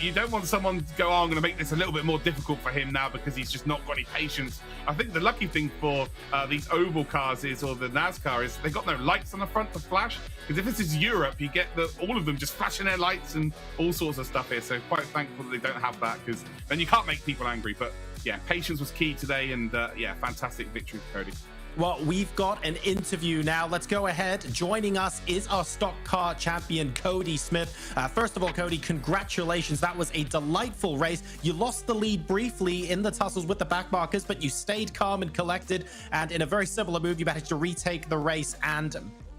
You don't want someone to go, I'm going to make this a little bit more difficult for him now because he's just not got any patience. I think the lucky thing for these oval cars is, or the NASCAR, is they got no lights on the front to flash. Because if this is Europe, you get all of them just flashing their lights and all sorts of stuff here. So quite thankful that they don't have that, because then you can't make people angry. But yeah, patience was key today, and yeah, fantastic victory for Cody.
Well, we've got an interview now. Let's go ahead. Joining us is our stock car champion, Cody Smith. First of all, Cody, congratulations. That was a delightful race. You lost the lead briefly in the tussles with the back markers, but you stayed calm and collected. And in a very similar move, you managed to retake the race and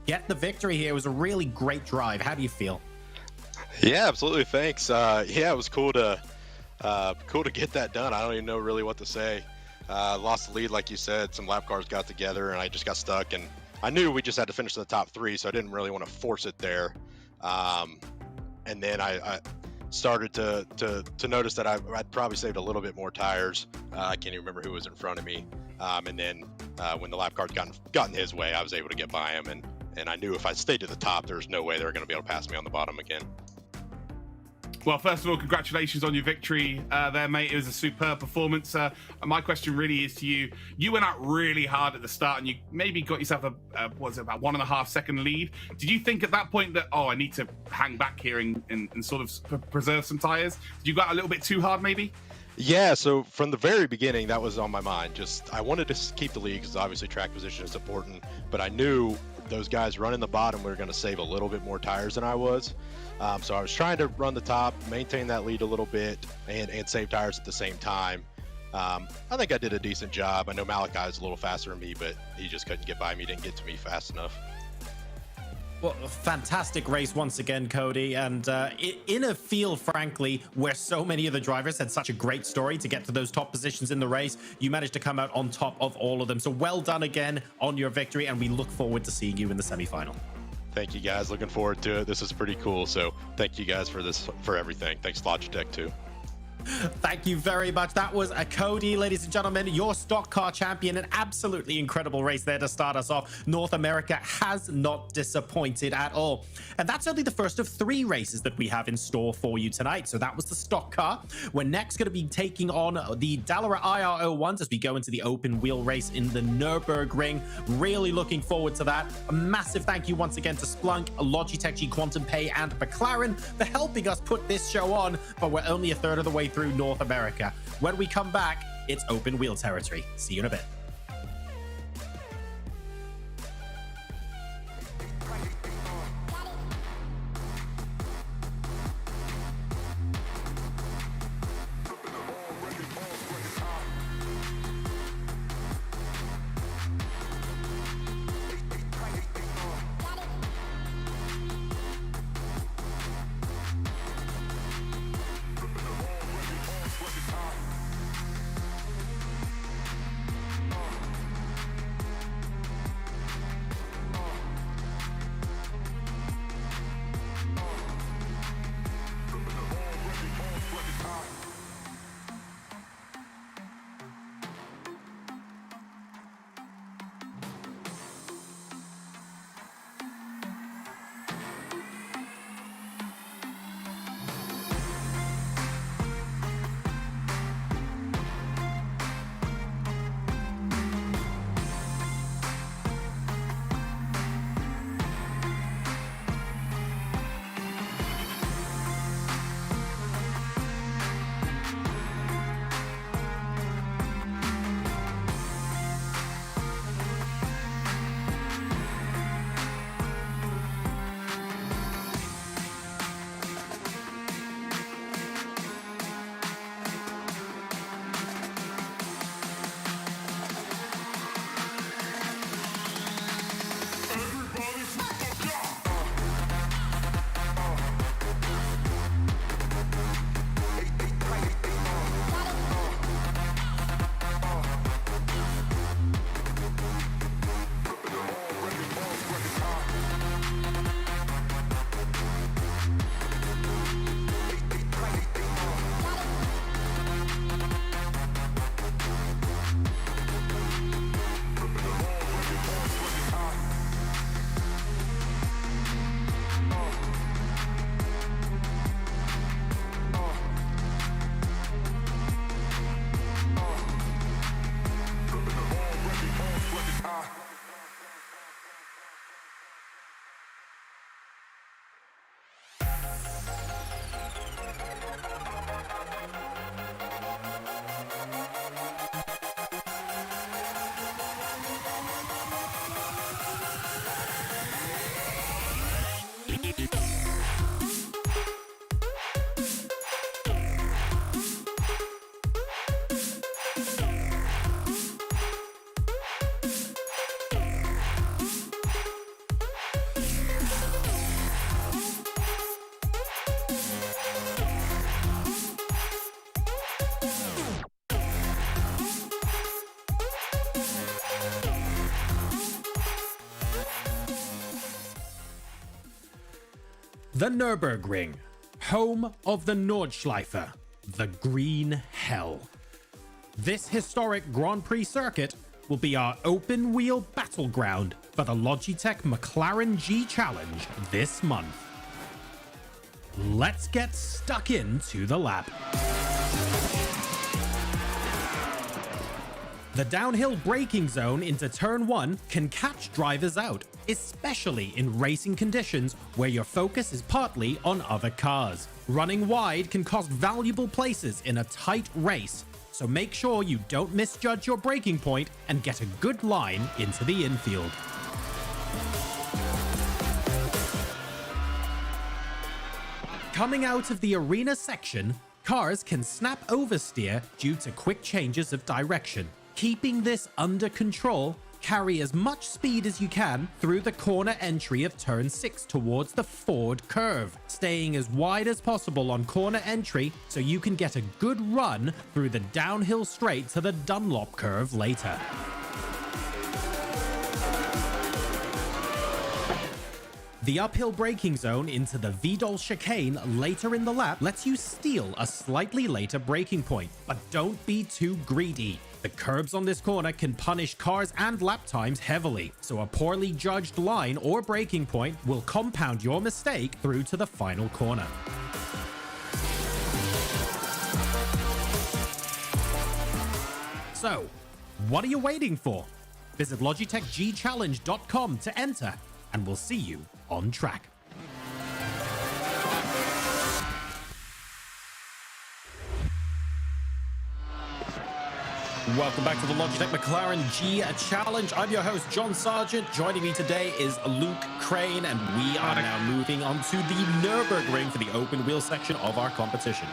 get the victory here. It was a really great drive. How do you feel?
Yeah, absolutely. Thanks. Yeah, it was cool to get that done. I don't even know really what to say. Lost the lead, like you said. Some lap cars got together, and I just got stuck. And I knew we just had to finish in the top 3, so I didn't really want to force it there. And then I started to notice that I'd probably saved a little bit more tires. I can't even remember who was in front of me. And then when the lap cars got in his way, I was able to get by him. And I knew if I stayed to the top, there's no way they were going to be able to pass me on the bottom again.
Well, first of all, congratulations on your victory there, mate. It was a superb performance. My question really is to you. You went out really hard at the start, and you maybe got yourself about 1.5 second lead. Did you think at that point that, I need to hang back here and sort of preserve some tires? Did you go out a little bit too hard, maybe?
Yeah, so from the very beginning, that was on my mind. Just I wanted to keep the lead because obviously track position is important, but I knew those guys running the bottom were going to save a little bit more tires than I was. So I was trying to run the top, maintain that lead a little bit, and save tires at the same time. I think I did a decent job. I know Malachi was a little faster than me, but he just couldn't get by me, didn't get to me fast enough.
Well, a fantastic race once again, Cody. And in a field, frankly, where so many of the drivers had such a great story to get to those top positions in the race, you managed to come out on top of all of them. So well done again on your victory, and we look forward to seeing you in the semifinal.
Thank you, guys. Looking forward to it. This is pretty cool. So thank you guys for everything. Thanks, Logitech, too.
Thank you very much. That was a Cody, ladies and gentlemen, your stock car champion. An absolutely incredible race there to start us off. North America has not disappointed at all. And that's only the first of 3 races that we have in store for you tonight. So that was the stock car. We're next going to be taking on the Dallara IR01s as we go into the open wheel race in the Nürburgring. Really looking forward to that. A massive thank you once again to Splunk, Logitech G, Quantum Pay, and McLaren for helping us put this show on. But we're only a third of the way through North America. When we come back, it's open wheel territory. See you in a bit. The Nürburgring, home of the Nordschleife, the Green Hell. This historic Grand Prix circuit will be our open wheel battleground for the Logitech McLaren G Challenge this month. Let's get stuck into the lap. The downhill braking zone into turn 1 can catch drivers out, especially in racing conditions where your focus is partly on other cars. Running wide can cost valuable places in a tight race, so make sure you don't misjudge your braking point and get a good line into the infield. Coming out of the arena section, cars can snap oversteer due to quick changes of direction. Keeping this under control, carry as much speed as you can through the corner entry of turn 6 towards the forward curve, staying as wide as possible on corner entry so you can get a good run through the downhill straight to the Dunlop curve later. The uphill braking zone into the Vidal chicane later in the lap lets you steal a slightly later braking point, but don't be too greedy. The curbs on this corner can punish cars and lap times heavily, so a poorly judged line or braking point will compound your mistake through to the final corner. So, what are you waiting for? Visit LogitechGChallenge.com to enter, and we'll see you on track. Welcome back to the Logitech McLaren G Challenge. I'm your host, John Sargent. Joining me today is Luke Crane, and we are now moving on to the Nürburgring for the open wheel section of our competition.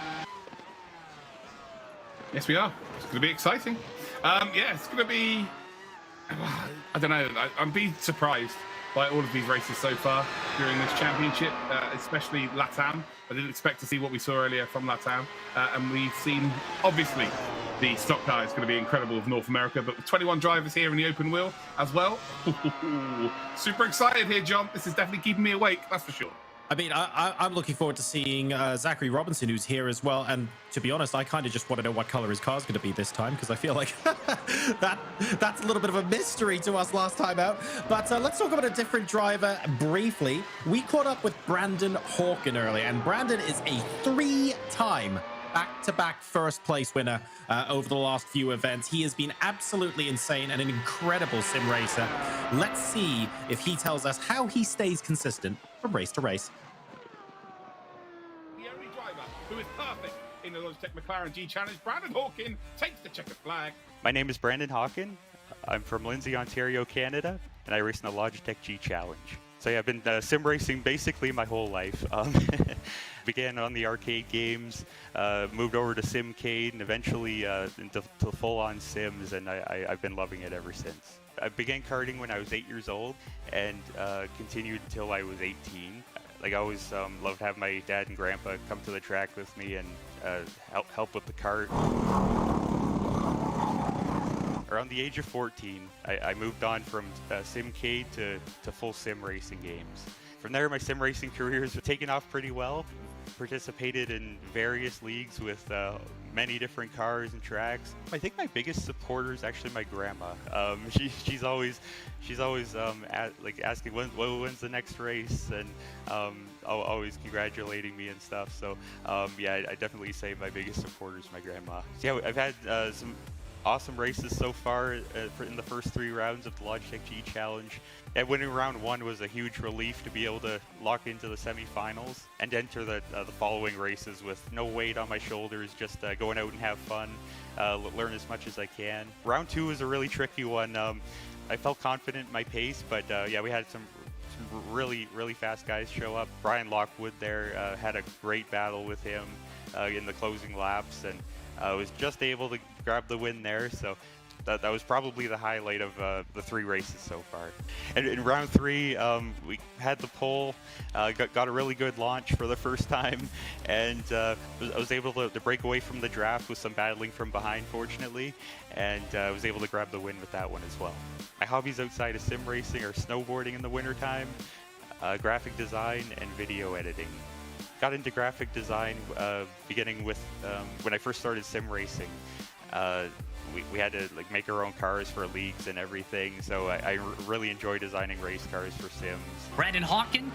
Yes, we are. It's going to be exciting. Yeah, it's going to be... I don't know. I'm being surprised by all of these races so far during this championship, especially LATAM. I didn't expect to see what we saw earlier from LATAM. And we've seen, obviously, the stock car is going to be incredible with North America, but with 21 drivers here in the open wheel as well. Super excited here, John. This is definitely keeping me awake, that's for sure.
I mean, I'm looking forward to seeing Zachary Robinson, who's here as well. And to be honest, I kind of just want to know what color his car's going to be this time, because I feel like that's a little bit of a mystery to us last time out. But let's talk about a different driver briefly. We caught up with Brandon Hawken earlier, and Brandon is a 3-time back-to-back first place winner over the last few events. He has been absolutely insane and an incredible sim racer. Let's see if he tells us how he stays consistent from race to race.
The only driver who is perfect in the Logitech McLaren G Challenge, Brandon Hawken, takes the checkered flag.
My name is Brandon Hawken. I'm from Lindsay, Ontario, Canada, and I race in the Logitech G Challenge. So yeah, I've been sim racing basically my whole life. Began on the arcade games, moved over to Simcade, and eventually into full-on sims, and I've been loving it ever since. I began karting when I was 8 years old, and continued until I was 18. Like I always loved having my dad and grandpa come to the track with me and help with the kart. Around the age of 14, I moved on from Simcade to full sim racing games. From there, my sim racing career has taken off pretty well. Participated in various leagues with many different cars and tracks. I think my biggest supporter is actually my grandma. She's always asking when's the next race, and always congratulating me and stuff. So yeah, I definitely say my biggest supporter is my grandma. So, yeah, I've had some awesome races so far in the first 3 rounds of the Logitech G Challenge. And winning round 1 was a huge relief to be able to lock into the semifinals and enter the following races with no weight on my shoulders, just going out and have fun, learn as much as I can. Round 2 was a really tricky one. I felt confident in my pace, but yeah, we had some really fast guys show up. Brian Lockwood there, had a great battle with him in the closing laps, and was just able to grab the win there. So that was probably the highlight of the 3 races so far. And in round 3, we had the pole, got a really good launch for the first time, and I was able to break away from the draft with some battling from behind, fortunately, and was able to grab the win with that one as well. My hobbies outside of sim racing are snowboarding in the wintertime, graphic design, and video editing. Got into graphic design beginning with when I first started sim racing. We had to make our own cars for leagues and everything, so I really enjoy designing race cars for sims.
Brandon Hawken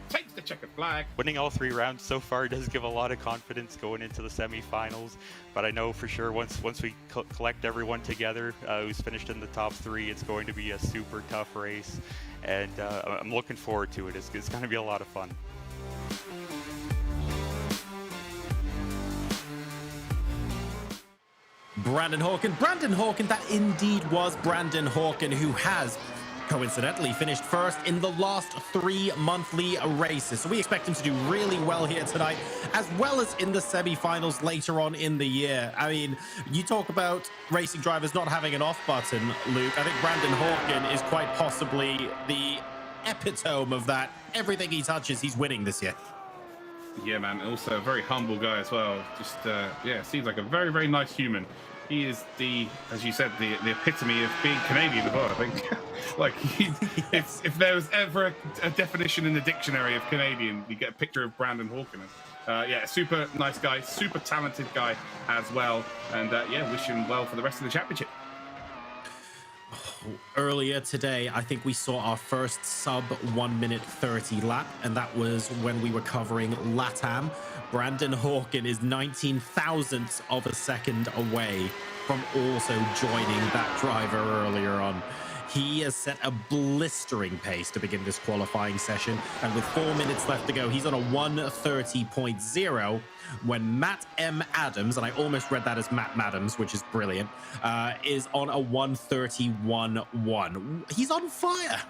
takes the checkered flag.
Winning all 3 rounds so far does give a lot of confidence going into the semifinals, but I know for sure once we collect everyone together who's finished in the top 3, it's going to be a super tough race, and I'm looking forward to it. It's going to be a lot of fun.
Brandon Hawken, that indeed was Brandon Hawken, who has coincidentally finished first in the last 3 monthly races. So we expect him to do really well here tonight, as well as in the semi-finals later on in the year. I mean, you talk about racing drivers not having an off button, Luke. I think Brandon Hawken is quite possibly the epitome of that. Everything he touches, he's winning this year.
Yeah, man. Also a very humble guy as well. Just, yeah, seems like a very nice human. he is as you said, the epitome of being Canadian as well, I think. Like, if there was ever a definition in the dictionary of Canadian, you get a picture of Brandon Hawken. Yeah, super nice guy, super talented guy as well. And yeah, wish him well for the rest of the championship.
Earlier today, I think we saw our first sub 1 minute 30 lap, and that was when we were covering LATAM. Brandon Hawken is 19 thousandths of a second away from also joining that driver earlier on. He has set a blistering pace to begin this qualifying session, and with 4 minutes left to go, he's on a 1:30.0 when Matt M. Adams, and I almost read that as Matt Madams, which is brilliant, is on a 1:31.1. He's on fire.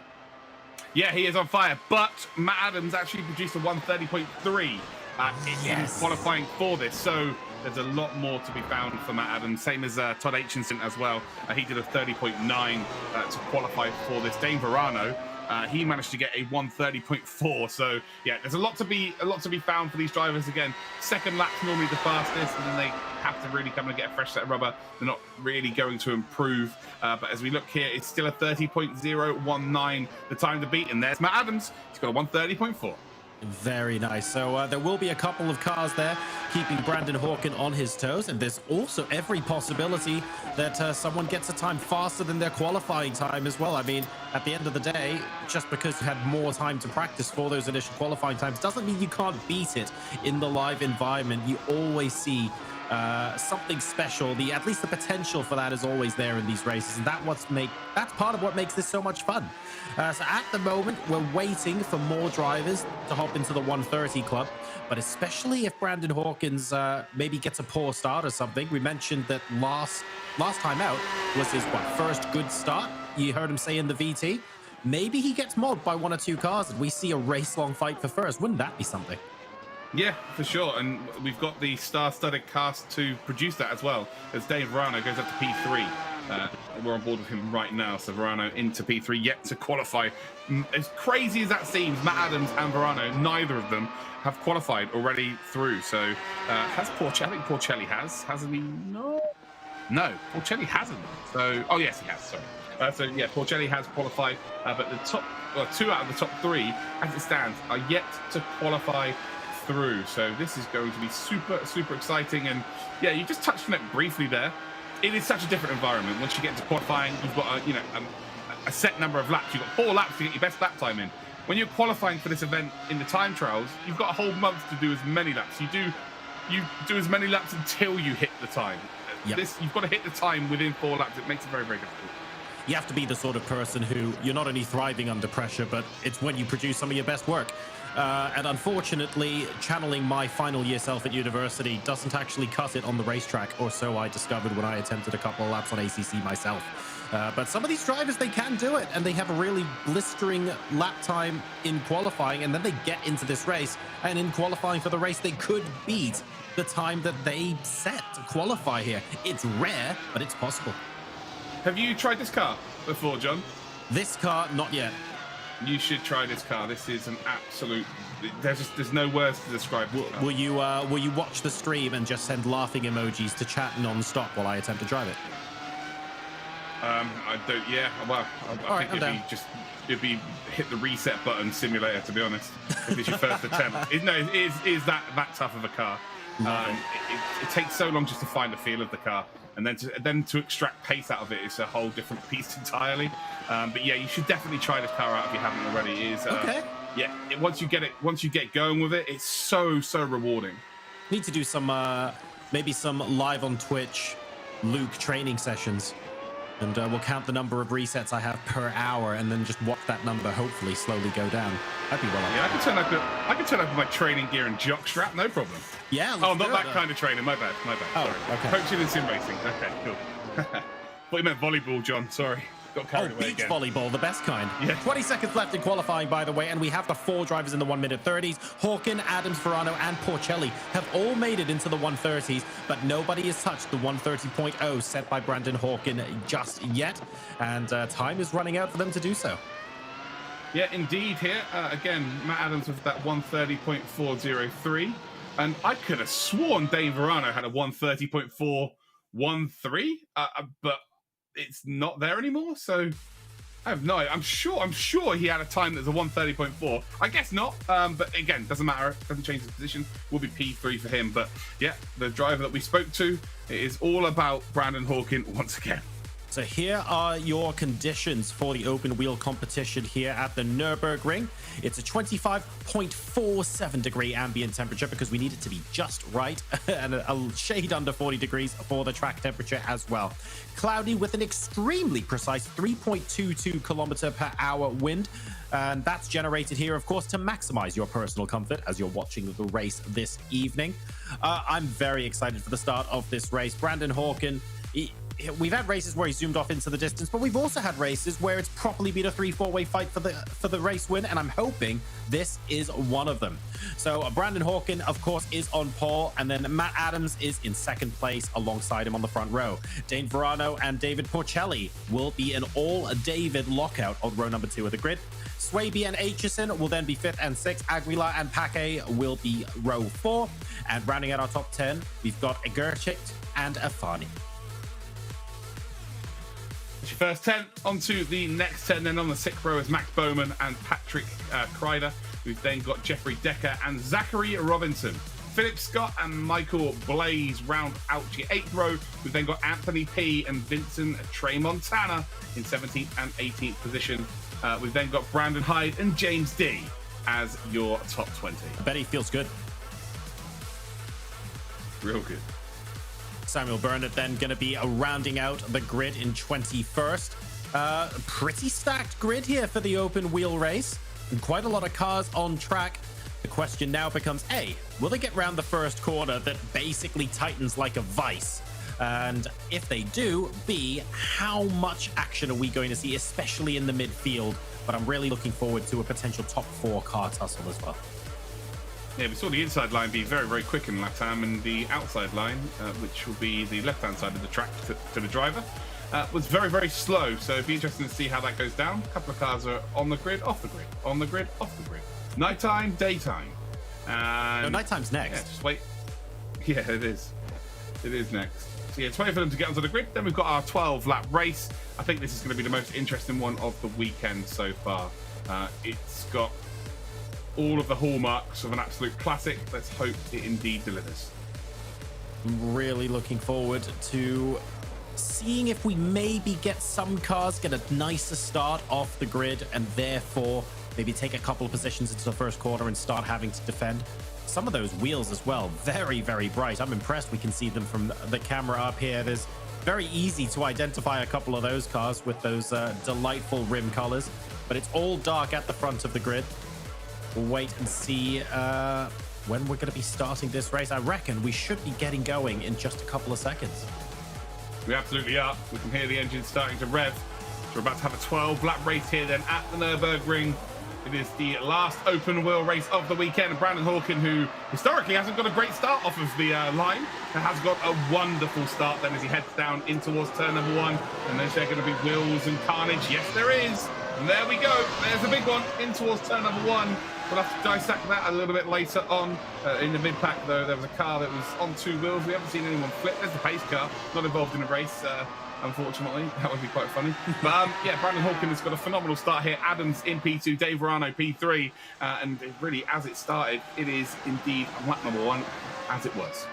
Yeah, he is on fire, but Matt Adams actually produced a 1:30.3 in qualifying for this, so there's a lot more to be found for Matt Adams, same as Todd Aitchison as well. He did a 30.9 to qualify for this. Dane Verano, he managed to get a 1:30.4. So yeah, there's a lot to be found for these drivers. Again, second lap's normally the fastest, and then they have to really come and get a fresh set of rubber. They're not really going to improve. But as we look here, it's still a 30.019, the time to beat. And there's Matt Adams. He's got a 1:30.4.
Very nice. So there will be a couple of cars there keeping Brandon Hawken on his toes, and there's also every possibility that someone gets a time faster than their qualifying time as well. I mean, at the end of the day, just because you had more time to practice for those initial qualifying times doesn't mean you can't beat it in the live environment. You always see something special. At least the potential for that is always there in these races, and that's part of what makes this so much fun. So at the moment, we're waiting for more drivers to hop into the 1:30 club, but especially if Brandon Hawkins maybe gets a poor start or something. We mentioned that last time out was his first good start. You heard him say in the VT. Maybe he gets mobbed by one or two cars and we see a race-long fight for first. Wouldn't that be something?
Yeah, for sure. And we've got the star-studded cast to produce that as well, as Dave Verano goes up to P3. We're on board with him right now, so Verano into P3, yet to qualify. As crazy as that seems, Matt Adams and Verano, neither of them have qualified already through. So has Porcelli? I think Porcelli hasn't he? No, Porcelli hasn't. So, oh yes, he has. Sorry. So yeah, Porcelli has qualified, but the top, two out of the top three, as it stands, are yet to qualify through. So this is going to be super exciting. And yeah, you just touched on it briefly there. It is such a different environment. Once you get into qualifying, you've got a set number of laps. You've got 4 laps to get your best lap time in. When you're qualifying for this event in the time trials, you've got a whole month to do as many laps. You do as many laps until you hit the time. Yep. You've got to hit the time within 4 laps. It makes it very difficult.
You have to be the sort of person who you're not only thriving under pressure, but it's when you produce some of your best work. And unfortunately, channeling my final year self at university doesn't actually cut it on the racetrack, or so I discovered when I attempted a couple of laps on ACC myself. But some of these drivers, they can do it, and they have a really blistering lap time in qualifying, and then they get into this race, and in qualifying for the race, they could beat the time that they set to qualify here. It's rare, but it's possible.
Have you tried this car before, John?
This car, not yet.
You should try this car. This is an absolute. There's no words to describe.
Will you watch the stream and just send laughing emojis to chat non-stop while I attempt to drive it?
I don't. Yeah. Well, I think it'd be hit the reset button simulator. To be honest, if it's your first attempt, it is that tough of a car. It takes so long just to find the feel of the car, and then to extract pace out of it is a whole different piece entirely. But yeah, you should definitely try this car out if you haven't already. It is
okay.
Yeah, once you get going with it, it's so rewarding.
Need to do some maybe some live on Twitch Luke training sessions, and we'll count the number of resets I have per hour, and then just watch that number hopefully slowly go down. I'd be well.
Yeah, I can turn up my training gear and jock strap, no problem.
Yeah.
Oh, not that kind of training. My bad.
Oh,
sorry.
Okay.
Coaching and sim racing. Okay, cool. Thought you meant volleyball, John. Sorry. Got carried away
beach
again.
volleyball, the best kind.
Yeah.
20 seconds left in qualifying, by the way, and we have the 4 drivers in the 1 minute 30s. Hawken, Adams, Verano, and Porcelli have all made it into the 130s, but nobody has touched the 130.0 set by Brandon Hawken just yet, and time is running out for them to do so.
Yeah, indeed. Here again, Matt Adams with that 130.403, and I could have sworn Dane Verano had a 130.4 1.3, but it's not there anymore. So I have no idea. I'm sure he had a time that's a 1:30.4. I guess not. But again, doesn't matter. It doesn't change his position. Will be P3 for him. But yeah, the driver that we spoke to, it is all about Brandon Hawkin once again.
So here are your conditions for the open wheel competition here at the Nürburgring. It's a 25.47 degree ambient temperature because we need it to be just right, and a shade under 40 degrees for the track temperature as well. Cloudy with an extremely precise 3.22 kilometer per hour wind. And that's generated here, of course, to maximize your personal comfort as you're watching the race this evening. I'm very excited for the start of this race. Brandon Hawkin, we've had races where he zoomed off into the distance, but we've also had races where it's properly been a 3-4-way fight for the race win, and I'm hoping this is one of them. So Brandon Hawkin, of course, is on pole, and then Matt Adams is in second place alongside him on the front row. Dane Verano and David Porcelli will be an all-David lockout on row number 2 of the grid. Swaby and Aitchison will then be 5th and 6th. Aguilar and Paquet will be row 4. And rounding out our top 10, we've got Gerchicht and Afani.
It's your first 10. On to the next 10. Then on the 6th row is Max Bowman and Patrick Kreider. We've then got Jeffrey Decker and Zachary Robinson. Philip Scott and Michael Blaze round out your 8th row. We've then got Anthony P and Vincent Trey Montana in 17th and 18th position. We've then got Brandon Hyde and James D as your top 20.
I bet he feels good.
Real good.
Samuel Burnett then going to be rounding out the grid in 21st. Pretty stacked grid here for the open wheel race, and quite a lot of cars on track. The question now becomes, A, will they get round the first corner that basically tightens like a vice? And if they do, B, how much action are we going to see, especially in the midfield? But I'm really looking forward to a potential top 4 car tussle as well.
Yeah, we saw the inside line be very, very quick in LATAM, and the outside line, which will be the left-hand side of the track to the driver, was very, very slow. So it'd be interesting to see how that goes down. A couple of cars are on the grid, off the grid, on the grid, off the grid. Nighttime, daytime. And
no, nighttime's next.
Yeah, just wait. Yeah, it is. It is next. So yeah, it's waiting for them to get onto the grid. Then we've got our 12-lap race. I think this is going to be the most interesting one of the weekend so far. It's got all of the hallmarks of an absolute classic. Let's hope it indeed delivers.
I'm really looking forward to seeing if we maybe get some cars get a nicer start off the grid and therefore maybe take a couple of positions into the first quarter and start having to defend. Some of those wheels as well, very, very bright. I'm impressed we can see them from the camera up here. There's very easy to identify a couple of those cars with those delightful rim colors, but it's all dark at the front of the grid. We'll wait and see when we're going to be starting this race. I reckon we should be getting going in just a couple of seconds.
We absolutely are. We can hear the engine starting to rev. So we're about to have a 12-lap race here then at the Nürburgring. It is the last open wheel race of the weekend. And Brandon Hawkin, who historically hasn't got a great start off of the line, has got a wonderful start then as he heads down in towards turn number 1. And there's there going to be wheels and carnage. Yes, there is. And there we go. There's a big one in towards turn number 1. We'll have to dissect that a little bit later on. In the mid-pack, though, there was a car that was on 2 wheels. We haven't seen anyone flip. There's the pace car, not involved in a race, unfortunately. That would be quite funny. But yeah, Brandon Hawkin has got a phenomenal start here. Adams in P2, Dave Verano P3. And really, as it started, it is indeed lap number 1, as it was.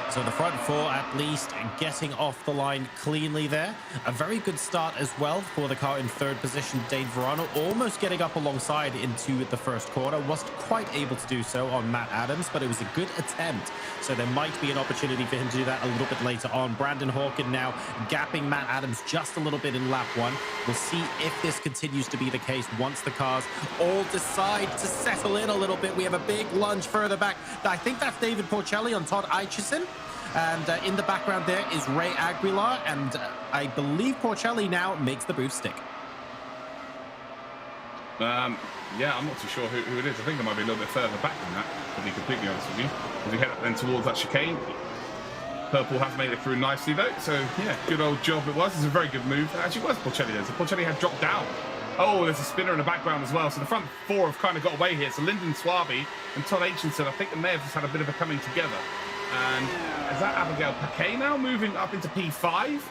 So the front 4 at least getting off the line cleanly there. A very good start as well for the car in 3rd position, Dane Verano, almost getting up alongside into the first quarter. Wasn't quite able to do so on Matt Adams, but it was a good attempt. So there might be an opportunity for him to do that a little bit later on. Brandon Hawkin now gapping Matt Adams just a little bit in lap 1. We'll see if this continues to be the case once the cars all decide to settle in a little bit. We have a big lunge further back. I think that's David Porcelli on Todd Aitchison. And in the background there is Ray Aguilar, and I believe Porcelli now makes the boost stick.
Yeah, I'm not too sure who it is. I think it might be a little bit further back than that, to be completely honest with you. As we head up then towards that chicane. Purple has made it through nicely, though. So, yeah, good old job it was. It's a very good move. Actually, it was Porcelli there. So Porcelli had dropped down. Oh, there's a spinner in the background as well. So the front 4 have kind of got away here. So Lyndon Swaby and Todd Aitchison, I think they may have just had a bit of a coming together. And is that Abigail Paquet now moving up into P5?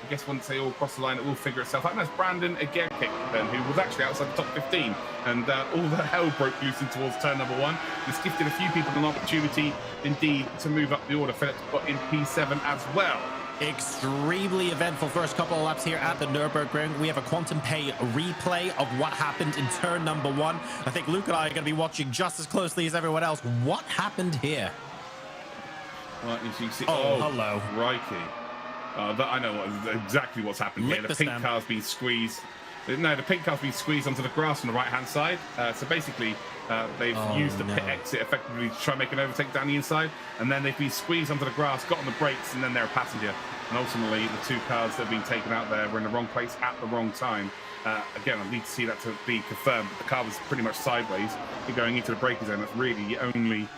I guess once they all cross the line, it will figure itself out. And that's Brandon again, then, who was actually outside the top 15. And all the hell broke loose in towards turn number 1. This gifted a few people an opportunity, indeed, to move up the order. Phillips got in P7 as well.
Extremely eventful first couple of laps here at the Nürburgring. We have a Quantum Pay replay of what happened in turn number 1. I think Luke and I are going to be watching just as closely as everyone else. What happened here?
Well, as you see,
hello.
Crikey. I know exactly what's happened here. The pink car's been squeezed. No, the pink car's been squeezed onto the grass on the right-hand side. So basically, they've used the pit exit effectively to try and make an overtake down the inside. And then they've been squeezed onto the grass, got on the brakes, and then they're a passenger. And ultimately, the 2 cars that have been taken out there were in the wrong place at the wrong time. Again, I need to see that to be confirmed. The car was pretty much sideways. You're going into the braking zone. That's really the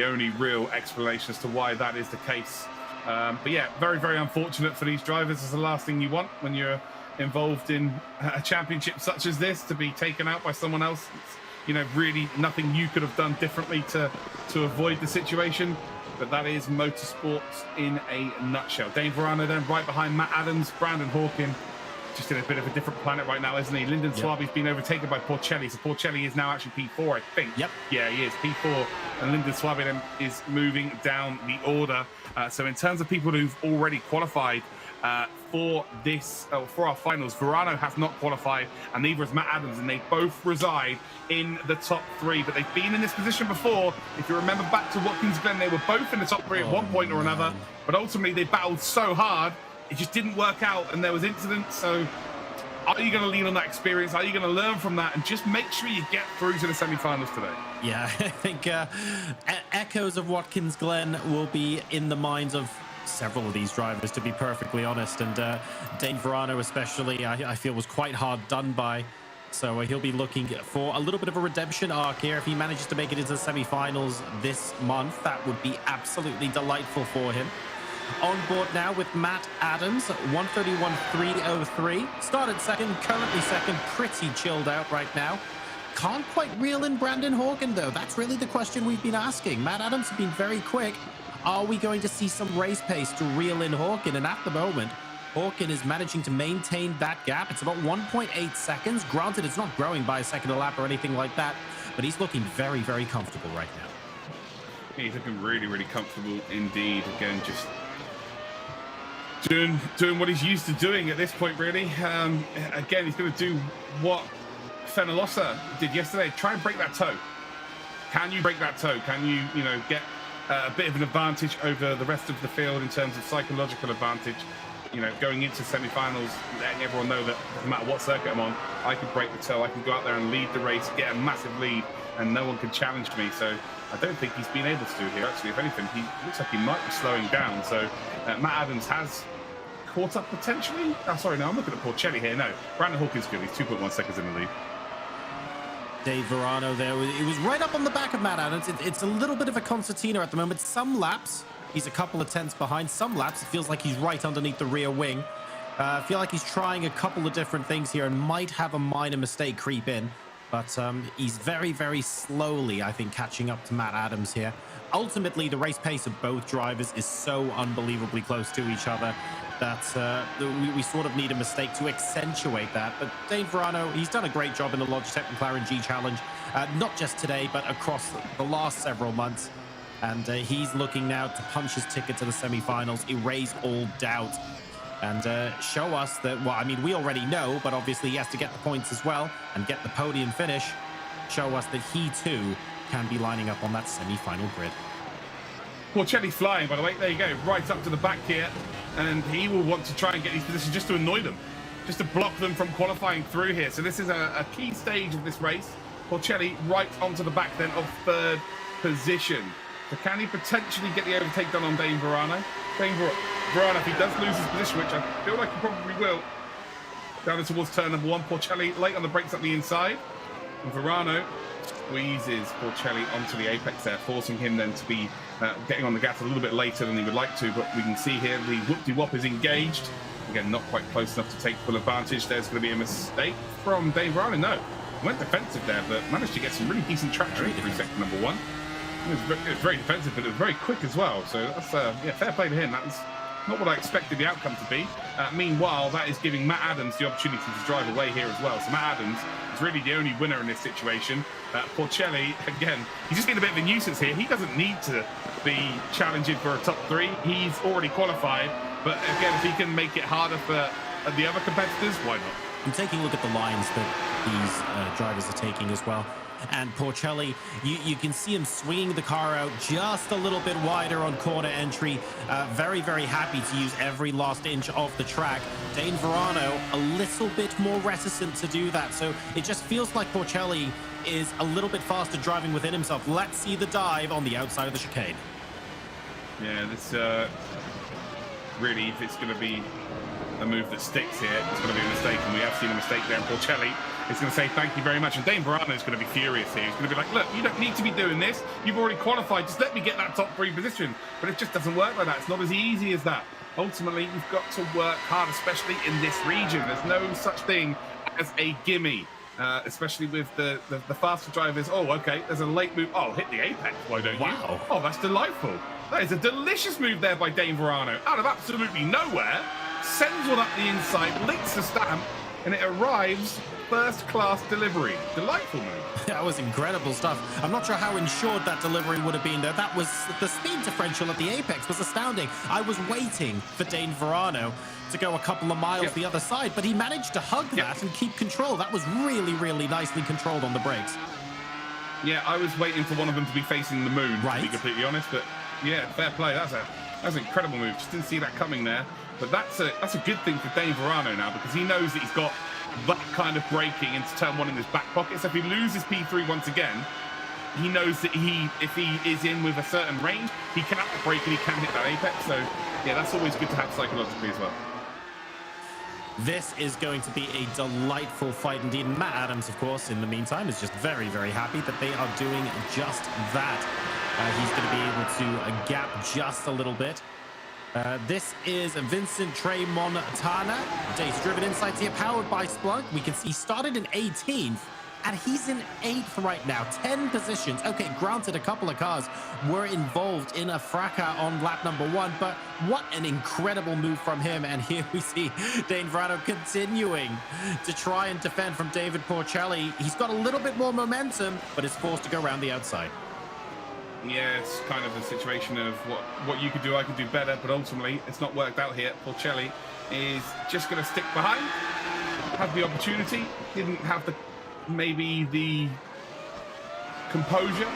only real explanation as to why that is the case. But yeah, very, very unfortunate for these drivers. It's the last thing you want when you're involved in a championship such as this, to be taken out by someone else. It's, really nothing you could have done differently to avoid the situation. But that is motorsports in a nutshell. Dane Verano then right behind Matt Adams, Brandon Hawkin. Just in a bit of a different planet right now, isn't he? Lyndon Swaby's been overtaken by Porcelli. So Porcelli is now actually P4, I think. Yep. Yeah, he is P4. And Lyndon Swaby then is moving down the order. So in terms of people who've already qualified for our finals, Verano has not qualified, and neither has Matt Adams, and they both reside in the top 3. But they've been in this position before. If you remember back to Watkins Glen, they were both in the top 3 at one point or another. But ultimately, they battled so hard, it just didn't work out, and there was incidents. So are you going to lean on that experience? Are you going to learn from that and just make sure you get through to the semi-finals today?
Yeah, I think echoes of Watkins Glen will be in the minds of several of these drivers, to be perfectly honest. And Dane Verano especially, I feel, was quite hard done by. So he'll be looking for a little bit of a redemption arc here. If he manages to make it into the semi-finals this month, that would be absolutely delightful for him. On board now with Matt Adams, 131.303. Started second, currently second, pretty chilled out right now. Can't quite reel in Brandon Hawkin, though. That's really the question we've been asking. Matt Adams has been very quick. Are we going to see some race pace to reel in Hawkin? And at the moment, Hawkin is managing to maintain that gap. It's about 1.8 seconds. Granted, it's not growing by a second a lap or anything like that, but he's looking very, very comfortable right now.
He's looking really, really comfortable indeed. Again, just doing what he's used to doing at this point, really. Again, he's going to do what Fenalosa did yesterday. Try and break that toe. Can you break that toe? Can you, get a bit of an advantage over the rest of the field in terms of psychological advantage? Going into semi-finals, letting everyone know that no matter what circuit I'm on, I can break the toe. I can go out there and lead the race, get a massive lead, and no one can challenge me. So I don't think he's been able to do here. Actually, if anything, he looks like he might be slowing down. So Matt Adams has caught up potentially. Oh, sorry, no, I'm looking at Porcelli here. No, Brandon Hawkins good. He's 2.1 seconds in the lead.
Dave Verano there. It was right up on the back of Matt Adams. It's a little bit of a concertina at the moment. Some laps, he's a couple of tenths behind. Some laps, it feels like he's right underneath the rear wing. I feel like he's trying a couple of different things here and might have a minor mistake creep in. But he's very, very slowly, I think, catching up to Matt Adams here. Ultimately, the race pace of both drivers is so unbelievably close to each other that we sort of need a mistake to accentuate that. But Dane Verano, he's done a great job in the Logitech McLaren G Challenge, not just today, but across the last several months. And he's looking now to punch his ticket to the semi-finals, erase all doubt, and show us that, well, I mean, we already know, but obviously he has to get the points as well and get the podium finish. Show us that he, too, can be lining up on that semi-final grid.
Porcelli flying, by the way. There you go, right up to the back here. And he will want to try and get these positions just to annoy them, just to block them from qualifying through here. So this is a key stage of this race. Porcelli right onto the back then of third position. So can he potentially get the overtake done on Dane Verano? Dane Verano, if he does lose his position, which I feel like he probably will, down towards turn number 1. Porcelli late on the brakes up the inside. And Verano squeezes Porcelli onto the apex there, forcing him then to be getting on the gas a little bit later than he would like to. But we can see here the whoop-de-wop is engaged. Again, not quite close enough to take full advantage. There's going to be a mistake from Dane Verano. No, went defensive there, but managed to get some really decent traction through sector number 1. It was very defensive, but it was very quick as well. So that's yeah, fair play to him. That was not what I expected the outcome to be. Meanwhile, that is giving Matt Adams the opportunity to drive away here as well. So Matt Adams is really the only winner in this situation. Porcelli, again, he's just been a bit of a nuisance here. He doesn't need to be challenging for a top 3. He's already qualified. But again, if he can make it harder for the other competitors, why not?
I'm taking a look at the lines that these drivers are taking as well. And Porcelli, you can see him swinging the car out just a little bit wider on corner entry. Very, very happy to use every last inch of the track. Dane Verano, a little bit more reticent to do that. So it just feels like Porcelli is a little bit faster driving within himself. Let's see the dive on the outside of the chicane.
Yeah, this really, if it's going to be a move that sticks here, it's going to be a mistake. And we have seen a mistake there. And Porcelli is going to say thank you very much. And Dane Verano is going to be furious here. He's going to be like, look, you don't need to be doing this. You've already qualified. Just let me get that top 3 position. But it just doesn't work like that. It's not as easy as that. Ultimately, you've got to work hard, especially in this region. There's no such thing as a gimme. Especially with the faster drivers. Oh, okay, there's a late move. Oh, hit the apex, why don't you?
Wow.
Oh, that's delightful. That is a delicious move there by Dane Verano. Out of absolutely nowhere, sends one up the inside, licks the stamp, and it arrives first class delivery. Delightful move.
That was incredible stuff. I'm not sure how insured that delivery would have been there. That was the speed differential at the apex was astounding. I was waiting for Dane Verano to go a couple of miles the other side, but he managed to hug that and keep control. That was really, really nicely controlled on the brakes.
Yeah, I was waiting for one of them to be facing the moon, to be completely honest, but yeah, fair play. That's an incredible move. Just didn't see that coming there. But that's a good thing for Dane Verano now, because he knows that he's got that kind of braking into turn 1 in his back pocket. So if he loses P3 once again, he knows that if he is in with a certain range, he can brake and he can hit that apex. So yeah, that's always good to have psychologically as well.
This is going to be a delightful fight indeed. Matt Adams, of course, in the meantime, is just very, very happy that they are doing just that. He's going to be able to gap just a little bit. This is Vincent Trey Montana. Data-driven insights here, powered by Splunk. We can see he started in 18th, and he's in 8th right now. 10 positions. Okay, granted, a couple of cars were involved in a fracas on lap number 1, but what an incredible move from him. And here we see Dane Verano continuing to try and defend from David Porcelli. He's got a little bit more momentum, but is forced to go around the outside.
Yeah, it's kind of a situation of what you could do, I could do better, but ultimately it's not worked out here. Porcelli is just going to stick behind, had the opportunity, didn't have maybe the composure,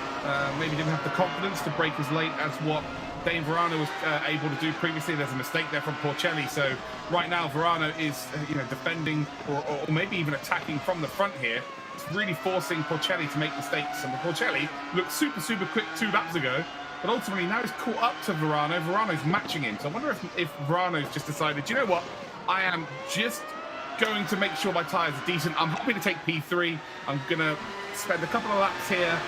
maybe didn't have the confidence to brake as late as what Dane Verano was able to do previously. There's a mistake there from Porcelli. So right now Verano is defending or maybe even attacking from the front here. It's really forcing Porcelli to make mistakes. And Porcelli looked super, super quick 2 laps ago, but ultimately now he's caught up to Verano. Verano's matching him. So I wonder if Verano's just decided, you know what, I am just going to make sure my tyres are decent. I'm happy to take P3. I'm going to spend a couple of laps here,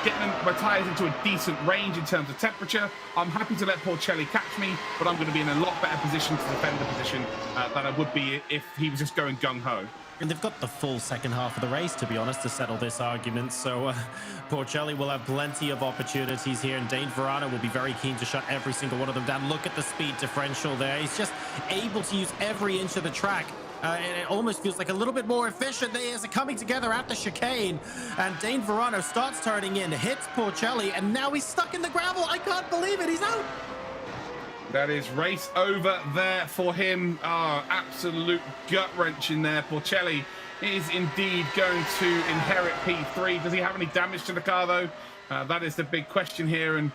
getting my tyres into a decent range in terms of temperature. I'm happy to let Porcelli catch me, but I'm going to be in a lot better position to defend the position than I would be if he was just going gung-ho.
And they've got the full second half of the race, to be honest, to settle this argument. So Porcelli will have plenty of opportunities here, and Dane Verano will be very keen to shut every single one of them down. Look at the speed differential there. He's just able to use every inch of the track. And it almost feels like a little bit more efficient. They are coming together at the chicane, and Dane Verano starts turning in, hits Porcelli, and now he's stuck in the gravel. I can't believe it. He's out.
That is race over there for him. Absolute gut wrench in there. Porcelli is indeed going to inherit P3. Does he have any damage to the car, though? That is the big question here. And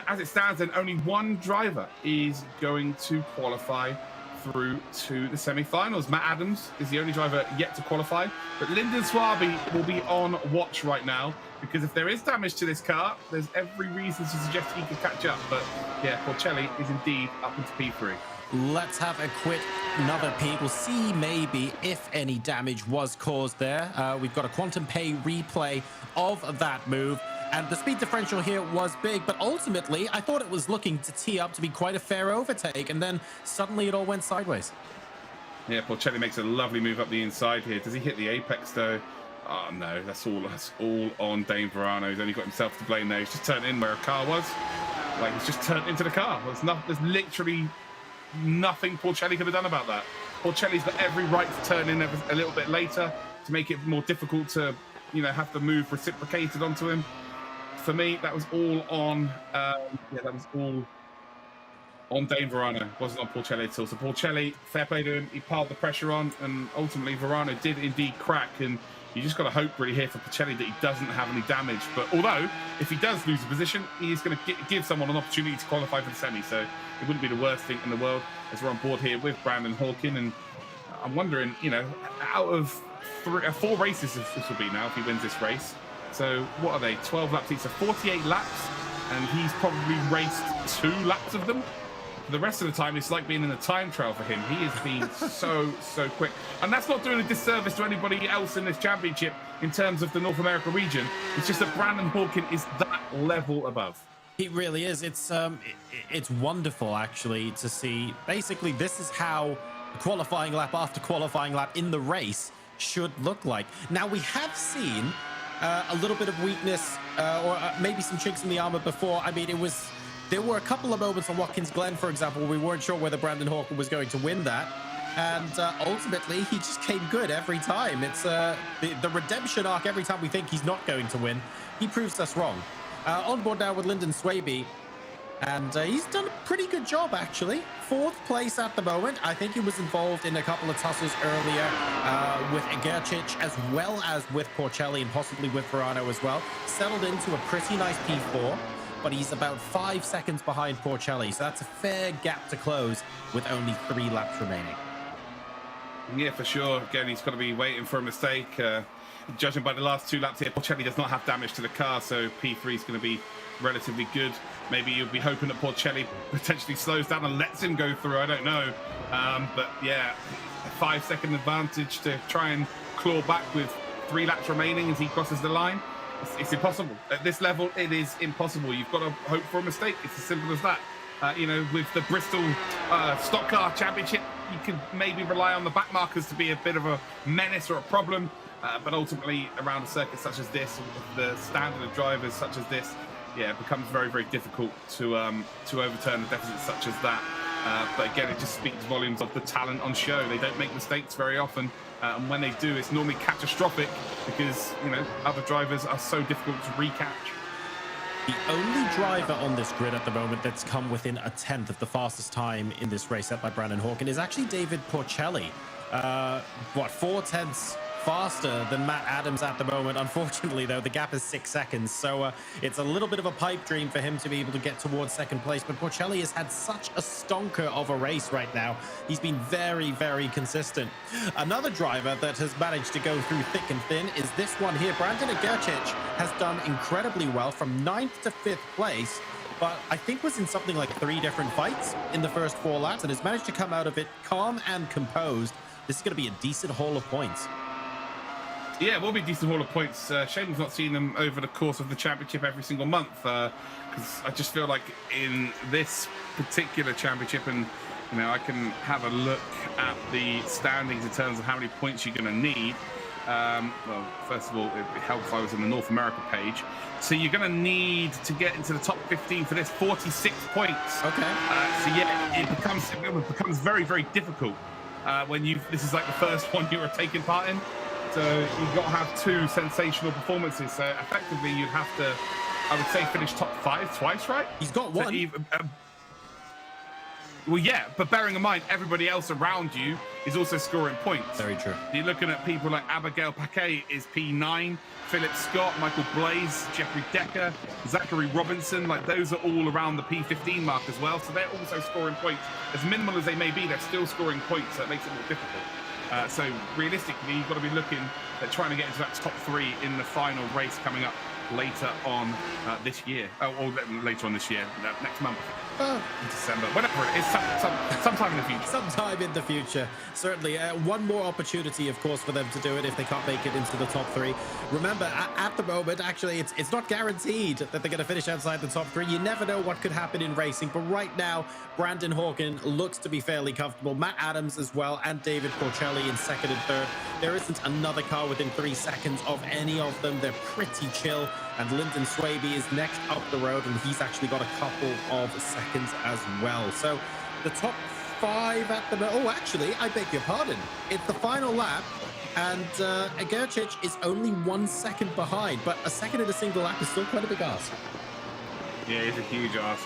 as it stands, then only one driver is going to qualify through to the semi-finals. Matt Adams is the only driver yet to qualify, but Lyndon Swaby will be on watch right now, because if there is damage to this car, there's every reason to suggest he could catch up. But yeah, Porcelli is indeed up into P3.
Let's have another peek. We'll see maybe if any damage was caused there. We've got a quantum pay replay of that move. And the speed differential here was big, but ultimately I thought it was looking to tee up to be quite a fair overtake, and then suddenly it all went sideways.
Yeah, Porcelli makes a lovely move up the inside here. Does he hit the apex, though? Oh no, that's all on Dane Verano. He's only got himself to blame there. He's just turned in where a car was. Like, he's just turned into the car. There's literally nothing Porcelli could have done about that. Porcelli's got every right to turn in a little bit later to make it more difficult to, have the move reciprocated onto him. For me, that was all on. That was all on Dane Verano. It wasn't on Porcelli at all. So Porcelli, fair play to him. He piled the pressure on, and ultimately Verano did indeed crack. And you just got to hope really here for Porcelli that he doesn't have any damage. But although, if he does lose a position, he is going to give someone an opportunity to qualify for the semi. So it wouldn't be the worst thing in the world, as we're on board here with Brandon Hawkin. And I'm wondering, out of 4 races this will be now if he wins this race. So what are they? 12 laps each, so 48 laps, and he's probably raced 2 laps of them. The rest of the time, it's like being in a time trial for him. He has been so quick. And that's not doing a disservice to anybody else in this championship in terms of the North America region. It's just that Brandon Hawkin is that level above.
He really is. It's wonderful, actually, to see. Basically, this is how qualifying lap after qualifying lap in the race should look like. Now, we have seen a little bit of weakness or maybe some chinks in the armor before. I mean, there were a couple of moments on Watkins Glen, for example, we weren't sure whether Brandon Hawkin was going to win that. And ultimately, he just came good every time. It's the redemption arc every time we think he's not going to win. He proves us wrong. On board now with Lyndon Swaby. And he's done a pretty good job, actually. 4th place at the moment. I think he was involved in a couple of tussles earlier with Gercic, as well as with Porcelli and possibly with Verano as well. Settled into a pretty nice P4, but he's about 5 seconds behind Porcelli. So that's a fair gap to close with only 3 laps remaining.
Yeah, for sure. Again, he's got to be waiting for a mistake. Judging by the last 2 laps here, Porcelli does not have damage to the car, so P3 is going to be relatively good. Maybe you'll be hoping that Porcelli potentially slows down and lets him go through. I don't know. But yeah, a 5-second advantage to try and claw back with 3 laps remaining as he crosses the line. It's impossible. At this level, it is impossible. You've got to hope for a mistake. It's as simple as that. With the Bristol Stock Car Championship, you can maybe rely on the back markers to be a bit of a menace or a problem. But ultimately, around a circuit such as this, with the standard of drivers such as this, it becomes very, very difficult to overturn a deficit such as that. But again, it just speaks volumes of the talent on show. They don't make mistakes very often, and when they do, it's normally catastrophic because other drivers are so difficult to recatch.
The only driver on this grid at the moment that's come within a 10th of the fastest time in this race set by Brandon Hawkin is actually David Porcelli. 4 tenths faster than Matt Adams at the moment. Unfortunately, though, the gap is 6 seconds, so it's a little bit of a pipe dream for him to be able to get towards 2nd place. But Porcelli has had such a stonker of a race right now. He's been very, very consistent. Another driver that has managed to go through thick and thin is this one here. Brandon Gercic has done incredibly well from 9th to 5th place, but I think was in something like 3 different fights in the first 4 laps and has managed to come out of it calm and composed. This is going to be a decent haul of points.
Yeah, it will be a decent haul of points. Shame we've not seen them over the course of the championship every single month, because I just feel like in this particular championship, and I can have a look at the standings in terms of how many points you're going to need. Well, first of all, it helps if I was in the North America page. So you're going to need to get into the top 15 for this, 46 points.
Okay.
So yeah, it becomes very, very difficult when this is like the first one you're taking part in. So you've got to have 2 sensational performances. So effectively, you'd have to, I would say, finish top 5 twice, right?
He's got 1.
Well, yeah, but bearing in mind, everybody else around you is also scoring points.
Very true.
You're looking at people like Abigail Paquet is P9, Philip Scott, Michael Blaze, Jeffrey Decker, Zachary Robinson. Like, those are all around the P15 mark as well. So they're also scoring points. As minimal as they may be, they're still scoring points. So it makes it more difficult. So realistically, you've got to be looking at trying to get into that top 3 in the final race coming up later on this year, or later on this year, next month. December, whatever it is, sometime in the future.
Sometime in the future, certainly. One more opportunity, of course, for them to do it if they can't make it into the top 3. Remember, at the moment, actually, it's not guaranteed that they're going to finish outside the top 3. You never know what could happen in racing, but right now, Brandon Hawken looks to be fairly comfortable. Matt Adams as well, and David Porcelli in 2nd and 3rd. There isn't another car within 3 seconds of any of them. They're pretty chill. And Lyndon Swaby is next up the road, and he's actually got a couple of seconds as well. So the top 5 at the moment. Oh, actually, I beg your pardon. It's the final lap, and Gercic is only 1 second behind, but a second in a single lap is still quite a big ask.
Yeah, it's a huge ask.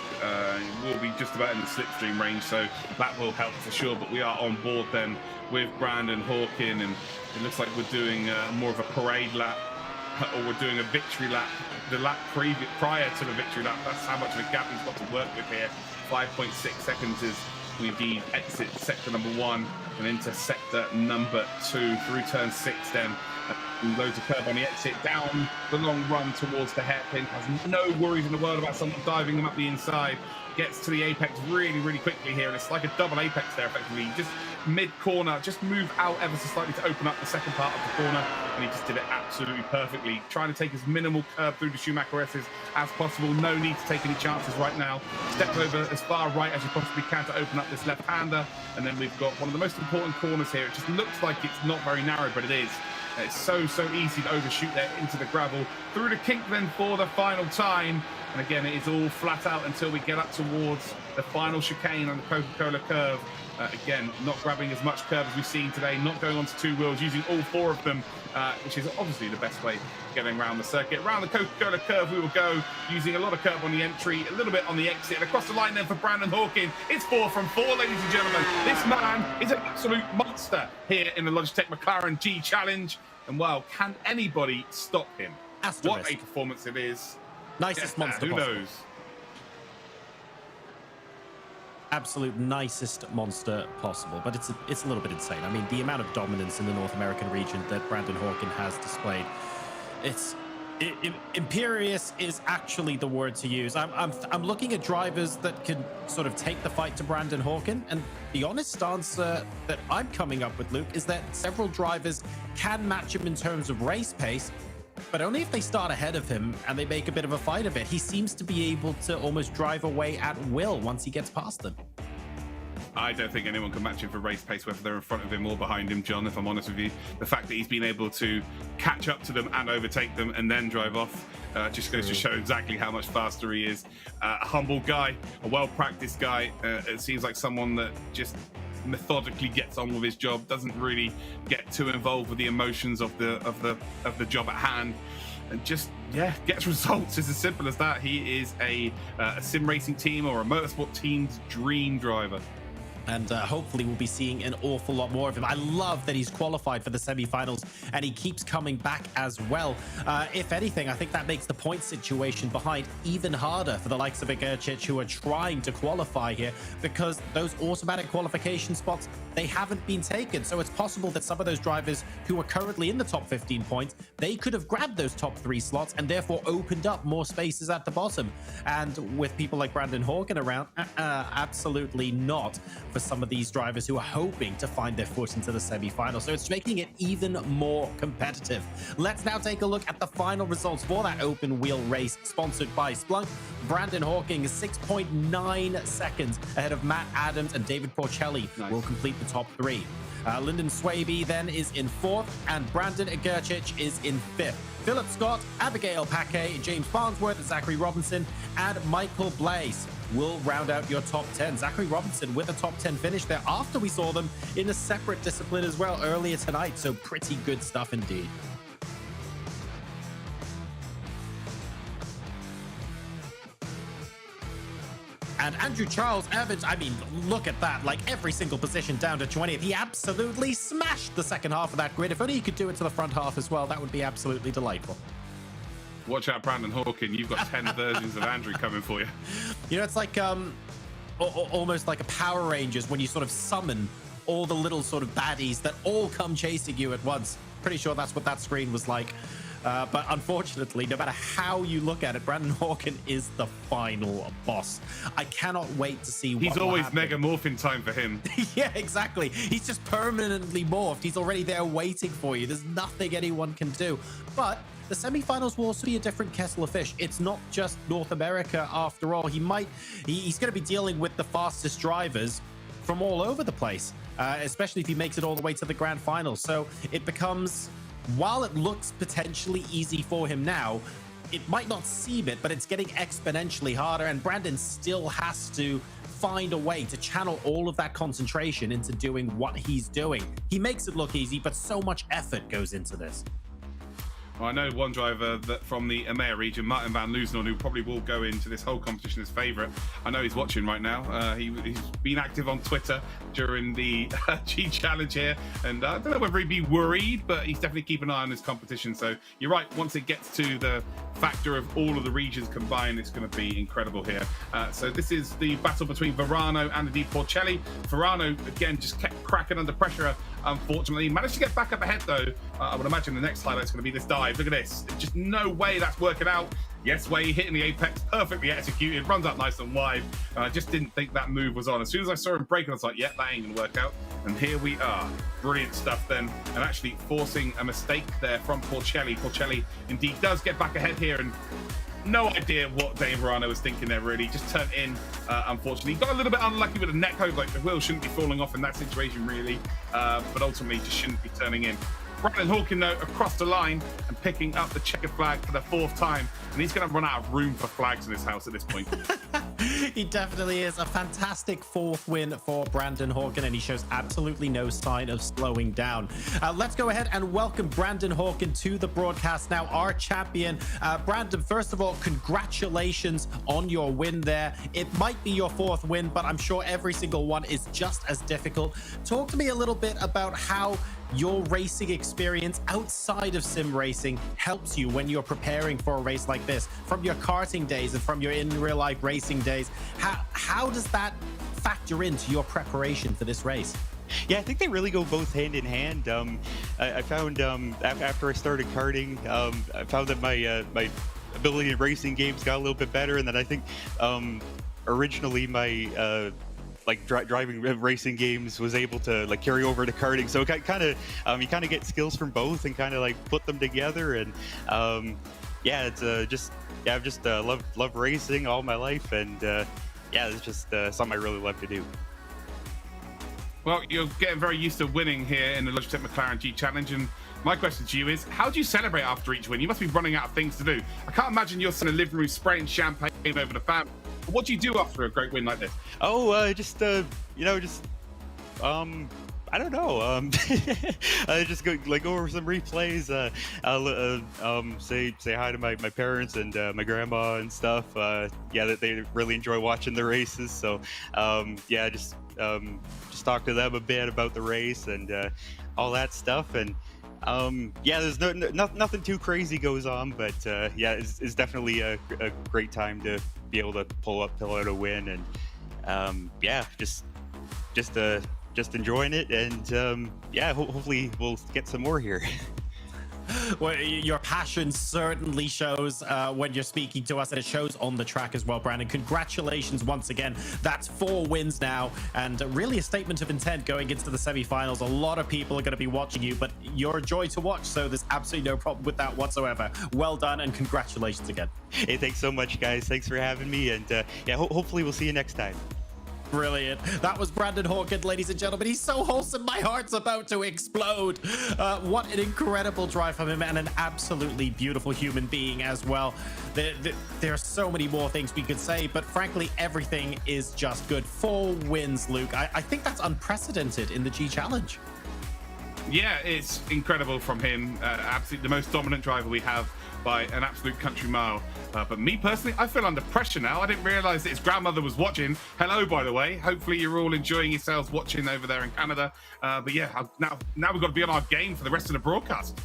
We'll be just about in the slipstream range, so that will help for sure. But we are on board then with Brandon Hawken, and it looks like we're doing more of a parade lap, or we're doing a victory lap, the lap prior to the victory lap. That's how much of a gap he's got to work with here. 5.6 seconds as we indeed exit sector number 1 and into sector number 2 through turn 6 then. Loads of curb on the exit, down the long run towards the hairpin, has no worries in the world about someone diving them up the inside. Gets to the apex really, really quickly here, and it's like a double apex there effectively. Just mid-corner, just move out ever so slightly to open up the second part of the corner, and he just did it absolutely perfectly. Trying to take as minimal curb through the Schumacher S's as possible. No need to take any chances right now. Step over as far right as you possibly can to open up this left-hander, and then we've got one of the most important corners here. It just looks like it's not very narrow, but it is. It's so easy to overshoot there into the gravel. Through the kink then for the final time. And again, it is all flat out until we get up towards the final chicane on the Coca-Cola curve. Again, not grabbing as much curb as we've seen today, not going onto 2 wheels, using all 4 of them, which is obviously the best way of getting around the circuit. Around the Coca-Cola curve we will go, using a lot of curb on the entry, a little bit on the exit, and across the line then for Brandon Hawken. It's 4 from 4, ladies and gentlemen. This man is an absolute monster here in the Logitech McLaren G Challenge. And wow, can anybody stop him?
Asterisk.
What a performance it is.
Nicest monster
who
possible.
knows?
Absolute nicest monster possible, but it's a little bit insane. I mean, the amount of dominance in the North American region that Brandon Hawken has displayed, imperious is actually the word to use. I'm looking at drivers that can sort of take the fight to Brandon Hawken, and the honest answer that I'm coming up with, Luke, is that several drivers can match him in terms of race pace, but only if they start ahead of him and they make a bit of a fight of it. He seems to be able to almost drive away at will once he gets past them.
I don't think anyone can match him for race pace, whether they're in front of him or behind him, John, if I'm honest with you. The fact that he's been able to catch up to them and overtake them and then drive off just goes to show exactly how much faster he is. A humble guy, a well-practiced guy. It seems like someone that just methodically gets on with his job, doesn't really get too involved with the emotions of the job at hand, and just gets results. It's as simple as that. He is a sim racing team or a motorsport team's dream driver.
And hopefully we'll be seeing an awful lot more of him. I love that he's qualified for the semi-finals and he keeps coming back as well. If anything, I think that makes the point situation behind even harder for the likes of Gercic, who are trying to qualify here, because those automatic qualification spots, they haven't been taken. So it's possible that some of those drivers who are currently in the top 15 points, they could have grabbed those top 3 slots and therefore opened up more spaces at the bottom. And with people like Brandon Hawken around, absolutely not for some of these drivers who are hoping to find their foot into the semi-final. So it's making it even more competitive. Let's now take a look at the final results for that open wheel race sponsored by Splunk. Brandon Hawken is 6.9 seconds ahead of Matt Adams, and David Porcelli will complete the top 3. Lyndon Swaby then is in 4th, and Brandon Gercic is in 5th. Philip Scott, Abigail Paquet, James Farnsworth, Zachary Robinson, and Michael Blaise will round out your top 10. Zachary Robinson with a top 10 finish there after we saw them in a separate discipline as well earlier tonight. So pretty good stuff indeed. And Andrew Charles Evans, I mean, look at that. Like every single position down to 20th. He absolutely smashed the second half of that grid. If only he could do it to the front half as well, that would be absolutely delightful.
Watch out, Brandon Hawken. You've got 10 versions of Andrew coming for you.
You know, it's like almost like a Power Rangers when you sort of summon all the little sort of baddies that all come chasing you at once. Pretty sure that's what that screen was like. But unfortunately, no matter how you look at it, Brandon Hawken is the final boss. I cannot wait to see what
He's always
will happen.
mega morphin time for him.
Yeah, exactly. He's just permanently morphed. He's already there waiting for you. There's nothing anyone can do. But the semifinals will also be a different kettle of fish. It's not just North America after all. He's going to be dealing with the fastest drivers from all over the place, especially if he makes it all the way to the grand final. So it becomes, while it looks potentially easy for him now, it might not seem it, but it's getting exponentially harder. And Brandon still has to find a way to channel all of that concentration into doing what he's doing. He makes it look easy, but so much effort goes into this.
Well, I know one driver that from the EMEA region, Martin van Loosenhorn, who probably will go into this whole competition as favourite. I know he's watching right now. He's been active on Twitter during the G Challenge here, and I don't know whether he'd be worried, but he's definitely keeping an eye on this competition. So you're right, once it gets to the factor of all of the regions combined, it's going to be incredible here. So this is the battle between Verano and indeed Porcelli. Verano, again, just kept cracking under pressure, unfortunately. Managed to get back up ahead, though. I would imagine the next highlight's going to be this dive. Look at this. There's just no way that's working out. Yes, Way hitting the apex, perfectly executed, runs up nice and wide. And I just didn't think that move was on. As soon as I saw him breaking, I was like, yeah, that ain't going to work out. And here we are. Brilliant stuff then. And actually forcing a mistake there from Porcelli. Porcelli indeed does get back ahead here, and no idea what Dave Verano was thinking there, really. Just turned in, unfortunately. Got a little bit unlucky with the neck hook. Like, the wheel shouldn't be falling off in that situation, really. But ultimately, just shouldn't be turning in. Brandon Hawken, though, across the line and picking up the checkered flag for the 4th time. And he's going to run out of room for flags in his house at this point.
He definitely is. A fantastic 4th win for Brandon Hawken, and he shows absolutely no sign of slowing down. Let's go ahead and welcome Brandon Hawken to the broadcast now, our champion. Brandon, first of all, congratulations on your win there. It might be your 4th win, but I'm sure every single one is just as difficult. Talk to me a little bit about how your racing experience outside of sim racing helps you when you're preparing for a race like this, from your karting days and from your in real life racing days. How does that factor into your preparation for this race?
Yeah, I think they really go both hand in hand. I found after I started karting, I found that my ability in racing games got a little bit better, and then I think originally my driving racing games was able to carry over to karting. So it kind of you kind of get skills from both and kind of put them together. And yeah, it's I've just loved racing all my life, and yeah, it's just something I really love to do.
Well, you're getting very used to winning here in the Logitech McLaren G Challenge, and my question to you is, how do you celebrate after each win? You must be running out of things to do. I can't imagine you're in a living room spraying champagne over the family. What do you do after a great win like this?
Oh, I don't know. Just go over some replays. Say hi to my parents and my grandma and stuff. Yeah, that they really enjoy watching the races. So yeah, just talk to them a bit about the race and all that stuff. And yeah, there's nothing too crazy goes on, but yeah, it's definitely a great time to be able to pull out a win. And yeah, just enjoying it, and yeah, hopefully we'll get some more here.
Well, your passion certainly shows when you're speaking to us, and it shows on the track as well, Brandon. Congratulations once again. That's 4 wins now, and really a statement of intent going into the semi-finals. A lot of people are going to be watching you, but you're a joy to watch, so there's absolutely no problem with that whatsoever. Well done, and congratulations again.
Hey, thanks so much, guys. Thanks for having me, and yeah, hopefully we'll see you next time.
Brilliant. That was Brandon Hawken, ladies and gentlemen. He's so wholesome. My heart's about to explode. What an incredible drive from him, and an absolutely beautiful human being as well. There are so many more things we could say, but frankly, everything is just good. 4 wins, Luke. I think that's unprecedented in the G Challenge.
Yeah, it's incredible from him. Absolutely the most dominant driver we have by an absolute country mile. But me personally, I feel under pressure now. I didn't realize that his grandmother was watching. Hello, by the way. Hopefully you're all enjoying yourselves watching over there in Canada. But yeah, now we've got to be on our game for the rest of the broadcast.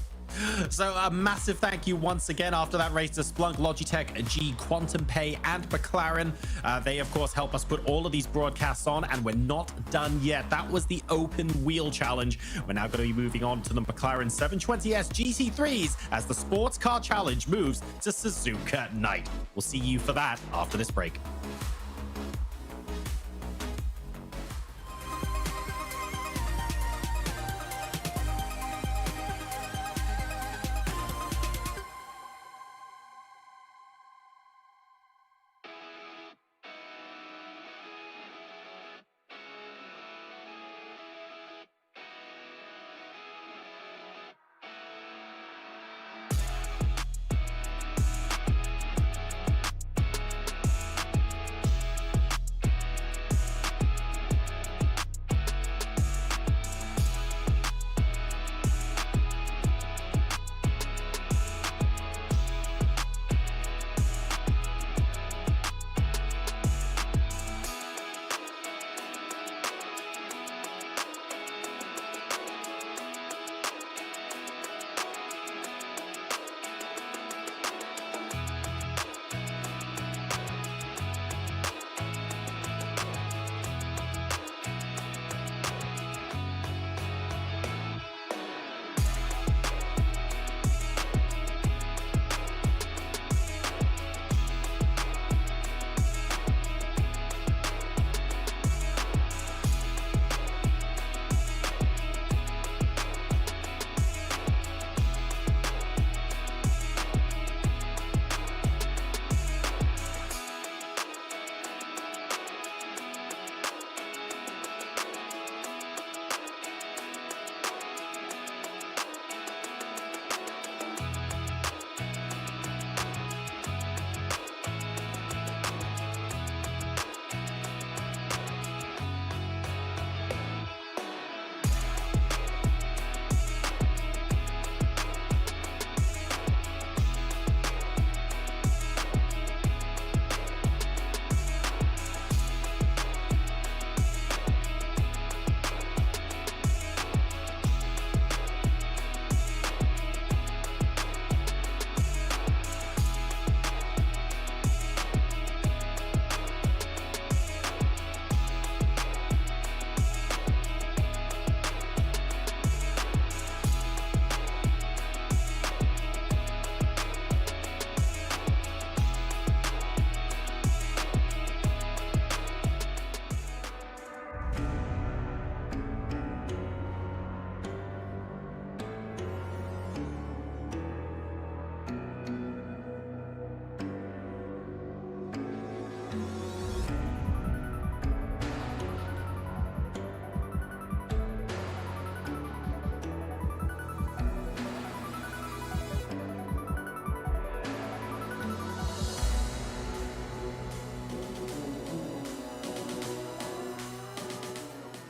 So a massive thank you once again after that race to Splunk, Logitech G, Quantum Pay, and McLaren. They, of course, help us put all of these broadcasts on, and we're not done yet. That was the open wheel challenge. We're now going to be moving on to the McLaren 720S GT3s as the sports car challenge moves to Suzuka night. We'll see you for that after this break.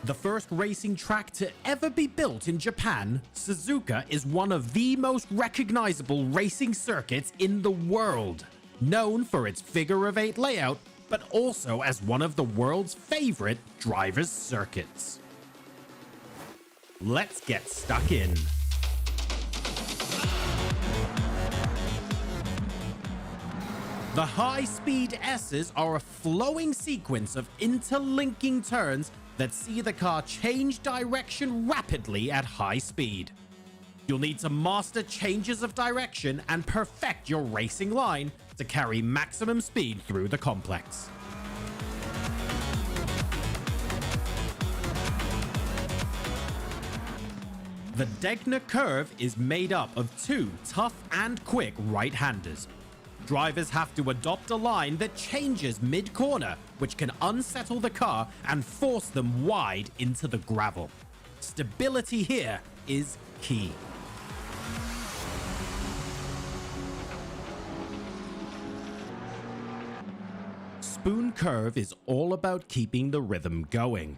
The first racing track to ever be built in Japan, Suzuka is one of the most recognizable racing circuits in the world, known for its figure-of-8 layout, but also as one of the world's favorite drivers' circuits. Let's get stuck in. The high-speed S's are a flowing sequence of interlinking turns that see the car change direction rapidly at high speed. You'll need to master changes of direction and perfect your racing line to carry maximum speed through the complex. The Degner curve is made up of two tough and quick right-handers. Drivers have to adopt a line that changes mid-corner, which can unsettle the car and force them wide into the gravel. Stability here is key. Spoon curve is all about keeping the rhythm going.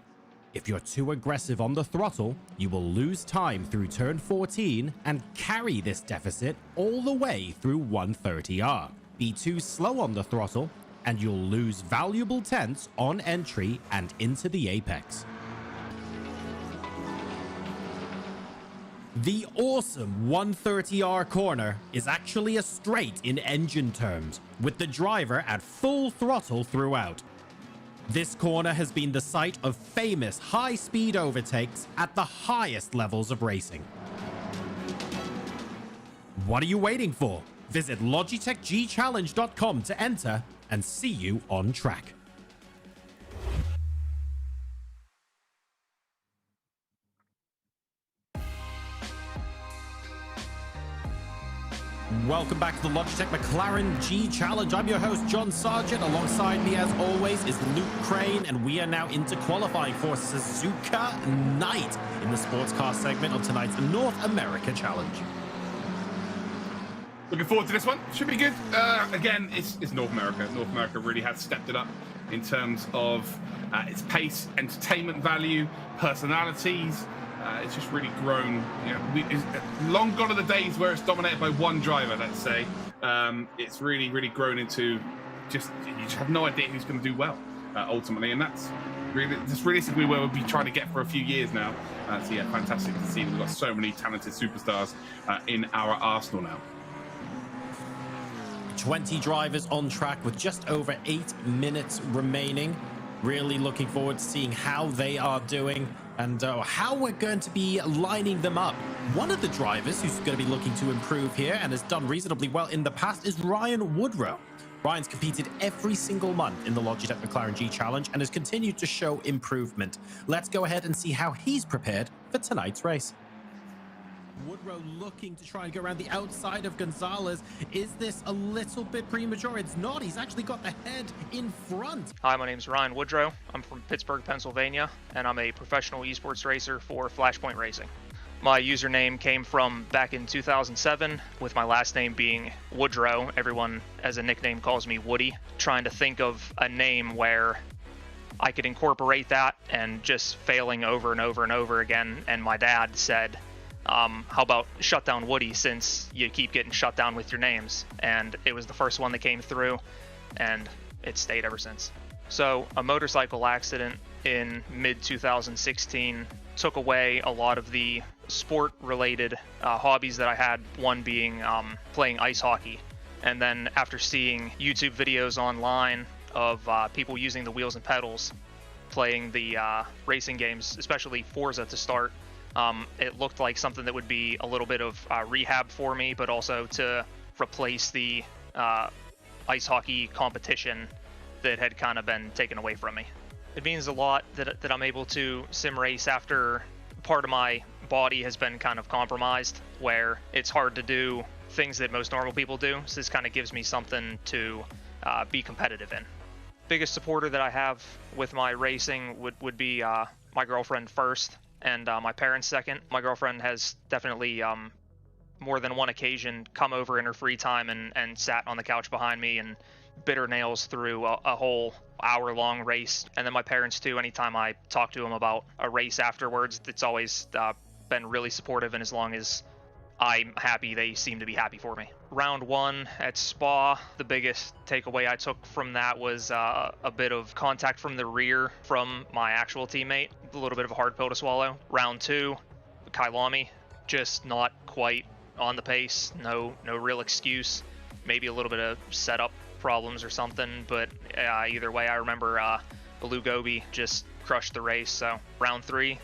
If you're too aggressive on the throttle, you will lose time through turn 14 and carry this deficit all the way through 130R. Be too slow on the throttle, and you'll lose valuable tenths on entry and into the apex. The awesome 130R corner is actually a straight in engine terms, with the driver at full throttle throughout. This corner has been the site of famous high-speed overtakes at the highest levels of racing. What are you waiting for? Visit LogitechGChallenge.com to enter and see you on track. Welcome back to the Logitech McLaren G Challenge. I'm your host, John Sargent. Alongside me, as always, is Luke Crane, and we are now into qualifying for Suzuka Night in the sports car segment of tonight's North America Challenge.
Looking forward to this one. Should be good. Again, it's North America. North America really has stepped it up in terms of its pace, entertainment value, personalities. It's just really grown. You know, it's long gone are the days where it's dominated by one driver, let's say. It's really grown into you just have no idea who's going to do well ultimately, and that's realistically where we'll be trying to get for a few years now. So yeah, fantastic to see. We've got so many talented superstars in our arsenal now.
20 drivers on track with just over 8 minutes remaining. Really looking forward to seeing how they are doing and how we're going to be lining them up. One of the drivers who's going to be looking to improve here and has done reasonably well in the past is Ryan Woodrow. Ryan's competed every single month in the Logitech McLaren G Challenge and has continued to show improvement. Let's go ahead and see how he's prepared for tonight's race. Woodrow looking to try and go around the outside of Gonzalez. Is this a little bit premature? It's not. He's actually got the head in front.
Hi, my name's Ryan Woodrow. I'm from Pittsburgh, Pennsylvania, and I'm a professional esports racer for Flashpoint Racing. My username came from back in 2007, with my last name being Woodrow. Everyone as a nickname calls me Woody. Trying to think of a name where I could incorporate that and just failing over and over and over again. And my dad said, how about Shut Down Woody, since you keep getting shut down with your names? And it was the first one that came through, and it stayed ever since. So a motorcycle accident in mid-2016 took away a lot of the sport-related hobbies that I had, one being playing ice hockey. And then after seeing YouTube videos online of people using the wheels and pedals, playing the racing games, especially Forza to start, it looked like something that would be a little bit of rehab for me, but also to replace the ice hockey competition that had kind of been taken away from me. It means a lot that I'm able to sim race after part of my body has been kind of compromised, where it's hard to do things that most normal people do. So this kind of gives me something to be competitive in. Biggest supporter that I have with my racing would be my girlfriend first, and my parents second. My girlfriend has definitely more than one occasion come over in her free time and sat on the couch behind me and bit her nails through a whole hour-long race. And then my parents too, anytime I talk to them about a race afterwards, it's always been really supportive, and as long as I'm happy, they seem to be happy for me. Round one at Spa, the biggest takeaway I took from that was a bit of contact from the rear from my actual teammate, a little bit of a hard pill to swallow. Round two, Kailami, just not quite on the pace, no real excuse, maybe a little bit of setup problems or something, but either way, I remember Blue Gobi just crushed the race. So round three,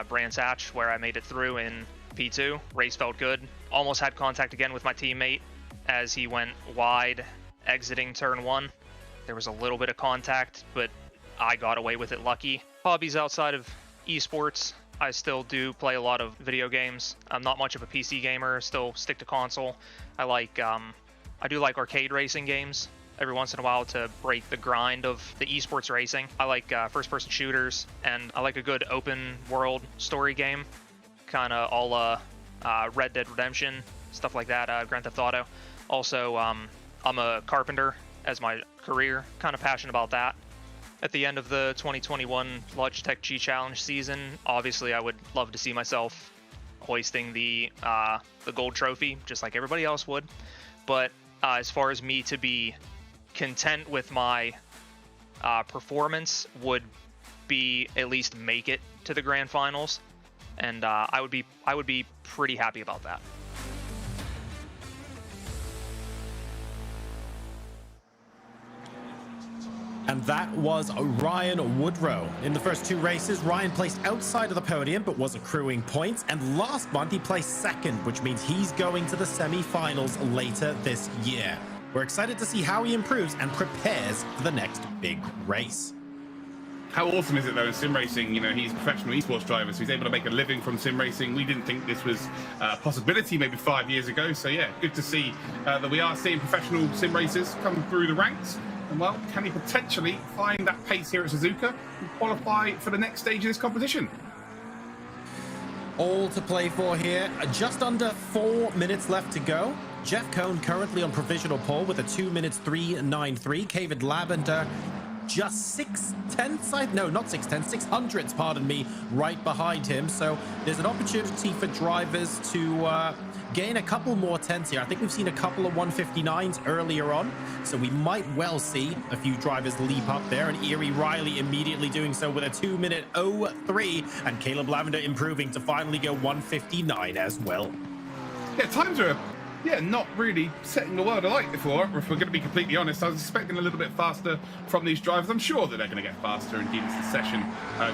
Brands Hatch, where I made it through in P2. Race felt good. Almost had contact again with my teammate as he went wide exiting turn one. There was a little bit of contact, but I got away with it lucky. Hobbies outside of esports, I still do play a lot of video games. I'm not much of a PC gamer, still stick to console. I do like arcade racing games every once in a while to break the grind of the esports racing. I like first-person shooters, and I like a good open world story game, kind of all Red Dead Redemption, stuff like that, Grand Theft Auto. Also, I'm a carpenter as my career, kind of passionate about that. At the end of the 2021 Logitech G Challenge season, obviously I would love to see myself hoisting the gold trophy, just like everybody else would. But as far as me to be content with my performance would be at least make it to the grand finals. and I would be pretty happy about that.
And that was Ryan Woodrow. In the first two races, Ryan placed outside of the podium, but was accruing points. And last month, he placed second, which means he's going to the semi-finals later this year. We're excited to see how he improves and prepares for the next big race.
How awesome is it though in sim racing? You know, he's a professional esports driver, so he's able to make a living from sim racing. We didn't think this was a possibility maybe 5 years ago. So yeah, good to see that we are seeing professional sim racers come through the ranks. And well, can he potentially find that pace here at Suzuka and qualify for the next stage of this competition?
All to play for here. Just under 4 minutes left to go. Jeff Cohn currently on provisional pole with a 2 minutes 3:93. David Lavender just 600ths, pardon me, right behind him. So there's an opportunity for drivers to gain a couple more tenths here. I think we've seen a couple of 159s earlier on, so we might well see a few drivers leap up there, and Erie Riley immediately doing so with a 2 minute 03, and Caleb Lavender improving to finally go 159 as well.
Yeah, times are not really setting the world alight if we're going to be completely honest. I was expecting a little bit faster from these drivers. I'm sure that they're going to get faster indeed as the session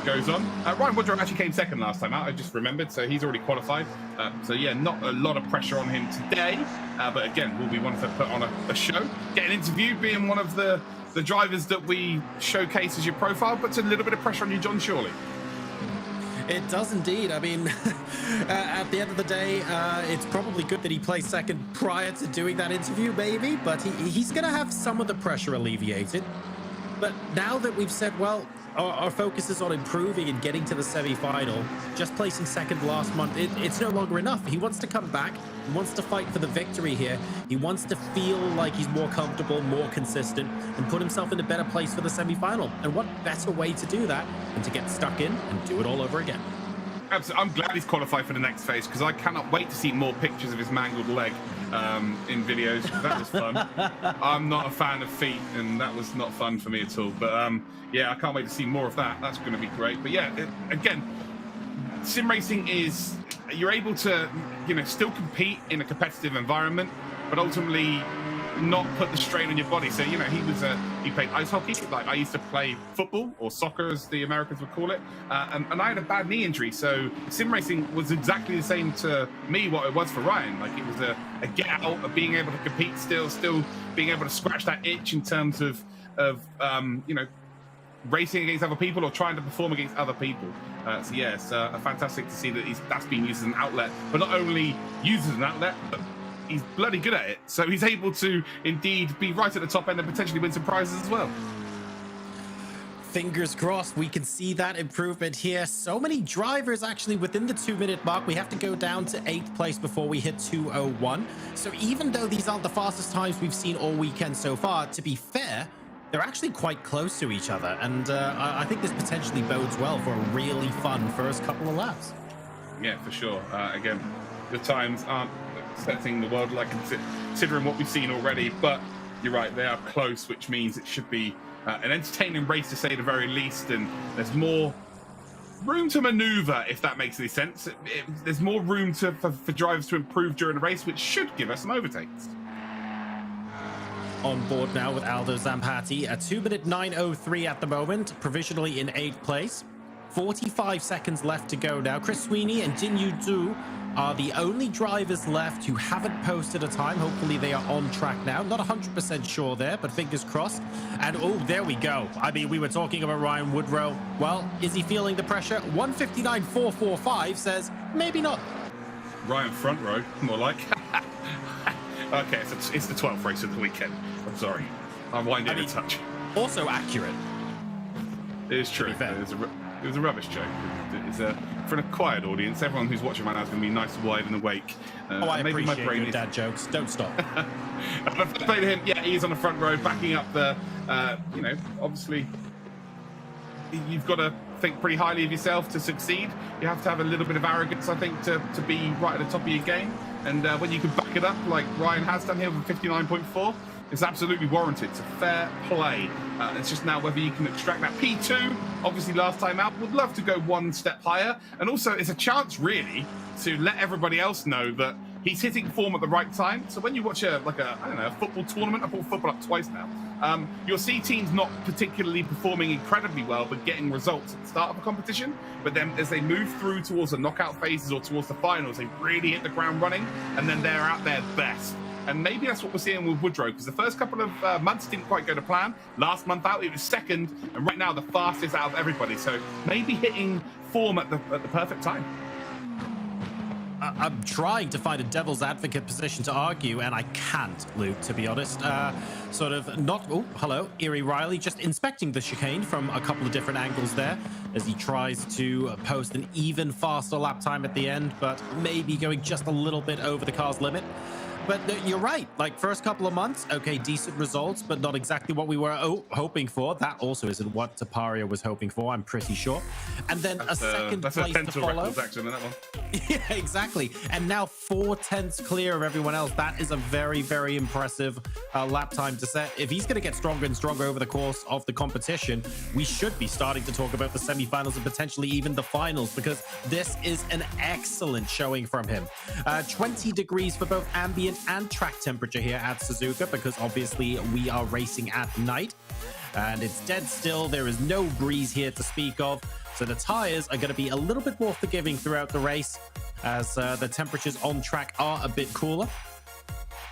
goes on. Ryan Woodrow actually came second last time out, I just remembered, so he's already qualified. So yeah, not a lot of pressure on him today, but again, will be one to put on a show. Get an interview, being one of the drivers that we showcase as your profile, puts a little bit of pressure on you, John, surely.
It does indeed. I mean, at the end of the day, it's probably good that he placed second prior to doing that interview, maybe, but he's going to have some of the pressure alleviated. But now that we've said, well, our focus is on improving and getting to the semi-final, just placing second last month, it's no longer enough. He wants to come back. He wants to fight for the victory here. He wants to feel like he's more comfortable, more consistent, and put himself in a better place for the semi-final. And what better way to do that than to get stuck in and do it all over again?
Absolutely. I'm glad he's qualified for the next phase, because I cannot wait to see more pictures of his mangled leg in videos. That was fun. I'm not a fan of feet, and that was not fun for me at all. But yeah, I can't wait to see more of that. That's going to be great. But yeah, again, sim racing is, you're able to, still compete in a competitive environment, but ultimately not put the strain on your body. So, he played ice hockey, like I used to play football, or soccer as the Americans would call it, and I had a bad knee injury. So sim racing was exactly the same to me what it was for Ryan. Like, it was a get out of being able to compete, still being able to scratch that itch in terms of racing against other people or trying to perform against other people. So yeah, it's fantastic to see that that's being used as an outlet, but not only used as an outlet, but he's bloody good at it. So he's able to indeed be right at the top end and potentially win some prizes as well.
Fingers crossed we can see that improvement here. So many drivers actually within the 2 minute mark. We have to go down to 8th place before we hit 2:01. So even though these aren't the fastest times we've seen all weekend so far, to be fair, they're actually quite close to each other. And I think this potentially bodes well for a really fun first couple of laps.
Yeah, for sure. Again, the times aren't setting the world like considering what we've seen already, but you're right, they are close, which means it should be an entertaining race to say the very least, and there's more room to maneuver, if that makes any sense. There's more room for drivers to improve during the race, which should give us some overtakes.
On board now with Aldo Zampati, a 2 minute 9:03 at the moment, provisionally in 8th place. 45 seconds left to go now. Chris Sweeney and Jin Yu Zhu are the only drivers left who haven't posted a time. Hopefully they are on track now. Not 100% sure there, but fingers crossed. And oh, there we go. I mean, we were talking about Ryan Woodrow. Well, is he feeling the pressure? 159.445 says maybe not.
Ryan front row, more like. Okay, it's the 12th race of the weekend. I'm sorry. I'm winding a touch.
Also accurate.
It is true. It was a rubbish joke. It's for an acquired audience. Everyone who's watching right now is going to be nice, wide, and awake.
I
maybe
appreciate
my brain
your dad jokes. Don't stop.
I've played him. Yeah, he's on the front row, backing up the. Obviously, you've got to think pretty highly of yourself to succeed. You have to have a little bit of arrogance, I think, to be right at the top of your game. And when you can back it up, like Ryan has done here with 59.4, is absolutely warranted. It's a fair play. It's just now whether you can extract that P2. Obviously, last time out, would love to go one step higher. And also, it's a chance, really, to let everybody else know that he's hitting form at the right time. So when you watch a football tournament, I've brought football up twice now, you'll see teams not particularly performing incredibly well, but getting results at the start of a competition. But then as they move through towards the knockout phases or towards the finals, they really hit the ground running, and then they're at their best. And maybe that's what we're seeing with Woodrow, because the first couple of months didn't quite go to plan. Last month out, it was second, and right now the fastest out of everybody. So maybe hitting form at the perfect time.
I'm trying to find a devil's advocate position to argue, and I can't, Luke, to be honest. Erie Riley just inspecting the chicane from a couple of different angles there as he tries to post an even faster lap time at the end, but maybe going just a little bit over the car's limit. But you're right, like first couple of months, okay, decent results, but not exactly what we were hoping for. That also isn't what Taparia was hoping for, I'm pretty sure. And then a second place to follow. Records, actually, that one. Yeah, exactly. And now 4/10 clear of everyone else. That is a very, very impressive lap time to set. If he's going to get stronger and stronger over the course of the competition, we should be starting to talk about the semifinals and potentially even the finals, because this is an excellent showing from him. 20 degrees for both ambient and track temperature here at Suzuka, because obviously we are racing at night and it's dead still. There is no breeze here to speak of, so the tires are going to be a little bit more forgiving throughout the race as the temperatures on track are a bit cooler.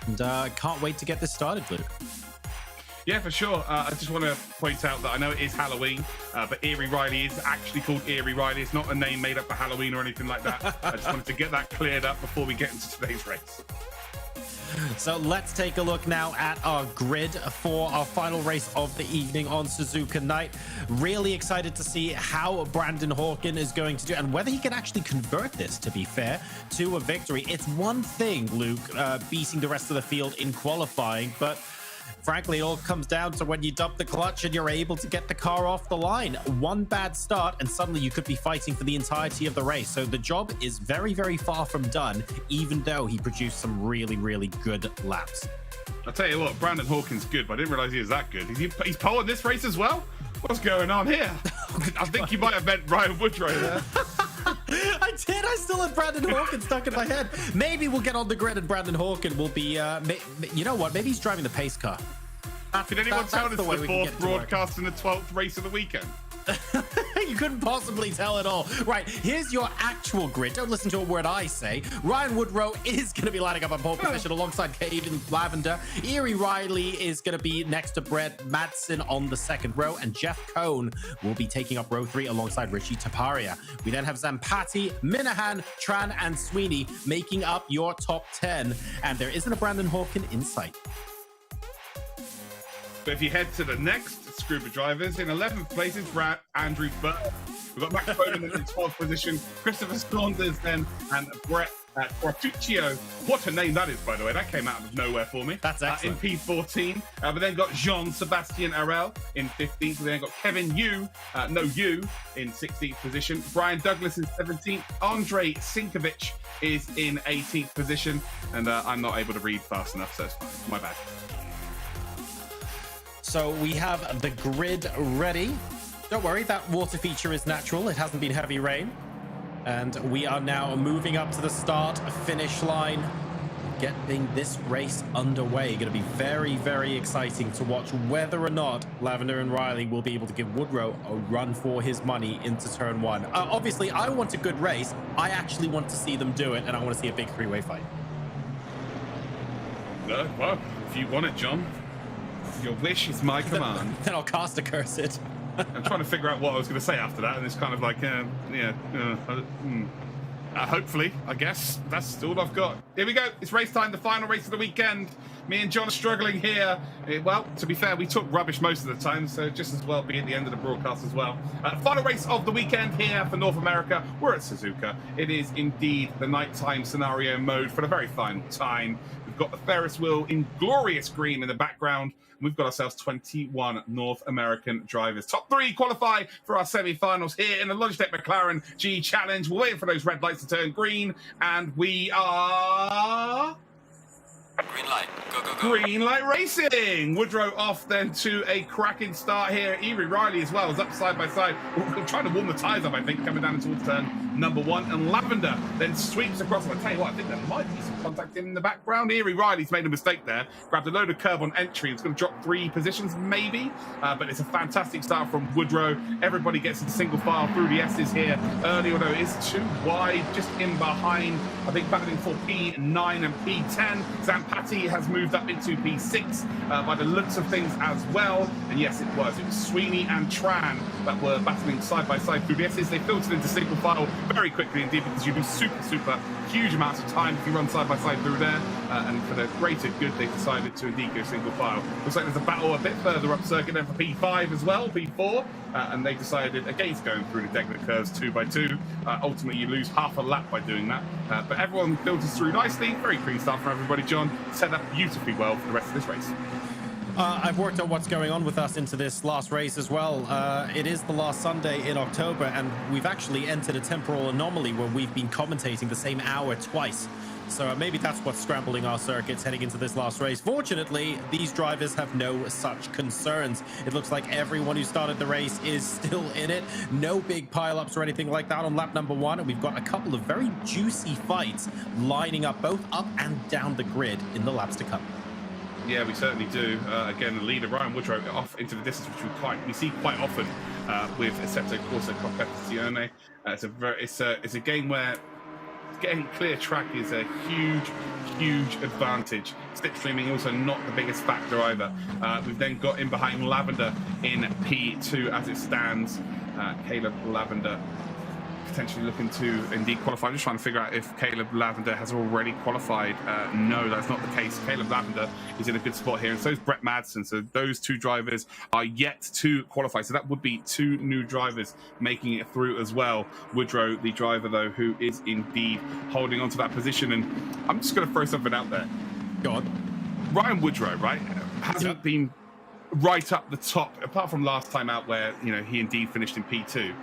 And can't wait to get this started, Luke.
Yeah, for sure. I just want to point out that I know it is Halloween, but Erie Riley is actually called Erie Riley. It's not a name made up for Halloween or anything like that. I just wanted to get that cleared up before we get into today's race.
So let's take a look now at our grid for our final race of the evening on Suzuka night. Really excited to see how Brandon Hawken is going to do and whether he can actually convert this, to be fair, to a victory. It's one thing, Luke, beating the rest of the field in qualifying, but frankly, it all comes down to when you dump the clutch and you're able to get the car off the line. One bad start and suddenly you could be fighting for the entirety of the race. So the job is very, very far from done, even though he produced some really, really good laps.
I'll tell you what, Brandon Hawkins good, but I didn't realize he was that good. He's pole in this race as well? What's going on here? I think you might have meant Ryan Woodrow there.
I did. I still had Brandon Hawken stuck in my head. Maybe we'll get on the grid and Brandon Hawken will be, you know what? Maybe he's driving the pace car.
Did anyone tell this is the fourth broadcast in the 12th race of the weekend?
You couldn't possibly tell at all. Right, here's your actual grid. Don't listen to a word I say. Ryan Woodrow is going to be lining up on pole position alongside Caden Lavender. Erie Riley is going to be next to Brett Madsen on the second row, and Jeff Cohn will be taking up row 3 alongside Richie Taparia. We then have Zampati, Minahan, Tran, and Sweeney making up your top 10, and there isn't a Brandon Hawken in sight.
But if you head to the next group of drivers, in 11th place is Andrew Burt. We've got Max Bowden in the 12th position, Christopher Saunders then, and Brett Quartuccio. What a name that is, by the way. That came out of nowhere for me.
That's excellent.
In P14. We then got Jean-Sebastien Arel in 15th. We then got Kevin Yu in 16th position. Brian Douglas in 17th. Andrei Sinkovic is in 18th position. And I'm not able to read fast enough, so it's fine. My bad.
So we have the grid ready. Don't worry, that water feature is natural. It hasn't been heavy rain. And we are now moving up to the start-finish line, getting this race underway. Going to be very, very exciting to watch whether or not Lavender and Riley will be able to give Woodrow a run for his money into turn 1. Obviously, I want a good race. I actually want to see them do it, and I want to see a big three-way fight.
Well, if you want it, John. Your wish is my command.
Then I'll cast a curse it.
I'm trying to figure out what I was going to say after that, and it's kind of like, hopefully, I guess that's all I've got. Here we go. It's race time, the final race of the weekend. Me and John are struggling here. Well, to be fair, we took rubbish most of the time, so just as well be at the end of the broadcast as well. Final race of the weekend here for North America. We're at Suzuka. It is indeed the nighttime scenario mode for the very final time. We've got the Ferris wheel in glorious green in the background. We've got ourselves 21 North American drivers. Top 3 qualify for our semi-finals here in the Logitech McLaren G Challenge. We're waiting for those red lights to turn green, and we are
Green light. Go, go, go.
Green light racing. Woodrow off then to a cracking start here. Erie Riley as well is up side by side. Trying to warm the tyres up, I think, coming down towards turn number 1. And Lavender then sweeps across. I'll tell you what, I think there might be some contact in the background. Erie Riley's made a mistake there. Grabbed a load of curb on entry. It's going to drop 3 positions, maybe. But it's a fantastic start from Woodrow. Everybody gets into single file through the S's here early, although it is too wide, just in behind, I think, battling for P9 and P10. Zampatti has moved up into P6 by the looks of things as well. And yes, it was Sweeney and Tran that were battling side by side through the S's. They filtered into single file very quickly indeed, because you do super huge amounts of time if you run side by side through there. And for the greater good, they've decided to indeed go single file. Looks like there's a battle a bit further up circuit then for P5 as well, P4. And they decided against going through the Degner curves 2 by 2. Ultimately, you lose half a lap by doing that. But everyone filters through nicely. Very clean start from everybody, John. Set up beautifully well for the rest of this race.
I've worked out what's going on with us into this last race as well. It is the last Sunday in October, and we've actually entered a temporal anomaly where we've been commentating the same hour twice. So maybe that's what's scrambling our circuits heading into this last race. Fortunately, these drivers have no such concerns. It looks like everyone who started the race is still in it. No big pileups or anything like that on lap number 1. And we've got a couple of very juicy fights lining up both up and down the grid in the laps to come.
Yeah, we certainly do. Again, the leader, Ryan Woodrow, off into the distance, which we see quite often with Assetto Corsa Competizione. It's a game where getting clear track is a huge advantage. Slipstreaming also not the biggest factor either. We've then got in behind Lavender in P2 as it stands. Caleb Lavender potentially looking to indeed qualify. I'm just trying to figure out if Caleb Lavender has already qualified. No, that's not the case. Caleb Lavender is in a good spot here, and so is Brett Madsen. So those 2 drivers are yet to qualify. So that would be 2 new drivers making it through as well. Woodrow, the driver, though, who is indeed holding on to that position. And I'm just going to throw something out there.
Go on.
Ryan Woodrow, right, hasn't been right up the top, apart from last time out where, he indeed finished in P2.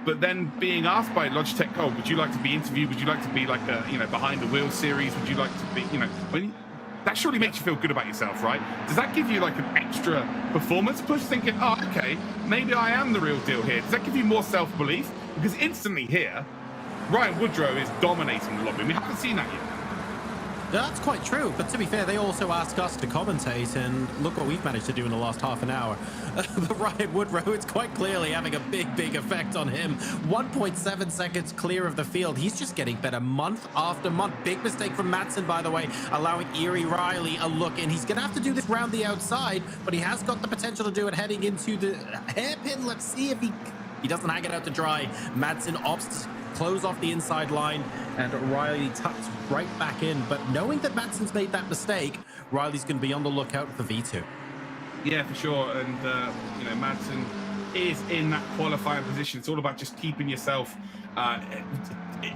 But then being asked by Logitech, oh, would you like to be interviewed? Would you like to be like a, behind the wheel series? Would you like to be, that surely makes you feel good about yourself, right? Does that give you like an extra performance push, thinking, oh, okay, maybe I am the real deal here? Does that give you more self-belief? Because instantly here, Ryan Woodrow is dominating the lobby. We haven't seen that yet.
That's quite true, but to be fair, they also ask us to commentate, and look what we've managed to do in the last half an hour. But Ryan Woodrow, it's quite clearly having a big effect on him. 1.7 seconds clear of the field. He's just getting better month after month. Big mistake from Madsen, by the way, allowing Erie Riley a look in. He's going to have to do this round the outside, but he has got the potential to do it heading into the hairpin. Let's see if he doesn't hang it out to dry. Madsen opts to close off the inside line, and Riley tucks right back in. But knowing that Madsen's made that mistake, Riley's going to be on the lookout for V2.
Yeah, for sure. And, Madsen is in that qualifying position. It's all about just keeping yourself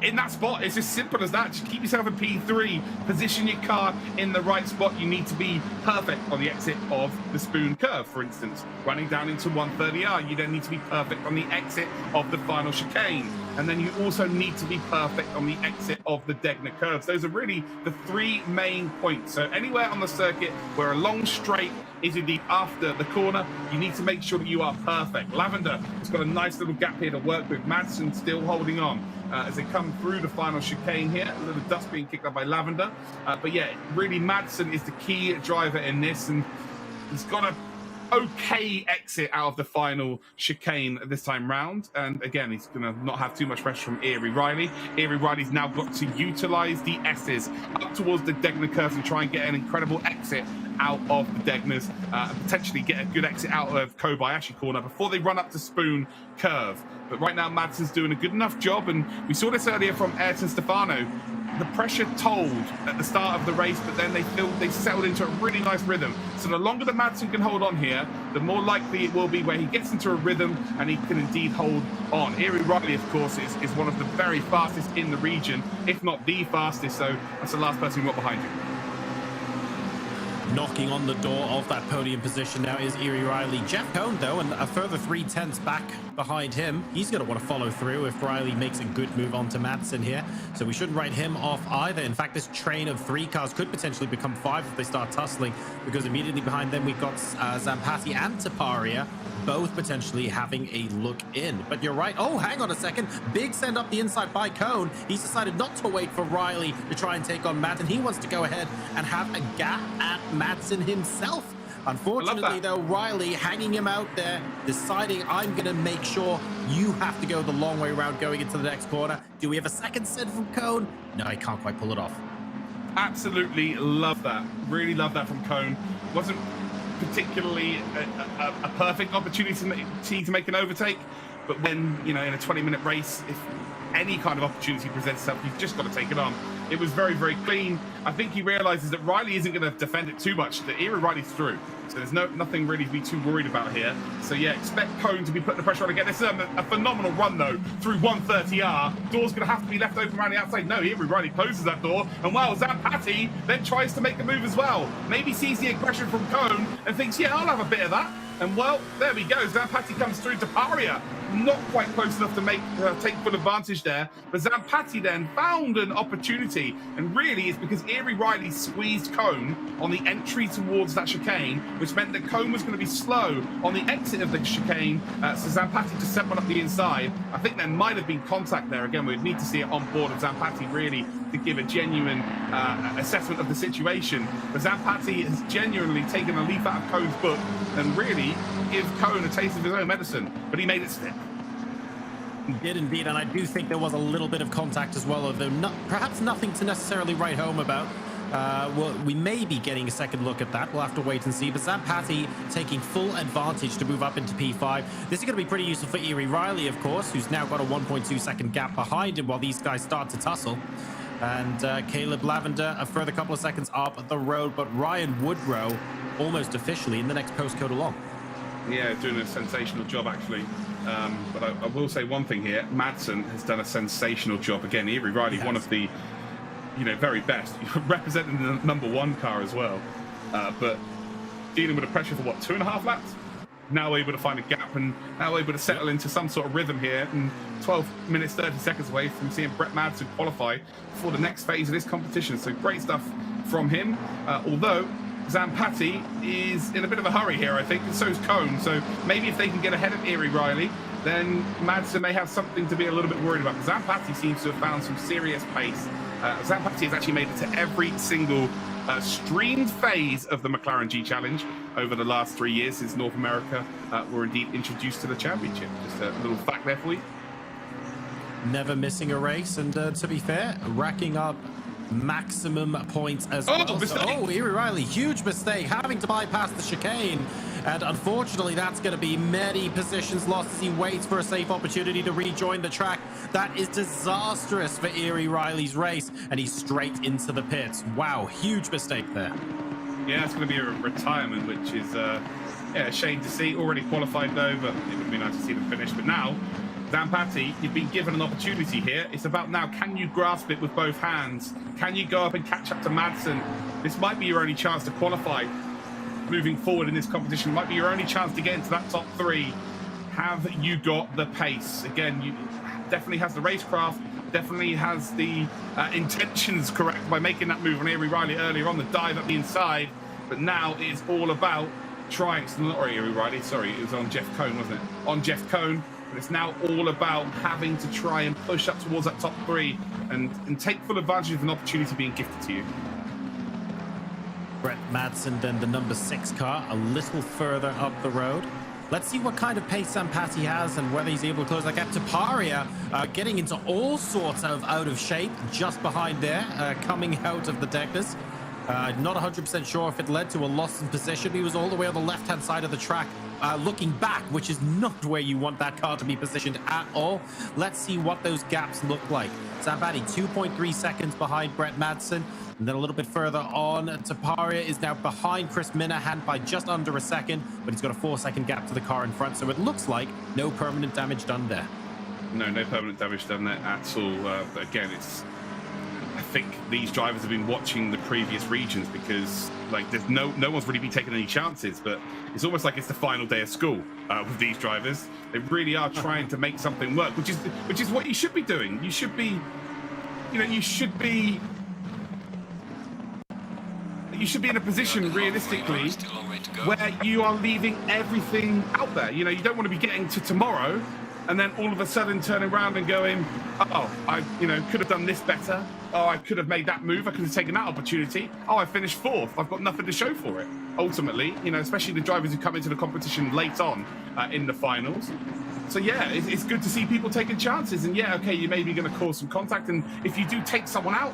in that spot. It's as simple as that. Just keep yourself in P3, position your car in the right spot. You need to be perfect on the exit of the Spoon curve, for instance. Running down into 130R, you then need to be perfect on the exit of the final chicane. And then you also need to be perfect on the exit of the Degner curves. Those are really the 3 main points. So anywhere on the circuit where a long straight is indeed after the corner, you need to make sure that you are perfect. Lavender has got a nice little gap here to work with. Madsen still holding on as they come through the final chicane here. A little dust being kicked up by Lavender. But yeah, really Madsen is the key driver in this, and he's got a okay exit out of the final chicane this time round. And again, he's going to not have too much pressure from Erie Riley. Erie Riley's now got to utilize the S's up towards the Degner curves and try and get an incredible exit out of the Degners, and potentially get a good exit out of Kobayashi corner before they run up to Spoon curve. But right now, Madsen's doing a good enough job, and we saw this earlier from Ayrton Stefano. The pressure told at the start of the race, but then they settled into a really nice rhythm. So the longer that Madsen can hold on here, the more likely it will be where he gets into a rhythm and he can indeed hold on. Erie Riley, of course, is one of the very fastest in the region, if not the fastest. So that's the last person we've got behind you.
Knocking on the door of that podium position now is Eerie Riley. Jeff Cohn, though, and a further 3/10 back behind him. He's going to want to follow through if Riley makes a good move onto Madsen here. So we shouldn't write him off either. In fact, this train of 3 cars could potentially become 5 if they start tussling, because immediately behind them we've got Zampatti and Taparia, both potentially having a look in. But you're right. Oh, hang on a second. Big send up the inside by Cohn. He's decided not to wait for Riley to try and take on Madsen. He wants to go ahead and have a gap at Madsen himself. Unfortunately, though, Riley hanging him out there, deciding I'm going to make sure you have to go the long way around going into the next corner. Do we have a second send from Cohn? No, he can't quite pull it off.
Absolutely love that. Really love that from Cohn. Wasn't particularly a perfect opportunity to make an overtake, but when, you know, in a 20-minute race, if any kind of opportunity presents itself, you've just got to take it on. It was very, very clean. I think he realizes that Riley isn't going to defend it too much. The Eerie Riley's through, so there's nothing really to be too worried about here. So yeah, expect Cohn to be putting the pressure on again. This is a phenomenal run though through 130R. Door's going to have to be left open around the outside. No, Eerie Riley closes that door, and wow, Zampatti then tries to make the move as well. Maybe sees the aggression from Cohn and thinks, yeah, I'll have a bit of that. And well, there we go. Zampatti comes through to Paria. Not quite close enough to take full advantage there. But Zampatti then found an opportunity. And really, it's because Eerie Riley squeezed Cohn on the entry towards that chicane, which meant that Cohn was going to be slow on the exit of the chicane. So Zampatti just sent one up the inside. I think there might have been contact there. Again, we'd need to see it on board of Zampatti really to give a genuine assessment of the situation. But Zampatti has genuinely taken a leaf out of Cohn's book and really give Cohn a taste of his own medicine, but he made it stick.
He did indeed, and I do think there was a little bit of contact as well, although perhaps nothing to necessarily write home about. Well, we may be getting a second look at that. We'll have to wait and see. But Zampatti taking full advantage to move up into P5. This is going to be pretty useful for Eerie Riley, of course, who's now got a 1.2 second gap behind him while these guys start to tussle. And Caleb Lavender, a further couple of seconds up the road, but Ryan Woodrow almost officially in the next postcode along.
Yeah, doing a sensational job, actually. But I will say one thing here. Madsen has done a sensational job. Again, Eerie Riley, one of the, very best. Representing the #1 car as well. But dealing with the pressure for, 2.5 laps? Now able to find a gap and now able to settle into some sort of rhythm here. And 12 minutes, 30 seconds away from seeing Brett Madsen qualify for the next phase of this competition. So great stuff from him. Although Zampatti is in a bit of a hurry here, I think, and so is Cohn. So maybe if they can get ahead of Eerie Riley, then Madsen may have something to be a little bit worried about. Zampatti seems to have found some serious pace. Zampatti has actually made it to every single streamed phase of the McLaren G Challenge over the last 3 years since North America were indeed introduced to the championship. Just a little fact there for you.
Never missing a race, and to be fair, racking up maximum points as well. So, Eerie Riley, huge mistake, having to bypass the chicane. And unfortunately, that's going to be many positions lost as he waits for a safe opportunity to rejoin the track. That is disastrous for Eerie Riley's race, and he's straight into the pits. Wow, huge mistake there.
Yeah, it's going to be a retirement, which is a shame to see. Already qualified, though, but it would be nice to see them finish. But now, Zampatti, you've been given an opportunity here. It's about now, can you grasp it with both hands? Can you go up and catch up to Madsen? This might be your only chance to qualify moving forward in this competition. Might be your only chance to get into that top 3. Have you got the pace? Again, you definitely has the racecraft, definitely has the intentions correct by making that move on Eerie Riley earlier on, the dive up the inside. But now it's all about trying, not Eerie Riley, sorry, it was on Jeff Cohn, wasn't it? On Jeff Cohn. But it's now all about having to try and push up towards that top 3 and take full advantage of an opportunity being gifted to you.
Brett Madsen, then the #6 car, a little further up the road. Let's see what kind of pace Zampatti has and whether he's able to close that gap. Taparia getting into all sorts of out of shape just behind there, coming out of the Deckers. Not 100% sure if it led to a loss in position. He was all the way on the left-hand side of the track, looking back, which is not where you want that car to be positioned at all. Let's see what those gaps look like. Zampatti, 2.3 seconds behind Brett Madsen. And then a little bit further on, Taparia is now behind Chris Minahan by just under a second, but he's got a 4-second gap to the car in front. So it looks like no permanent damage done there.
No permanent damage done there at all. But again, think these drivers have been watching the previous regions, because like there's no one's really been taking any chances, but it's almost like it's the final day of school with these drivers. They really are trying to make something work, which is what you should be doing. You should be, you should be in a position realistically where you are leaving everything out there. You don't want to be getting to tomorrow and then all of a sudden turning around and going, oh, I could have done this better. Oh, I could have made that move. I could have taken that opportunity. Oh, I finished fourth. I've got nothing to show for it. Ultimately, especially the drivers who come into the competition late on in the finals. So yeah, it's good to see people taking chances. And yeah, okay, you may be going to cause some contact. And if you do take someone out,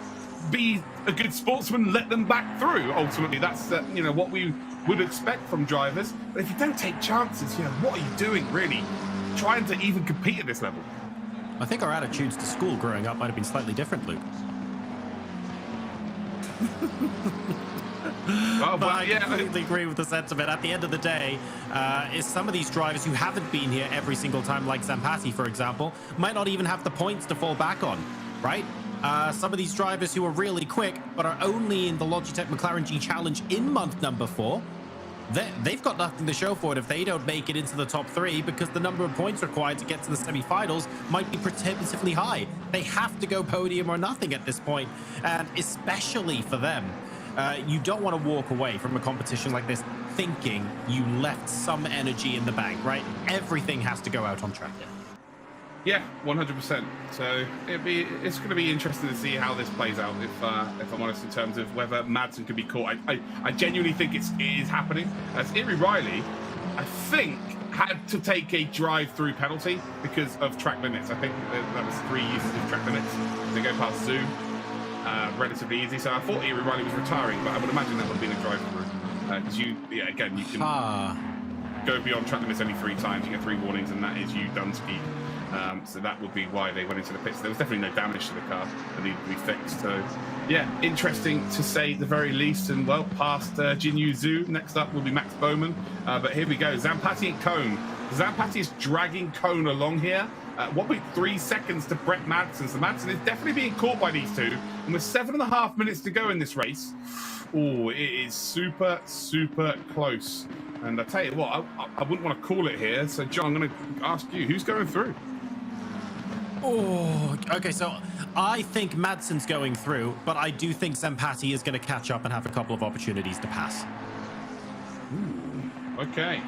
be a good sportsman, let them back through. Ultimately, that's what we would expect from drivers. But if you don't take chances, what are you doing really? Trying to even compete at this level.
I think our attitudes to school growing up might have been slightly different, Luke. But I completely agree with the sentiment. At the end of the day, is some of these drivers who haven't been here every single time, like Zampatti, for example, might not even have the points to fall back on, right? Some of these drivers who are really quick, but are only in the Logitech McLaren G Challenge in month number 4, they've got nothing to show for it if they don't make it into the top 3, because the number of points required to get to the semi-finals might be prohibitively high. They have to go podium or nothing at this point, and especially for them, you don't want to walk away from a competition like this thinking you left some energy in the bank, right? Everything has to go out on track.
Yeah, 100%. So it's going to be interesting to see how this plays out, if I'm honest, in terms of whether Madsen could be caught. I genuinely think it is happening. As Iri Riley, I think, had to take a drive-through penalty because of track limits. I think that was 3 uses of track limits to go past Zoom. Relatively easy. So I thought Iri Riley was retiring, but I would imagine that would have been a drive-through. Because you can go beyond track limits only 3 times. You get 3 warnings, and that is you done speed. So that would be why they went into the pits. There was definitely no damage to the car that needed to be fixed. So yeah, interesting to say the very least. And well, past Jinyu Zhu, next up will be Max Bowman. But here we go, Zampatti and Cone. Zampatti is dragging Cone along here. 1.3 seconds to Brett Madsen. So Madsen is definitely being caught by these two. And with 7.5 minutes to go in this race, oh, it is super, super close. And I tell you what, I wouldn't want to call it here. So John, I'm going to ask you, who's going through?
Oh, okay, so I think Madsen's going through, but I do think Zampatti is going to catch up and have a couple of opportunities to pass.
Ooh, okay.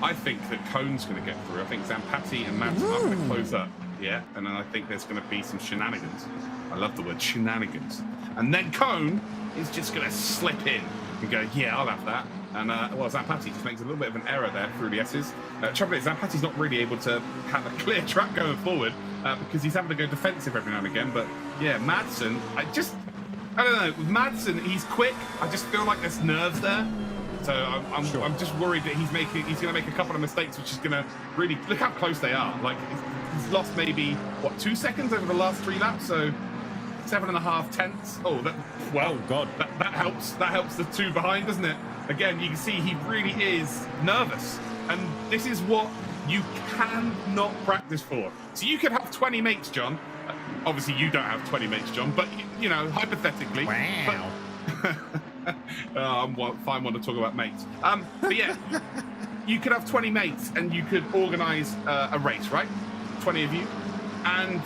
I think that Cone's going to get through. I think Zampatti and Madsen are going to close up. Yeah, and then I think there's going to be some shenanigans. I love the word shenanigans. And then Cone is just going to slip in and go, yeah, I'll have that. And, well, Zampatti just makes a little bit of an error there through the S's. Trouble is, Zampatti's not really able to have a clear track going forward because he's having to go defensive every now and again. But, yeah, Madsen, I don't know. With Madsen, he's quick. I just feel like there's nerves there. So I'm just worried that he's going to make a couple of mistakes, which is going to really... Look how close they are. Like, he's lost maybe, 2 seconds over the last 3 laps? So 7.5 tenths. Oh, God. That helps. That helps the 2 behind, doesn't it? Again, you can see he really is nervous. And this is what you cannot practice for. So you could have 20 mates, John. Obviously, you don't have 20 mates, John, but, hypothetically.
Wow.
I'm fine one to talk about mates. But yeah, you could have 20 mates and you could organise a race, right? 20 of you. And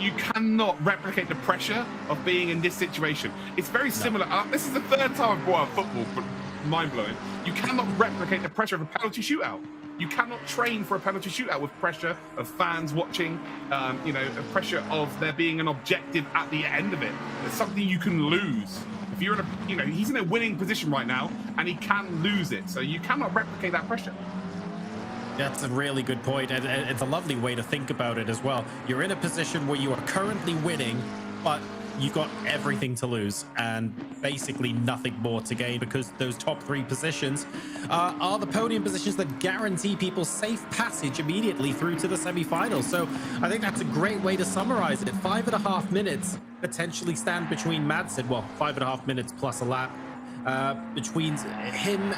you cannot replicate the pressure of being in this situation. It's very similar. This is the 3rd time I've brought up football, but mind-blowing. You cannot replicate the pressure of a penalty shootout. You cannot train for a penalty shootout with pressure of fans watching, a pressure of there being an objective at the end of it. It's something you can lose. If you're in he's in a winning position right now, and he can lose it. So you cannot replicate that pressure.
That's a really good point, and it's a lovely way to think about it as well. You're in a position where you are currently winning, but you've got everything to lose and basically nothing more to gain, because those top 3 positions are the podium positions that guarantee people safe passage immediately through to the semi-finals. So I think that's a great way to summarize it. 5.5 minutes potentially stand between Madsen, well, 5.5 minutes plus a lap, between him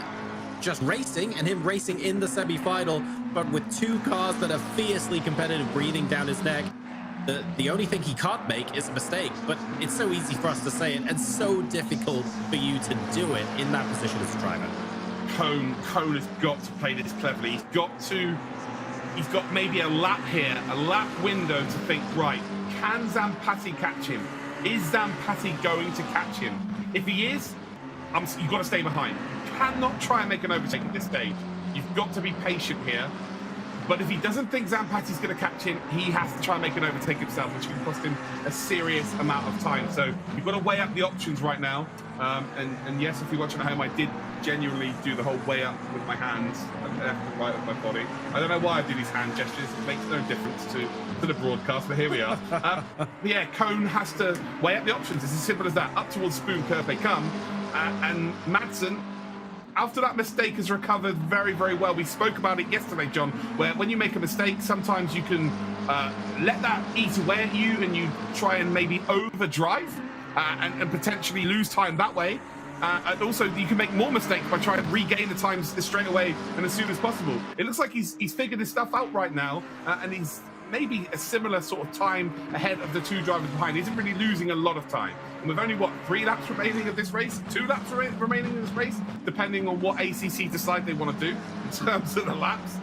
just racing and him racing in the semi-final, but with 2 cars that are fiercely competitive breathing down his neck. The only thing he can't make is a mistake, but it's so easy for us to say it and so difficult for you to do it in that position as a driver.
Cone has got to play this cleverly. He's got maybe a lap here, a lap window to think, right, can Zampatti catch him? Is Zampatti going to catch him? If he is, you've got to stay behind. You cannot try and make an overtake at this stage. You've got to be patient here. But if he doesn't think Zampatti's going to catch him, he has to try and make an overtake himself, which can cost him a serious amount of time. So you've got to weigh up the options right now. And yes, if you're watching at home, I did genuinely do the whole weigh up with my hands left and right of my body. I don't know why I do these hand gestures. It makes no difference to the broadcast, but here we are. Yeah, Cone has to weigh up the options. It's as simple as that. Up towards Spoon Curve they come. And Madsen, after that mistake, has recovered very, very well. We spoke about it yesterday, John, where when you make a mistake, sometimes you can let that eat away at you and you try and maybe overdrive and potentially lose time that way. And also, you can make more mistakes by trying to regain the time straight away and as soon as possible. It looks like he's figured his stuff out right now, and he's maybe a similar sort of time ahead of the two drivers behind. He isn't really losing a lot of time. And with only, 3 laps remaining of this race? 2 laps remaining in this race? Depending on what ACC decide they want to do in terms of the laps.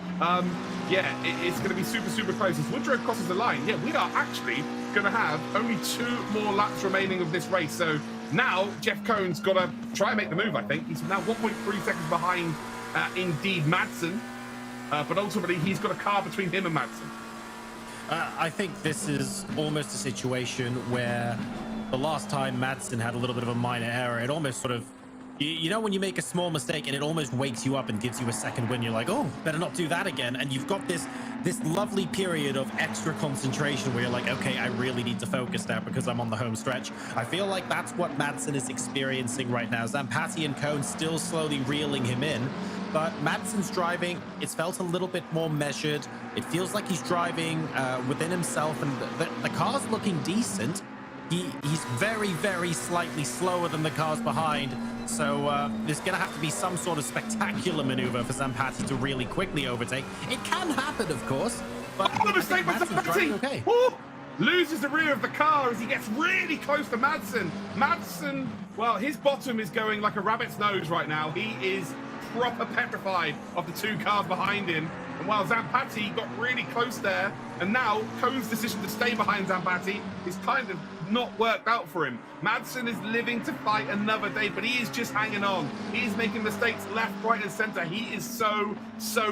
Yeah, it's going to be super, super close. As Woodrow crosses the line, yeah, we are actually going to have only 2 more laps remaining of this race. So now Jeff Cohn's got to try and make the move, I think. He's now 1.3 seconds behind, indeed, Madsen. But ultimately, he's got a car between him and Madsen.
I think this is almost a situation where the last time Madsen had a little bit of a minor error, it almost sort of, you know, when you make a small mistake and it almost wakes you up and gives you a second win, you're like, oh, better not do that again. And you've got this lovely period of extra concentration where you're like, okay, I really need to focus now because I'm on the home stretch. I feel like that's what Madsen is experiencing right now. Zampatti and Cohn still slowly reeling him in. But Madsen's driving, it's felt a little bit more measured. It feels like he's driving within himself, and the car's looking decent. He's very, very slightly slower than the cars behind. So there's going to have to be some sort of spectacular maneuver for Zampatti to really quickly overtake. It can happen, of course. But
the mistake by Zampatti!
Okay.
Loses the rear of the car as he gets really close to Madsen. Madsen, well, his bottom is going like a rabbit's nose right now. He is proper petrified of the 2 cars behind him. And while Zampatti got really close there, and now Cohn's decision to stay behind Zampatti is kind of not worked out for him. Madsen is living to fight another day, but he is just hanging on. He is making mistakes left, right, and center. He is so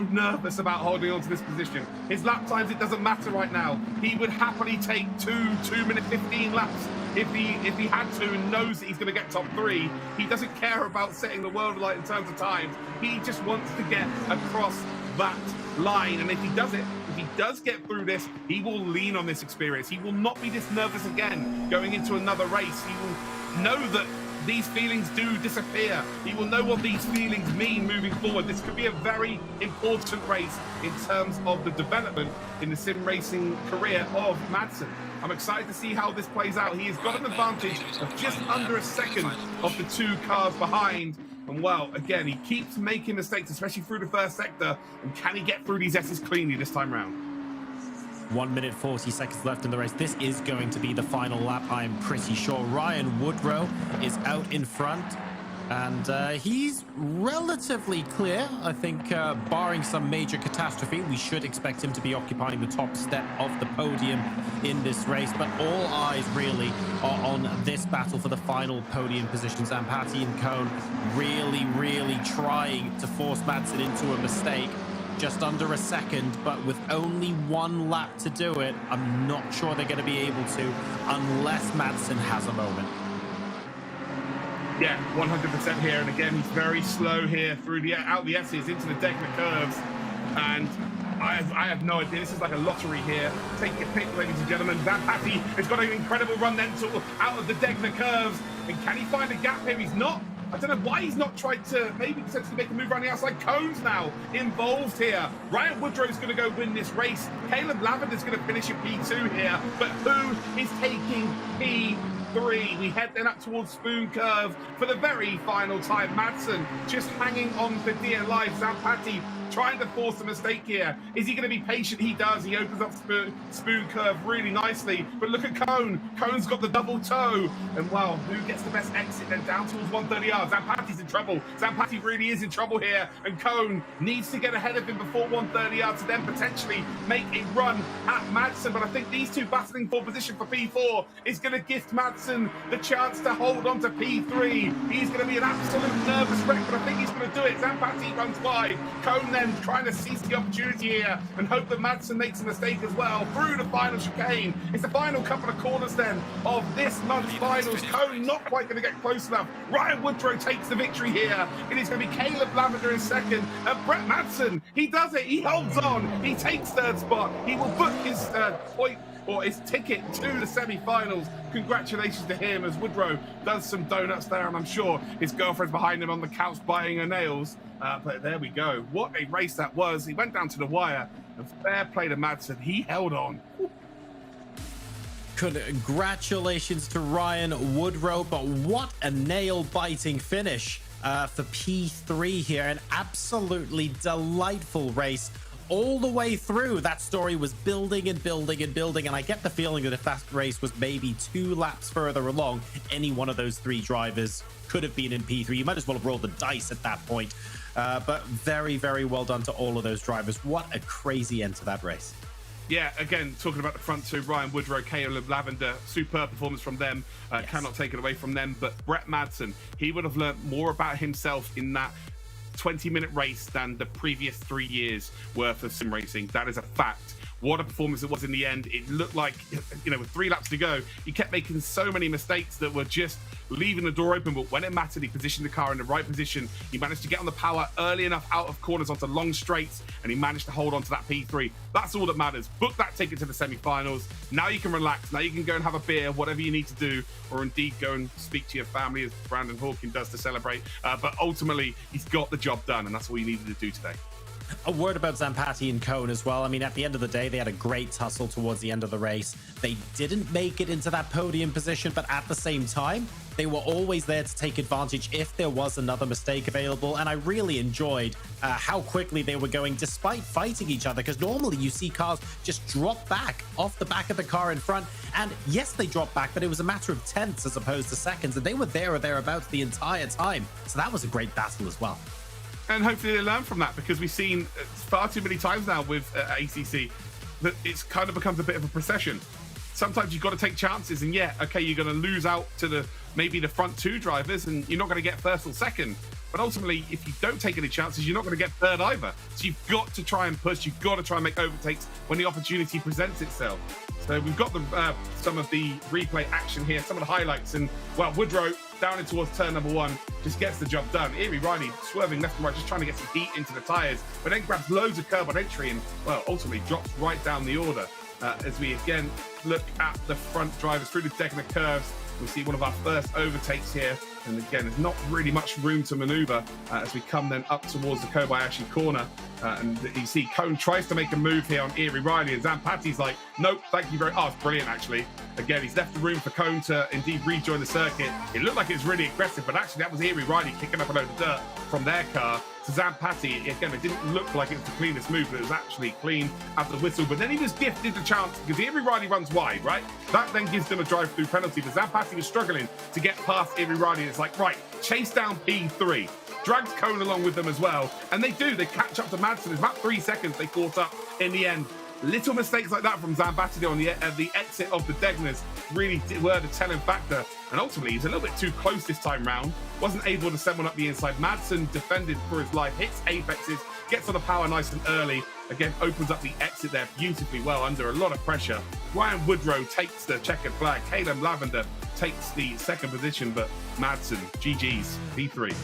nervous about holding on to this position. His lap times, it doesn't matter right now. He would happily take 2 minute 15 laps if he had to, and knows that he's going to get top 3. He doesn't care about setting the world alight in terms of time. He just wants to get across that line, and if he does it, if he does get through this, he will lean on this experience. He will not be this nervous again going into another race. He will know that these feelings do disappear. He will know what these feelings mean moving forward. This could be a very important race in terms of the development in the sim racing career of Madsen. I'm excited to see how this plays out. He has got an advantage of just under a second of the 2 cars behind. And well, again, he keeps making mistakes, especially through the first sector. And can he get through these S's cleanly this time round?
1 minute 40 seconds left in the race. This is going to be the final lap, I'm pretty sure. Ryan Woodrow is out in front, and he's relatively clear. I think barring some major catastrophe, we should expect him to be occupying the top step of the podium in this race. But all eyes really are on this battle for the final podium positions. Zampatti and Cohn really trying to force Madsen into a mistake. Just under a second, but with only 1 lap to do it, I'm not sure they're going to be able to unless Madsen has a moment.
Yeah, 100% here, and again, he's very slow here through out the S's into the Degner curves, and I have no idea. This is like a lottery here. Take your pick, ladies and gentlemen. Zampatti has got an incredible run then out of the Degner curves, and can he find a gap here? He's not. I don't know why he's not tried to maybe potentially make a move around the outside. Cohn's now involved here. Ryan Woodrow's going to go win this race. Caleb Lavender's going to finish in P2 here. But who is taking P3? We head then up towards Spoon Curve for the very final time. Madsen just hanging on for dear life. Zampatti trying to force a mistake here. Is he going to be patient? He does. He opens up spoon curve really nicely. But look at Cone. Cone's got the double toe. And well, who gets the best exit then down towards 130 yards? Zampatti's in trouble. Zampatti really is in trouble here. And Cone needs to get ahead of him before 130 yards to then potentially make a run at Madsen. But I think these two battling for position for P4 is going to gift Madsen the chance to hold on to P3. He's going to be an absolute nervous wreck, but I think he's going to do it. Zampatti runs wide. Cone then trying to seize the opportunity here and hope that Madsen makes a mistake as well through the final chicane. It's the final couple of corners then of this month's finals. Cone not quite going to get close enough. Ryan Woodrow takes the victory here. It is going to be Caleb Lavender in second. And Brett Madsen, he does it. He holds on. He takes third spot. He will book his point or his ticket to the semi-finals. Congratulations to him as Woodrow does some donuts there, and I'm sure his girlfriend's behind him on the couch biting her nails. But there we go. What a race that was. He went down to the wire, and fair play to Madsen. He held on.
Congratulations to Ryan Woodrow, but what a nail-biting finish for P3 here. An absolutely delightful race all the way through. That story was building and building and building, and I get the feeling that if that race was maybe 2 laps further along, any one of those 3 drivers could have been in P3. You might as well have rolled the dice at that point. But very, very well done to all of those drivers. What a crazy end to that race.
Yeah, again, talking about the front two, Ryan Woodrow, Caleb Lavender, superb performance from them. Yes. Cannot take it away from them. But Brett Madsen, he would have learned more about himself in that 20-minute race than the previous 3 years worth of sim racing. That is a fact. What a performance it was in the end. It looked like, you know, with 3 laps to go, he kept making so many mistakes that were just leaving the door open. But when it mattered, he positioned the car in the right position. He managed to get on the power early enough out of corners onto long straights, and he managed to hold on to that P3. That's all that matters. Book that ticket to the semi-finals. Now you can relax. Now you can go and have a beer, whatever you need to do, or indeed go and speak to your family, as Brandon Hawking does to celebrate. But ultimately, he's got the job done, and that's all you needed to do today.
A word about Zampatti and Cone as well. I mean, at the end of the day, they had a great tussle towards the end of the race. They didn't make it into that podium position, but at the same time, they were always there to take advantage if there was another mistake available. And I really enjoyed how quickly they were going despite fighting each other, because normally you see cars just drop back off the back of the car in front. And yes, they dropped back, but it was a matter of tenths as opposed to seconds. And they were there or thereabouts the entire time. So that was a great battle as well.
And hopefully they learn from that, because we've seen far too many times now with ACC that it's kind of becomes a bit of a procession. Sometimes you've got to take chances, and yeah, okay, you're going to lose out to maybe the front 2 drivers, and you're not going to get first or second. But ultimately, if you don't take any chances, you're not going to get third either. So you've got to try and push. You've got to try and make overtakes when the opportunity presents itself. So we've got some of the replay action here, some of the highlights, and well, Woodrow down in towards turn number 1 just gets the job done. Eerie Riley swerving left and right, just trying to get some heat into the tyres, but then grabs loads of curb on entry and, well, ultimately drops right down the order. As we again look at the front drivers through the deck and the curves, we'll see one of our first overtakes here. And again, there's not really much room to maneuver as we come then up towards the Kobayashi corner. And you see Cone tries to make a move here on Eerie Riley, and Zampatti's like, nope, thank you very much. Oh, it's brilliant, actually. Again, he's left the room for Cone to indeed rejoin the circuit. It looked like it was really aggressive, but actually that was Eerie Riley kicking up a load of dirt from their car. So Zampatti, again, it didn't look like it was the cleanest move, but it was actually clean at the whistle. But then he was gifted the chance, because Eerie Riley runs wide, right? That then gives them a drive-through penalty, but Zampatti was struggling to get past Eerie Riley, and it's like, right, chase down P3. Drags Cone along with them as well, and they do. They catch up to Madsen. It's about 3 seconds they caught up in the end. Little mistakes like that from Zampatti on the exit of the Degners really were the telling factor. And ultimately, he's a little bit too close this time round. Wasn't able to send one up the inside. Madsen defended for his life, hits apexes, gets on the power nice and early. Again, opens up the exit there beautifully well under a lot of pressure. Ryan Woodrow takes the checkered flag. Caleb Lavender takes the second position, but Madsen, GG's, P3.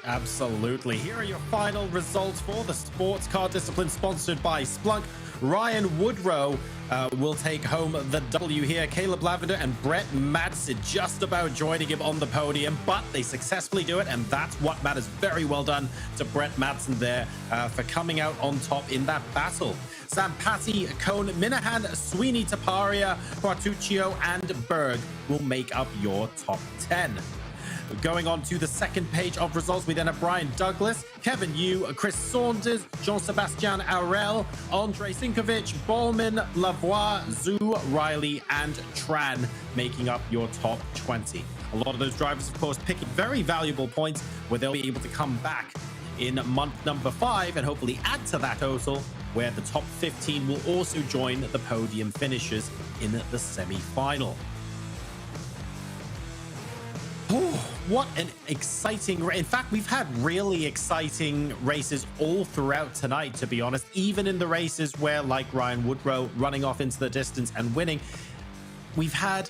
Absolutely. Here are your final results for the sports car discipline sponsored by Splunk. Ryan Woodrow will take home the W here. Caleb Lavender and Brett Madsen just about joining him on the podium, but they successfully do it, and that's what matters. Very well done to Brett Madsen there for coming out on top in that battle. Zampatti, Cone, Minahan, Sweeney, Taparia, Quartuccio, and Berg will make up your top 10. Going on to the second page of results, we then have Brian Douglas, Kevin Yu, Chris Saunders, Jean-Sebastian Aurel, Andre Sinkovic, Bowman, Lavoie, Zhu, Riley, and Tran making up your top 20. A lot of those drivers, of course, picking very valuable points where they'll be able to come back in month number 5 and hopefully add to that total, where the top 15 will also join the podium finishers in the semi-final. Oh, what an exciting race. In fact, we've had really exciting races all throughout tonight, to be honest. Even in the races where, like Ryan Woodrow running off into the distance and winning, we've had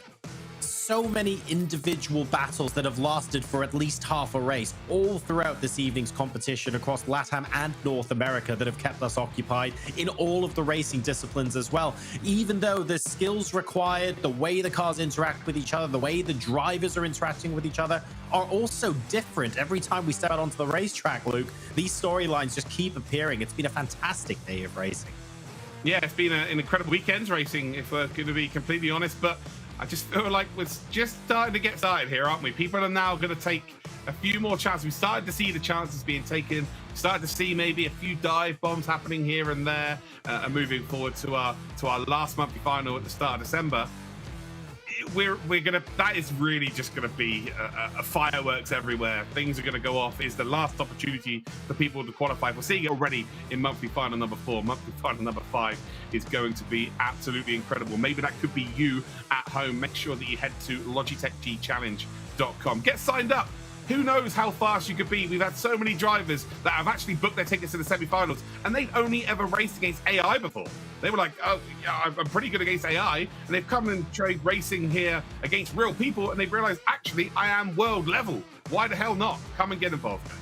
so many individual battles that have lasted for at least half a race all throughout this evening's competition across LATAM and North America that have kept us occupied in all of the racing disciplines as well. Even though the skills required, the way the cars interact with each other, the way the drivers are interacting with each other are also different every time we step out onto the racetrack, Luke. These storylines just keep appearing. It's been a fantastic day of racing.
Yeah, it's been an incredible weekend's racing, if we're going to be completely honest, but I just feel like we're just starting to get started here, aren't we? People are now going to take a few more chances. We started to see the chances being taken. We started to see maybe a few dive bombs happening here and there, and moving forward to our last monthly final at the start of December. That is really just gonna be a fireworks everywhere. Things are gonna go off. It's the last opportunity for people to qualify. We're seeing it already in monthly final number 4. Monthly final number 5 is going to be absolutely incredible. Maybe that could be you at home. Make sure that you head to LogitechGChallenge.com. Get signed up. Who knows how fast you could be? We've had so many drivers that have actually booked their tickets to the semi-finals, and they've only ever raced against AI before. They were like, oh, yeah, I'm pretty good against AI, and they've come and tried racing here against real people, and they've realized, actually, I am world level. Why the hell not? Come and get involved, guys.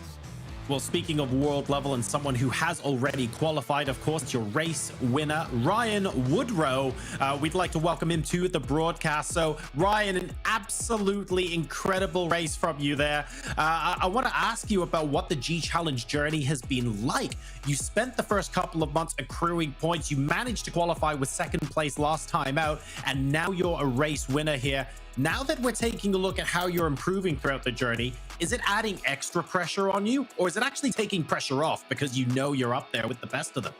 Well, speaking of world level and someone who has already qualified, of course, it's your race winner, Ryan Woodrow. We'd like to welcome him to the broadcast. So, Ryan, an absolutely incredible race from you there. I want to ask you about what the G Challenge journey has been like. You spent the first couple of months accruing points. You managed to qualify with second place last time out, and now you're a race winner here. Now that we're taking a look at how you're improving throughout the journey, is it adding extra pressure on you, or is it actually taking pressure off because you know you're up there with the best of them?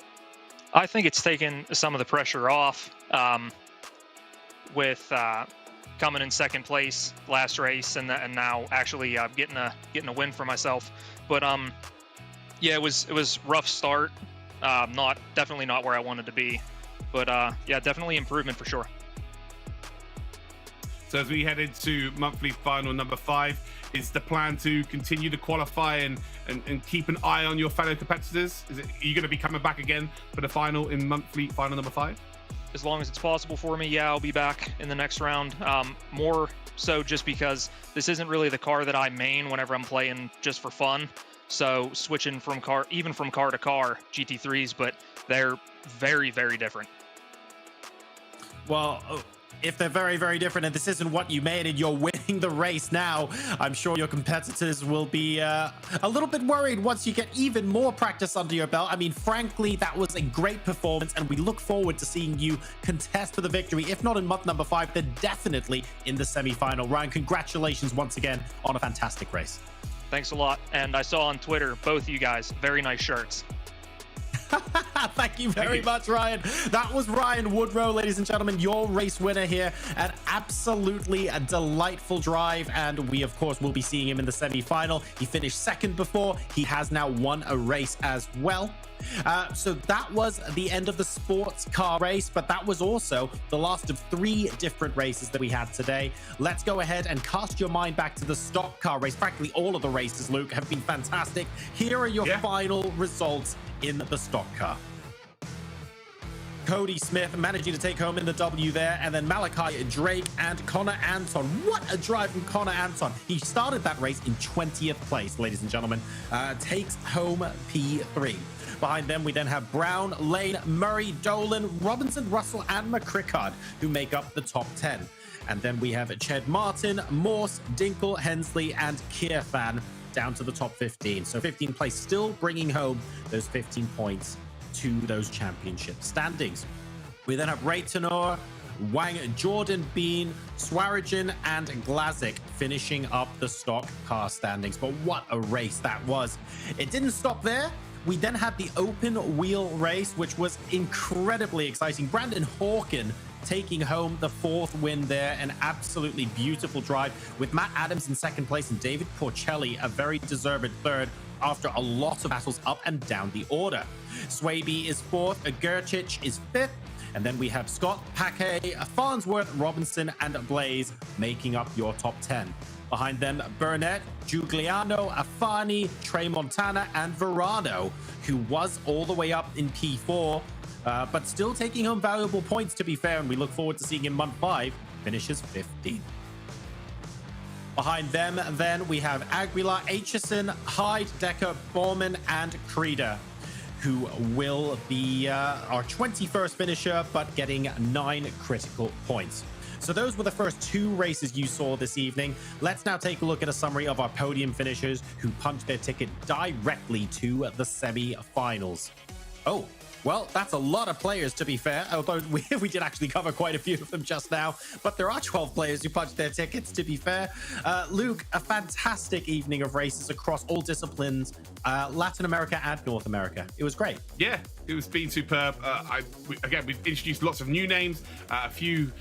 I think it's taken some of the pressure off with coming in second place last race, and now actually getting a win for myself. But yeah, it was rough start. Definitely not where I wanted to be, but yeah, definitely improvement for sure.
So as we head into monthly final number 5, is the plan to continue to qualify and keep an eye on your fellow competitors? Are you going to be coming back again for the final in monthly final number 5?
As long as it's possible for me, yeah, I'll be back in the next round. More so just because this isn't really the car that I main whenever I'm playing just for fun. So switching from car to car, GT3s, but they're very, very different.
Well, if they're very, very different and this isn't what you made and you're winning the race now, I'm sure your competitors will be a little bit worried once you get even more practice under your belt. I mean, frankly, that was a great performance, and we look forward to seeing you contest for the victory. If not in month number 5, then definitely in the semi-final. Ryan, congratulations once again on a fantastic race.
Thanks a lot. And I saw on Twitter, both of you guys, very nice shirts.
Thank you very much, Ryan. That was Ryan Woodrow, ladies and gentlemen, your race winner here. An absolutely delightful drive, and we, of course, will be seeing him in the semi-final. He finished second before. He has now won a race as well. So that was the end of the sports car race, but that was also the last of 3 different races that we had today. Let's go ahead and cast your mind back to the stock car race. Practically all of the races, Luke, have been fantastic. Here are your final results in the stock car. Cody Smith managing to take home in the W there, and then Malachi Drake and Connor Anton. What a drive from Connor Anton. He started that race in 20th place, ladies and gentlemen. Takes home P3. Behind them, we then have Brown, Lane, Murray, Dolan, Robinson, Russell, and McCrickard, who make up the top 10. And then we have Ched Martin, Morse, Dinkle, Hensley, and Kirfan down to the top 15. So 15th place, still bringing home those 15 points to those championship standings. We then have Ray Tenor, Wang, Jordan, Bean, Swaragen, and Glazik finishing up the stock car standings. But what a race that was. It didn't stop there. We then had the open wheel race, which was incredibly exciting. Brandon Hawken taking home the 4th win there. An absolutely beautiful drive with Matt Adams in 2nd place and David Porcelli a very deserved 3rd after a lot of battles up and down the order. Swaby is 4th, Gerchich is 5th, and then we have Scott, Paquet, Farnsworth, Robinson, and Blaze making up your top 10. Behind them, Burnett, Giuliano, Afani, Trey Montana, and Verano, who was all the way up in P4, but still taking home valuable points, to be fair, and we look forward to seeing in month 5, finishes 15th. Behind them, then, we have Aguilar, Aitchison, Hyde, Decker, Bowman, and Creeder, who will be our 21st finisher, but getting 9 critical points. So those were the first 2 races you saw this evening. Let's now take a look at a summary of our podium finishers who punched their ticket directly to the semi-finals. Oh, well, that's a lot of players, to be fair, although we did actually cover quite a few of them just now, but there are 12 players who punched their tickets, to be fair. Luke, a fantastic evening of races across all disciplines, Latin America and North America. It was great.
Yeah, it was been superb. Again, we've introduced lots of new names, a few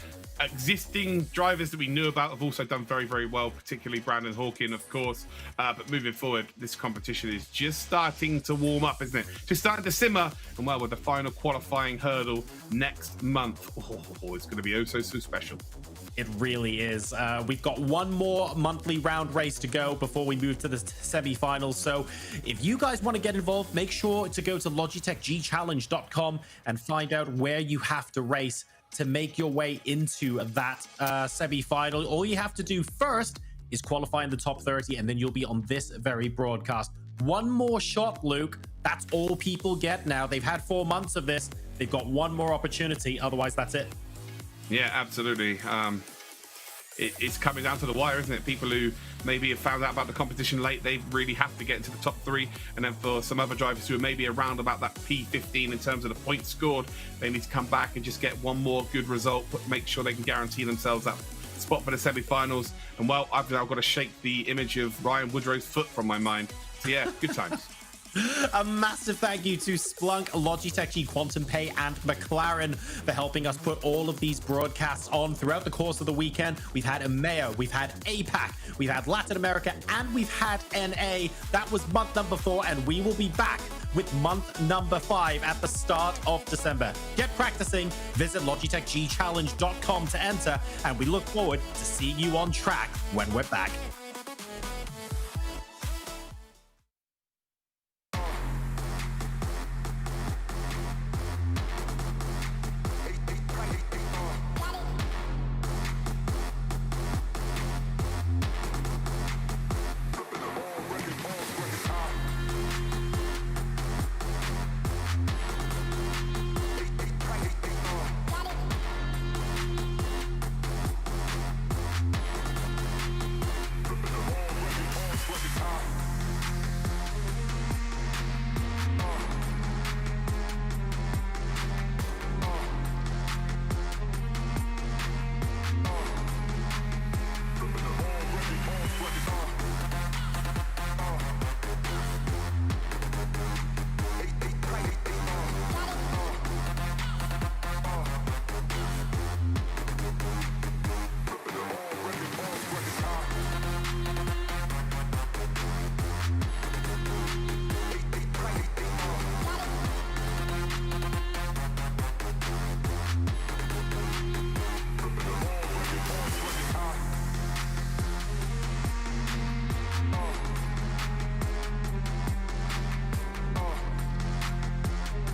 existing drivers that we knew about have also done very, very well, particularly Brandon Hawken, of course. But moving forward, this competition is just starting to warm up, isn't it? Just starting to simmer. And well, with the final qualifying hurdle next month, it's going to be so special.
It really is. We've got one more monthly round race to go before we move to the semi-finals. So if you guys want to get involved, make sure to go to logitechgchallenge.com and find out where you have to race to make your way into that semi-final. All you have to do first is qualify in the top 30, and then you'll be on this very broadcast. One more shot, Luke. That's all people get now. They've had 4 months of this. They've got one more opportunity. Otherwise, that's it.
Yeah, absolutely. It's coming down to the wire, isn't it? People who maybe have found out about the competition late, they really have to get into the top 3. And then for some other drivers who are maybe around about that P15 in terms of the points scored, they need to come back and just get one more good result, but make sure they can guarantee themselves that spot for the semi-finals. And well, I've now got to shake the image of Ryan Woodrow's foot from my mind. So yeah, good times.
A massive thank you to Splunk, Logitech G, Quantum Pay, and McLaren for helping us put all of these broadcasts on throughout the course of the weekend. We've had EMEA, we've had APAC, we've had Latin America, and we've had NA. That was month number 4, and we will be back with month number 5 at the start of December. Get practicing. Visit logitechgchallenge.com to enter, and we look forward to seeing you on track when we're back.